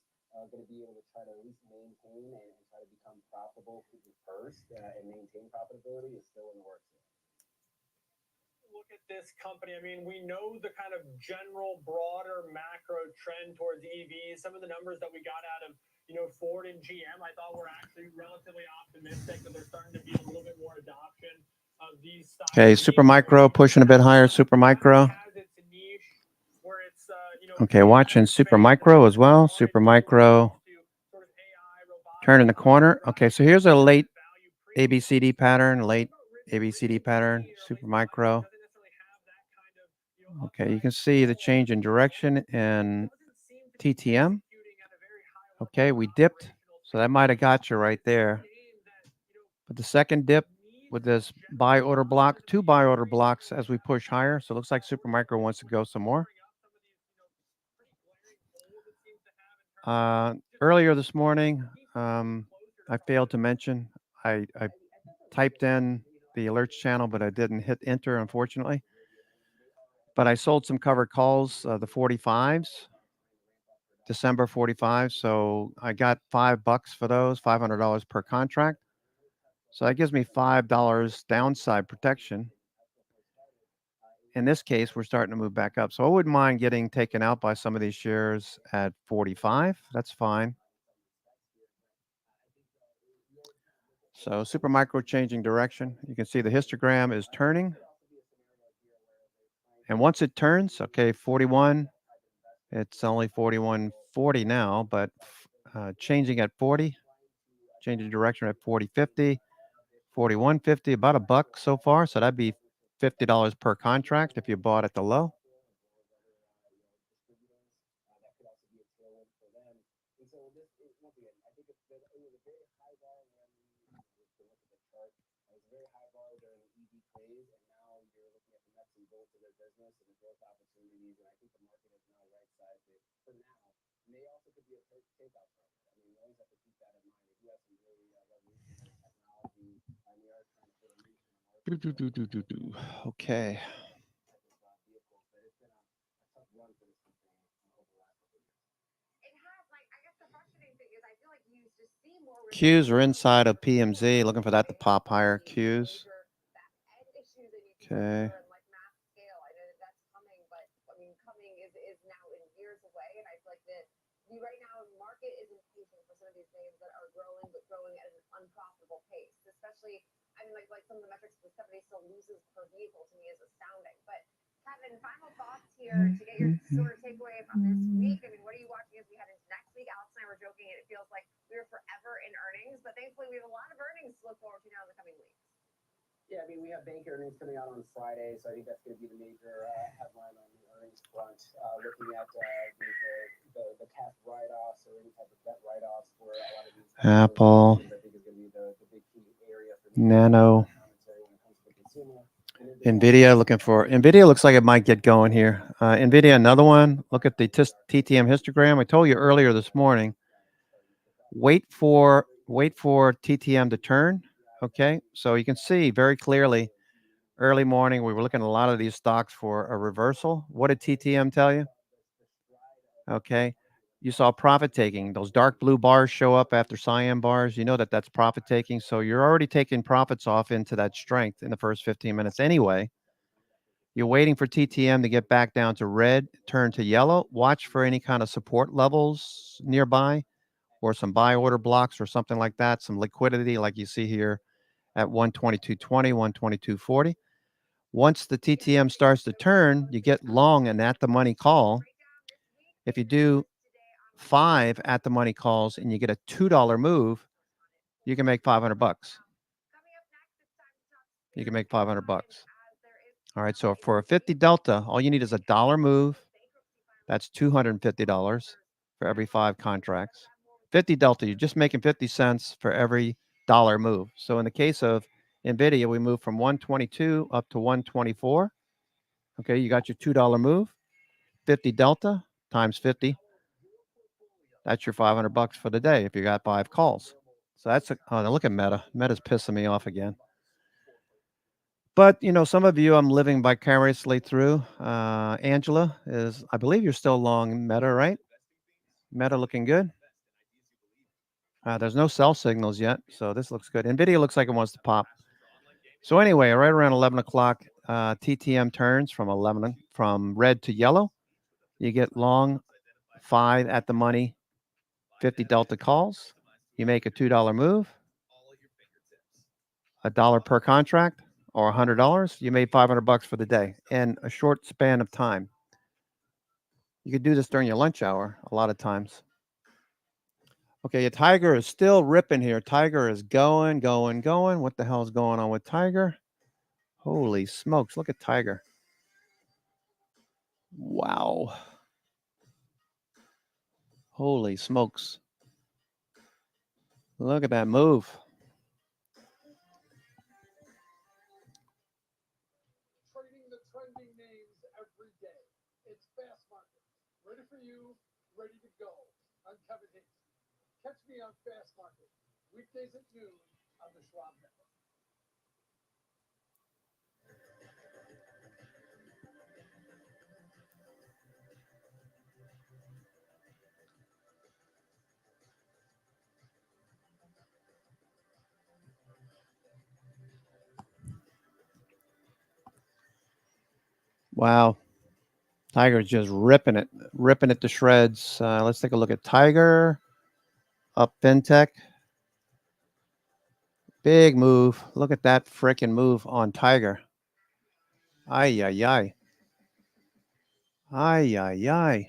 going to be able to try to at least maintain and try to become profitable first and maintain profitability is still in the works. Look at this company. I mean, we know the kind of general broader macro trend towards EVs. Some of the numbers that we got out of, Ford and GM, I thought were actually relatively optimistic that there's starting to be a little bit more adoption of these stocks. Okay, Supermicro pushing a bit higher. Supermicro. Okay, watching Supermicro as well. Supermicro turning the corner. Okay, so here's a late ABCD pattern. Supermicro. Okay, you can see the change in direction in TTM. Okay, we dipped, so that might have got you right there. But the second dip with this buy order block, 2 buy order blocks as we push higher. So it looks like Supermicro wants to go some more. Earlier this morning, I failed to mention, I typed in the alerts channel, but I didn't hit enter, unfortunately. But I sold some covered calls, the 45s, December 45. So I got $5 for those, $500 per contract. So that gives me $5 downside protection. In this case, we're starting to move back up. So I wouldn't mind getting taken out by some of these shares at 45. That's fine. So Supermicro changing direction. You can see the histogram is turning. And once it turns, okay, 41, it's only 41.40 now, but changing at 40, changing direction at 40.50, 41.50, about $1 so far. So that'd be $50 per contract if you bought at the low. Okay. Qs are inside of PMZ, looking for that to pop higher. Qs. Okay. is now in years away. And I feel like that right now the market is impatient for some of these names that are growing, but growing at an unprofitable pace. Especially, I mean, like some of the metrics this company still loses per vehicle to me is astounding. But Kevin, final thoughts here to get your sort of takeaway from this week. I mean, what are you watching as we head into next week? Alex and I were joking, and it feels like we were forever in earnings, but thankfully we have a lot of earnings to look forward to now in the coming weeks. Yeah, I mean, we have bank earnings coming out on Friday, so I think that's going to be the major headline on the earnings front. Looking at the cap write-offs or any type of debt write-offs for a lot of these Apple, I think is going to be the big key area for Nano, commentary when it comes to the consumer. NVIDIA NVIDIA looks like it might get going here. NVIDIA, another one. Look at the TTM histogram. I told you earlier this morning. Wait for TTM to turn. Okay, so you can see very clearly early morning we were looking at a lot of these stocks for a reversal. What did TTM tell you? Okay, you saw profit taking. Those dark blue bars show up after cyan bars. You know that that's profit taking. So you're already taking profits off into that strength in the first 15 minutes anyway. You're waiting for TTM to get back down to red, turn to yellow. Watch for any kind of support levels nearby or some buy order blocks or something like that. Some liquidity like you see here at 122.20, 122.40. Once the TTM starts to turn, you get long and at the money call. If you do 5 at the money calls and you get a $2 move, you can make $500. You can make $500. All right, so for a 50 delta, all you need is a $1 move. That's $250 for every 5 contracts. 50 delta, you're just making 50 cents for every $1 move. So in the case of NVIDIA, we moved from 122 up to 124. Okay, you got your $2 move. 50 delta times 50. That's your $500 for the day if you got 5 calls. So that's now look at Meta. Meta's pissing me off again. But you know, some of you I'm living vicariously through. Angela is, I believe you're still long Meta, right? Meta looking good. There's no sell signals yet, so this looks good. NVIDIA looks like it wants to pop. So anyway, right around 11 o'clock, TTM turns from red to yellow. You get long 5 at the money, 50 delta calls. You make a $2 move, $1 per contract, or $100. You made $500 for the day in a short span of time. You could do this during your lunch hour a lot of times. Okay, your Tiger is still ripping here. Tiger is going. What the hell is going on with Tiger? Holy smokes, look at Tiger. Wow. Holy smokes. Look at that move. Trading the trending names every day. It's Fast Market. Ready for you, ready to go. I'm Kevin Hayes. Catch me on Fast Market, weekdays at noon on the Schwab Network. Wow. Tiger's just ripping it to shreds. Let's take a look at Tiger. Up FinTech. Big move. Look at that freaking move on Tiger. Ay, ay, ay. Ay, ay, ay.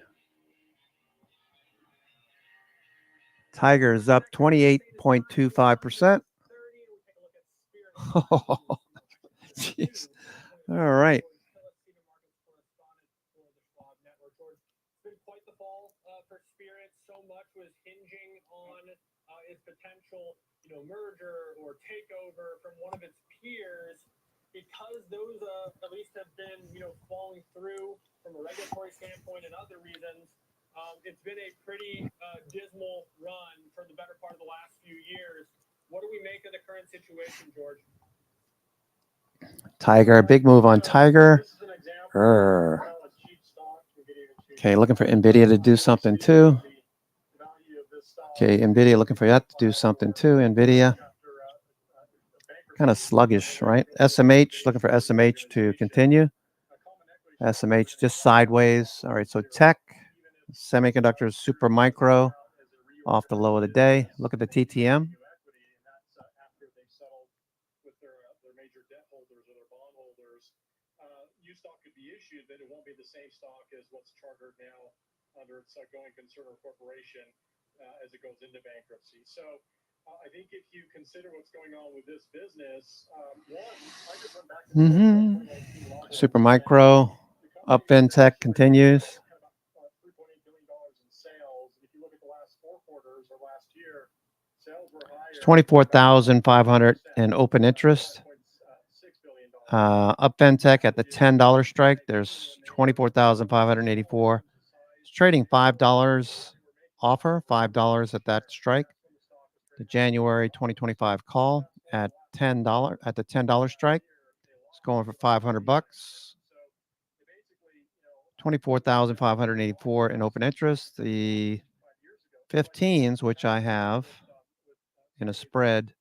Tiger is up 28.25%. Oh, jeez. All right. Quite the fall for Spirit. So much was hinging on its potential, merger or takeover from one of its peers. Because those at least have been, falling through from a regulatory standpoint and other reasons, it's been a pretty dismal run for the better part of the last few years. What do we make of the current situation, George? Tiger, big move on Tiger. Okay, looking for NVIDIA to do something too. Okay, NVIDIA looking for that to do something too. NVIDIA. Kind of sluggish, right? SMH, looking for SMH to continue. SMH just sideways. All right, so tech, semiconductors, super micro off the low of the day. Look at the TTM. Stock could be issued, but it won't be the same stock as what's chartered now under its going concern or corporation as it goes into bankruptcy. So I think if you consider what's going on with this business, I just went back to Super micro, up fintech continues. $3.8 billion in sales. If you look at the last 4 quarters or last year, sales were higher. 24,500 in open interest. Up fintech at the $10 strike. There's 24,584. It's trading $5 offer, $5 at that strike. The January 2025 call at $10 at the $10 strike. It's going for $500. 24,584 in open interest. The 15s, which I have in a spread,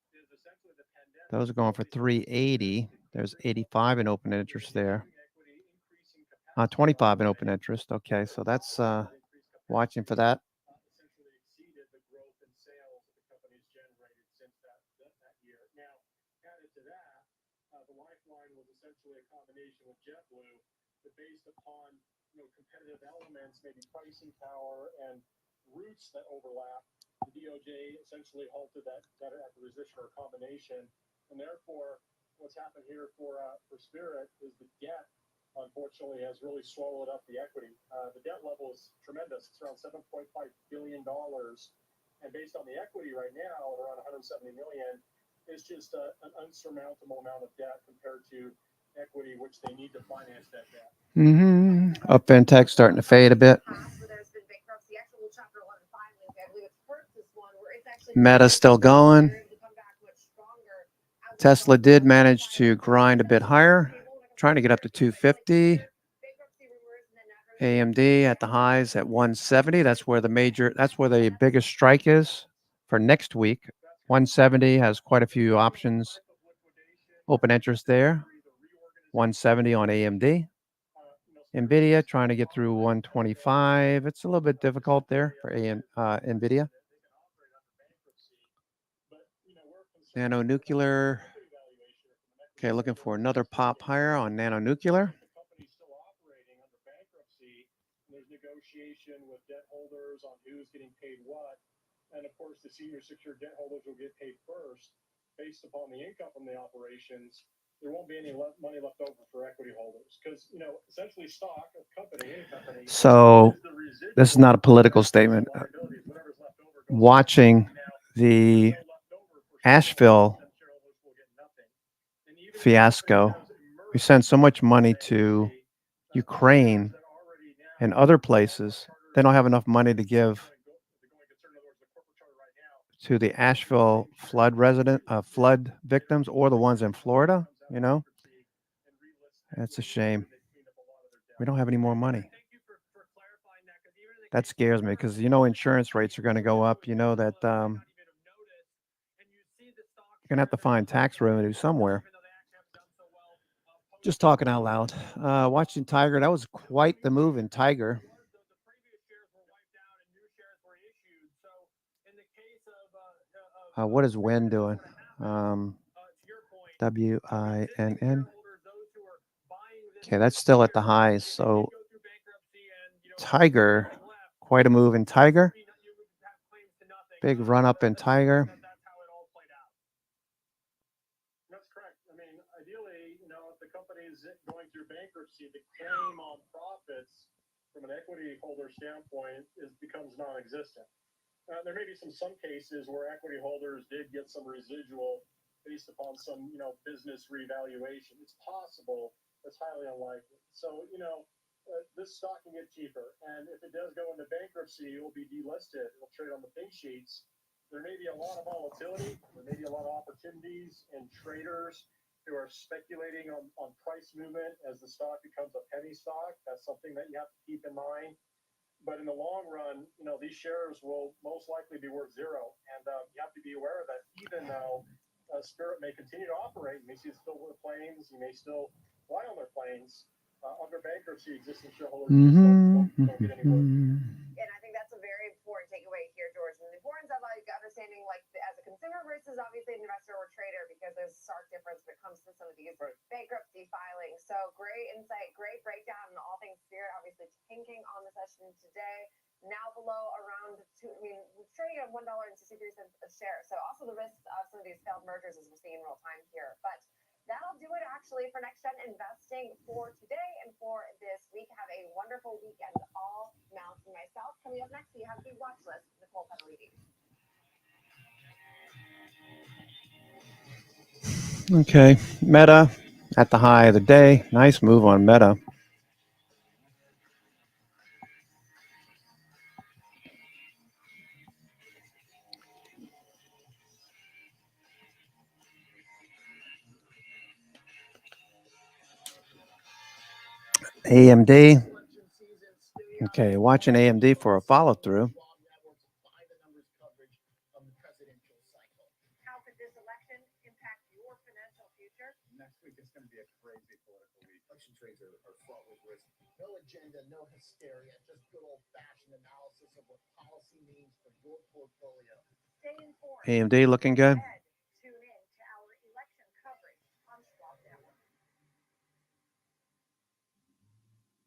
those are going for 380. There's 85 in open interest there. 25 in open interest. Okay, so that's watching for that. Based upon competitive elements, maybe pricing power and routes that overlap, the DOJ essentially halted that acquisition or combination, and therefore what's happened here for Spirit is the debt, unfortunately, has really swallowed up the equity. The debt level is tremendous. It's around $7.5 billion, and based on the equity right now at around $170 million, it's just an unsurmountable amount of debt compared to equity which they need to finance that debt. Up fintech starting to fade a bit. Meta still going. Tesla did manage to grind a bit higher, trying to get up to 250. AMD at the highs at 170. That's where the biggest strike is for next week. 170 has quite a few options. Open interest there. 170 on AMD. NVIDIA trying to get through 125. It's a little bit difficult there for NVIDIA. Nano Nuclear. Okay, looking for another pop higher on Nano Nuclear. There's negotiation with debt holders on who's getting paid what. And of course, the senior secured debt holders will get paid first based upon the income from the operations. There won't be any money left over for equity holders because, essentially stock of company, any company. So this is not a political statement. Watching the Asheville fiasco, we send so much money to Ukraine and other places. They don't have enough money to give to the Asheville flood victims or the ones in Florida. That's a shame. We don't have any more money. That scares me because insurance rates are going to go up. That you're going to have to find tax revenue somewhere. Just talking out loud. Watching Tiger, that was quite the move in Tiger. What is WIN doing? WINN. Okay, that's still at the highs. So Tiger, quite a move in Tiger. Big run up in Tiger. That's correct. I mean, ideally, if the company is going through bankruptcy, the claim on profits from an equity holder standpoint becomes non-existent. There may be some cases where equity holders did get some residual based upon some, business revaluation. It's possible. It's highly unlikely. So, this stock can get cheaper. And if it does go into bankruptcy, it will be delisted. It will trade on the pink sheets. There may be a lot of volatility. There may be a lot of opportunities and traders who are speculating on price movement as the stock becomes a penny stock. That's something that you have to keep in mind. But in the long run, these shares will most likely be worth zero. And you have to be aware of that, even though Spirit may continue to operate. You may still wear planes. You may still fly on their planes. Under bankruptcy, existing shareholders Mm-hmm. don't get any work. And I think that's a very important takeaway here, George. And the importance of like understanding like as a consumer versus obviously an investor or trader, because there's a stark difference when it comes to some of these bankruptcy filings. So great insight, great breakdown on all things Spirit. Obviously tanking on the session today. Now below around we're trading at $1.63 a share. So also the risks of some of these failed mergers as we're seeing in real time here. But that'll do it actually for Next Gen Investing for today and for this week. Have a wonderful weekend, all. Mounts and myself. Coming up next, we have the watch list. Nicole Penalidi. Okay, Meta at the high of the day. Nice move on Meta. AMD. Okay, watching AMD for a follow through. How could this election impact your financial future? Next week it's going to be a crazy political week. Election trades are fraught with risk. No agenda, no hysteria, just good old-fashioned analysis of what policy means for your portfolio. Stay informed. AMD looking good. Tune in to our election coverage on Schwab Network.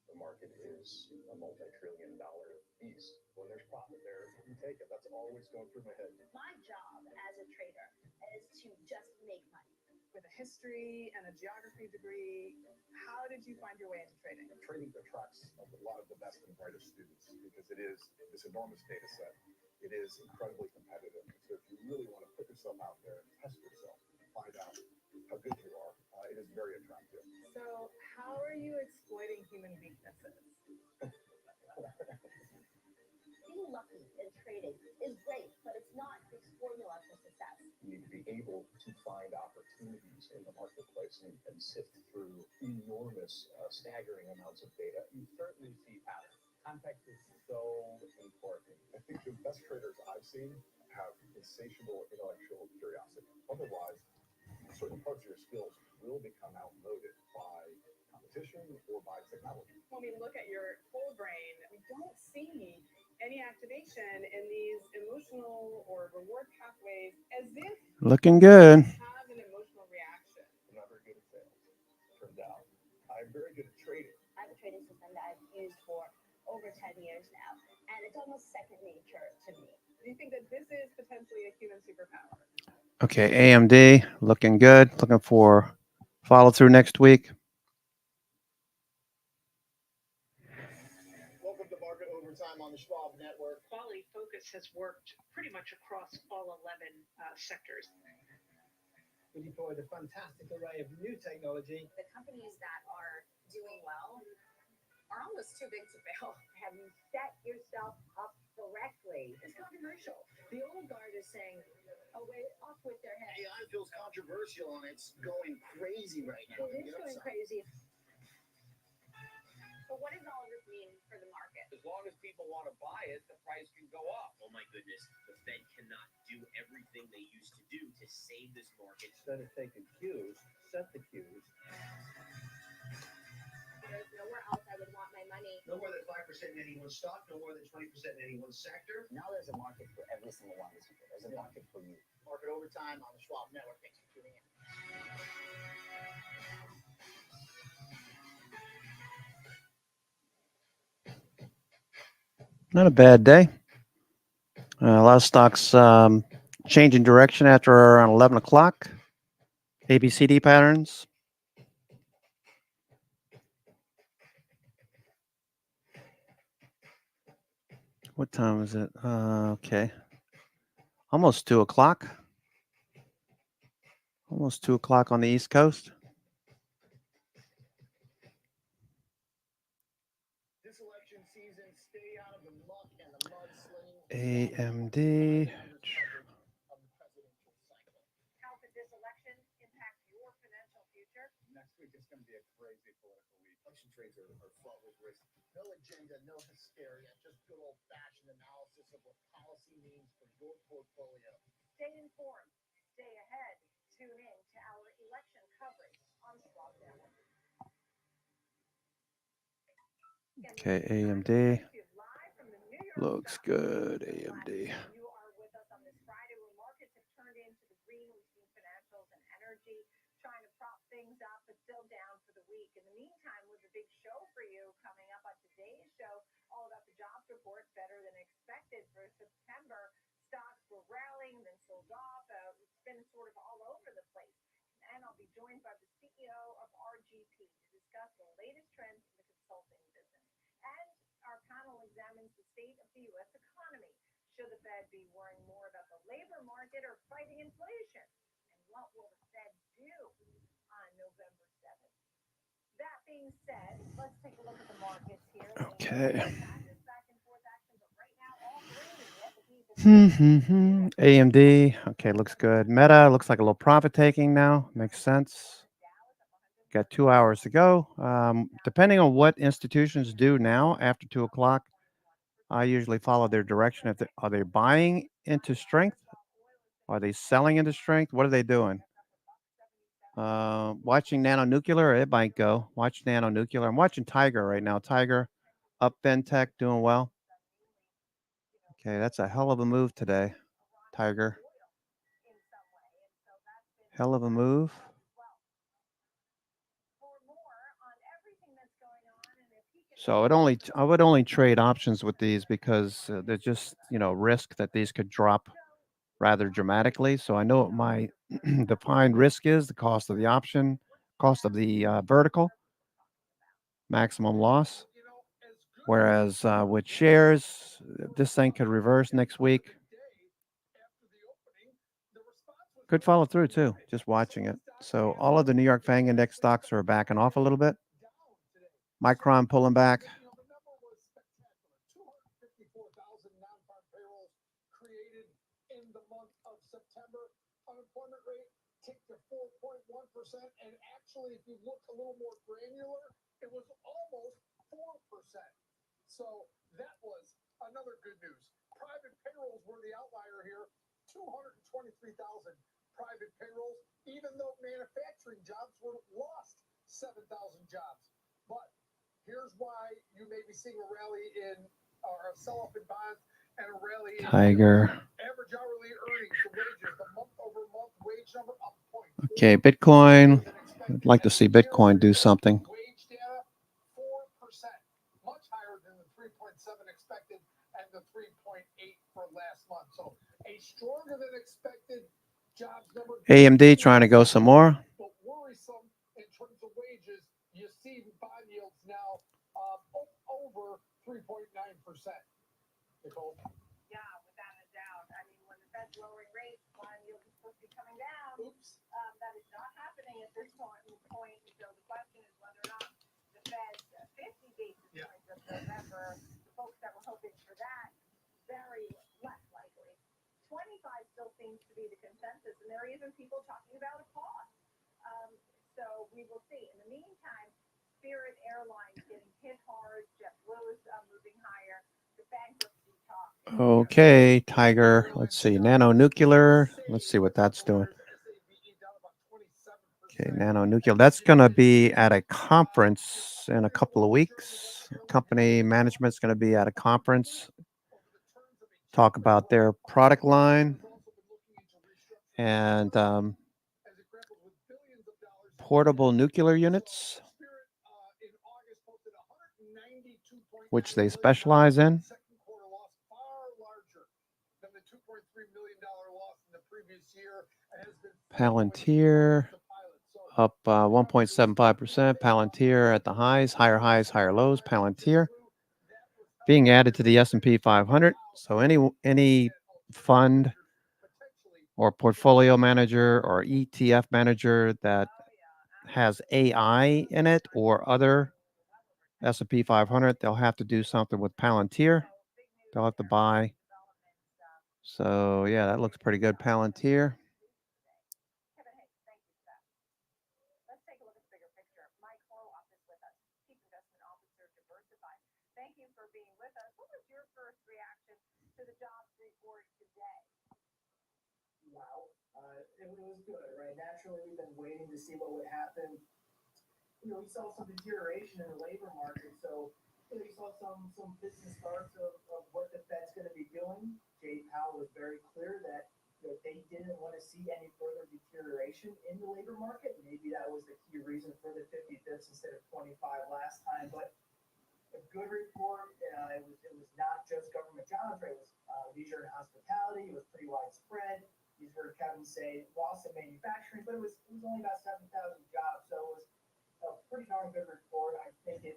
The market is a multi-trillion-dollar beast. When there's profit there, you take it. That's always going through my head. My job as a trader is to just make money. With a history and a geography degree, how did you find your way into trading? Trading attracts a lot of the best and brightest students because it is this enormous data set. It is incredibly competitive. So if you really want to put yourself out there and test yourself, find out how good you are, it is very attractive. So how are you exploiting human weaknesses? Being lucky in trading is great, but it's not the formula for success. You need to be able to find opportunities in the marketplace and sift through enormous, staggering amounts of data. You certainly see patterns. Context is so important. I think the best traders I've seen have insatiable intellectual curiosity. Otherwise, certain parts of your skills will become outmoded by competition or by technology. When we look at your whole brain, we don't see any activation in these emotional or reward pathways as if Looking good. you have an emotional reaction. I'm not very good at sales, turns out. I'm very good at trading. I have a trading system that I've used for over 10 years now, and it's almost second nature to me. Do you think that this is potentially a human superpower? Okay, AMD looking good. Looking for follow through next week. Welcome to Market Overtime on the Schwab Network. Quality Focus has worked pretty much across all 11 sectors. We deployed a fantastic array of new technology. The companies that are doing well are almost too big to fail. Have you set yourself up correctly? It's controversial. The old guard is saying, oh, wait, off with their head. AI feels controversial and it's going crazy right now. It is going crazy. But what does all of this mean for the market? As long as people want to buy it, the price can go up. Oh my goodness, the Fed cannot do everything they used to do to save this market. Instead of taking cues, set the cues. There's nowhere else I would want my money. No more than 5% in any one stock, no more than 20% in any one sector. Now there's a market for every single one of these people. There's a market for you. Market Overtime on the Schwab Network. Thanks for tuning in. Not a bad day. A lot of stocks changing direction after around 11 o'clock. ABCD patterns. What time is it? Okay. Almost 2 o'clock. Almost 2 o'clock on the East Coast. This election season, stay out of the muck and the mudslinging. AMD. How could this election impact your financial future? Next week it's going to be a crazy political week. Election trades are fraught with risk. No agenda, no hysteria, just good old-fashioned analysis of what policy means for your portfolio. Stay informed. Stay ahead. Tune in to our election coverage on Schwab Network. Okay, AMD looks good. AMD. You are with us on this Friday where markets have turned into the green. We've seen financials and energy trying to prop things up, but still down for the week. In the meantime, we have a big show for you coming up on today's show, all about the jobs report, better than expected for September. Stocks were rallying, then sold off. It's been sort of all over the place. And I'll be joined by the CEO of RGP to discuss the latest trends in the consulting business. And our panel examines the state of the U.S. economy. Should the Fed be worrying more about the labor market or fighting inflation? And what will the Fed do on November 7th? That being said, let's take a look at the markets here. Okay. Back and forth action, but right now all green. AMD. Okay, looks good. Meta looks like a little profit taking now. Makes sense. Got 2 hours to go. Depending on what institutions do now after 2 o'clock, I usually follow their direction. If are they buying into strength? Are they selling into strength? What are they doing? Watching Nano Nuclear, it might go. Watch Nano Nuclear. I'm watching Tiger right now. Tiger up Fintech doing well. Okay, that's a hell of a move today. Tiger. Hell of a move. So I would only trade options with these because there's just, risk that these could drop rather dramatically. So I know what my defined risk is, the cost of the option, cost of the vertical, maximum loss. Whereas with shares, this thing could reverse next week. Could follow through too, just watching it. So all of the New York FANG index stocks are backing off a little bit. Micron pulling back. Created in the month of September. Unemployment rate ticked to 4.1%. And actually, if you look a little more granular, it was almost 4%. So that was another good news. Private payrolls were the outlier here. 223,000 private payrolls, even though manufacturing jobs were lost 7,000 jobs. But here's why you may be seeing a rally in or a sell-off in bonds and a rally in Tiger. average hourly earnings, the wages, the month-over-month wage number up 0.4%. Okay, Bitcoin. I'd like to see Bitcoin do something. Wage data 4%, much higher than the 3.7 expected and the 3.8 for last month. So a stronger than expected jobs number. AMD trying to go some more. But worrisome in terms of wages. You see bond yields now over 3.9%. Nicole? Yeah, without a doubt. I mean, when the Fed's lowering rates, bond yields are supposed to be coming down. Oops. That is not happening at this point. So the question is whether or not the Fed's 50 basis points of November, the folks that were hoping for that, very less likely. 25 still seems to be the consensus, and there are even people talking about a pause. So we will see. In the meantime, Spirit Airlines getting hit hard, JetBlue is moving higher. The bankruptcy talk. Okay, Tiger. Let's see. Nano Nuclear. Let's see what that's doing. Okay, Nano Nuclear. That's going to be at a conference in a couple of weeks. Company management's going to be at a conference. Talk about their product line and portable nuclear units, which they specialize in. Palantir up 1.75%. Palantir at the highs, higher lows. Palantir being added to the S&P 500. So any fund or portfolio manager or ETF manager that has AI in it or other S&P 500, they'll have to do something with Palantir. They'll have to buy. So yeah, that looks pretty good. Palantir. Let's take a look at the bigger picture. Mike Horlock is with us, Chief Investment Officer, Diversified. Thank you for being with us. What was your first reaction to the jobs report today? Wow, it was good, right? Naturally, we've been waiting to see what would happen. We saw some deterioration in the labor market, so You saw some business starts of what the Fed's going to be doing. Jay Powell was very clear that they didn't want to see any further deterioration in the labor market. Maybe that was the key reason for the 50 bits instead of 25 last time. But a good report. It was not just government jobs, right? It was leisure and hospitality. It was pretty widespread. You heard Kevin say loss of manufacturing, but it was only about 7,000 jobs. So it was a pretty darn good report. I think you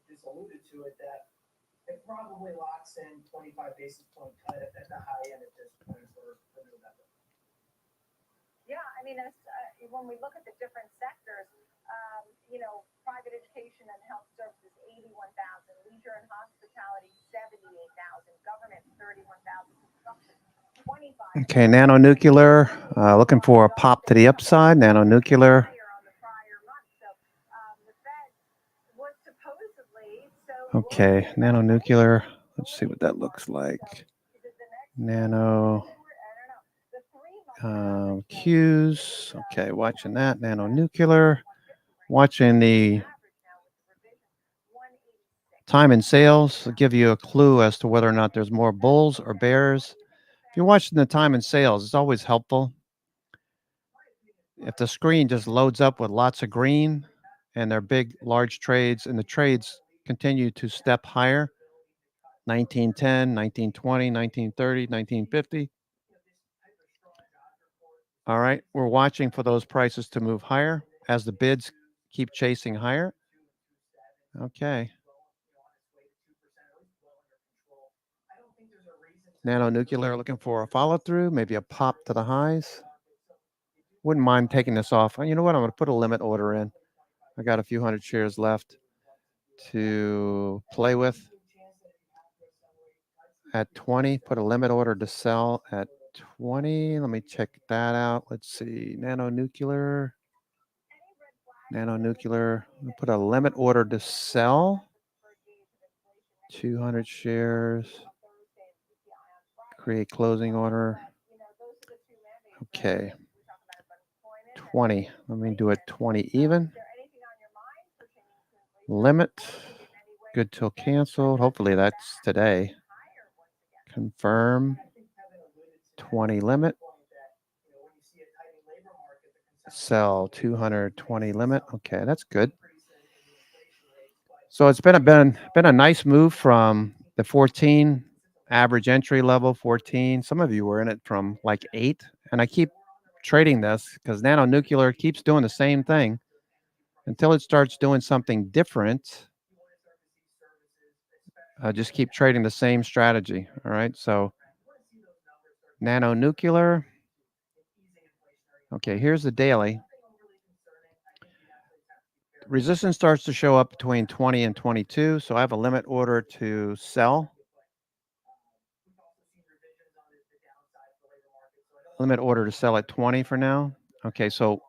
just alluded to it, that it probably locks in 25 basis point cut at the high end at this point for November. Yeah, I mean, when we look at the different sectors, private education and health services, 81,000, leisure and hospitality, 78,000, government, 31,000, construction, 25. Okay, nanonuclear, looking for a pop to the upside. Nanonuclear. Okay, nanonuclear. Let's see what that looks like. Nano Qs. Okay, watching that. Nanonuclear. Watching the time and sales. I'll give you a clue as to whether or not there's more bulls or bears. If you're watching the time and sales, it's always helpful. If the screen just loads up with lots of green and they're big, large trades, and the trades continue to step higher, 1910, 1920, 1930, 1950. All right, we're watching for those prices to move higher as the bids keep chasing higher. Okay. Nanonuclear looking for a follow through, maybe a pop to the highs. Wouldn't mind taking this off. You know what? I'm going to put a limit order in. I got a few hundred shares left to play with. At 20, put a limit order to sell at 20. Let me check that out. Let's see. Nanonuclear. Put a limit order to sell. 200 shares. Create closing order. Okay. 20. Let me do it 20 even. Limit. Good till canceled. Hopefully that's today. Confirm. 20 limit. Sell 220 limit. Okay, that's good. So it's been a nice move from the 14 average entry level 14. Some of you were in it from like 8, and I keep trading this because nanonuclear keeps doing the same thing until it starts doing something different. Just keep trading the same strategy. All right, so nanonuclear. Okay, here's the daily. Resistance starts to show up between 20 and 22, so I have a limit order to sell. Limit order to sell at 20 for now. Okay, so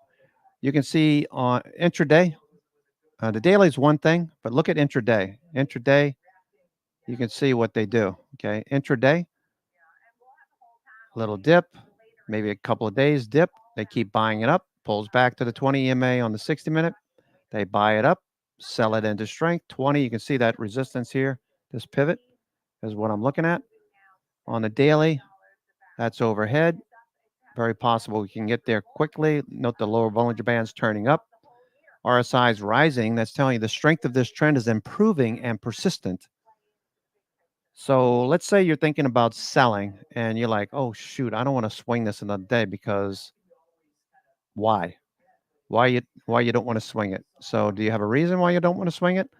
you can see on intraday, the daily is one thing, but look at intraday. Intraday, you can see what they do. Okay, intraday, little dip, maybe a couple of days dip. They keep buying it up, pulls back to the 20 EMA on the 60-minute. They buy it up, sell it into strength. 20, you can see that resistance here. This pivot is what I'm looking at. On the daily, that's overhead. Very possible we can get there quickly. Note the lower Bollinger Band's turning up. RSI is rising. That's telling you the strength of this trend is improving and persistent. So let's say you're thinking about selling and you're like, oh, shoot, I don't want to swing this another day because why? Why you don't want to swing it? So do you have a reason why you don't want to swing it?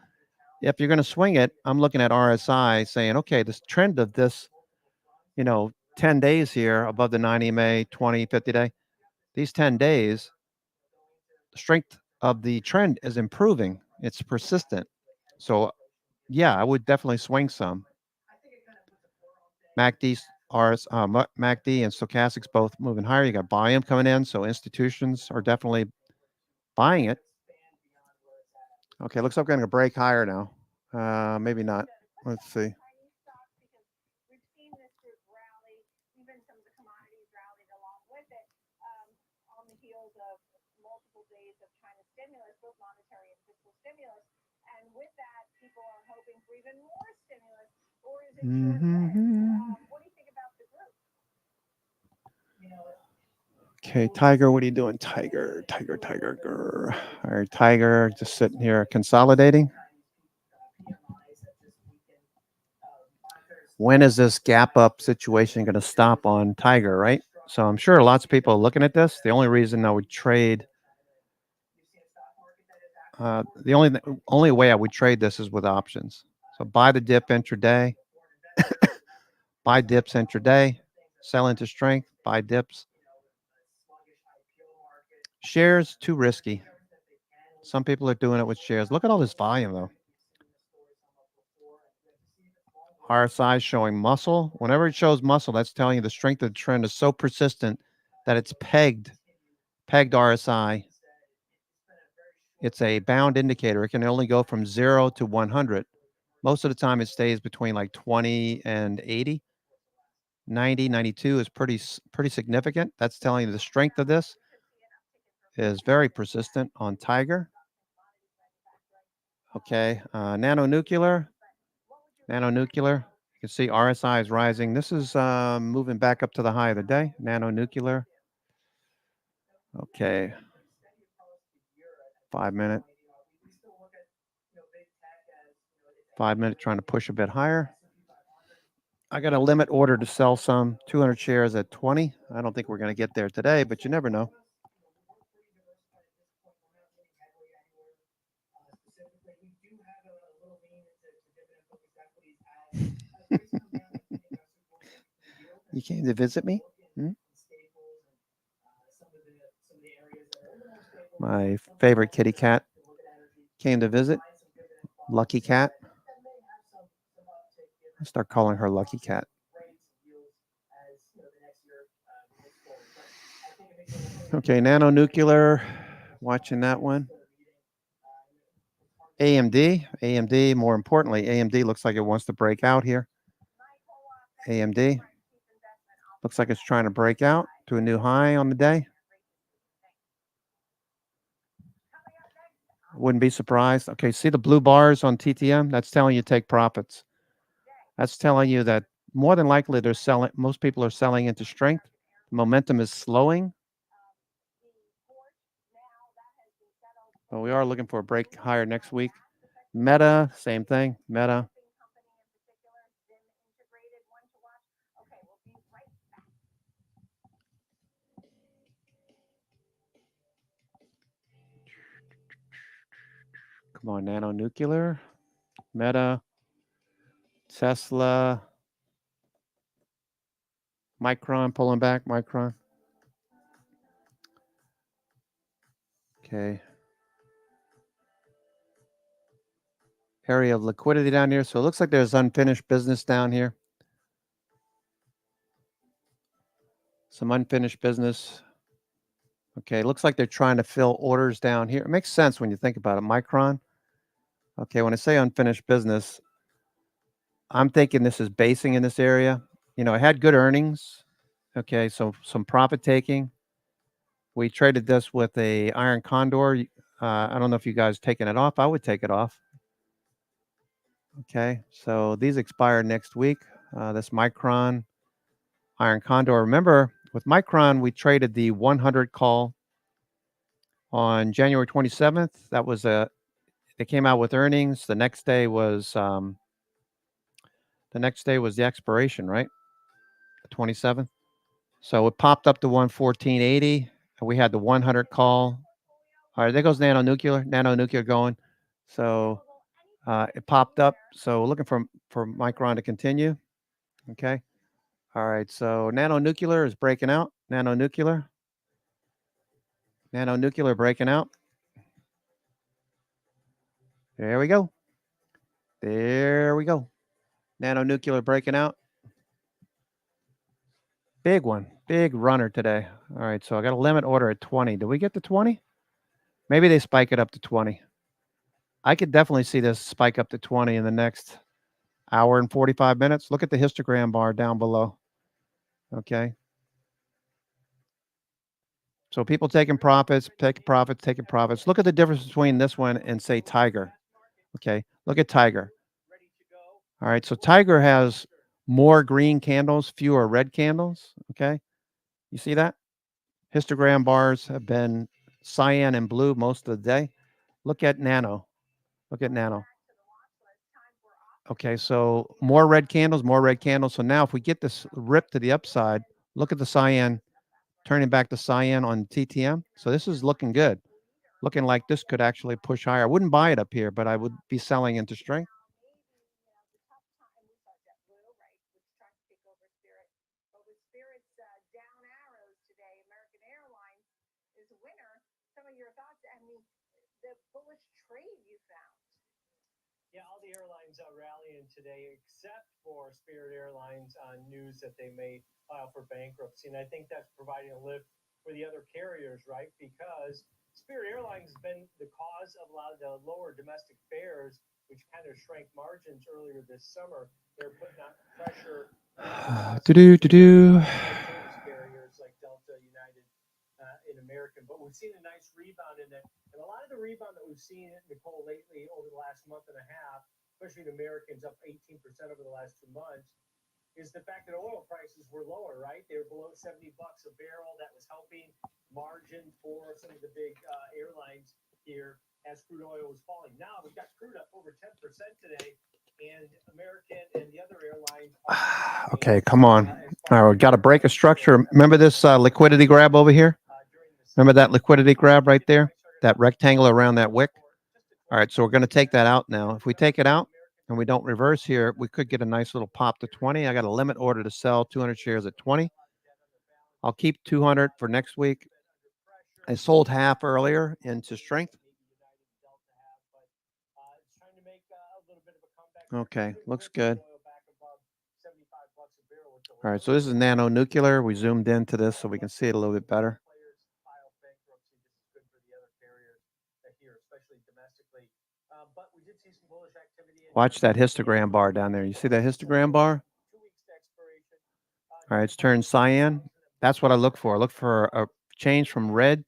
If you're going to swing it, I'm looking at RSI saying, okay, this trend of this, 10 days here above the 90 EMA, 20, 50 day, these 10 days, the strength of the trend is improving. It's persistent. So yeah, I would definitely swing some. MACD, MACD and stochastics both moving higher. You got volume coming in, so institutions are definitely buying it. Okay, looks like we're going to break higher now. Maybe not. Let's see. And with that, people are hoping for even more stimulus, or is it what do you think about the group? Okay, Tiger, what are you doing? Tiger. Grr. All right, Tiger, just sitting here consolidating. When is this gap up situation going to stop on Tiger, right? So I'm sure lots of people are looking at this. The only reason I would trade, the only way I would trade this is with options. So buy the dip intraday, buy dips intraday, sell into strength, buy dips. Shares, too risky. Some people are doing it with shares. Look at all this volume, though. RSI is showing muscle. Whenever it shows muscle, that's telling you the strength of the trend is so persistent that it's pegged RSI. It's a bound indicator. It can only go from 0 to 100. Most of the time, it stays between like 20 and 80. 90, 92 is pretty significant. That's telling you the strength of this is very persistent on Tiger. Okay, nanonuclear. You can see RSI is rising. This is moving back up to the high of the day. Nanonuclear. Okay. 5 minute. 5 minute trying to push a bit higher. I got a limit order to sell some 200 shares at 20. I don't think we're going to get there today, but you never know. You came to visit me? My favorite kitty cat came to visit. Lucky Cat. I'll start calling her Lucky Cat. Okay, nanonuclear. Watching that one. AMD, more importantly, AMD looks like it wants to break out here. AMD looks like it's trying to break out to a new high on the day. Wouldn't be surprised. Okay, see the blue bars on TTM? That's telling you take profits. That's telling you that more than likely they're selling. Most people are selling into strength. Momentum is slowing. But we are looking for a break higher next week. Meta, same thing. Meta. Come on, nanonuclear. Meta. Tesla. Micron pulling back. Micron. Okay. Area of liquidity down here. So it looks like there's unfinished business down here. Some unfinished business. Okay, looks like they're trying to fill orders down here. It makes sense when you think about it. Micron. Okay, when I say unfinished business, I'm thinking this is basing in this area. You know, it had good earnings. Okay, so some profit taking. We traded this with a Iron Condor. I don't know if you guys taking it off. I would take it off. Okay, so these expire next week. This Micron, Iron Condor. Remember, with Micron, we traded the 100 call on January 27th. That was they came out with earnings. The next day was the expiration, right? The 27th. So it popped up to 114.80, and we had the 100 call. All right, there goes nanonuclear going. So it popped up. So we're looking for Micron to continue. Okay. All right. So nanonuclear is breaking out. Nanonuclear breaking out. There we go. Nanonuclear breaking out. Big one. Big runner today. All right. So I got a limit order at 20. Did we get to 20? Maybe they spike it up to 20. I could definitely see this spike up to 20 in the next hour and 45 minutes. Look at the histogram bar down below. Okay. So people taking profits. Look at the difference between this one and, say, Tiger. Okay, look at Tiger. All right, so Tiger has more green candles, fewer red candles. Okay, you see that? Histogram bars have been cyan and blue most of the day. Look at Nano. Look at Nano. Okay, so more red candles, more red candles. So now if we get this rip to the upside, look at the cyan, turning back to cyan on TTM. So this is looking good. Looking like this could actually push higher. I wouldn't buy it up here, but I would be selling into strength. Yeah, all the airlines are rallying today except for Spirit Airlines on news that they may file for bankruptcy. And I think that's providing a lift for the other carriers, right? Because Spirit Airlines has been the cause of a lot of the lower domestic fares, which kind of shrank margins earlier this summer. They're putting on pressure carriers like Delta, United, in American. But we've seen a nice rebound in it. And a lot of the rebound that we've seen, Nicole, lately over the last month and a half, especially in Americans up 18% over the last 2 months, is the fact that oil prices were lower, right? They were below $70 a barrel. That was helping margin for some of the big airlines here as crude oil was falling. Now we've got crude up over 10% today, and American and the other airlines are Okay, come on. All right, we got to break a structure. Remember this liquidity grab over here? Remember that liquidity grab right there? That rectangle around that wick? All right, so we're going to take that out now. If we take it out and we don't reverse here, we could get a nice little pop to 20. I got a limit order to sell 200 shares at 20. I'll keep 200 for next week. I sold half earlier into strength. Okay, looks good. All right, so this is Nano Nuclear. We zoomed into this so we can see it a little bit better. Watch that histogram bar down there. You see that histogram bar? All right, it's turned cyan. That's what I look for. I look for a change from red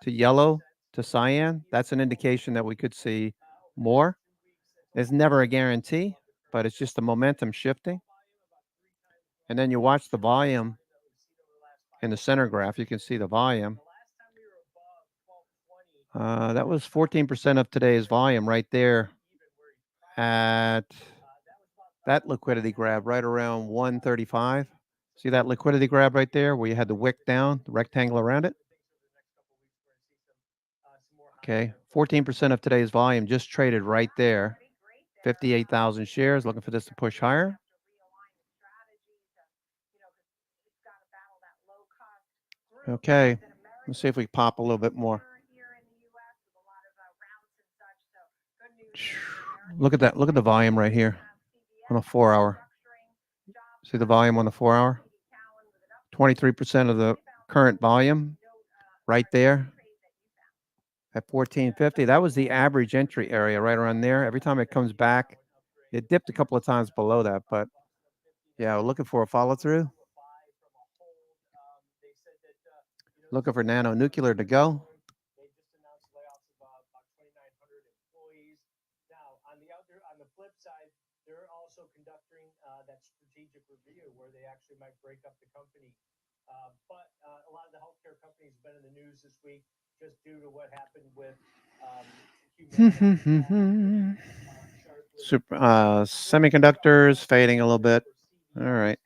to yellow to cyan. That's an indication that we could see more. There's never a guarantee, but it's just the momentum shifting. And then you watch the volume in the center graph. You can see the volume. That was 14% of today's volume right there at that liquidity grab right around 135. See that liquidity grab right there where you had the wick down, the rectangle around it? Okay, 14% of today's volume just traded right there. 58,000 shares, looking for this to push higher. Okay, let's see if we pop a little bit more. Look at that. Look at the volume right here on the 4 hour. See the volume on the 4 hour? 23% of the current volume right there at 1450. That was the average entry area right around there. Every time it comes back, it dipped a couple of times below that, but yeah, we're looking for a follow through. Looking for Nano Nuclear to go. On the flip side, they're also conducting that strategic review where they actually might break up the company. But a lot of the healthcare companies have been in the news this week just due to what happened with semiconductors fading a little bit. All right.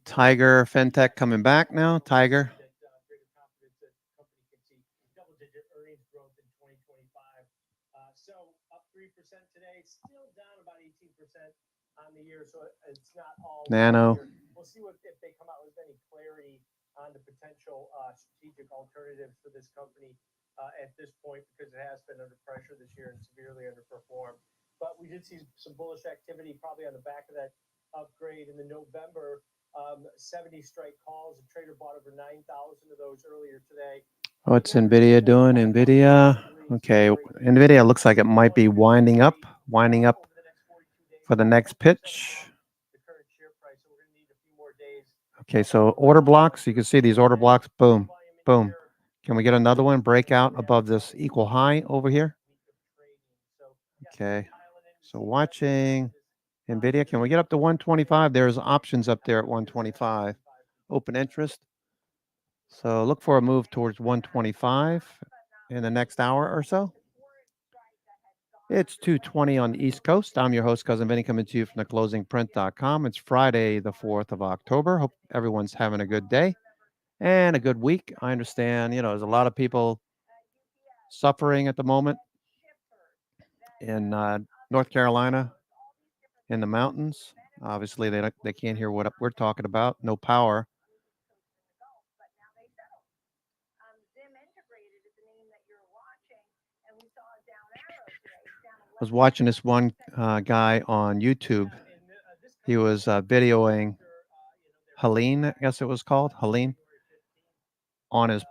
Tiger FinTech coming back now. Tiger. So up 3% today, still down about 18% on the year. So it's not all Nano. We'll see if they come out with any clarity on the potential strategic alternatives for this company at this point, because it has been under pressure this year and severely underperformed. But we did see some bullish activity probably on the back of that upgrade in the November 70 strike calls. The trader bought over 9,000 of those earlier today. What's NVIDIA doing? NVIDIA. Okay, NVIDIA looks like it might be winding up for the next pitch. Okay, so order blocks. You can see these order blocks. Boom, boom. Can we get another one breakout above this equal high over here? Okay. So watching NVIDIA, can we get up to 125? There's options up there at 125. Open interest. So look for a move towards 125 in the next hour or so. It's 2:20 on the East Coast. I'm your host, Cousin Vinny, coming to you from theclosingprint.com. It's Friday, the 4th of October. Hope everyone's having a good day and a good week. I understand, there's a lot of people suffering at the moment in North Carolina, in the mountains. Obviously, they can't hear what we're talking about. No power. I was watching this one guy on YouTube. He was videoing Helene, I guess it was called Helene, on his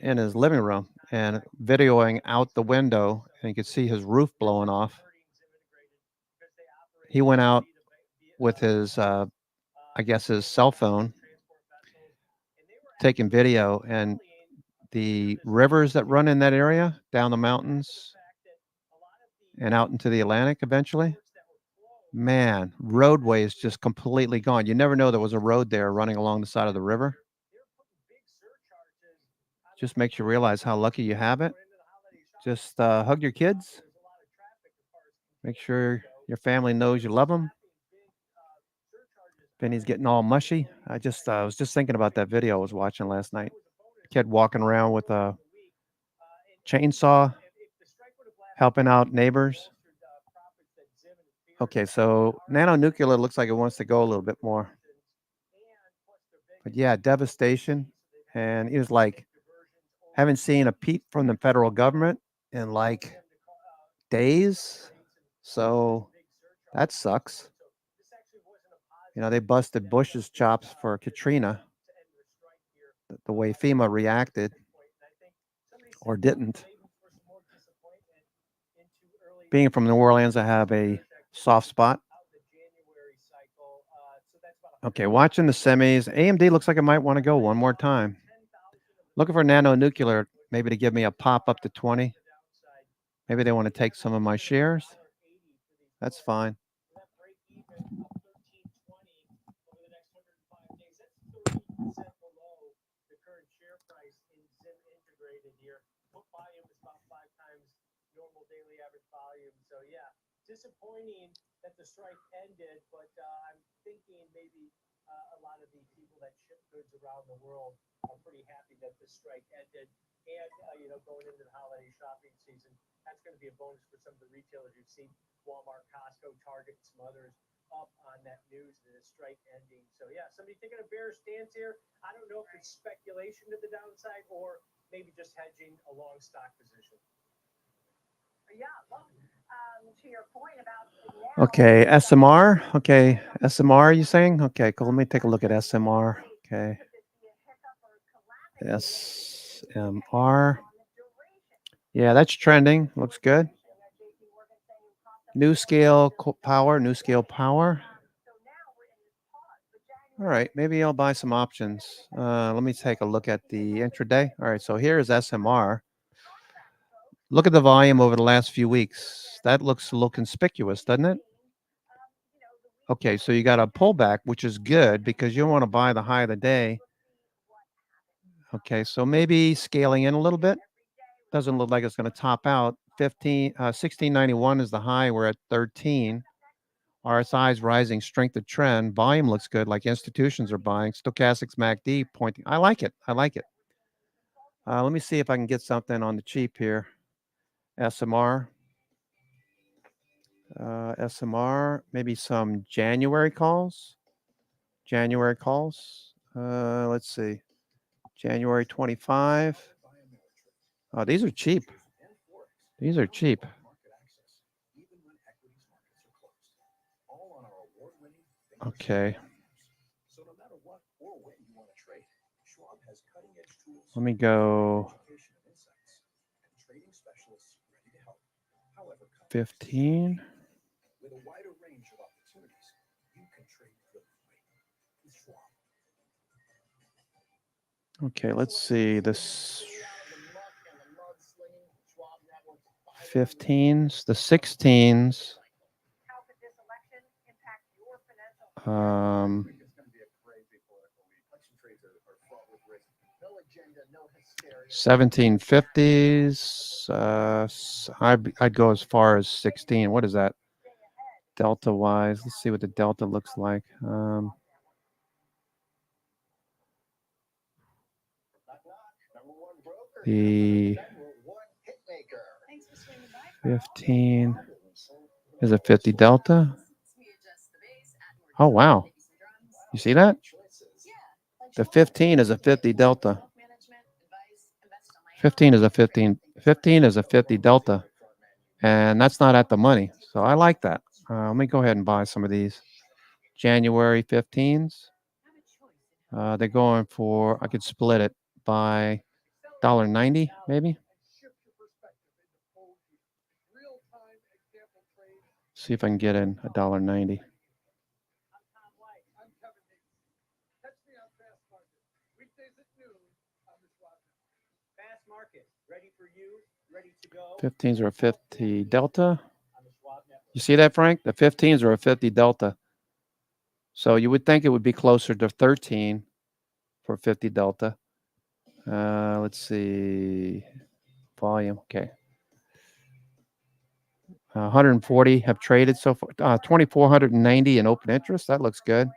in his living room and videoing out the window, and you could see his roof blowing off. He went out with his, I guess, his cell phone, taking video, and the rivers that run in that area, down the mountains and out into the Atlantic eventually, man, roadway is just completely gone. You never know there was a road there running along the side of the river. Just makes you realize how lucky you have it. Just hug your kids. Make sure your family knows you love them. Benny's getting all mushy. I was just thinking about that video I was watching last night. Kid walking around with a chainsaw, helping out neighbors. Okay, so nanonuclear looks like it wants to go a little bit more. But yeah, devastation. And he was like, haven't seen a peep from the federal government in like days. So that sucks. They busted Bush's chops for Katrina, the way FEMA reacted or didn't. Being from New Orleans, I have a soft spot. Okay, watching the semis. AMD looks like it might want to go one more time. Looking for nanonuclear, maybe to give me a pop up to 20. Maybe they want to take some of my shares. That's fine. So yeah, disappointing that the strike ended, but I'm thinking maybe a lot of the people that ship goods around the world are pretty happy that the strike ended. And going into the holiday shopping season, that's going to be a bonus for some of the retailers you've seen: Walmart, Costco, Target, and some others up on that news of the strike ending. So yeah, somebody taking a bear stance here. I don't know if it's speculation to the downside or maybe just hedging a long stock position. Yeah, look, to your point about Okay, SMR. Okay, SMR, you saying? Okay, cool. Let me take a look at SMR. Okay. SMR. Yeah, that's trending. Looks good. New scale power. All right, maybe I'll buy some options. Let me take a look at the intraday. All right, so here's SMR. Look at the volume over the last few weeks. That looks a little conspicuous, doesn't it? Okay, so you got a pullback, which is good because you want to buy the high of the day. Okay, so maybe scaling in a little bit. Doesn't look like it's going to top out. 1691 is the high. We're at 13. RSI is rising, strength of trend. Volume looks good, like institutions are buying. Stochastics MACD pointing. I like it. Let me see if I can get something on the cheap here. SMR. SMR, maybe some January calls. Let's see. January 25. Oh, these are cheap. Okay. Let me go 15. Okay, let's see this. 15s, the 16s. Um, 1750s. I'd go as far as 16. What is that? Delta wise. Let's see what the delta looks like. The 15 is a 50 delta. Oh, wow. You see that? The 15 is a 50 delta. 15 is a 15. 15 is a 50 delta. And that's not at the money. So I like that. Let me go ahead and buy some of these. January 15s. They're going for, I could split it by $1.90 maybe. See if I can get in $1.90. Fast market, ready for you, ready to go. 15s are a 50 delta. You see that, Frank? The 15s are a 50 delta. So you would think it would be closer to 13 for 50 delta. Let's see. Volume. Okay. 140 have traded so far. 2,490 in open interest. That looks good.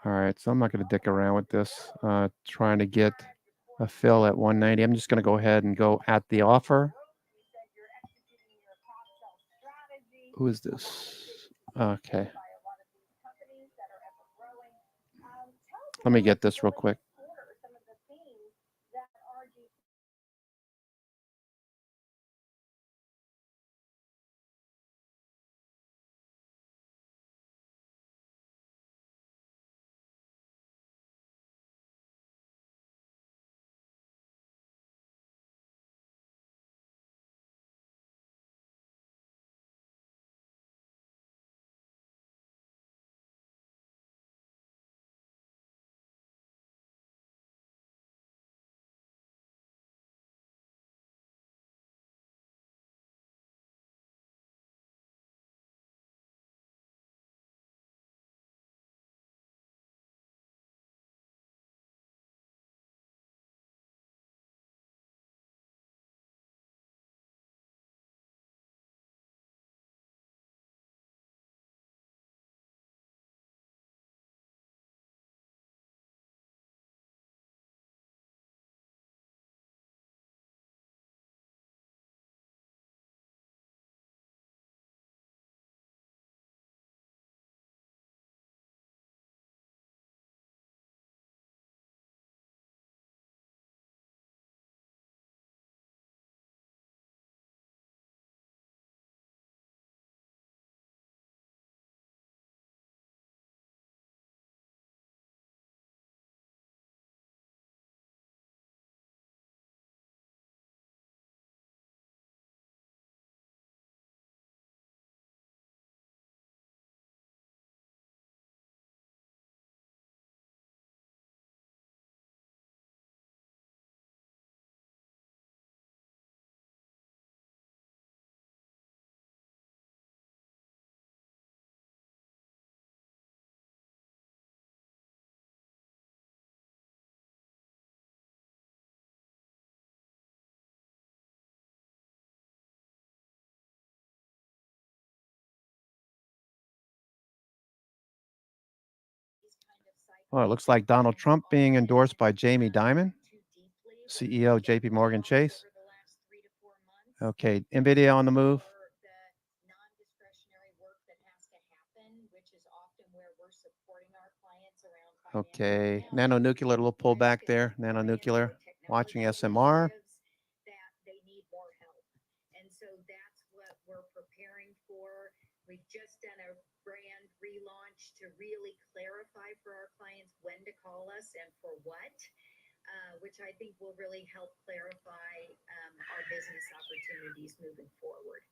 All right. So I'm not going to dick around with this. Trying to get a fill at 190. I'm just going to go ahead and go at the offer. Who is this? Okay. Let me get this real quick. Oh, it looks like Donald Trump being endorsed by Jamie Dimon, CEO JP Morgan Chase. Okay, NVIDIA on the move. Okay, Nanonuclear, a little pullback there. Nanonuclear, watching SMR. We've just done a brand relaunch to really clarify for our clients when to call us and for what, which I think will really help clarify our business opportunities moving forward.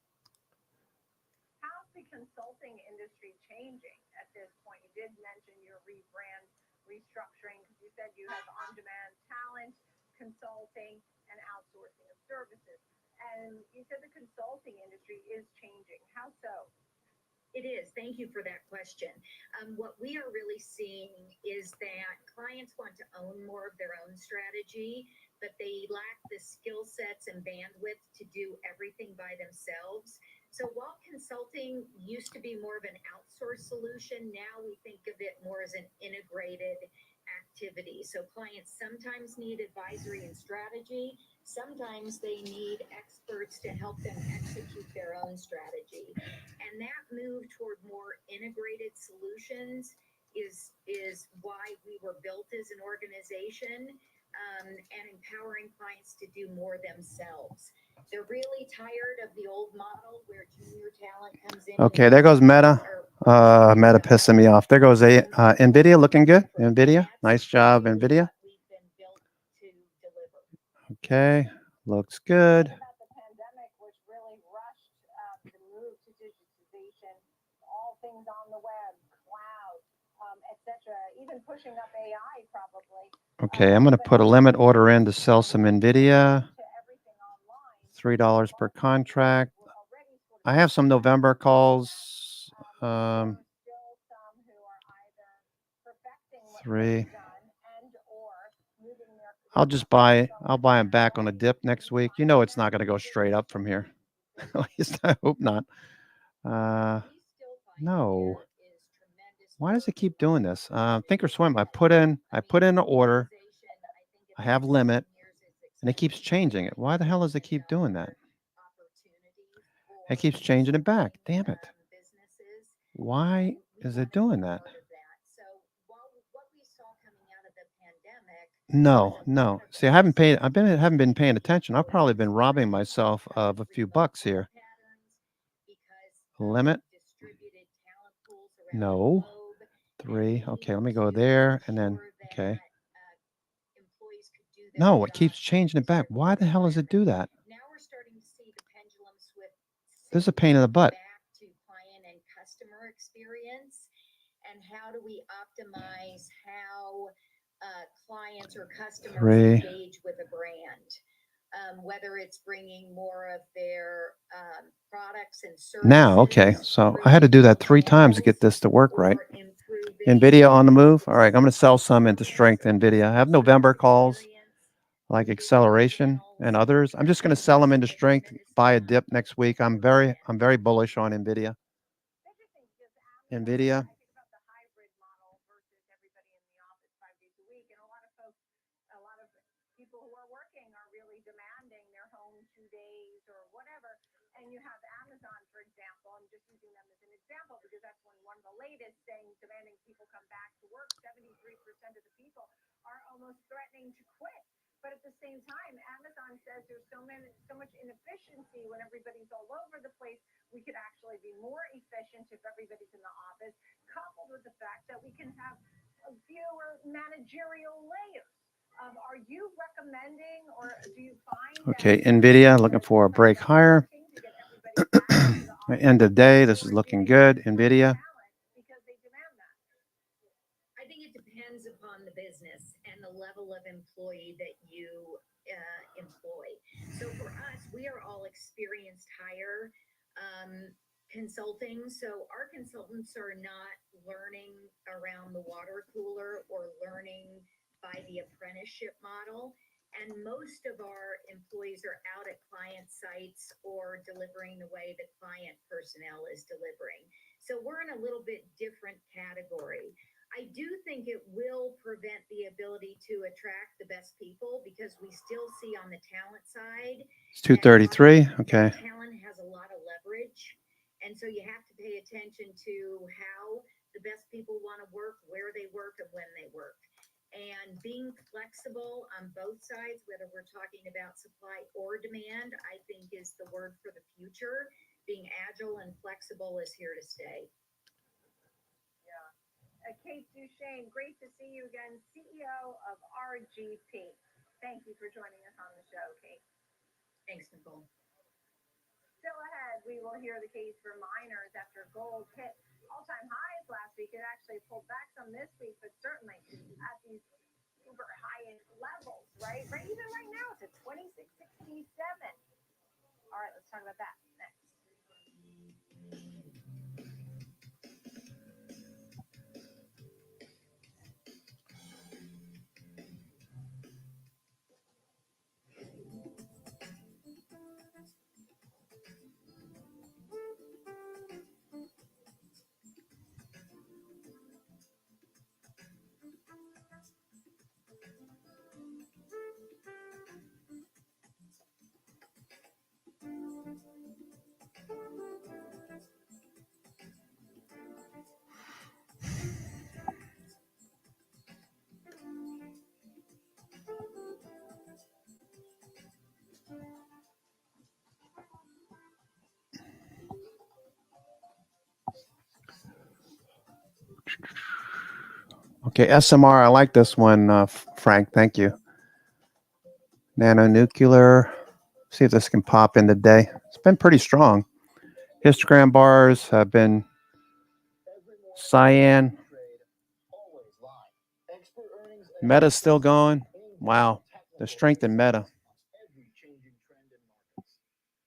How's the consulting industry changing at this point? You did mention your rebrand, restructuring, because you said you have on-demand talent. consulting and outsourcing of services. And you said the consulting industry is changing. How so? It is. Thank you for that question. What we are really seeing is that clients want to own more of their own strategy, but they lack the skill sets and bandwidth to do everything by themselves. So while consulting used to be more of an outsourced solution, now we think of it more as an integrated activity. So clients sometimes need advisory and strategy. Sometimes they need experts to help them execute their own strategy. And that move toward more integrated solutions is why we were built as an organization, and empowering clients to do more themselves. They're really tired of the old model where junior talent comes in. Okay, there goes Meta. Meta pissing me off. There goes NVIDIA looking good. NVIDIA, nice job, NVIDIA. Okay, looks good. About the pandemic, which really rushed the move to digitization, all things on the web, cloud, etc., even pushing up AI probably. Okay, I'm going to put a limit order in to sell some NVIDIA. $3 per contract. I have some November calls. 3. I'll buy them back on a dip next week. You know it's not going to go straight up from here. At least I hope not. No. Why does it keep doing this? Thinkorswim, I put in an order. I have limit, and it keeps changing it. Why the hell does it keep doing that? It keeps changing it back. Damn it. Why is it doing that? No. See, I haven't been paying attention. I've probably been robbing myself of a few bucks here. Limit. No. 3. Okay, let me go there and then, okay. No, it keeps changing it back. Why the hell does it do that? This is a pain in the butt. To client and customer experience, and how do we optimize how clients or customers 3. engage with a brand, whether it's bringing more of their products and services. Now, okay, so I had to do that 3 times to get this to work right. NVIDIA on the move. All right, I'm going to sell some into strength NVIDIA. I have November calls like acceleration and others. I'm just going to sell them into strength, buy a dip next week. I'm very bullish on NVIDIA. NVIDIA. And you have Amazon, for example. I'm just using them as an example because that's one of the latest saying demanding people come back to work. 73% of the people are almost threatening to quit. But at the same time, Amazon says there's so much inefficiency when everybody's all over the place. We could actually be more efficient if everybody's in the office, coupled with the fact that we can have fewer managerial layers. Are you recommending, or do you find? Okay, NVIDIA looking for a break higher. End of day, this is looking good. NVIDIA. I think it depends upon the business and the level of employee that you employ. So for us, we are all experienced hire consulting. So our consultants are not learning around the water cooler or learning by the apprenticeship model. And most of our employees are out at client sites or delivering the way the client personnel is delivering. So we're in a little bit different category. I do think it will prevent the ability to attract the best people because we still see on the talent side. It's 2:33. Okay. Talent has a lot of leverage. And so you have to pay attention to how the best people want to work, where they work, and when they work. And being flexible on both sides, whether we're talking about supply or demand, I think is the word for the future. Being agile and flexible is here to stay. Yeah. Kate Duchesne, great to see you again, CEO of RGP. Thank you for joining us on the show, Kate. Thanks, Nicole. Still ahead, we will hear the case for miners after gold hit all-time highs last week. It actually pulled back some this week, but certainly at these super high-end levels, right? Even Okay, SMR. I like this one, Frank. Thank you. Nanonuclear. See if this can pop in today. It's been pretty strong. Histogram bars have been cyan. Meta's still going. Wow. The strength in Meta. Every changing trend in markets.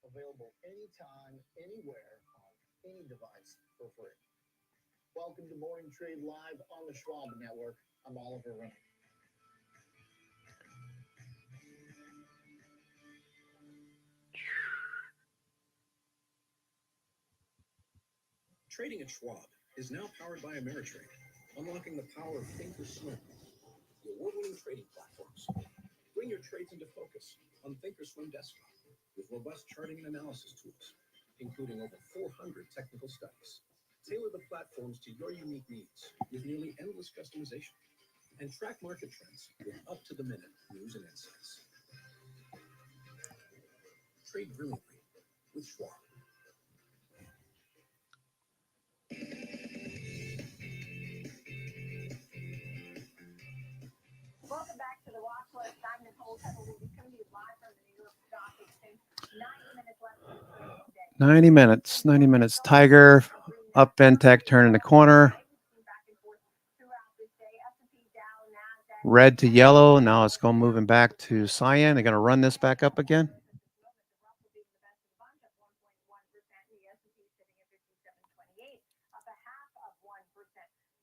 Available anytime, anywhere, on any device for free. Welcome to Morning Trade Live on the Schwab Network. I'm Oliver Rennie. Trading at Schwab is now powered by Ameritrade, unlocking the power of Thinkorswim, the award-winning trading platforms. Bring your trades into focus on Thinkorswim Desktop with robust charting and analysis tools, including over 400 technical studies. Tailor the platforms to your unique needs with nearly endless customization, and track market trends with up-to-the-minute news and insights. Trade brilliantly with Schwab. Welcome back to the Watch List. I'm Nicole Pebble. We're coming to you live from the New York Stock Exchange. 90 minutes left in the trading day. 90 minutes. 90 minutes. Tiger up Ventec turning the corner. Red to yellow. Now it's going moving back to cyan. They're going to run this back up again.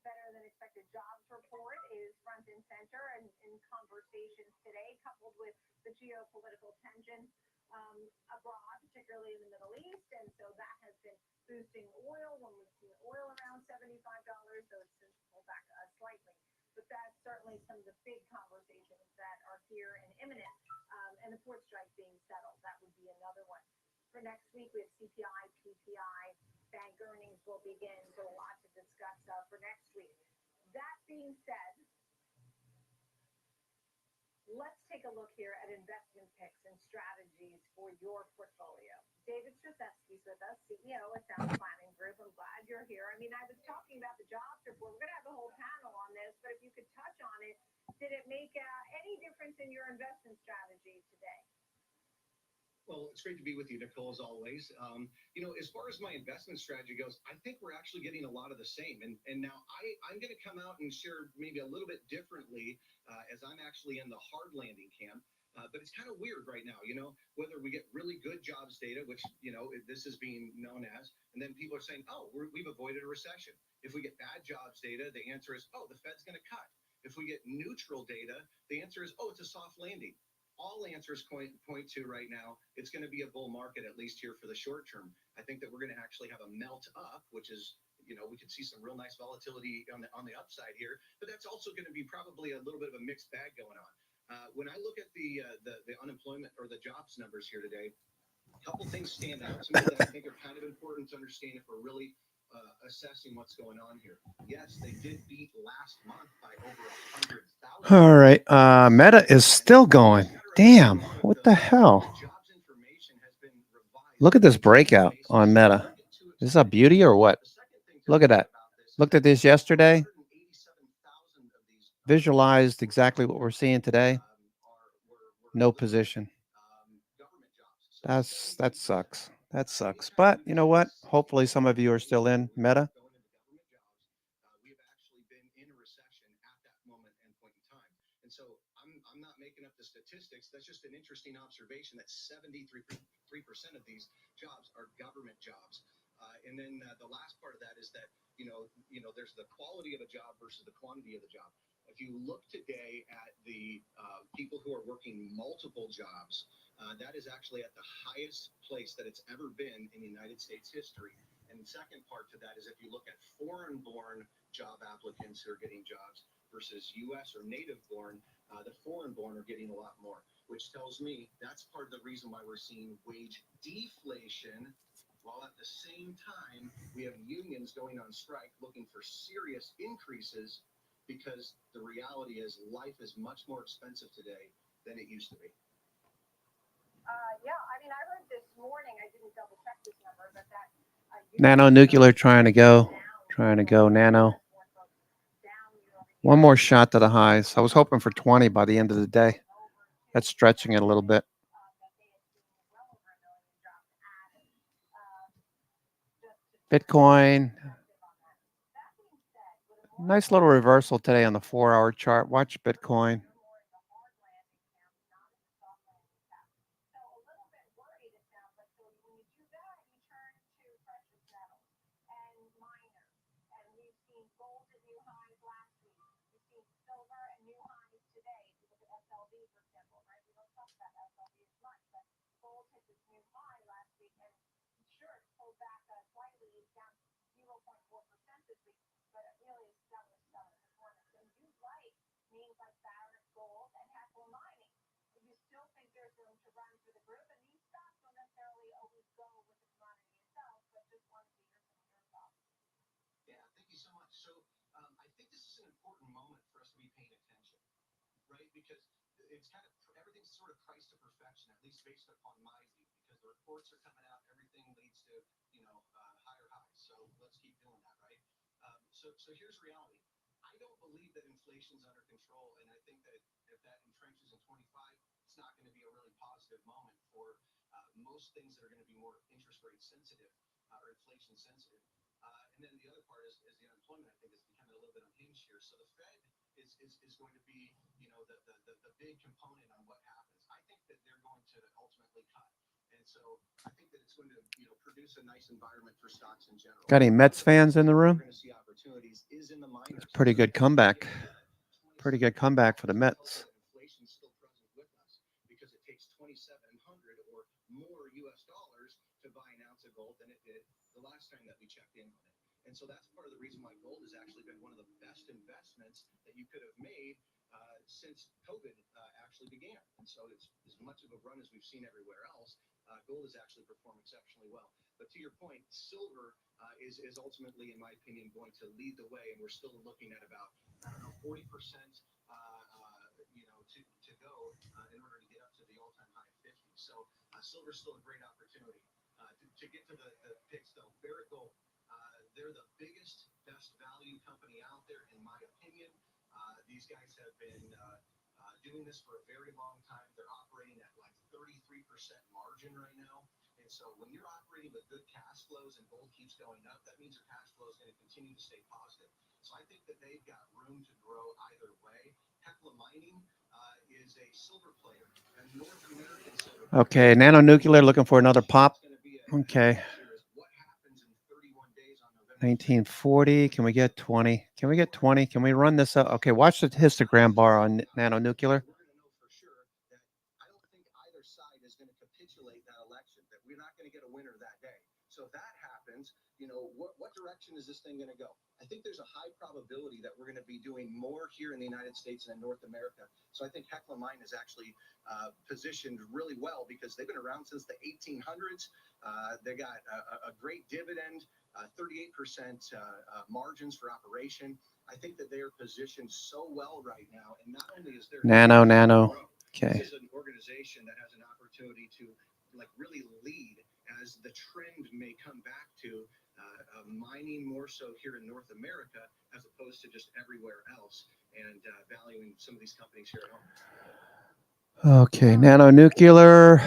Better than expected jobs report is front and center in conversations today, coupled with the geopolitical tension abroad, particularly in the Middle East. And so that has been boosting oil when we've seen oil around $75, so it's since pulled back slightly. But that's certainly some of the big conversations that are here and imminent. And the port strike being settled, that would be another one. For next week, we have CPI, PPI, bank earnings will begin, so a lot to discuss for next week. That being said, let's take a look here at investment picks and strategies for your portfolio. David Strzelecki's with us, CEO at Sound Planning Group. I'm glad you're here. I mean, I was talking about the jobs report. We're going to have a whole panel on this, but if you could touch on it, did it make any difference in your investment strategy today? Well, it's great to be with you, Nicole, as always. As far as my investment strategy goes, I think we're actually getting a lot of the same. And now I'm going to come out and share maybe a little bit differently as I'm actually in the hard landing camp. But it's kind of weird right now, whether we get really good jobs data, which, this is being known as, and then people are saying, oh, we've avoided a recession. If we get bad jobs data, the answer is, oh, the Fed's going to cut. If we get neutral data, the answer is, oh, it's a soft landing. All answers point to right now, it's going to be a bull market, at least here for the short term. I think that we're going to actually have a melt up, which is, we could see some real nice volatility on the upside here, but that's also going to be probably a little bit of a mixed bag going on. When I look at the unemployment or the jobs numbers here today, a couple things stand out to me that I think are kind of important to understand if we're really assessing what's going on here. Yes, they did beat last month by over 100,000. All right. Meta is still going. Damn. What the hell? Look at this breakout on Meta. Is this a beauty or what? Look at that. Looked at this yesterday. Visualized exactly what we're seeing today. No position. That sucks. That sucks. But you know what? Hopefully some of you are still in Meta. We have actually been in a recession at that moment and point in time. And so I'm not making up the statistics. That's just an interesting observation that 73% of these jobs are government jobs. And then the last part of that is that, there's the quality of a job versus the quantity of the job. If you look today at the people who are working multiple jobs, that is actually at the highest place that it's ever been in United States history. And the second part to that is if you look at foreign-born job applicants who are getting jobs versus U.S. or native-born, the foreign-born are getting a lot more, which tells me that's part of the reason why we're seeing wage deflation, while at the same time we have unions going on strike looking for serious increases because the reality is life is much more expensive today than it used to be. Yeah, I mean, I heard this morning, I didn't double check this number, but that Nanonuclear trying to go nano. One more shot to the highs. I was hoping for 20 by the end of the day. That's stretching it a little bit. Bitcoin. Nice little reversal today on the 4-hour chart. Watch Bitcoin. Yeah, thank you so much. So I think this is an important moment for us to be paying attention, right? Because it's kind of everything's sort of priced to perfection, at least based upon my view, because the reports are coming out, everything leads to higher highs. So let's keep doing that, right? So here's reality. I don't believe that inflation's under control, and I think that if that entrenches in 25, it's not going to be a really positive moment for most things that are going to be more interest rate sensitive or inflation sensitive. And then the other part is the unemployment, I think, is becoming a little bit unhinged here. So the Fed is going to be, the big component on what happens. I think that they're going to ultimately cut. And so I think that it's going to, produce a nice environment for stocks in general. Got any Mets fans in the room? We're going to see opportunities is in the minors. It's a pretty good comeback. Pretty good comeback for the Mets. Inflation's still present with us because it takes 2,700 or more US dollars to buy an ounce of gold than it did the last time that we checked in on it. And so that's part of the reason why gold has actually been one of the best investments that you could have made since COVID actually began. And so it's as much of a run as we've seen everywhere else. Gold has actually performed exceptionally well. But to your point, silver is ultimately, in my opinion, going to lead the way. And we're still looking at about, 40%, to go in order to get up to the all-time high of 50. So silver's still a great opportunity. To get to the picks, though, Barrick Gold, they're the biggest, best value company out there, in my opinion. These guys have been doing this for a very long time. They're operating at like 33% margin right now. And so when you're operating with good cash flows and gold keeps going up, that means your cash flow is going to continue to stay positive. So I think that they've got room to grow either way. Hecla Mining is a silver player, a North American silver player. Okay, Nano Nuclear looking for another pop. Okay. 1940. Can we get 20? Can we get 20? Can we run this up? Okay, watch the histogram bar on Nano Nuclear. We're going to know for sure that I don't think either side is going to capitulate that election, that we're not going to get a winner that day. So if that happens, what direction is this thing going to go? I think there's a high probability that we're going to be doing more here in the United States and in North America. So I think Hecla Mine is actually positioned really well because they've been around since the 1800s. They got a great dividend, 38% margins for operation. I think that they are positioned so well right now. And not only is there Nano. Okay. This is an organization that has an opportunity to really lead as the trend may come back to mining more so here in North America as opposed to just everywhere else, and valuing some of these companies here at home. Okay, Nano Nuclear.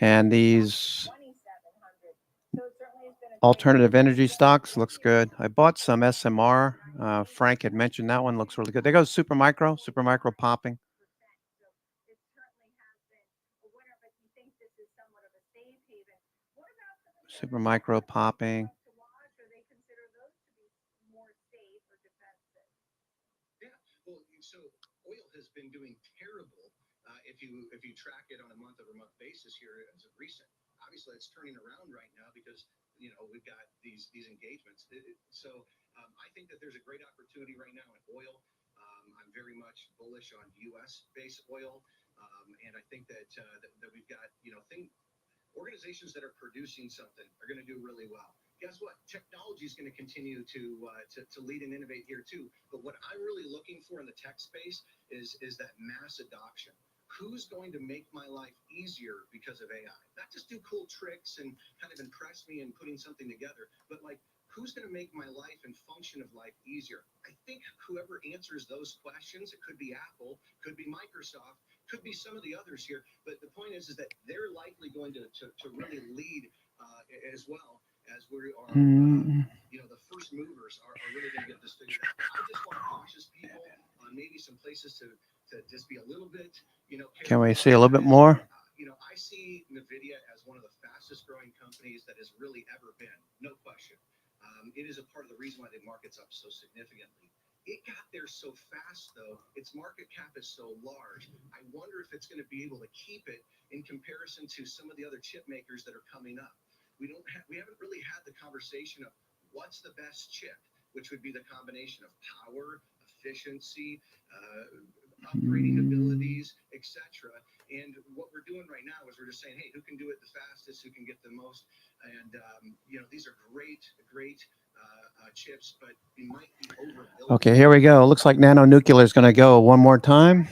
And these alternative energy stocks looks good. I bought some SMR. Frank had mentioned that one looks really good. There goes Supermicro popping. Supermicro popping. Yeah, well, so oil has been doing terrible if you track it on a month-over-month basis here as of recent. Obviously, it's turning around right now because we've got these engagements. So I think that there's a great opportunity right now in oil. I'm very much bullish on U.S.-based oil, and I think that we've got organizations that are producing something are going to do really well. Guess what? Technology is going to continue to lead and innovate here too. But what I'm really looking for in the tech space is that mass adoption. who's going to make my life easier because of AI? Not just do cool tricks and kind of impress me in putting something together, but like, who's going to make my life and function of life easier? I think whoever answers those questions, it could be Apple, could be Microsoft, could be some of the others here. But the point is that they're likely going to really lead as well as we are, the first movers are really going to get this figured out. I just want cautious people on maybe some places to just be a little bit, Can we see a little bit more? I see NVIDIA as one of the fastest growing companies that has really ever been, no question. It is a part of the reason why the market's up so significantly. It got there so fast, though. Its market cap is so large. I wonder if it's going to be able to keep it in comparison to some of the other chip makers that are coming up. We haven't really had the conversation of what's the best chip, which would be the combination of power, efficiency, upgrading abilities, etc. And what we're doing right now is we're just saying, hey, who can do it the fastest, who can get the most? And these are great chips, but they might be overbuilt. Okay, here we go. Looks like Nano Nuclear is going to go one more time.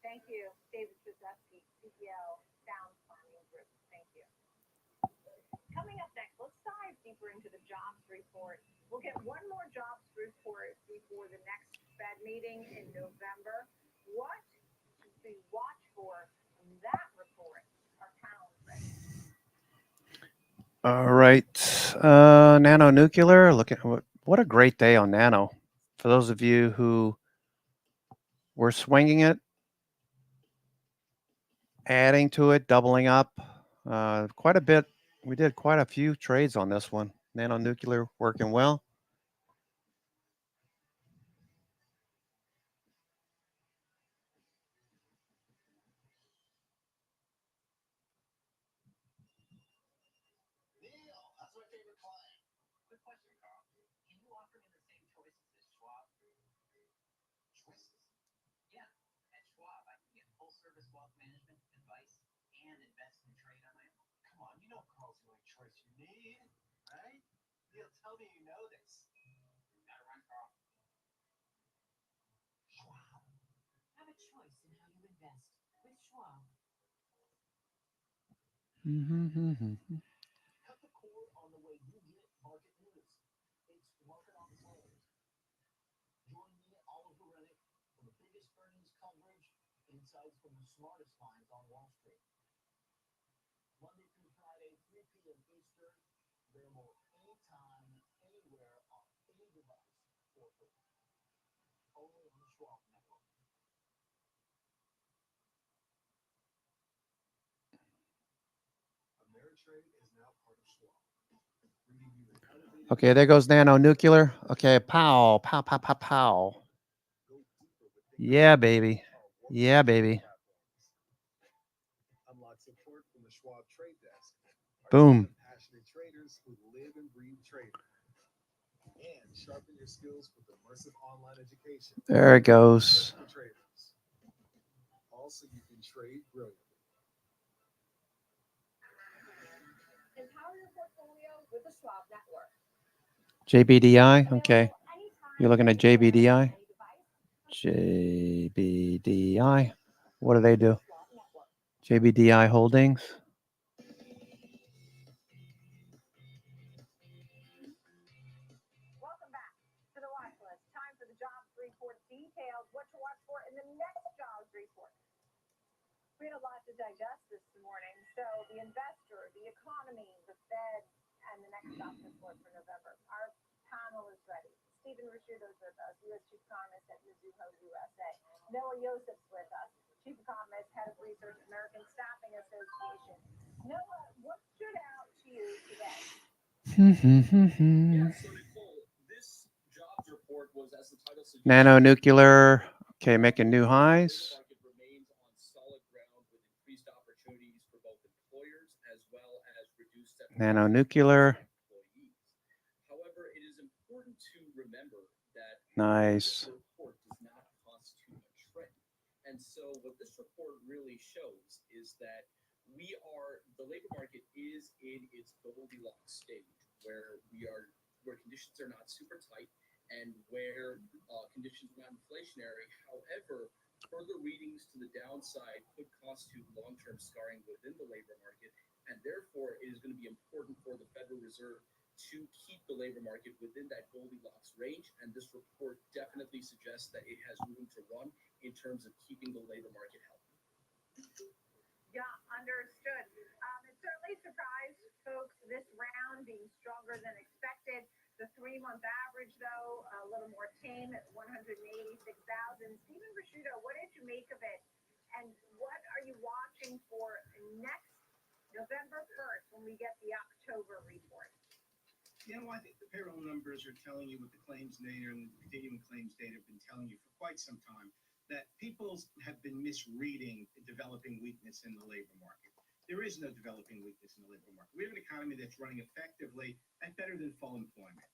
Thank you, David Krzyzewski, CEO, Sound Planning Group. Thank you. Coming up next, let's dive deeper into the jobs report. We'll get one more jobs report before the next Fed meeting in November. What should we watch for in that report? Our panel is ready. All right. Nano Nuclear. Look at what a great day on Nano. For those of you who were swinging it, adding to it, doubling up, quite a bit. We did quite a few trades on this one. Nano Nuclear working well. That's my favorite client. Quick question, Carl. Can you offer me the same choices as Schwab? Choices? Yeah. At Schwab, I can get full service wealth management advice and invest and trade on my own. Come on, you know Carl's the only choice you need, right? Neil, tell me you know this. Gotta run, Carl. Schwab. Have a choice in how you invest with Schwab. Cut the cord on the way you get market news. It's Market on Hold. Join me, Oliver Rennick, for the biggest earnings coverage, insights from the smartest minds on Wall Street. Monday through Friday, 3 p.m. Eastern, available anytime, anywhere, on any device for free. Only on the Schwab Network. Ameritrade is now part of Schwab. Okay, there goes Nano Nuclear. Okay, pow, pow, pow, pow, pow. Yeah, baby. Yeah, baby. Unlock support from the Schwab Trade Desk. Boom. Passionate traders who live and breathe trading. And sharpen your skills with immersive online education. There it goes. For traders. Also, you can trade brilliantly. Empower your portfolio with the Schwab Network. JBDI. Okay. You're looking at JBDI. JBDI. What do they do? JBDI Holdings. Welcome back to the watch list. Time for the jobs report details. What to watch for in the next jobs report. We had a lot to digest this morning. So the investor, the economy, the Fed, and the next jobs report for November. Our panel is ready. Stephen Risciuto is with us, U.S. Chief Economist at Mizuho USA. Noah Yosef's with us, Chief Economist, Head of Research, American Staffing Association. Noah, what stood out to you today? Yeah, so Nicole, this jobs report was, as the title suggests, Nano Nuclear. Okay, making new highs. the market remains on solid ground with increased opportunities for both employers as well as reduced Nano Nuclear. employees. However, it is important to remember that Nice. this report does not constitute a trend. And so what this report really shows is that the labor market is in its Goldilocks stage where conditions are not super tight and where conditions are not inflationary. However, further readings to the downside could constitute long-term scarring within the labor market, and therefore it is going to be important for the Federal Reserve to keep the labor market within that Goldilocks range, and this report definitely suggests that it has room to run in terms of keeping the labor market healthy. Yeah, understood. It certainly surprised folks this round being stronger than expected. The 3-month average, though, a little more tame at 186,000. Stephen Rasciuto, what did you make of it? And what are you watching for next November 1st when we get the October report? Yeah, well, I think the payroll numbers are telling you what the claims data and the continuing claims data have been telling you for quite some time, that people have been misreading the developing weakness in the labor market. There is no developing weakness in the labor market. We have an economy that's running effectively at better than full employment.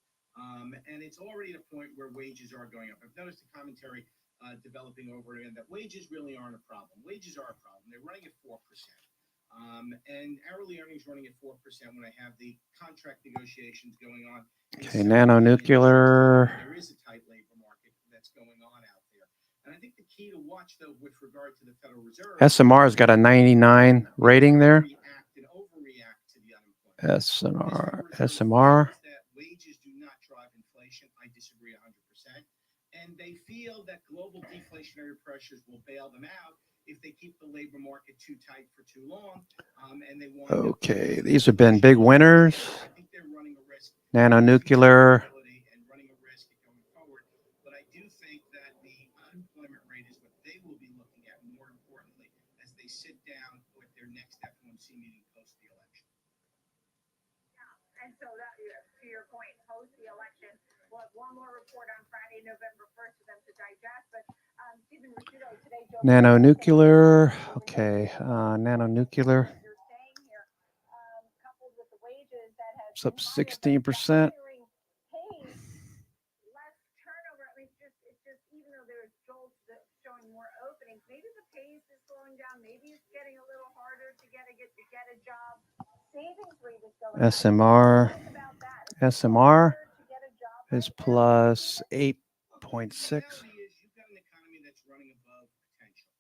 And it's already at a point where wages are going up. I've noticed the commentary developing over again that wages really aren't a problem. Wages are a problem. They're running at 4%. And hourly earnings running at 4% when I have the contract negotiations going on. Okay, nanonuclear. There is a tight labor market that's going on out there. And I think the key to watch, though, with regard to the Federal Reserve. SMR's got a 99 rating there. React and overreact to the unemployment. SMR. That wages do not drive inflation. I disagree 100%. And they feel that global deflationary pressures will bail them out if they keep the labor market too tight for too long. And they want. Okay, these have been big winners. I think they're running a risk. Nanonuclear. And running a risk going forward. But I do think that the unemployment rate is what they will be looking at more importantly as they sit down with their next FOMC meeting post the election. Yeah, and so that, to your point, post the election, we'll have one more report on Friday, November 1st for them to digest. But Stephen Rasciuto today. Nanonuclear. Okay, nanonuclear. It's up 16%. Maybe the pace is slowing down. Maybe it's getting a little harder to get a job. Savings rate is going up. SMR is plus 8.6. You've got an economy that's running above potential.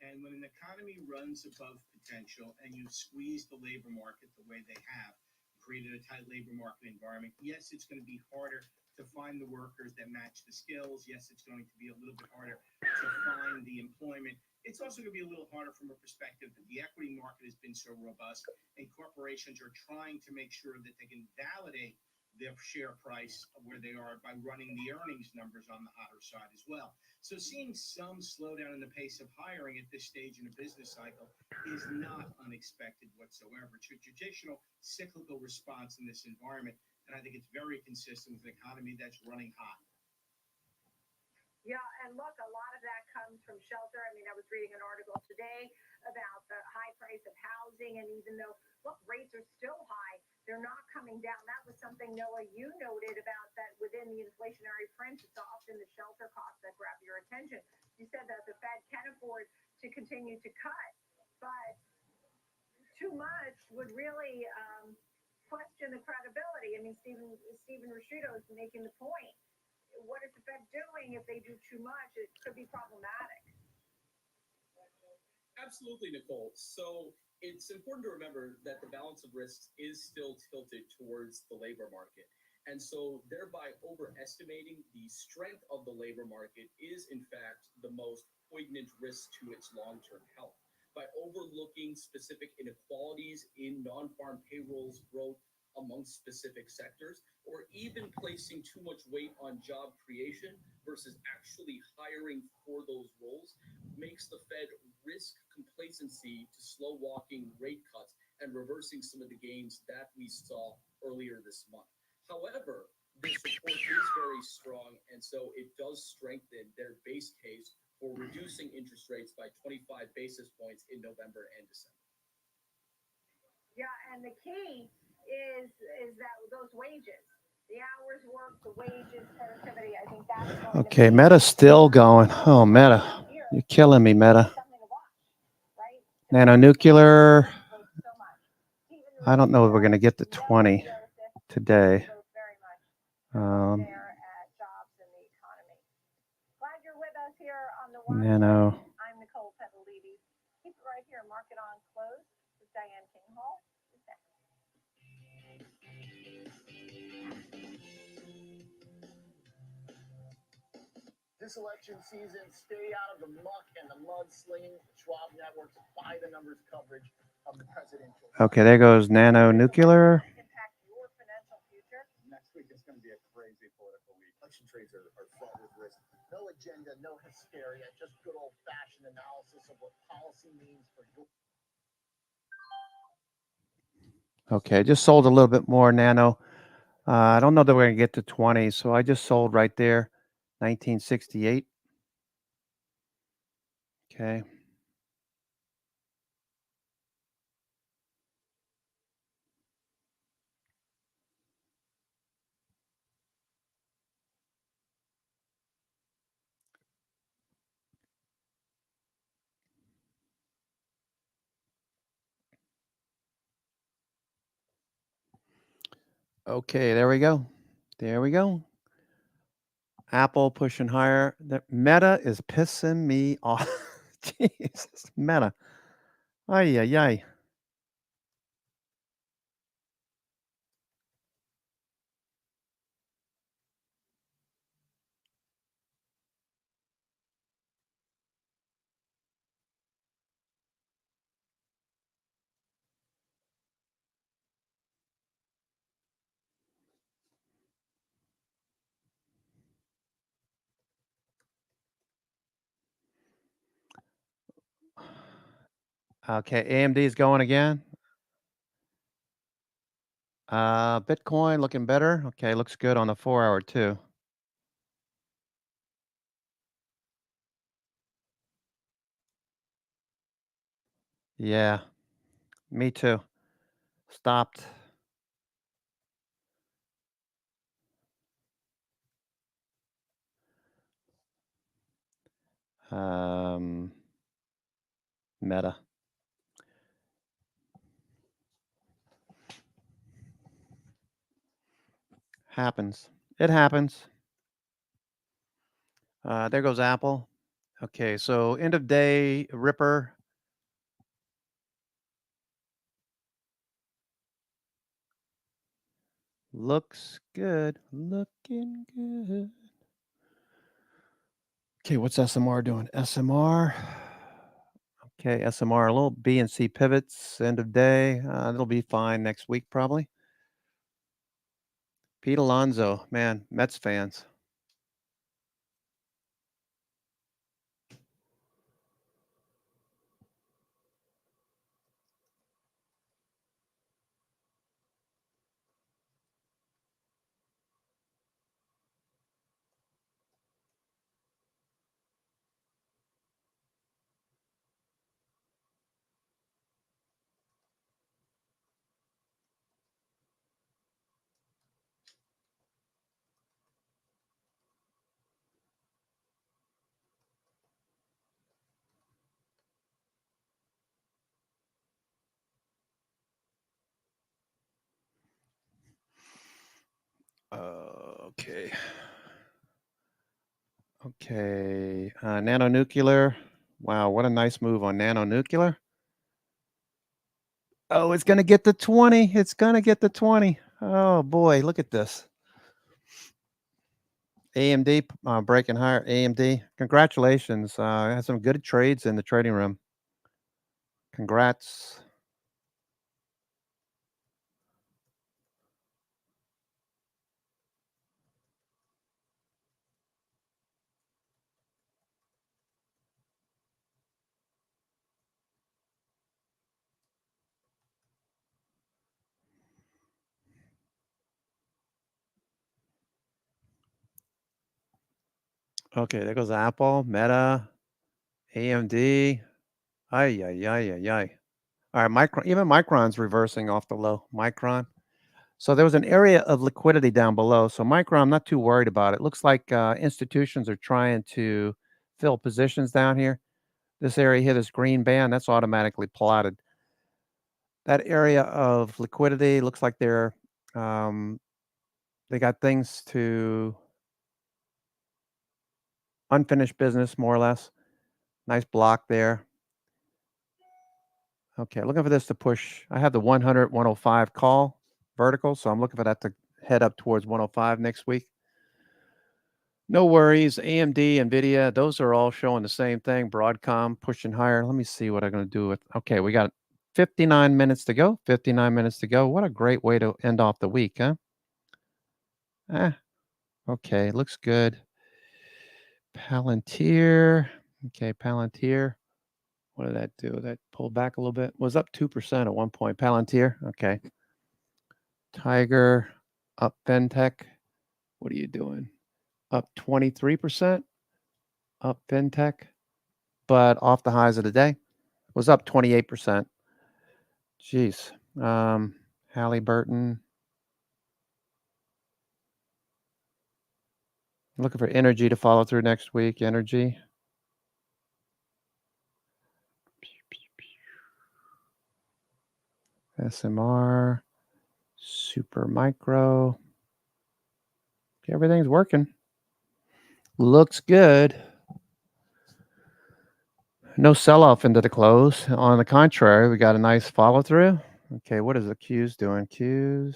And when an economy runs above potential and you squeeze the labor market the way they have, created a tight labor market environment, yes, it's going to be harder to find the workers that match the skills. Yes, it's going to be a little bit harder to find the employment. It's also going to be a little harder from a perspective that the equity market has been so robust and corporations are trying to make sure that they can validate their share price where they are by running the earnings numbers on the hotter side as well. So seeing some slowdown in the pace of hiring at this stage in a business cycle is not unexpected whatsoever. It's a traditional cyclical response in this environment, and I think it's very consistent with an economy that's running hot. Yeah, and look, a lot of that comes from shelter. I mean, I was reading an article today about the high price of housing, and even though, look, rates are still high, they're not coming down. That was something, Noah, you noted about that within the inflationary print. It's often the shelter costs that grab your attention. You said that the Fed can afford to continue to cut, but too much would really question the credibility. I mean, Stephen Rasciuto is making the point. What is the Fed doing if they do too much? It could be problematic. Absolutely, Nicole. So it's important to remember that the balance of risks is still tilted towards the labor market. And so thereby overestimating the strength of the labor market is, in fact, the most poignant risk to its long-term health. By overlooking specific inequalities in non-farm payrolls growth amongst specific sectors, or even placing too much weight on job creation versus actually hiring for those roles, makes the Fed risk complacency to slow walking rate cuts and reversing some of the gains that we saw earlier this month. However, this report is very strong, and so it does strengthen their base case for reducing interest rates by 25 basis points in November and December. Yeah, and the key is that those wages, the hours worked, the wages, productivity, I think that's going Okay, Meta's still going. Oh, Meta. You're killing me, Meta. Nanonuclear. I don't know if we're going to get to 20 today. There at jobs and the economy. Glad you're with us here on the one. Nano. I'm Nicole Petalides. Keep it right here. Market on close with Diane King Hall. This election season, stay out of the muck and the mudslinging. Schwab Network's by the numbers coverage of the presidential. Okay, there goes Nano Nuclear. Next week is going to be a crazy political week. Election trades are fraught with risk. No agenda, no hysteria, just good old-fashioned analysis of what policy means for your. Okay, just sold a little bit more Nano. I don't know that we're going to get to 20, so I just sold right there, 1968. Okay. Okay, there we go. There we go. Apple pushing higher. The Meta is pissing me off. Jesus, Meta. Ay, ay, ay. Okay, AMD is going again. Bitcoin looking better. Okay, looks good on the 4-hour too. Yeah, me too. Stopped. Meta. Happens. It happens. There goes Apple. Okay, so end of day Ripper. Looks good. Looking good. Okay, what's SMR doing? SMR. Okay, SMR, a little B and C pivots, end of day. It'll be fine next week, probably. Pete Alonso, man, Mets fans. Okay. Okay. Nano Nuclear. Wow, what a nice move on Nano Nuclear. Oh, it's going to get to 20. It's going to get to 20. Oh, boy, look at this. AMD breaking higher. AMD, congratulations. Had some good trades in the trading room. Congrats. Okay, there goes Apple, Meta, AMD. Ay, ay, ay, ay, ay. All right, Micron, even Micron's reversing off the low. Micron. So there was an area of liquidity down below. So Micron, I'm not too worried about it. Looks like institutions are trying to fill positions down here. This area here, this green band, that's automatically plotted. that area of liquidity looks like they got things to unfinished business, more or less. Nice block there. Okay, looking for this to push. I have the 100, 105 call vertical, so I'm looking for that to head up towards 105 next week. No worries. AMD, NVIDIA, those are all showing the same thing. Broadcom pushing higher. Let me see what I'm going to do with. Okay, we got 59 minutes to go. 59 minutes to go. What a great way to end off the week, huh? Okay, looks good. Palantir. Okay, Palantir. What did that do? That pulled back a little bit. Was up 2% at one point. Palantir. Okay. Tiger. Up FinTech. What are you doing? Up 23%. Up FinTech. But off the highs of the day. Was up 28%. Jeez. Halliburton. Looking for energy to follow through next week. Energy. SMR. Super Micro. Okay, everything's working. Looks good. No sell-off into the close. On the contrary, we got a nice follow-through. Okay, what is the Qs doing? Qs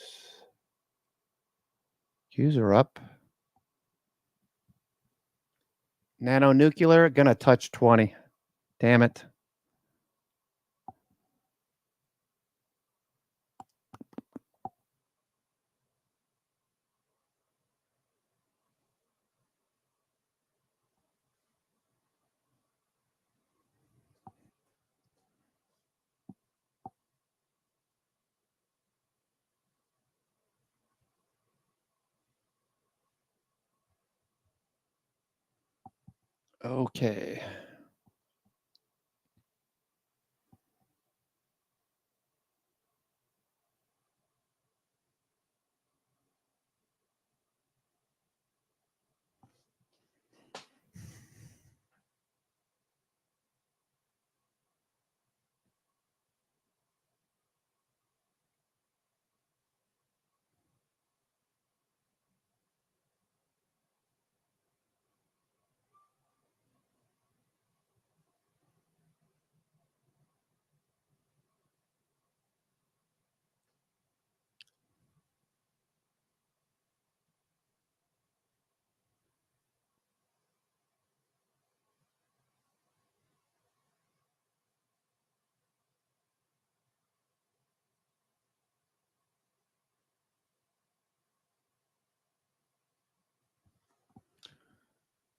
are up. Nano Nuclear gonna touch 20. Damn it. Okay.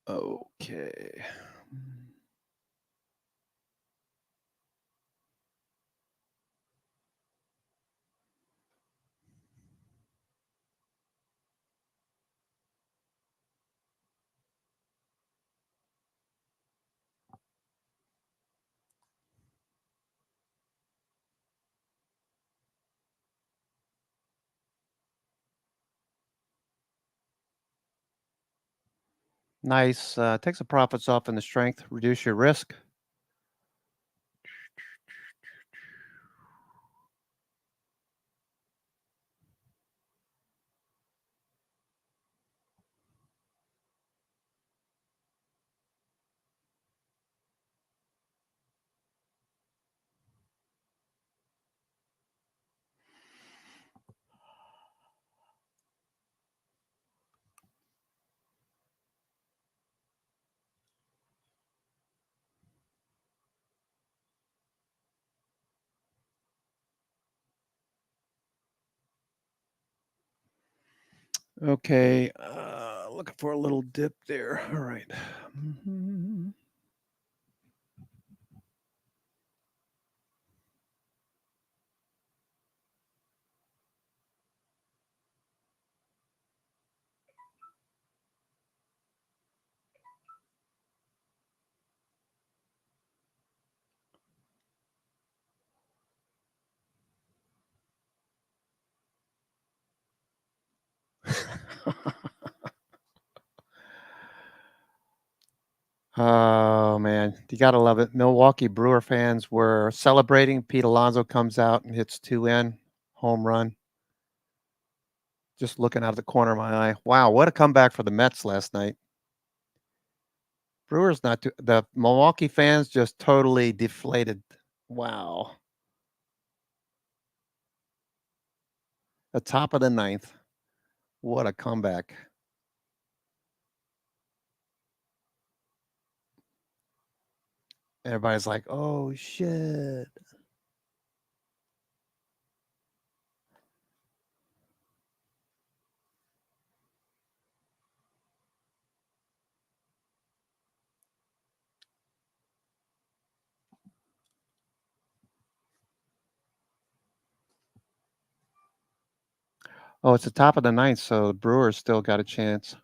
Okay. Nice. Take some profits off in the strength. Reduce your risk. Okay, looking for a little dip there. All right. Oh man, you gotta love it. Milwaukee Brewer fans were celebrating. Pete Alonso comes out and hits 2 in, home run. Just looking out of the corner of my eye. Wow, what a comeback for the Mets last night. Brewers not too, the Milwaukee fans just totally deflated. Wow. The top of the ninth. What a comeback. Everybody's like, oh shit. Oh, it's the top of the ninth, so the Brewers still got a chance.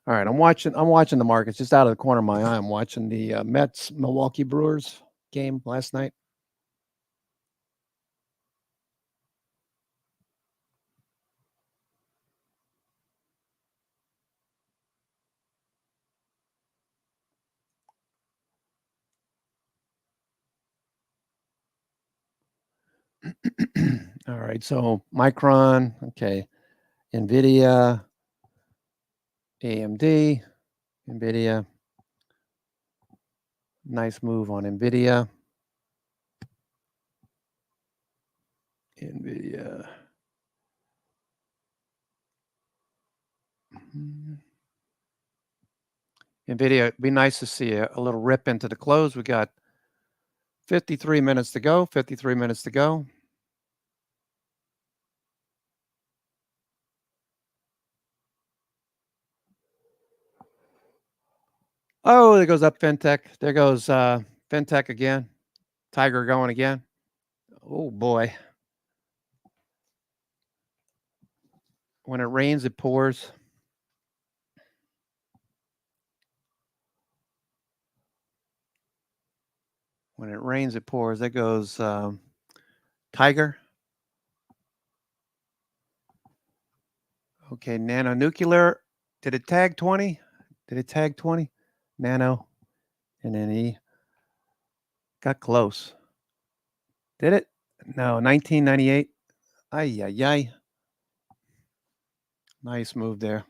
All right, I'm watching the markets just out of the corner of my eye. I'm watching the Mets Milwaukee Brewers game last night. All right, so Micron, okay, Nvidia, AMD, Nvidia. Nice move on Nvidia. Nvidia. Nvidia, it'd be nice to see a little rip into the close. We got 53 minutes to go. 53 minutes to go. Oh, there goes up FinTech. There goes FinTech again. Tiger going again. Oh boy. When it rains, it pours. When it rains, it pours. There goes Tiger. Okay, Nano Nuclear. Did it tag 20? Did it tag 20? Nano. And then he got close. Did it? No, 1998. Ay, ay, ay. Nice move there.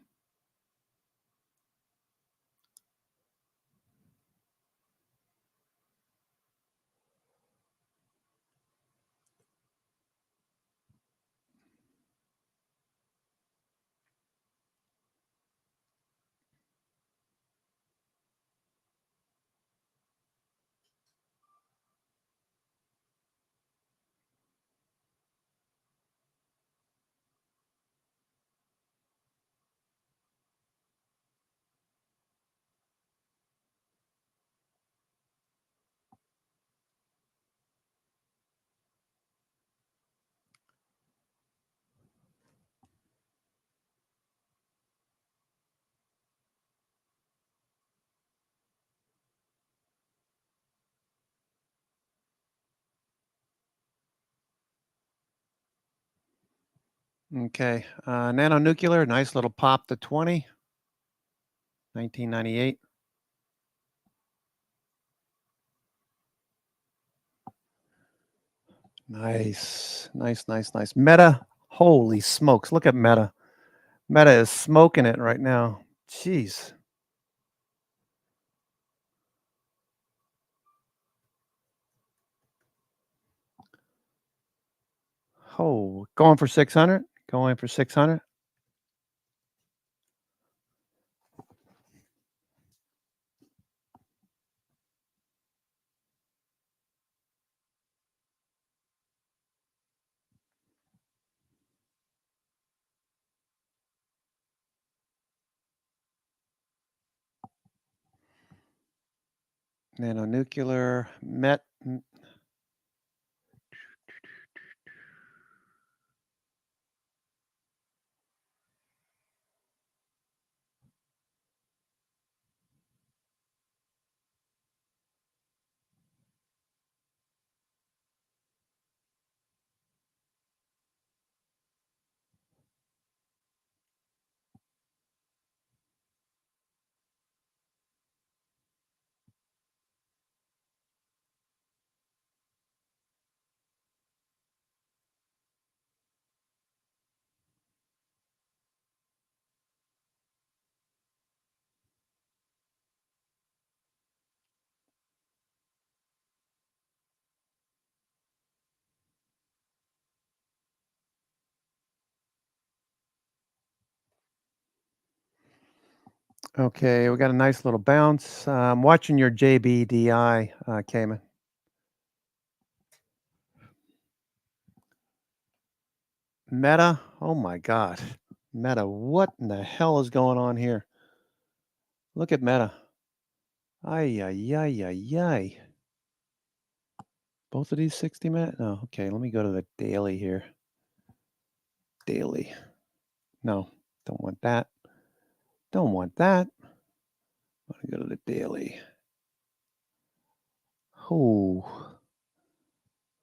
Okay. Nano Nuclear, nice little pop to 20. 1998. Nice. Nice, nice, nice. Meta. Holy smokes. Look at Meta. Meta is smoking it right now. Jeez. Oh, going for 600. Going for 600. Nano Nuclear. Met. Okay, we got a nice little bounce. I'm watching your JBDI, Cayman. Meta, oh my God. Meta, what in the hell is going on here? Look at Meta. Ay, ay, ay, ay, ay. Both of these 60-minute? No, okay, let me go to the daily here. Daily. No, don't want that. Don't want that. I'm going to go to the daily. Oh,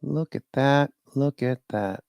look at that. Look at that.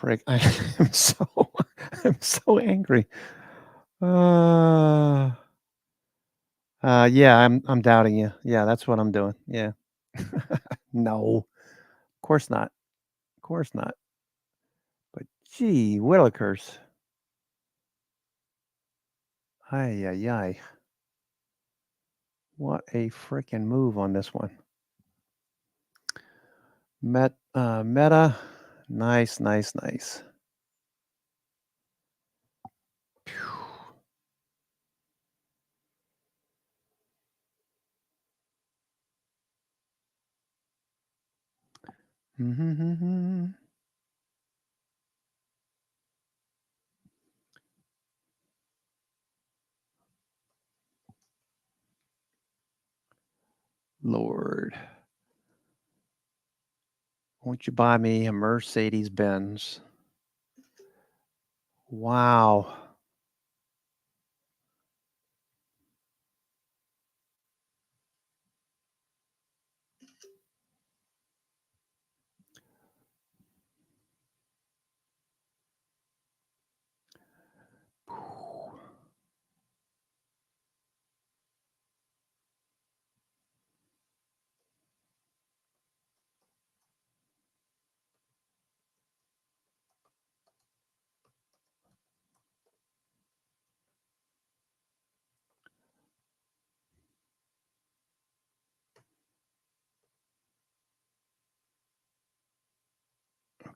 Frick, I'm so angry. Yeah, I'm doubting you. Yeah, that's what I'm doing. Yeah. No, of course not. Of course not. But gee, Willikers. Ay, ay, ay. What a freaking move on this one. Meta. Nice, nice, nice. Mm-hmm. Lord. Won't you buy me a Mercedes Benz? Wow.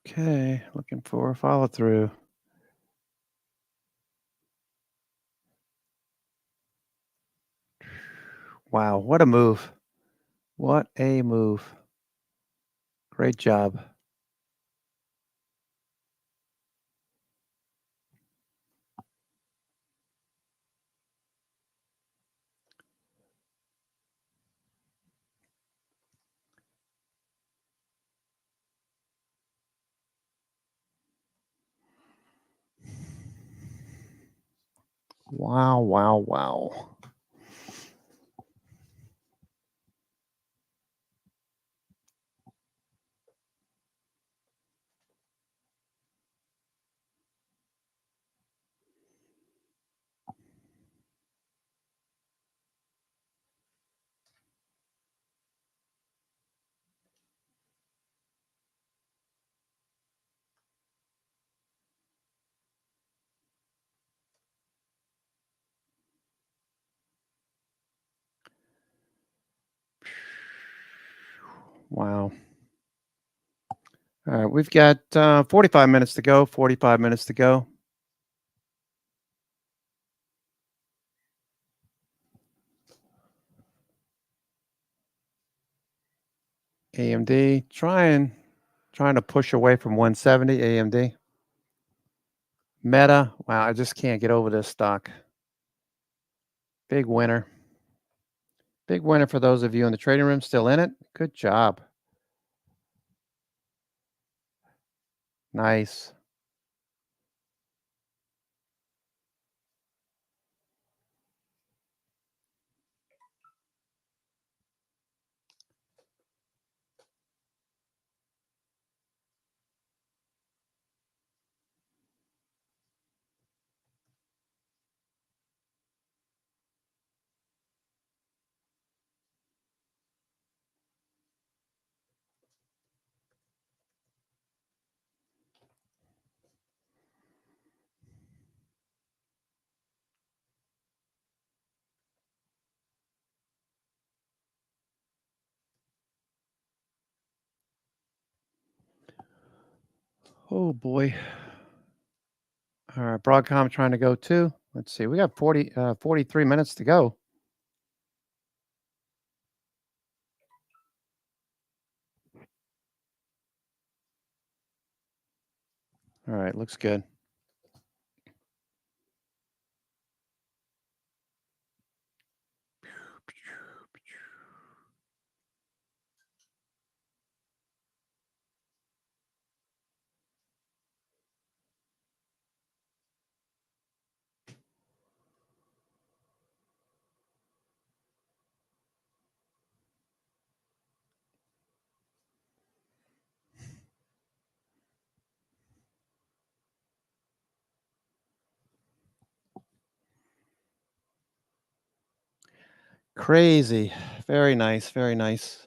Okay, looking for a follow through. Wow, what a move. What a move. Great job. Wow, wow, wow. Wow. All right, we've got 45 minutes to go. 45 minutes to go. AMD trying to push away from 170. AMD. Meta. Wow, I just can't get over this stock. Big winner. Big winner for those of you in the trading room still in it. Good job. Nice. Oh boy. All right, Broadcom trying to go too. Let's see. We got 43 minutes to go. All right, looks good. Crazy. Very nice. Very nice.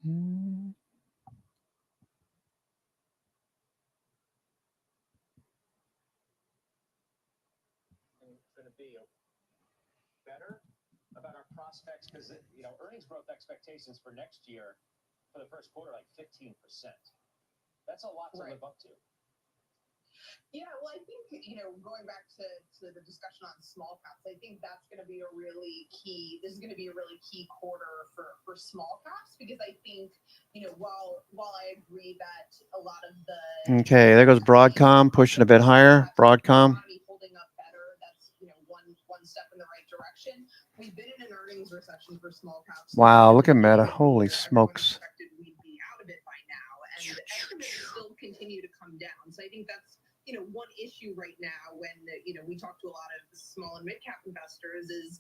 Mm. Going to be better about our prospects because earnings growth expectations for next year for the first quarter like 15%. That's a lot to live up to. Yeah, well, I think, going back to the discussion on small caps, I think that's going to be a really key, this is going to be a really key quarter for small caps, because I think, while I agree that a lot of the Okay, there goes Broadcom pushing a bit higher. Broadcom. holding up better, that's, one step in the right direction. We've been in an earnings recession for small caps. Wow, look at Meta. Holy smokes. We'd be out of it by now, and the estimates still continue to come down. So I think that's, one issue right now when, we talk to a lot of small and mid cap investors is,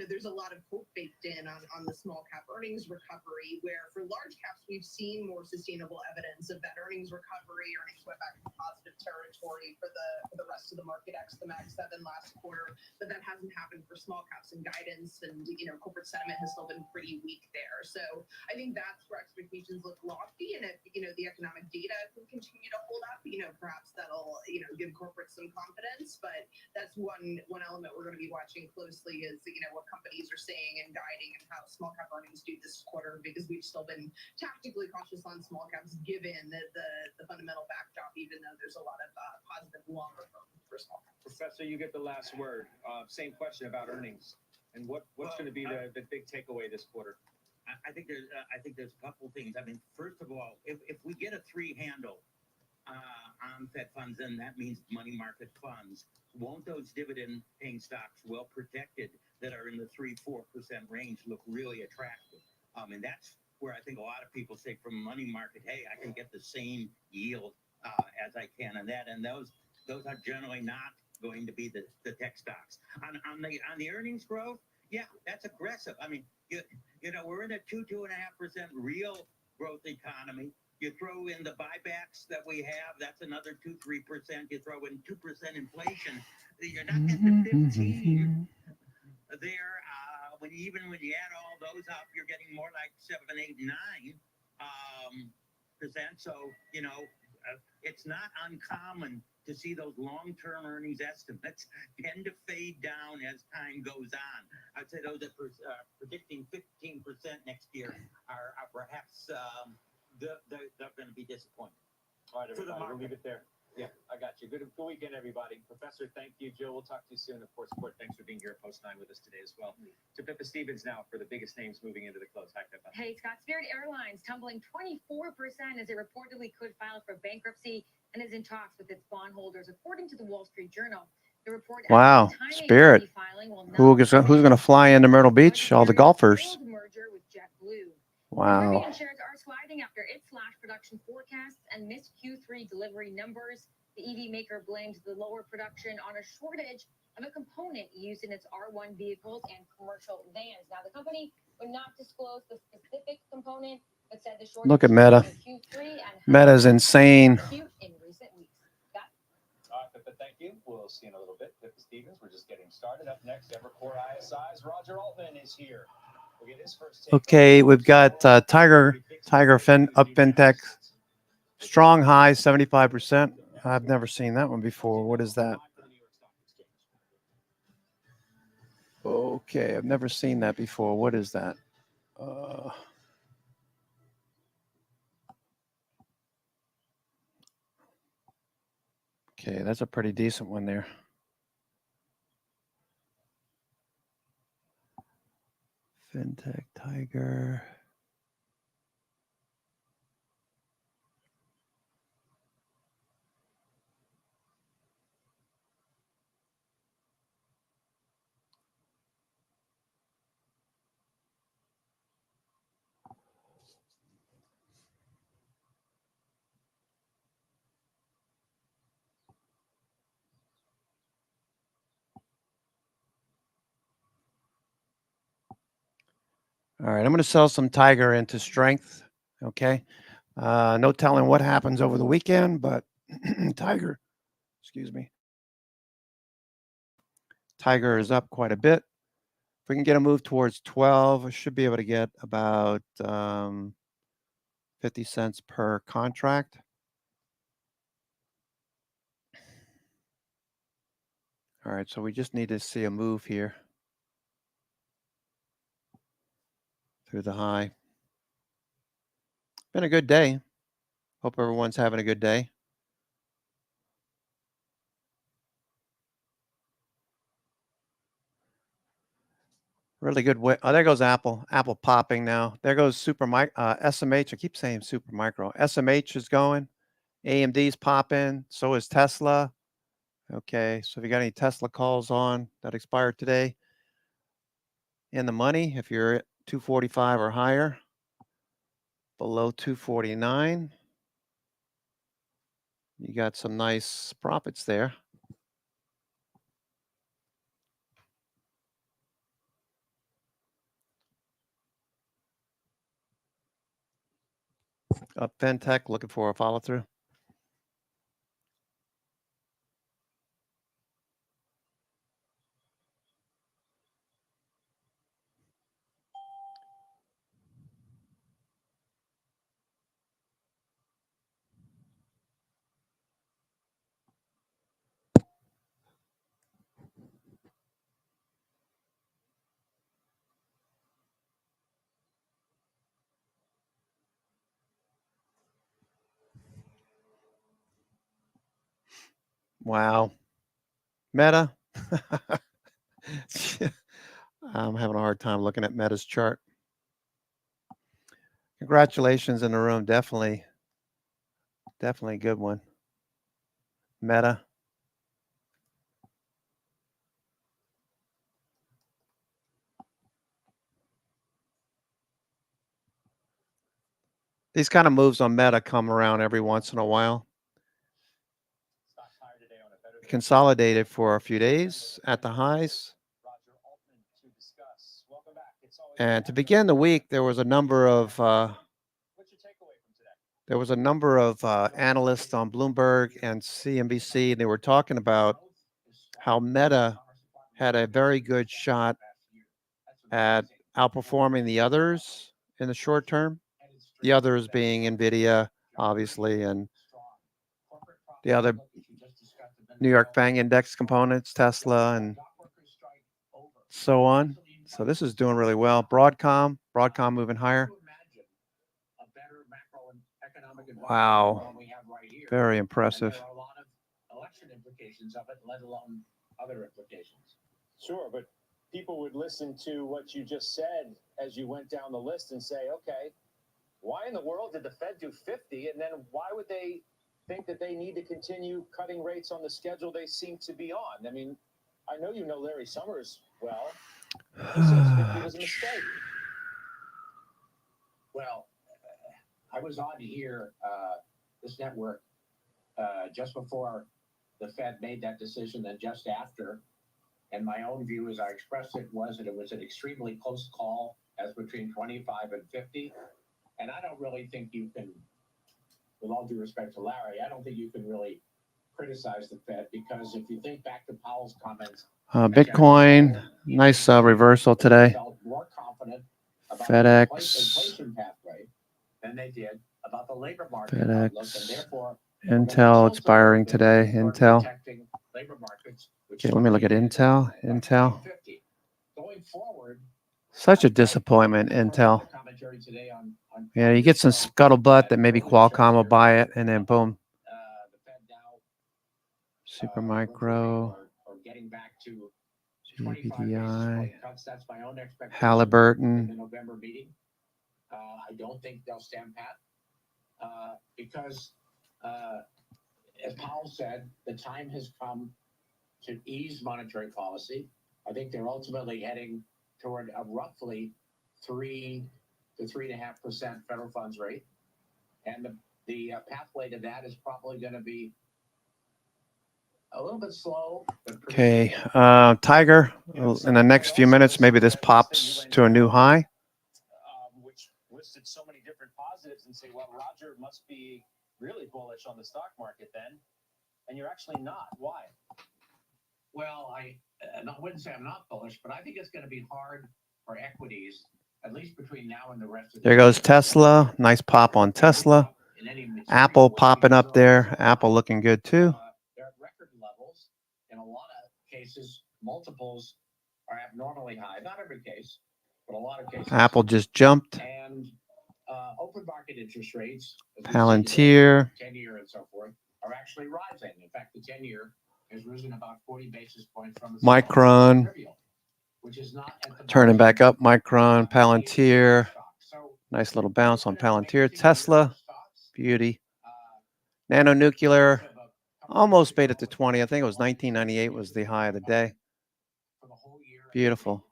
there's a lot of hope baked in on the small cap earnings recovery, where for large caps, we've seen more sustainable evidence of that earnings recovery. Earnings went back to positive territory for the rest of the market, ex the Mag 7 last quarter, but that hasn't happened for small caps, and guidance and, corporate sentiment has still been pretty weak there. So I think that's where expectations look lofty, and if, the economic data can continue to hold up, perhaps that'll, give corporate some confidence. But that's one element we're going to be watching closely is, what companies are saying and guiding and how small cap earnings do this quarter, because we've still been tactically cautious on small caps given the fundamental backdrop, even though there's a lot of positive longer term for small caps. Professor, you get the last word. Same question about earnings. And what's going to be the big takeaway this quarter? I think there's a couple things. I mean, first of all, if we get a 3 handle on Fed funds, then that means money market funds. Won't those dividend-paying stocks, well protected, that are in the 3-4% range, look really attractive? And that's where I think a lot of people say from money market, hey, I can get the same yield as I can on that, and those are generally not going to be the tech stocks. On the earnings growth, yeah, that's aggressive. I mean, we're in a 2.5% real growth economy. You throw in the buybacks that we have, that's another 2-3%. You throw in 2% inflation, you're not getting the 15 there. When you add all those up, you're getting more like 7, 8, 9%. So it's not uncommon to see those long-term earnings estimates tend to fade down as time goes on. I'd say those that predicting 15% next year are perhaps they're going to be disappointed. All right, For the everybody, we'll market. leave it there. Yeah, I got you. Good weekend, everybody. Professor, thank you. Jill, we'll talk to you soon. Of course, Court, thanks for being here at Post 9 with us today as well. To Pippa Stevens now for the biggest names moving into the close. Hi, Pippa. Hey, Scott, Spirit Airlines tumbling 24% as it reportedly could file for bankruptcy and is in talks with its bondholders, according to the Wall Street Journal. The report Wow, timing of Spirit. the filing will not Who's going to fly into Myrtle Beach? All the golfers. merger with JetBlue. Wow. Caribbean shares are sliding after it slashed production forecasts and missed Q3 delivery numbers. The EV maker blamed the lower production on a shortage of a component used in its R1 vehicles and commercial vans. Now, the company would not disclose the specific component, but said the shortage Look at Meta. in Q3 and Meta's insane. in recent weeks. All right, Pippa, thank you. We'll see you in a little bit. Pippa Stevens, we're just getting started. Up next, Evercore ISI's Roger Altman is here. We'll get his first take. Okay, we've got Tiger FinTech, strong high, 75%. I've never seen that one before. What is that? Okay, I've never seen that before. What is that? Okay, that's a pretty decent one there. FinTech Tiger. All right, I'm going to sell some Tiger into strength. Okay. No telling what happens over the weekend, but Tiger, excuse me. Tiger is up quite a bit. If we can get a move towards 12, I should be able to get about 50 cents per contract. All right, so we just need to see a move here through the high. Been a good day. Hope everyone's having a good day. Really good way. Oh, there goes Apple. Apple popping now. There goes SMH. I keep saying Super Micro. SMH is going. AMD's popping. So is Tesla. Okay, so if you got any Tesla calls on that expired today, in the money, if you're at 245 or higher, below 249, you got some nice profits there. Up FinTech, looking for a follow through. Wow. Meta. I'm having a hard time looking at Meta's chart. Congratulations in the room. Definitely a good one. Meta. These kind of moves on Meta come around every once in a while. Consolidated for a few days at the highs. And to begin the week, there was a number of analysts on Bloomberg and CNBC. They were talking about how Meta had a very good shot at outperforming the others in the short term. The others being NVIDIA, obviously, and the other New York FANG index components, Tesla, and so on. So this is doing really well. Broadcom moving higher. Wow. Very impressive. There are a lot of election implications of it, let alone other implications. Sure, but people would listen to what you just said as you went down the list and say, okay, why in the world did the Fed do 50? And then why would they think that they need to continue cutting rates on the schedule they seem to be on? I mean, I know you know Larry Summers well. He says 50 was a mistake. Well, I was on here, this network, just before the Fed made that decision and just after. And my own view, as I expressed it, was that it was an extremely close call as between 25 and 50. And I don't really think you can, with all due respect to Larry, I don't think you can really criticize the Fed, because if you think back to Powell's comments, Bitcoin, nice reversal today. felt more confident about FedEx. the inflation pathway than they did about the labor market FedEx. outlook, and therefore Intel expiring today. Intel. protecting labor markets. Which Okay, let me look at Intel. Intel. 50. Going forward, Such a disappointment, Intel. commentary today on Yeah, you get some scuttlebutt that maybe Qualcomm will buy it, and then boom. the Fed now Supermicro, or getting back to GPDI, cuts. That's my own expectation in the Halliburton. November meeting. I don't think they'll stand pat because, as Powell said, the time has come to ease monetary policy. I think they're ultimately heading toward a roughly 3 to 3.5% federal funds rate, and the pathway to that is probably going to be a little bit slow. But Okay, Tiger, in the next few minutes, maybe this pops to a new high. Which listed so many different positives and say, well, Roger must be really bullish on the stock market then, and you're actually not. Why? Well, I wouldn't say I'm not bullish, but I think it's going to be hard for equities, at least between now and the rest of the There goes Tesla. Nice pop on Tesla. Apple popping up there. Apple looking good too. They're at record levels. In a lot of cases, multiples are abnormally high. Not every case, but a lot of cases. Apple just jumped. And open market interest rates, Palantir. 10-year and so forth, are actually rising. In fact, the 10-year has risen about 40 basis points from the Micron. which is not at the Turning back up. Micron, Palantir. Nice little bounce on Palantir. Tesla. Beauty. Nanonuclear. Almost made it to 20. I think it was 1998 was the high of the day. Beautiful.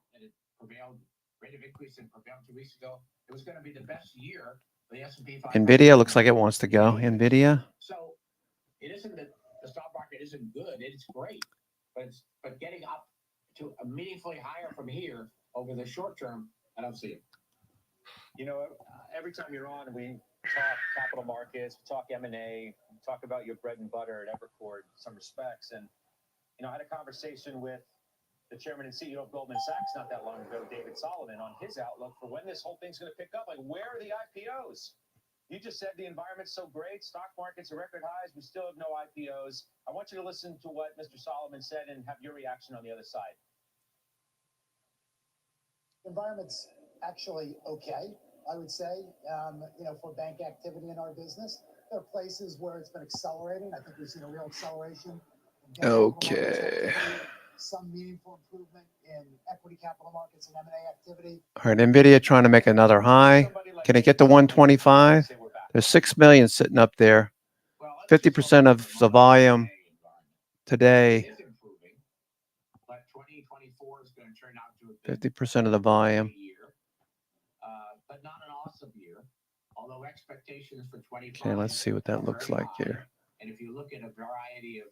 Rate of increase in prevailed 2 weeks ago. It was going to be the best year for the S&P 500. Nvidia looks like it wants to go. Nvidia. So it isn't that the stock market isn't good. It's great. But getting up to a meaningfully higher from here over the short term, I don't see it. You know, every time you're on, we talk capital markets, we talk M&A, we talk about your bread and butter at Evercore in some respects. And, you know, I had a conversation with the chairman and CEO of Goldman Sachs not that long ago, David Solomon, on his outlook for when this whole thing's going to pick up. Like, where are the IPOs? You just said the environment's so great, stock markets are record highs, we still have no IPOs. I want you to listen to what Mr. Solomon said and have your reaction on the other side. Environment's actually okay, I would say, for bank activity in our business. There are places where it's been accelerating. I think we've seen a real acceleration. Okay. Some meaningful improvement in equity capital markets and M&A activity. All right, Nvidia trying to make another high. Can it get to 125? There's 6 million sitting up there. 50% of the volume today. 50% of the volume. But not an awesome year. Although expectations for 25. Okay, let's see what that looks like here. And if you look at a variety of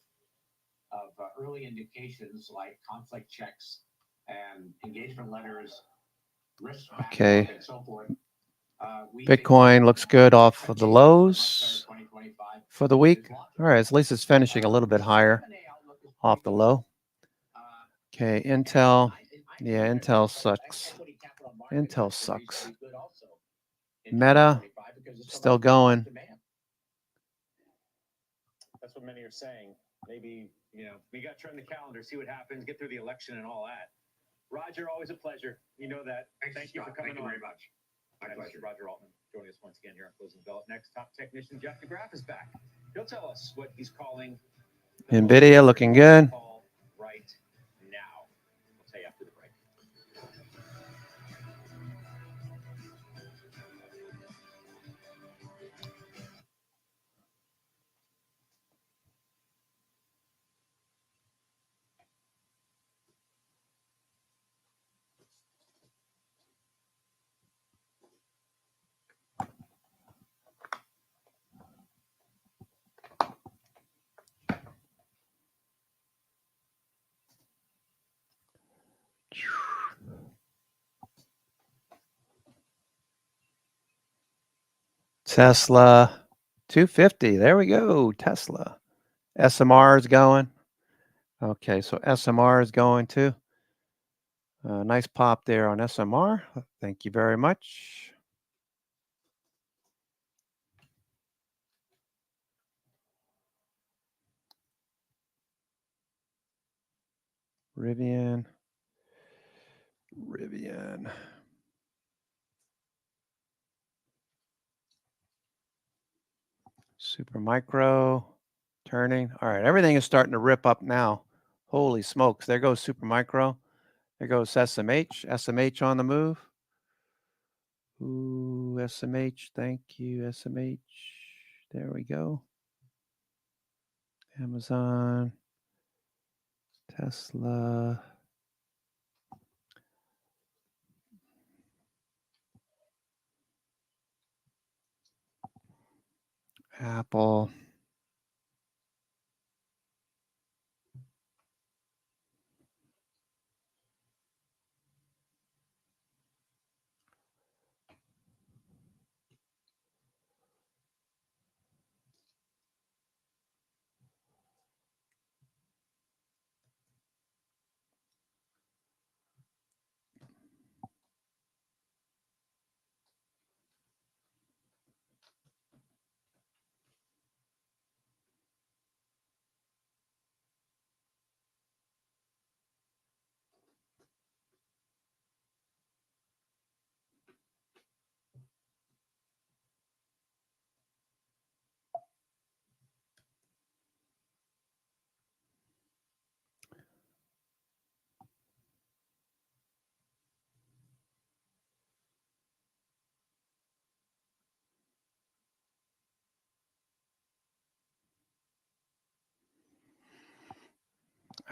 early indications like conflict checks and engagement letters, risk Okay. and so forth. Bitcoin looks good off of the lows for the week. All right, at least it's finishing a little bit higher off the low. Okay, Intel. Yeah, Intel sucks. Intel sucks. Meta, still going. That's what many are saying. Maybe You know, we got to turn the calendar, see what happens, get through the election and all that. Roger, always a pleasure. You know that. Thank you for coming on. Thank you very much. My pleasure. Roger Altman joining us once again here on Closing Bell. Next, top technician Jeff DeGraff is back. He'll tell us what he's calling NVIDIA looking good. call right now. We'll tell you after the break. Tesla 250. There we go. Tesla. SMR is going. Okay, so SMR is going too. Nice pop there on SMR. Thank you very much. Rivian. Supermicro turning. All right, everything is starting to rip up now. Holy smokes. There goes Supermicro. There goes SMH. SMH on the move. Ooh, SMH. Thank you, SMH. There we go. Amazon. Tesla. Apple.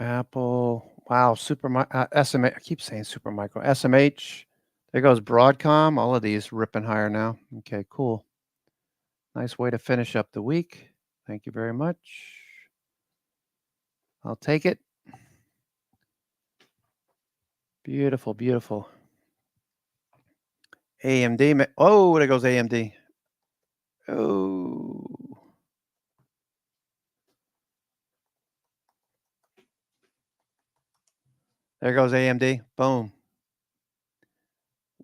Apple. Wow, SMH. I keep saying Supermicro. SMH. There goes Broadcom. All of these ripping higher now. Okay, cool. Nice way to finish up the week. Thank you very much. I'll take it. Beautiful, beautiful. AMD. Oh, there goes AMD. Oh. There goes AMD. Boom.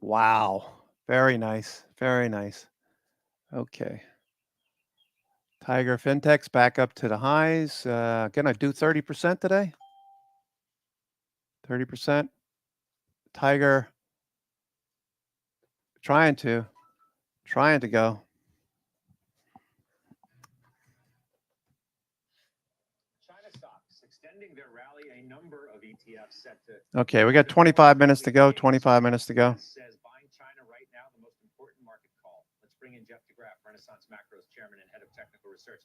Wow. Very nice. Very nice. Okay. Tiger FinTech's back up to the highs. Gonna do 30% today. 30%. Tiger trying to go. China stocks extending their rally. A number of ETFs set to. Okay, we got 25 minutes to go. 25 minutes to go. Says buying China right now, the most important market call. Let's bring in Jeff DeGraff, Renaissance Macros Chairman and Head of Technical Research.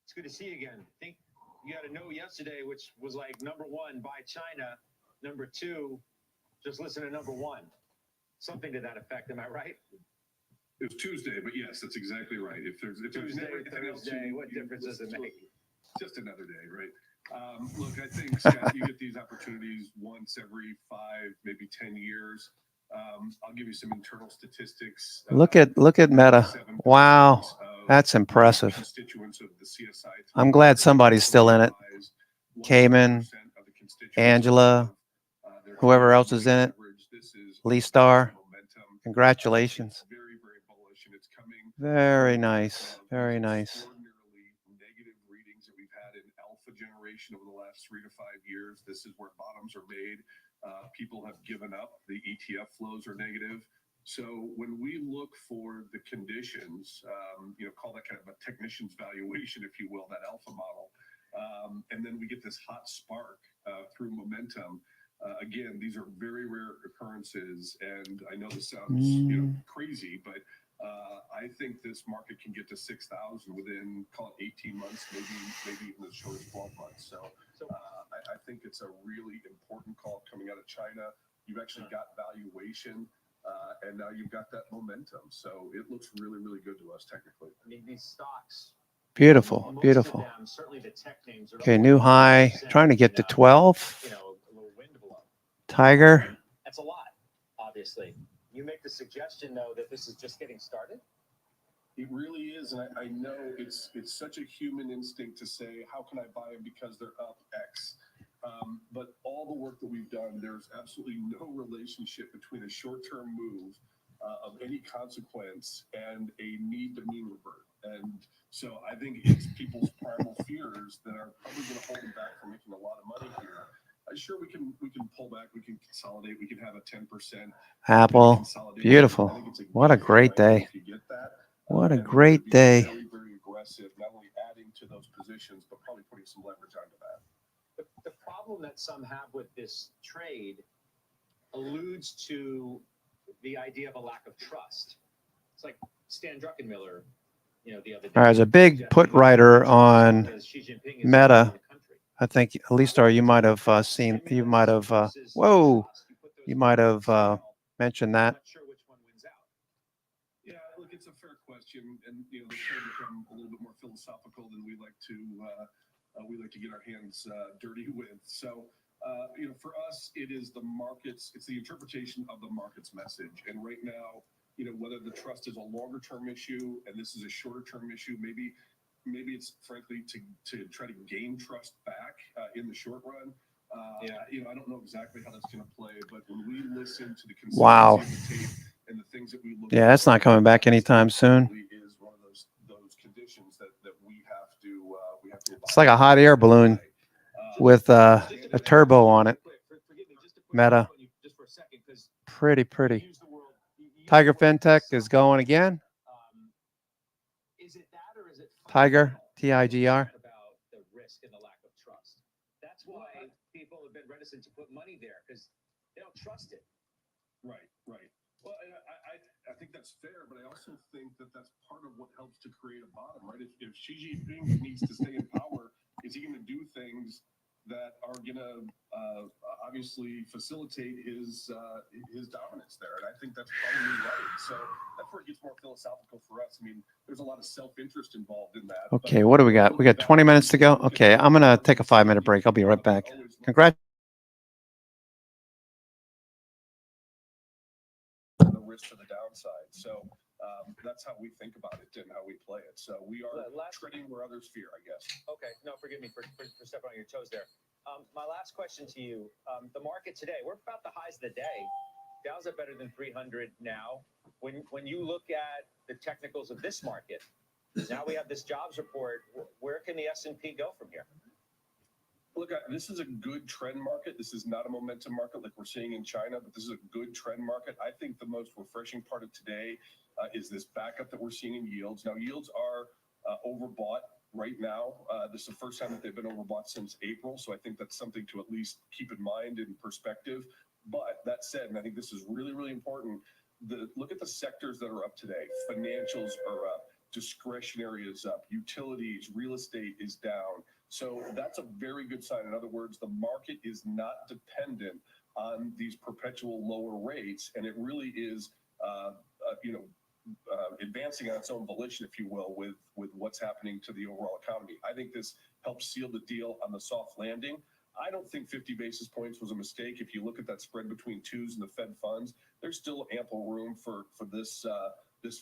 It's good to see you again. I think you had a no yesterday, which was like number one, buy China. Number two, just listen to number one. Something to that effect. Am I right? It was Tuesday, but yes, that's exactly right. If there's Tuesday, everything else, Thursday, what difference does it make? Just another day, right? Look, I think, Scott, you get these opportunities once every 5, maybe 10 years. I'll give you some internal statistics. Look at Meta. Wow, that's impressive. I'm glad somebody's still in it. Cayman, Angela, whoever else is in it. Lee Star. Congratulations. Very nice. Very nice. Negative readings that we've had in alpha generation over the last 3 to 5 years. This is where bottoms are made. People have given up. The ETF flows are negative. So when we look for the conditions, call that kind of a technician's valuation, if you will, that alpha model, and then we get this hot spark through momentum. Again, these are very rare occurrences, and I know this sounds crazy, but I think this market can get to 6,000 within, call it 18 months, maybe even as short as 12 months. So I think it's a really important call coming out of China. You've actually got valuation, and now you've got that momentum. So it looks really, really good to us technically. I mean, these stocks. Beautiful, most of beautiful. them, certainly the tech names, are Okay, up new 40%, high, trying to get to 12. a little wind blow. Tiger. That's a lot, obviously. You make the suggestion, though, that this is just getting started. It really is, and I know it's such a human instinct to say, how can I buy them because they're up X? But all the work that we've done, there's absolutely no relationship between a short-term move of any consequence and a need to mean revert. And so I think it's people's primal fears that are probably going to hold them back from making a lot of money here. Sure, we can pull back, we can consolidate, we can have a 10% Apple. consolidation. Beautiful. I think it's a What a gift great right now day. if you get that. What a And we're great gonna be day. Very, very aggressive, not only adding to those positions, but probably putting some leverage onto that. The problem that some have with this trade alludes to the idea of a lack of trust. It's like Stan Druckenmiller, the other day. All right, there's a big put writer on Meta. I think, at least, you might have seen, you might have, mentioned that. Yeah, look, it's a fair question, and this can become a little bit more philosophical than we like to get our hands dirty with. So, for us, it is the markets. It's the interpretation of the market's message. And right now, whether the trust is a longer-term issue and this is a shorter-term issue, maybe it's frankly to try to gain trust back in the short run. I don't know exactly how that's going to play, but when we listen to the consistency Wow. of the tape and the things that we look Yeah, that's not coming back anytime soon. is one of those conditions that we have to It's like a hot air balloon with a turbo on it. Meta. Pretty. Tiger FinTech is going again. Tiger, TIGR. About the risk and the lack of trust. That's why people have been reticent to put money there, because they don't trust it. Right. Well, I think that's fair, but I also think that that's part of what helps to create a bottom, right? If Xi Jinping needs to stay in power, is he going to do things that are going to obviously facilitate his dominance there? And I think that's probably right. So that's where it gets more philosophical for us. I mean, there's a lot of self-interest involved in that. Okay, what do we got? We got 20 minutes to go. Okay, I'm going to take a 5-minute break. I'll be right back. Congrats. The risk to the downside. So that's how we think about it and how we play it. So we are treading where others fear, I guess. Okay, no, forgive me for stepping on your toes there. My last question to you, the market today, we're about the highs of the day. Dow's at better than 300 now. When you look at the technicals of this market, now we have this jobs report, where can the S&P go from here? Look, this is a good trend market. This is not a momentum market like we're seeing in China, but this is a good trend market. I think the most refreshing part of today is this backup that we're seeing in yields. Now, yields are overbought right now. This is the first time that they've been overbought since April, so I think that's something to at least keep in mind in perspective. But that said, and I think this is really, really important, look at the sectors that are up today. Financials are up. Discretionary is up. Utilities, real estate is down. So that's a very good sign. In other words, the market is not dependent on these perpetual lower rates, and it really is, advancing on its own volition, if you will, with what's happening to the overall economy. I think this helps seal the deal on the soft landing. I don't think 50 basis points was a mistake. If you look at that spread between twos and the Fed funds, there's still ample room for this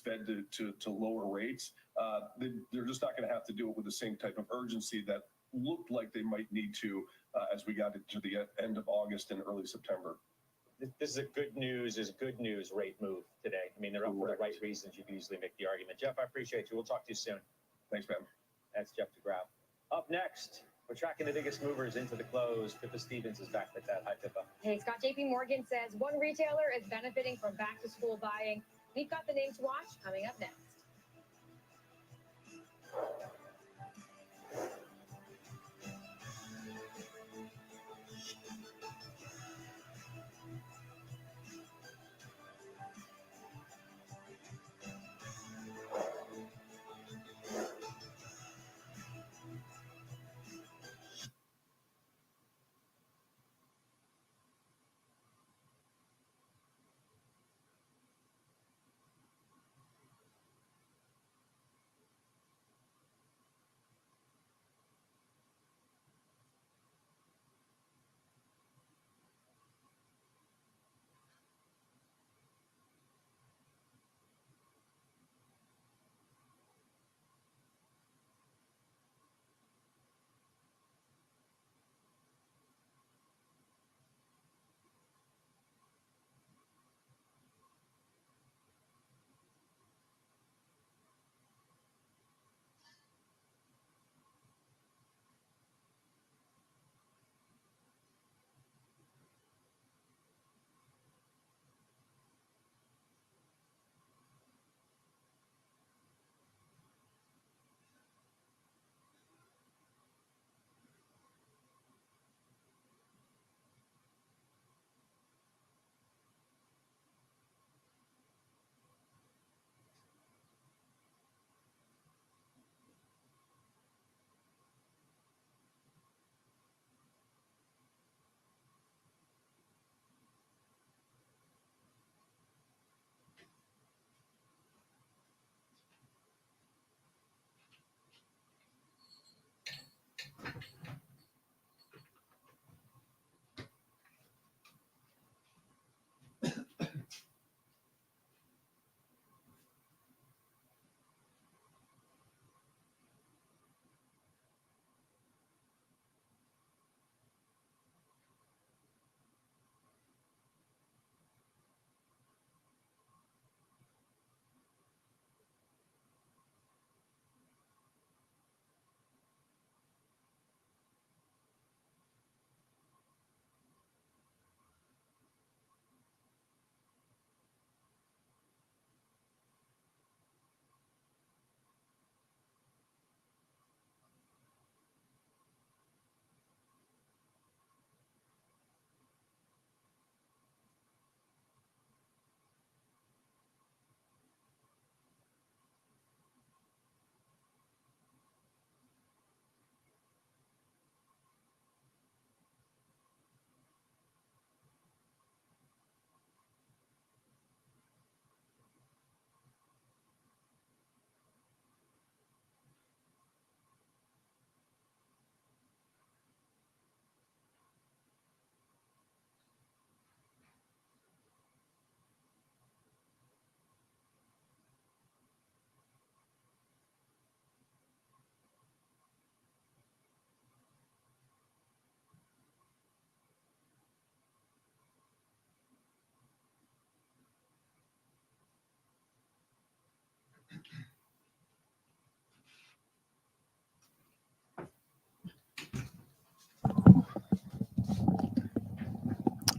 Fed to lower rates. They're just not going to have to do it with the same type of urgency that looked like they might need to as we got into the end of August and early September. This is a good news rate move today. I mean, they're up for the right reasons. You can easily make the argument. Jeff, I appreciate you. We'll talk to you soon. Thanks, man. That's Jeff DeGraff. Up next, We're tracking the biggest movers into the close. Pippa Stevens is back with that. Hi, Pippa. Hey, Scott, JP Morgan says one retailer is benefiting from back to school buying. We've got the name to watch coming up next.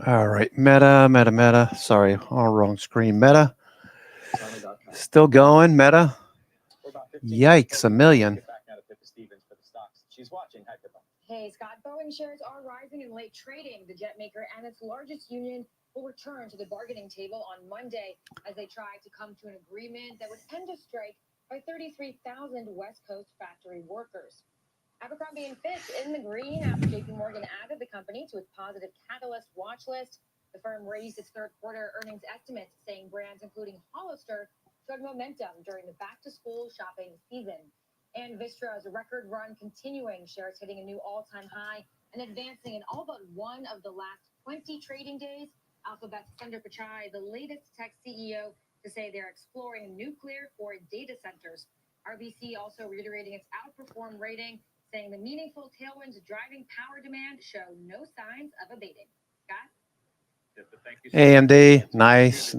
All right, Meta. Sorry, all wrong screen. Meta. Still going, Meta. Yikes, a million. Get back now to Pippa Stevens for the stocks she's watching. Hi, Pippa. Hey, Scott, Boeing shares are rising in late trading. The jet maker and its largest union will return to the bargaining table on Monday as they try to come to an agreement that would end a strike by 33,000 West Coast factory workers. Abercrombie & Fitch in the green after JP Morgan added the company to its positive catalyst watch list. The firm raised its third quarter earnings estimates, saying brands including Hollister showed momentum during the back-to-school shopping season. And Vistra's record run continuing, shares hitting a new all-time high and advancing in all but one of the last 20 trading days. Alphabet's Sundar Pichai, the latest tech CEO, to say they're exploring nuclear for data centers. RBC also reiterating its outperform rating, saying the meaningful tailwinds driving power demand show no signs of abating. Scott? AMD, nice.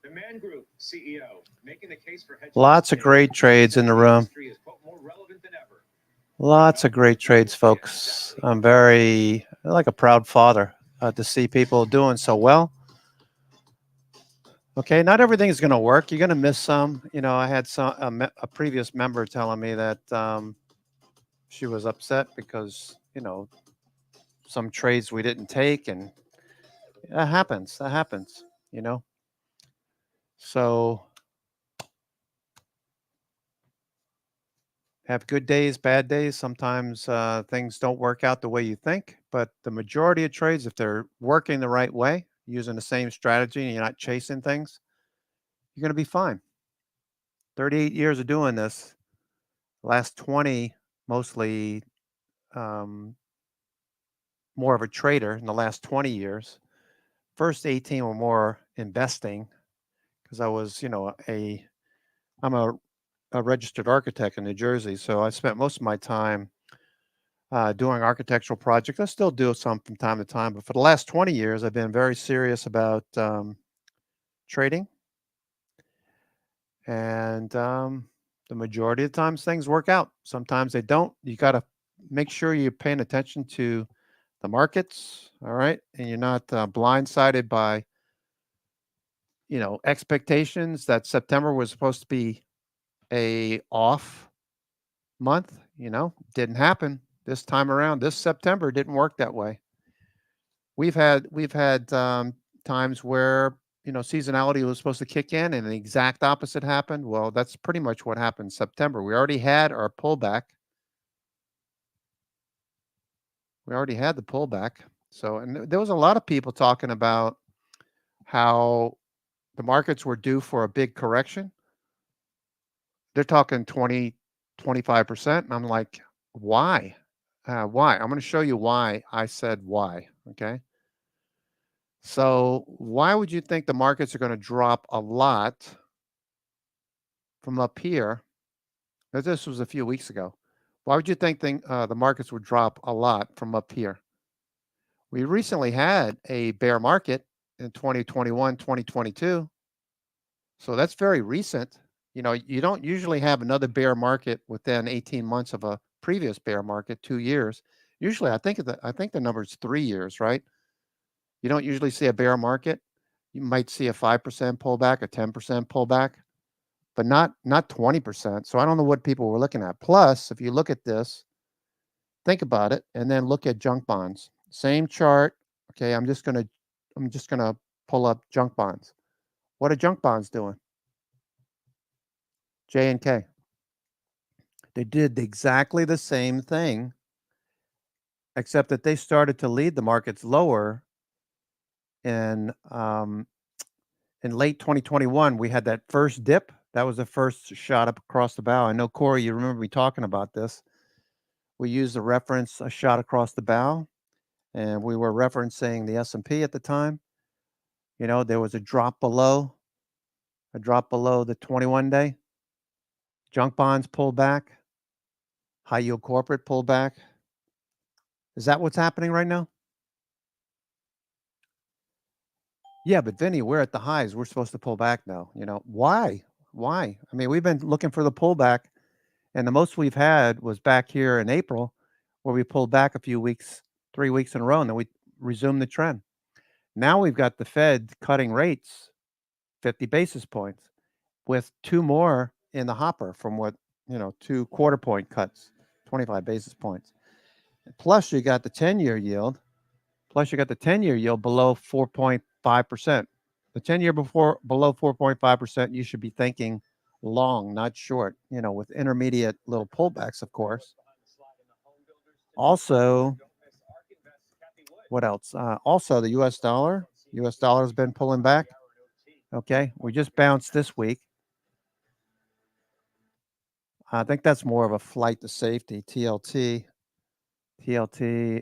The Man Group CEO making the case for hedge Lots of great trades in the room. More relevant than ever. Lots of great trades, folks. I'm very like a proud father to see people doing so well. Okay, not everything is going to work. You're going to miss some. You know, I had a previous member telling me that she was upset because some trades we didn't take, and that happens. That happens. You know, so have good days, bad days. Sometimes things don't work out the way you think, but the majority of trades, if they're working the right way, using the same strategy, and you're not chasing things, you're going to be fine. 38 years of doing this, last 20 mostly more of a trader in the last 20 years. First 18 were more investing because I was, I'm a registered architect in New Jersey. So I spent most of my time doing architectural projects. I still do some from time to time, but for the last 20 years, I've been very serious about trading. And the majority of the times things work out. Sometimes they don't. You got to make sure you're paying attention to the markets, all right? And you're not blindsided by, expectations that September was supposed to be a off month, didn't happen this time around. This September didn't work that way. We've had times where seasonality was supposed to kick in and the exact opposite happened. Well, that's pretty much what happened in September. We already had our pullback. We already had the pullback. So, and there was a lot of people talking about how the markets were due for a big correction. They're talking 20, 25%. And I'm like, why? Why? I'm going to show you why I said why. Okay. So why would you think the markets are going to drop a lot from up here? This was a few weeks ago. Why would you think the markets would drop a lot from up here? We recently had a bear market in 2021, 2022. So that's very recent. You don't usually have another bear market within 18 months of a previous bear market, 2 years. Usually, I think the number is 3 years, right? You don't usually see a bear market. You might see a 5% pullback, a 10% pullback, but not 20%. So I don't know what people were looking at. Plus, if you look at this, think about it, and then look at junk bonds. Same chart. Okay, I'm just gonna pull up junk bonds. What are junk bonds doing? J and K. They did exactly the same thing, except that they started to lead the markets lower in late 2021. We had that first dip. That was the first shot up across the bow. I know, Corey, you remember me talking about this. We used the reference a shot across the bow, and we were referencing the S&P at the time. There was a drop below the 21-day. Junk bonds pulled back. High yield corporate pulled back. Is that what's happening right now? Yeah, but Vinny, we're at the highs. We're supposed to pull back now. Why? Why? I mean, we've been looking for the pullback, and the most we've had was back here in April, where we pulled back a few weeks, 3 weeks in a row, and then we resumed the trend. Now we've got the Fed cutting rates 50 basis points with 2 more in the hopper from 2 quarter point cuts, 25 basis points. Plus you got the 10-year yield. Plus you got the 10-year yield below 4.5%. The 10-year below 4.5%, you should be thinking long, not short, with intermediate little pullbacks, of course. Also, what else? Also, the US dollar. US dollar has been pulling back. Okay, we just bounced this week. I think that's more of a flight to safety, TLT,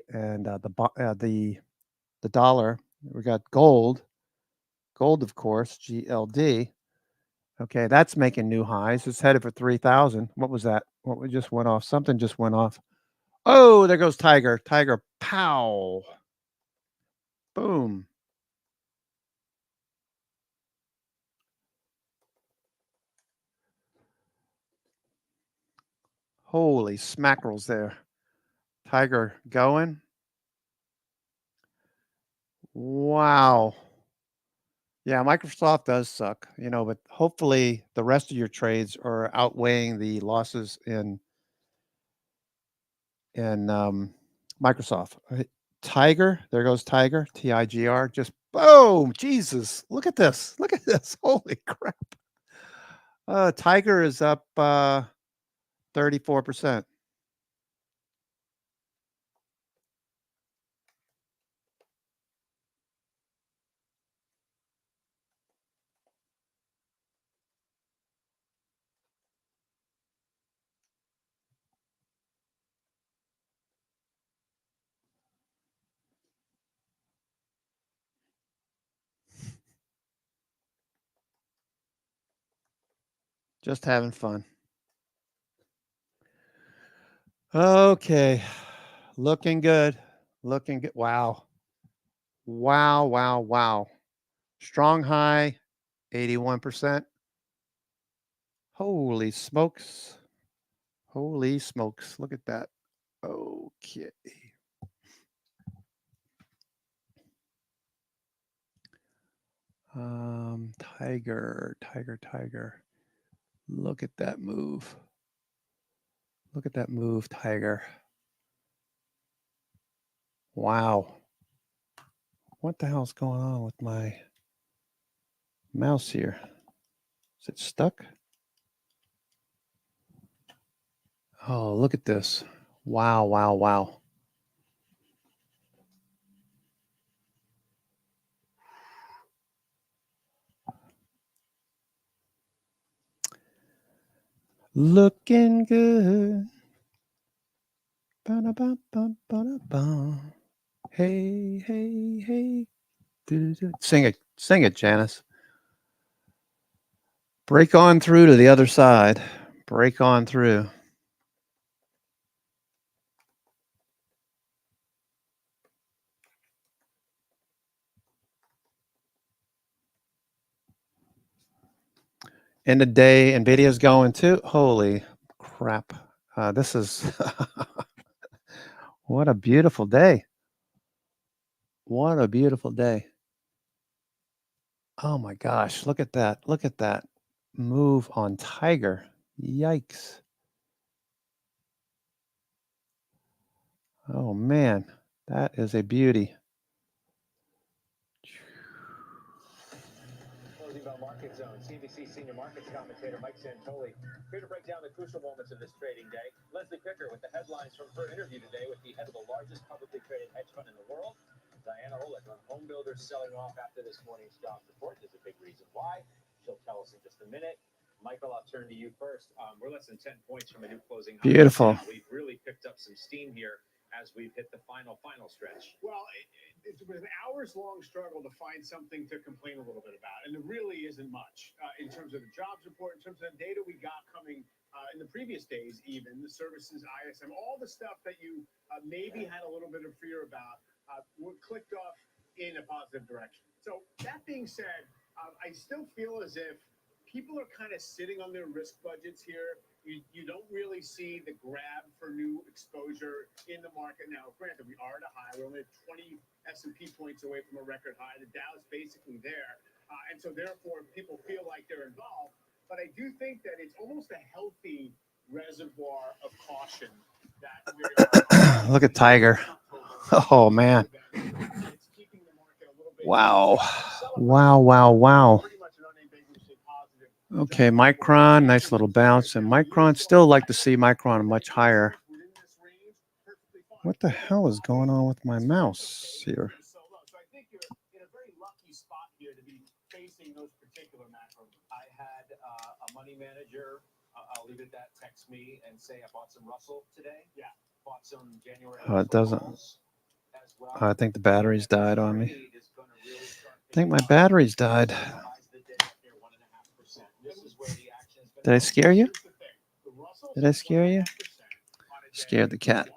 and the dollar. We got gold, of course, GLD. Okay, that's making new highs. It's headed for 3,000. What was that? What just went off? Something just went off. Oh, there goes Tiger. Tiger, pow. Boom. Holy smackerels there. Tiger going. Wow. Yeah, Microsoft does suck, but hopefully the rest of your trades are outweighing the losses in Microsoft. Tiger, there goes Tiger, TIGR, just boom, Jesus, look at this, holy crap. Tiger is up 34%. Just having fun. Okay, looking good, Wow. Wow. Strong high, 81%. Holy smokes. Look at that. Okay. Tiger. Look at that move. Tiger. Wow. What the hell's going on with my mouse here? Is it stuck? Oh, look at this. Wow. Looking good. Ba-da-ba-ba-ba-da-ba. Hey. Do-do-do. Sing it, Janice. Break on through to the other side. Break on through. End of day, NVIDIA's going too. Holy crap. This is what a beautiful day. Oh my gosh, look at that move on Tiger. Yikes. Oh man, that is a beauty. Closing Bell Market Zone, CNBC senior markets commentator Mike Santoli here to break down the crucial moments of this trading day. Leslie Picker with the headlines from her interview today with the head of the largest publicly traded hedge fund in the world, Diana Olick, on home builders selling off after this morning's jobs report. There's a big reason why. She'll tell us in just a minute. Michael, I'll turn to you first. We're less than 10 points from a new closing. Beautiful. We've really picked up some steam here as we've hit the final stretch. Well, it was an hours-long struggle to find something to complain a little bit about, and there really isn't much in terms of the jobs report, in terms of the data we got coming in the previous days, even the services, ISM, all the stuff that you maybe had a little bit of fear about were clicked off in a positive direction. So that being said, I still feel as if people are kind of sitting on their risk budgets here. You don't really see the grab for new exposure in the market. Now, granted, we are at a high. We're only 20 S&P points away from a record high. The Dow's basically there. And so, therefore, people feel like they're involved. But I do think that it's almost a healthy reservoir of caution that we are. Look at Tiger. Oh, man. Wow. Okay, Micron, nice little bounce. And Micron, still like to see Micron much higher. What the hell is going on with my mouse here? So I think you're in a very lucky spot here to be facing those particular macros. I had a money manager, I'll leave it at that, text me and say I bought some Russell today. Yeah. Bought some January. Oh, it doesn't. I think the batteries died on me. I think my batteries died. Did I scare you? Scared the cat.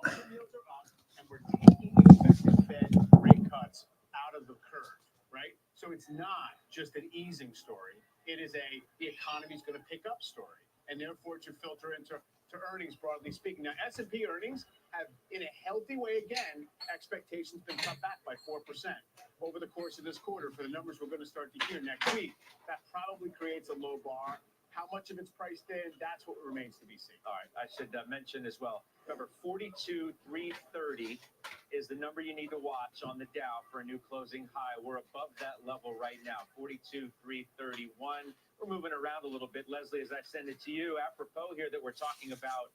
Rate cuts out of the curve, right? So it's not just an easing story. It is the economy's going to pick up story. and therefore to filter into earnings broadly speaking. Now, S&P earnings have, in a healthy way again, expectations been cut back by 4% over the course of this quarter for the numbers we're going to start to hear next week. That probably creates a low bar. How much of it's priced in, that's what remains to be seen. All right, I should mention as well. Remember, 42,330 is the number you need to watch on the Dow for a new closing high. We're above that level right now, 42,331. We're moving around a little bit. Leslie, as I send it to you, apropos here that we're talking about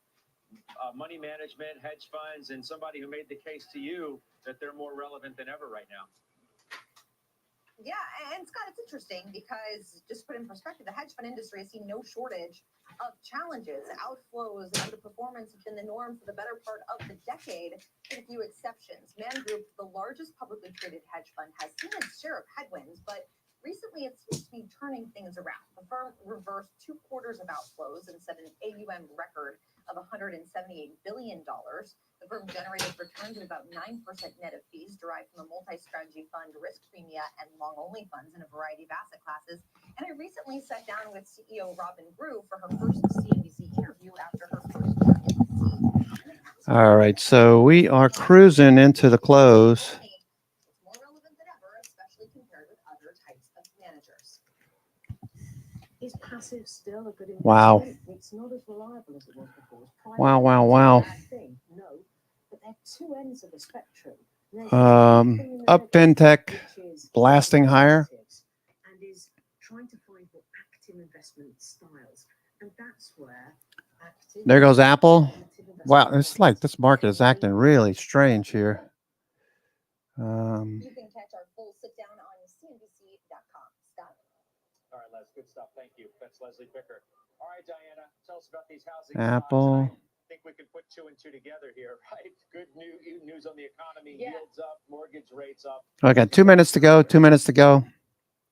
money management, hedge funds, and somebody who made the case to you that they're more relevant than ever right now. Yeah, and Scott, it's interesting because just to put in perspective, the hedge fund industry has seen no shortage of challenges. Outflows and underperformance have been the norm for the better part of the decade, with a few exceptions. Man Group, the largest publicly traded hedge fund, has seen its share of headwinds, but recently it seems to be turning things around. The firm reversed 2 quarters of outflows and set an AUM record of $178 billion. The firm generated returns of about 9% net of fees derived from a multi-strategy fund, risk premia, and long-only funds in a variety of asset classes. And I recently sat down with CEO Robin Brew for her first CNBC interview after her first year in the seat. All right, so we are cruising into the close. It's more relevant than ever, especially compared with other types of managers. Is passive still a good investment? Wow. It's not as reliable as it was before. Wow, wow, wow. No, but they're two ends of the spectrum. Up fintech, blasting higher. And is trying to find what active investment styles. And that's where active. There goes Apple. Wow, it's like this market is acting really strange here. You can catch our full sit down on CNBC.com. Scott? All right, Les, good stuff. Thank you. That's Leslie Picker. All right, Diana, tell us about these housing Apple. stocks. I think we can put 2 and 2 together here, right? Good news on the economy. Yeah. Yields up, mortgage rates up. I got 2 minutes to go. 2 minutes to go.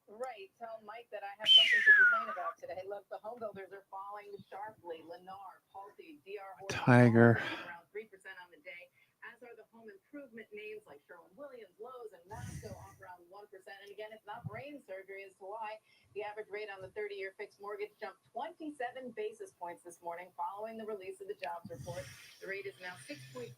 Right. Tell Mike that I have something to complain about today. Look, the home builders are falling sharply. Lennar, Pulte, DR Horton, Tiger. all down around 3% on the day, as are the home improvement names like Sherwin-Williams, Lowe's, and Masco off around 1%. And again, it's not brain surgery as to why. The average rate on the 30-year fixed mortgage jumped 27 basis points this morning following the release of the jobs report. The rate is now 6.53%,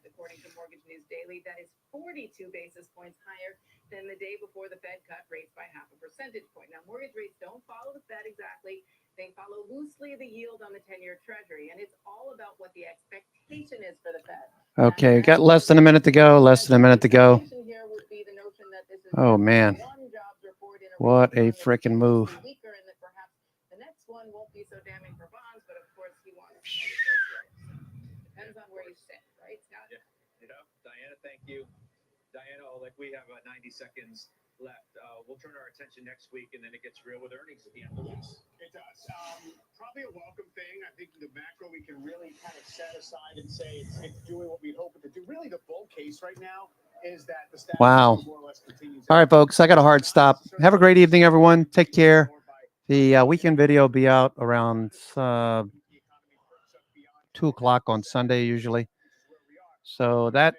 according to Mortgage News Daily. That is 42 basis points higher than the day before the Fed cut rates by 0.5 percentage point. Now, mortgage rates don't follow the Fed exactly. They follow loosely the yield on the 10-year Treasury, and it's all about what the expectation is for the Fed. Okay, got less than a minute to go. Less than a minute to go. Oh, man. What a freaking move. Weaker, and that perhaps the next one won't be so damning for bonds, but of course he wants. Depends on where you sit, right, Scott? Yeah, Diana, thank you. Diana, we have 90 seconds left. We'll turn our attention next week, and then it gets real with earnings at the end of the week. It does. Probably a welcome thing. I think the macro we can really kind of set aside and say it's doing what we hope it to do. Really, the bull case right now is that the status Wow. more or less continues. All right, folks, I got a hard stop. Have a great evening, everyone. Take care. The weekend video will be out around 2 o'clock on Sunday, usually. So that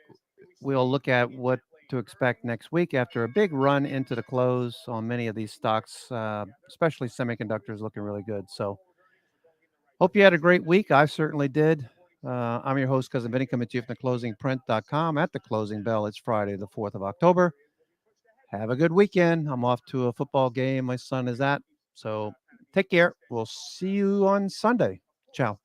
we'll look at what to expect next week after a big run into the close on many of these stocks, especially semiconductors looking really good. So hope you had a great week. I certainly did. I'm your host, Cousin Vinny, coming to you from theclosingprint.com at the closing bell. It's Friday, the 4th of October. Have a good weekend. I'm off to a football game my son is at. So take care. We'll see you on Sunday. Ciao.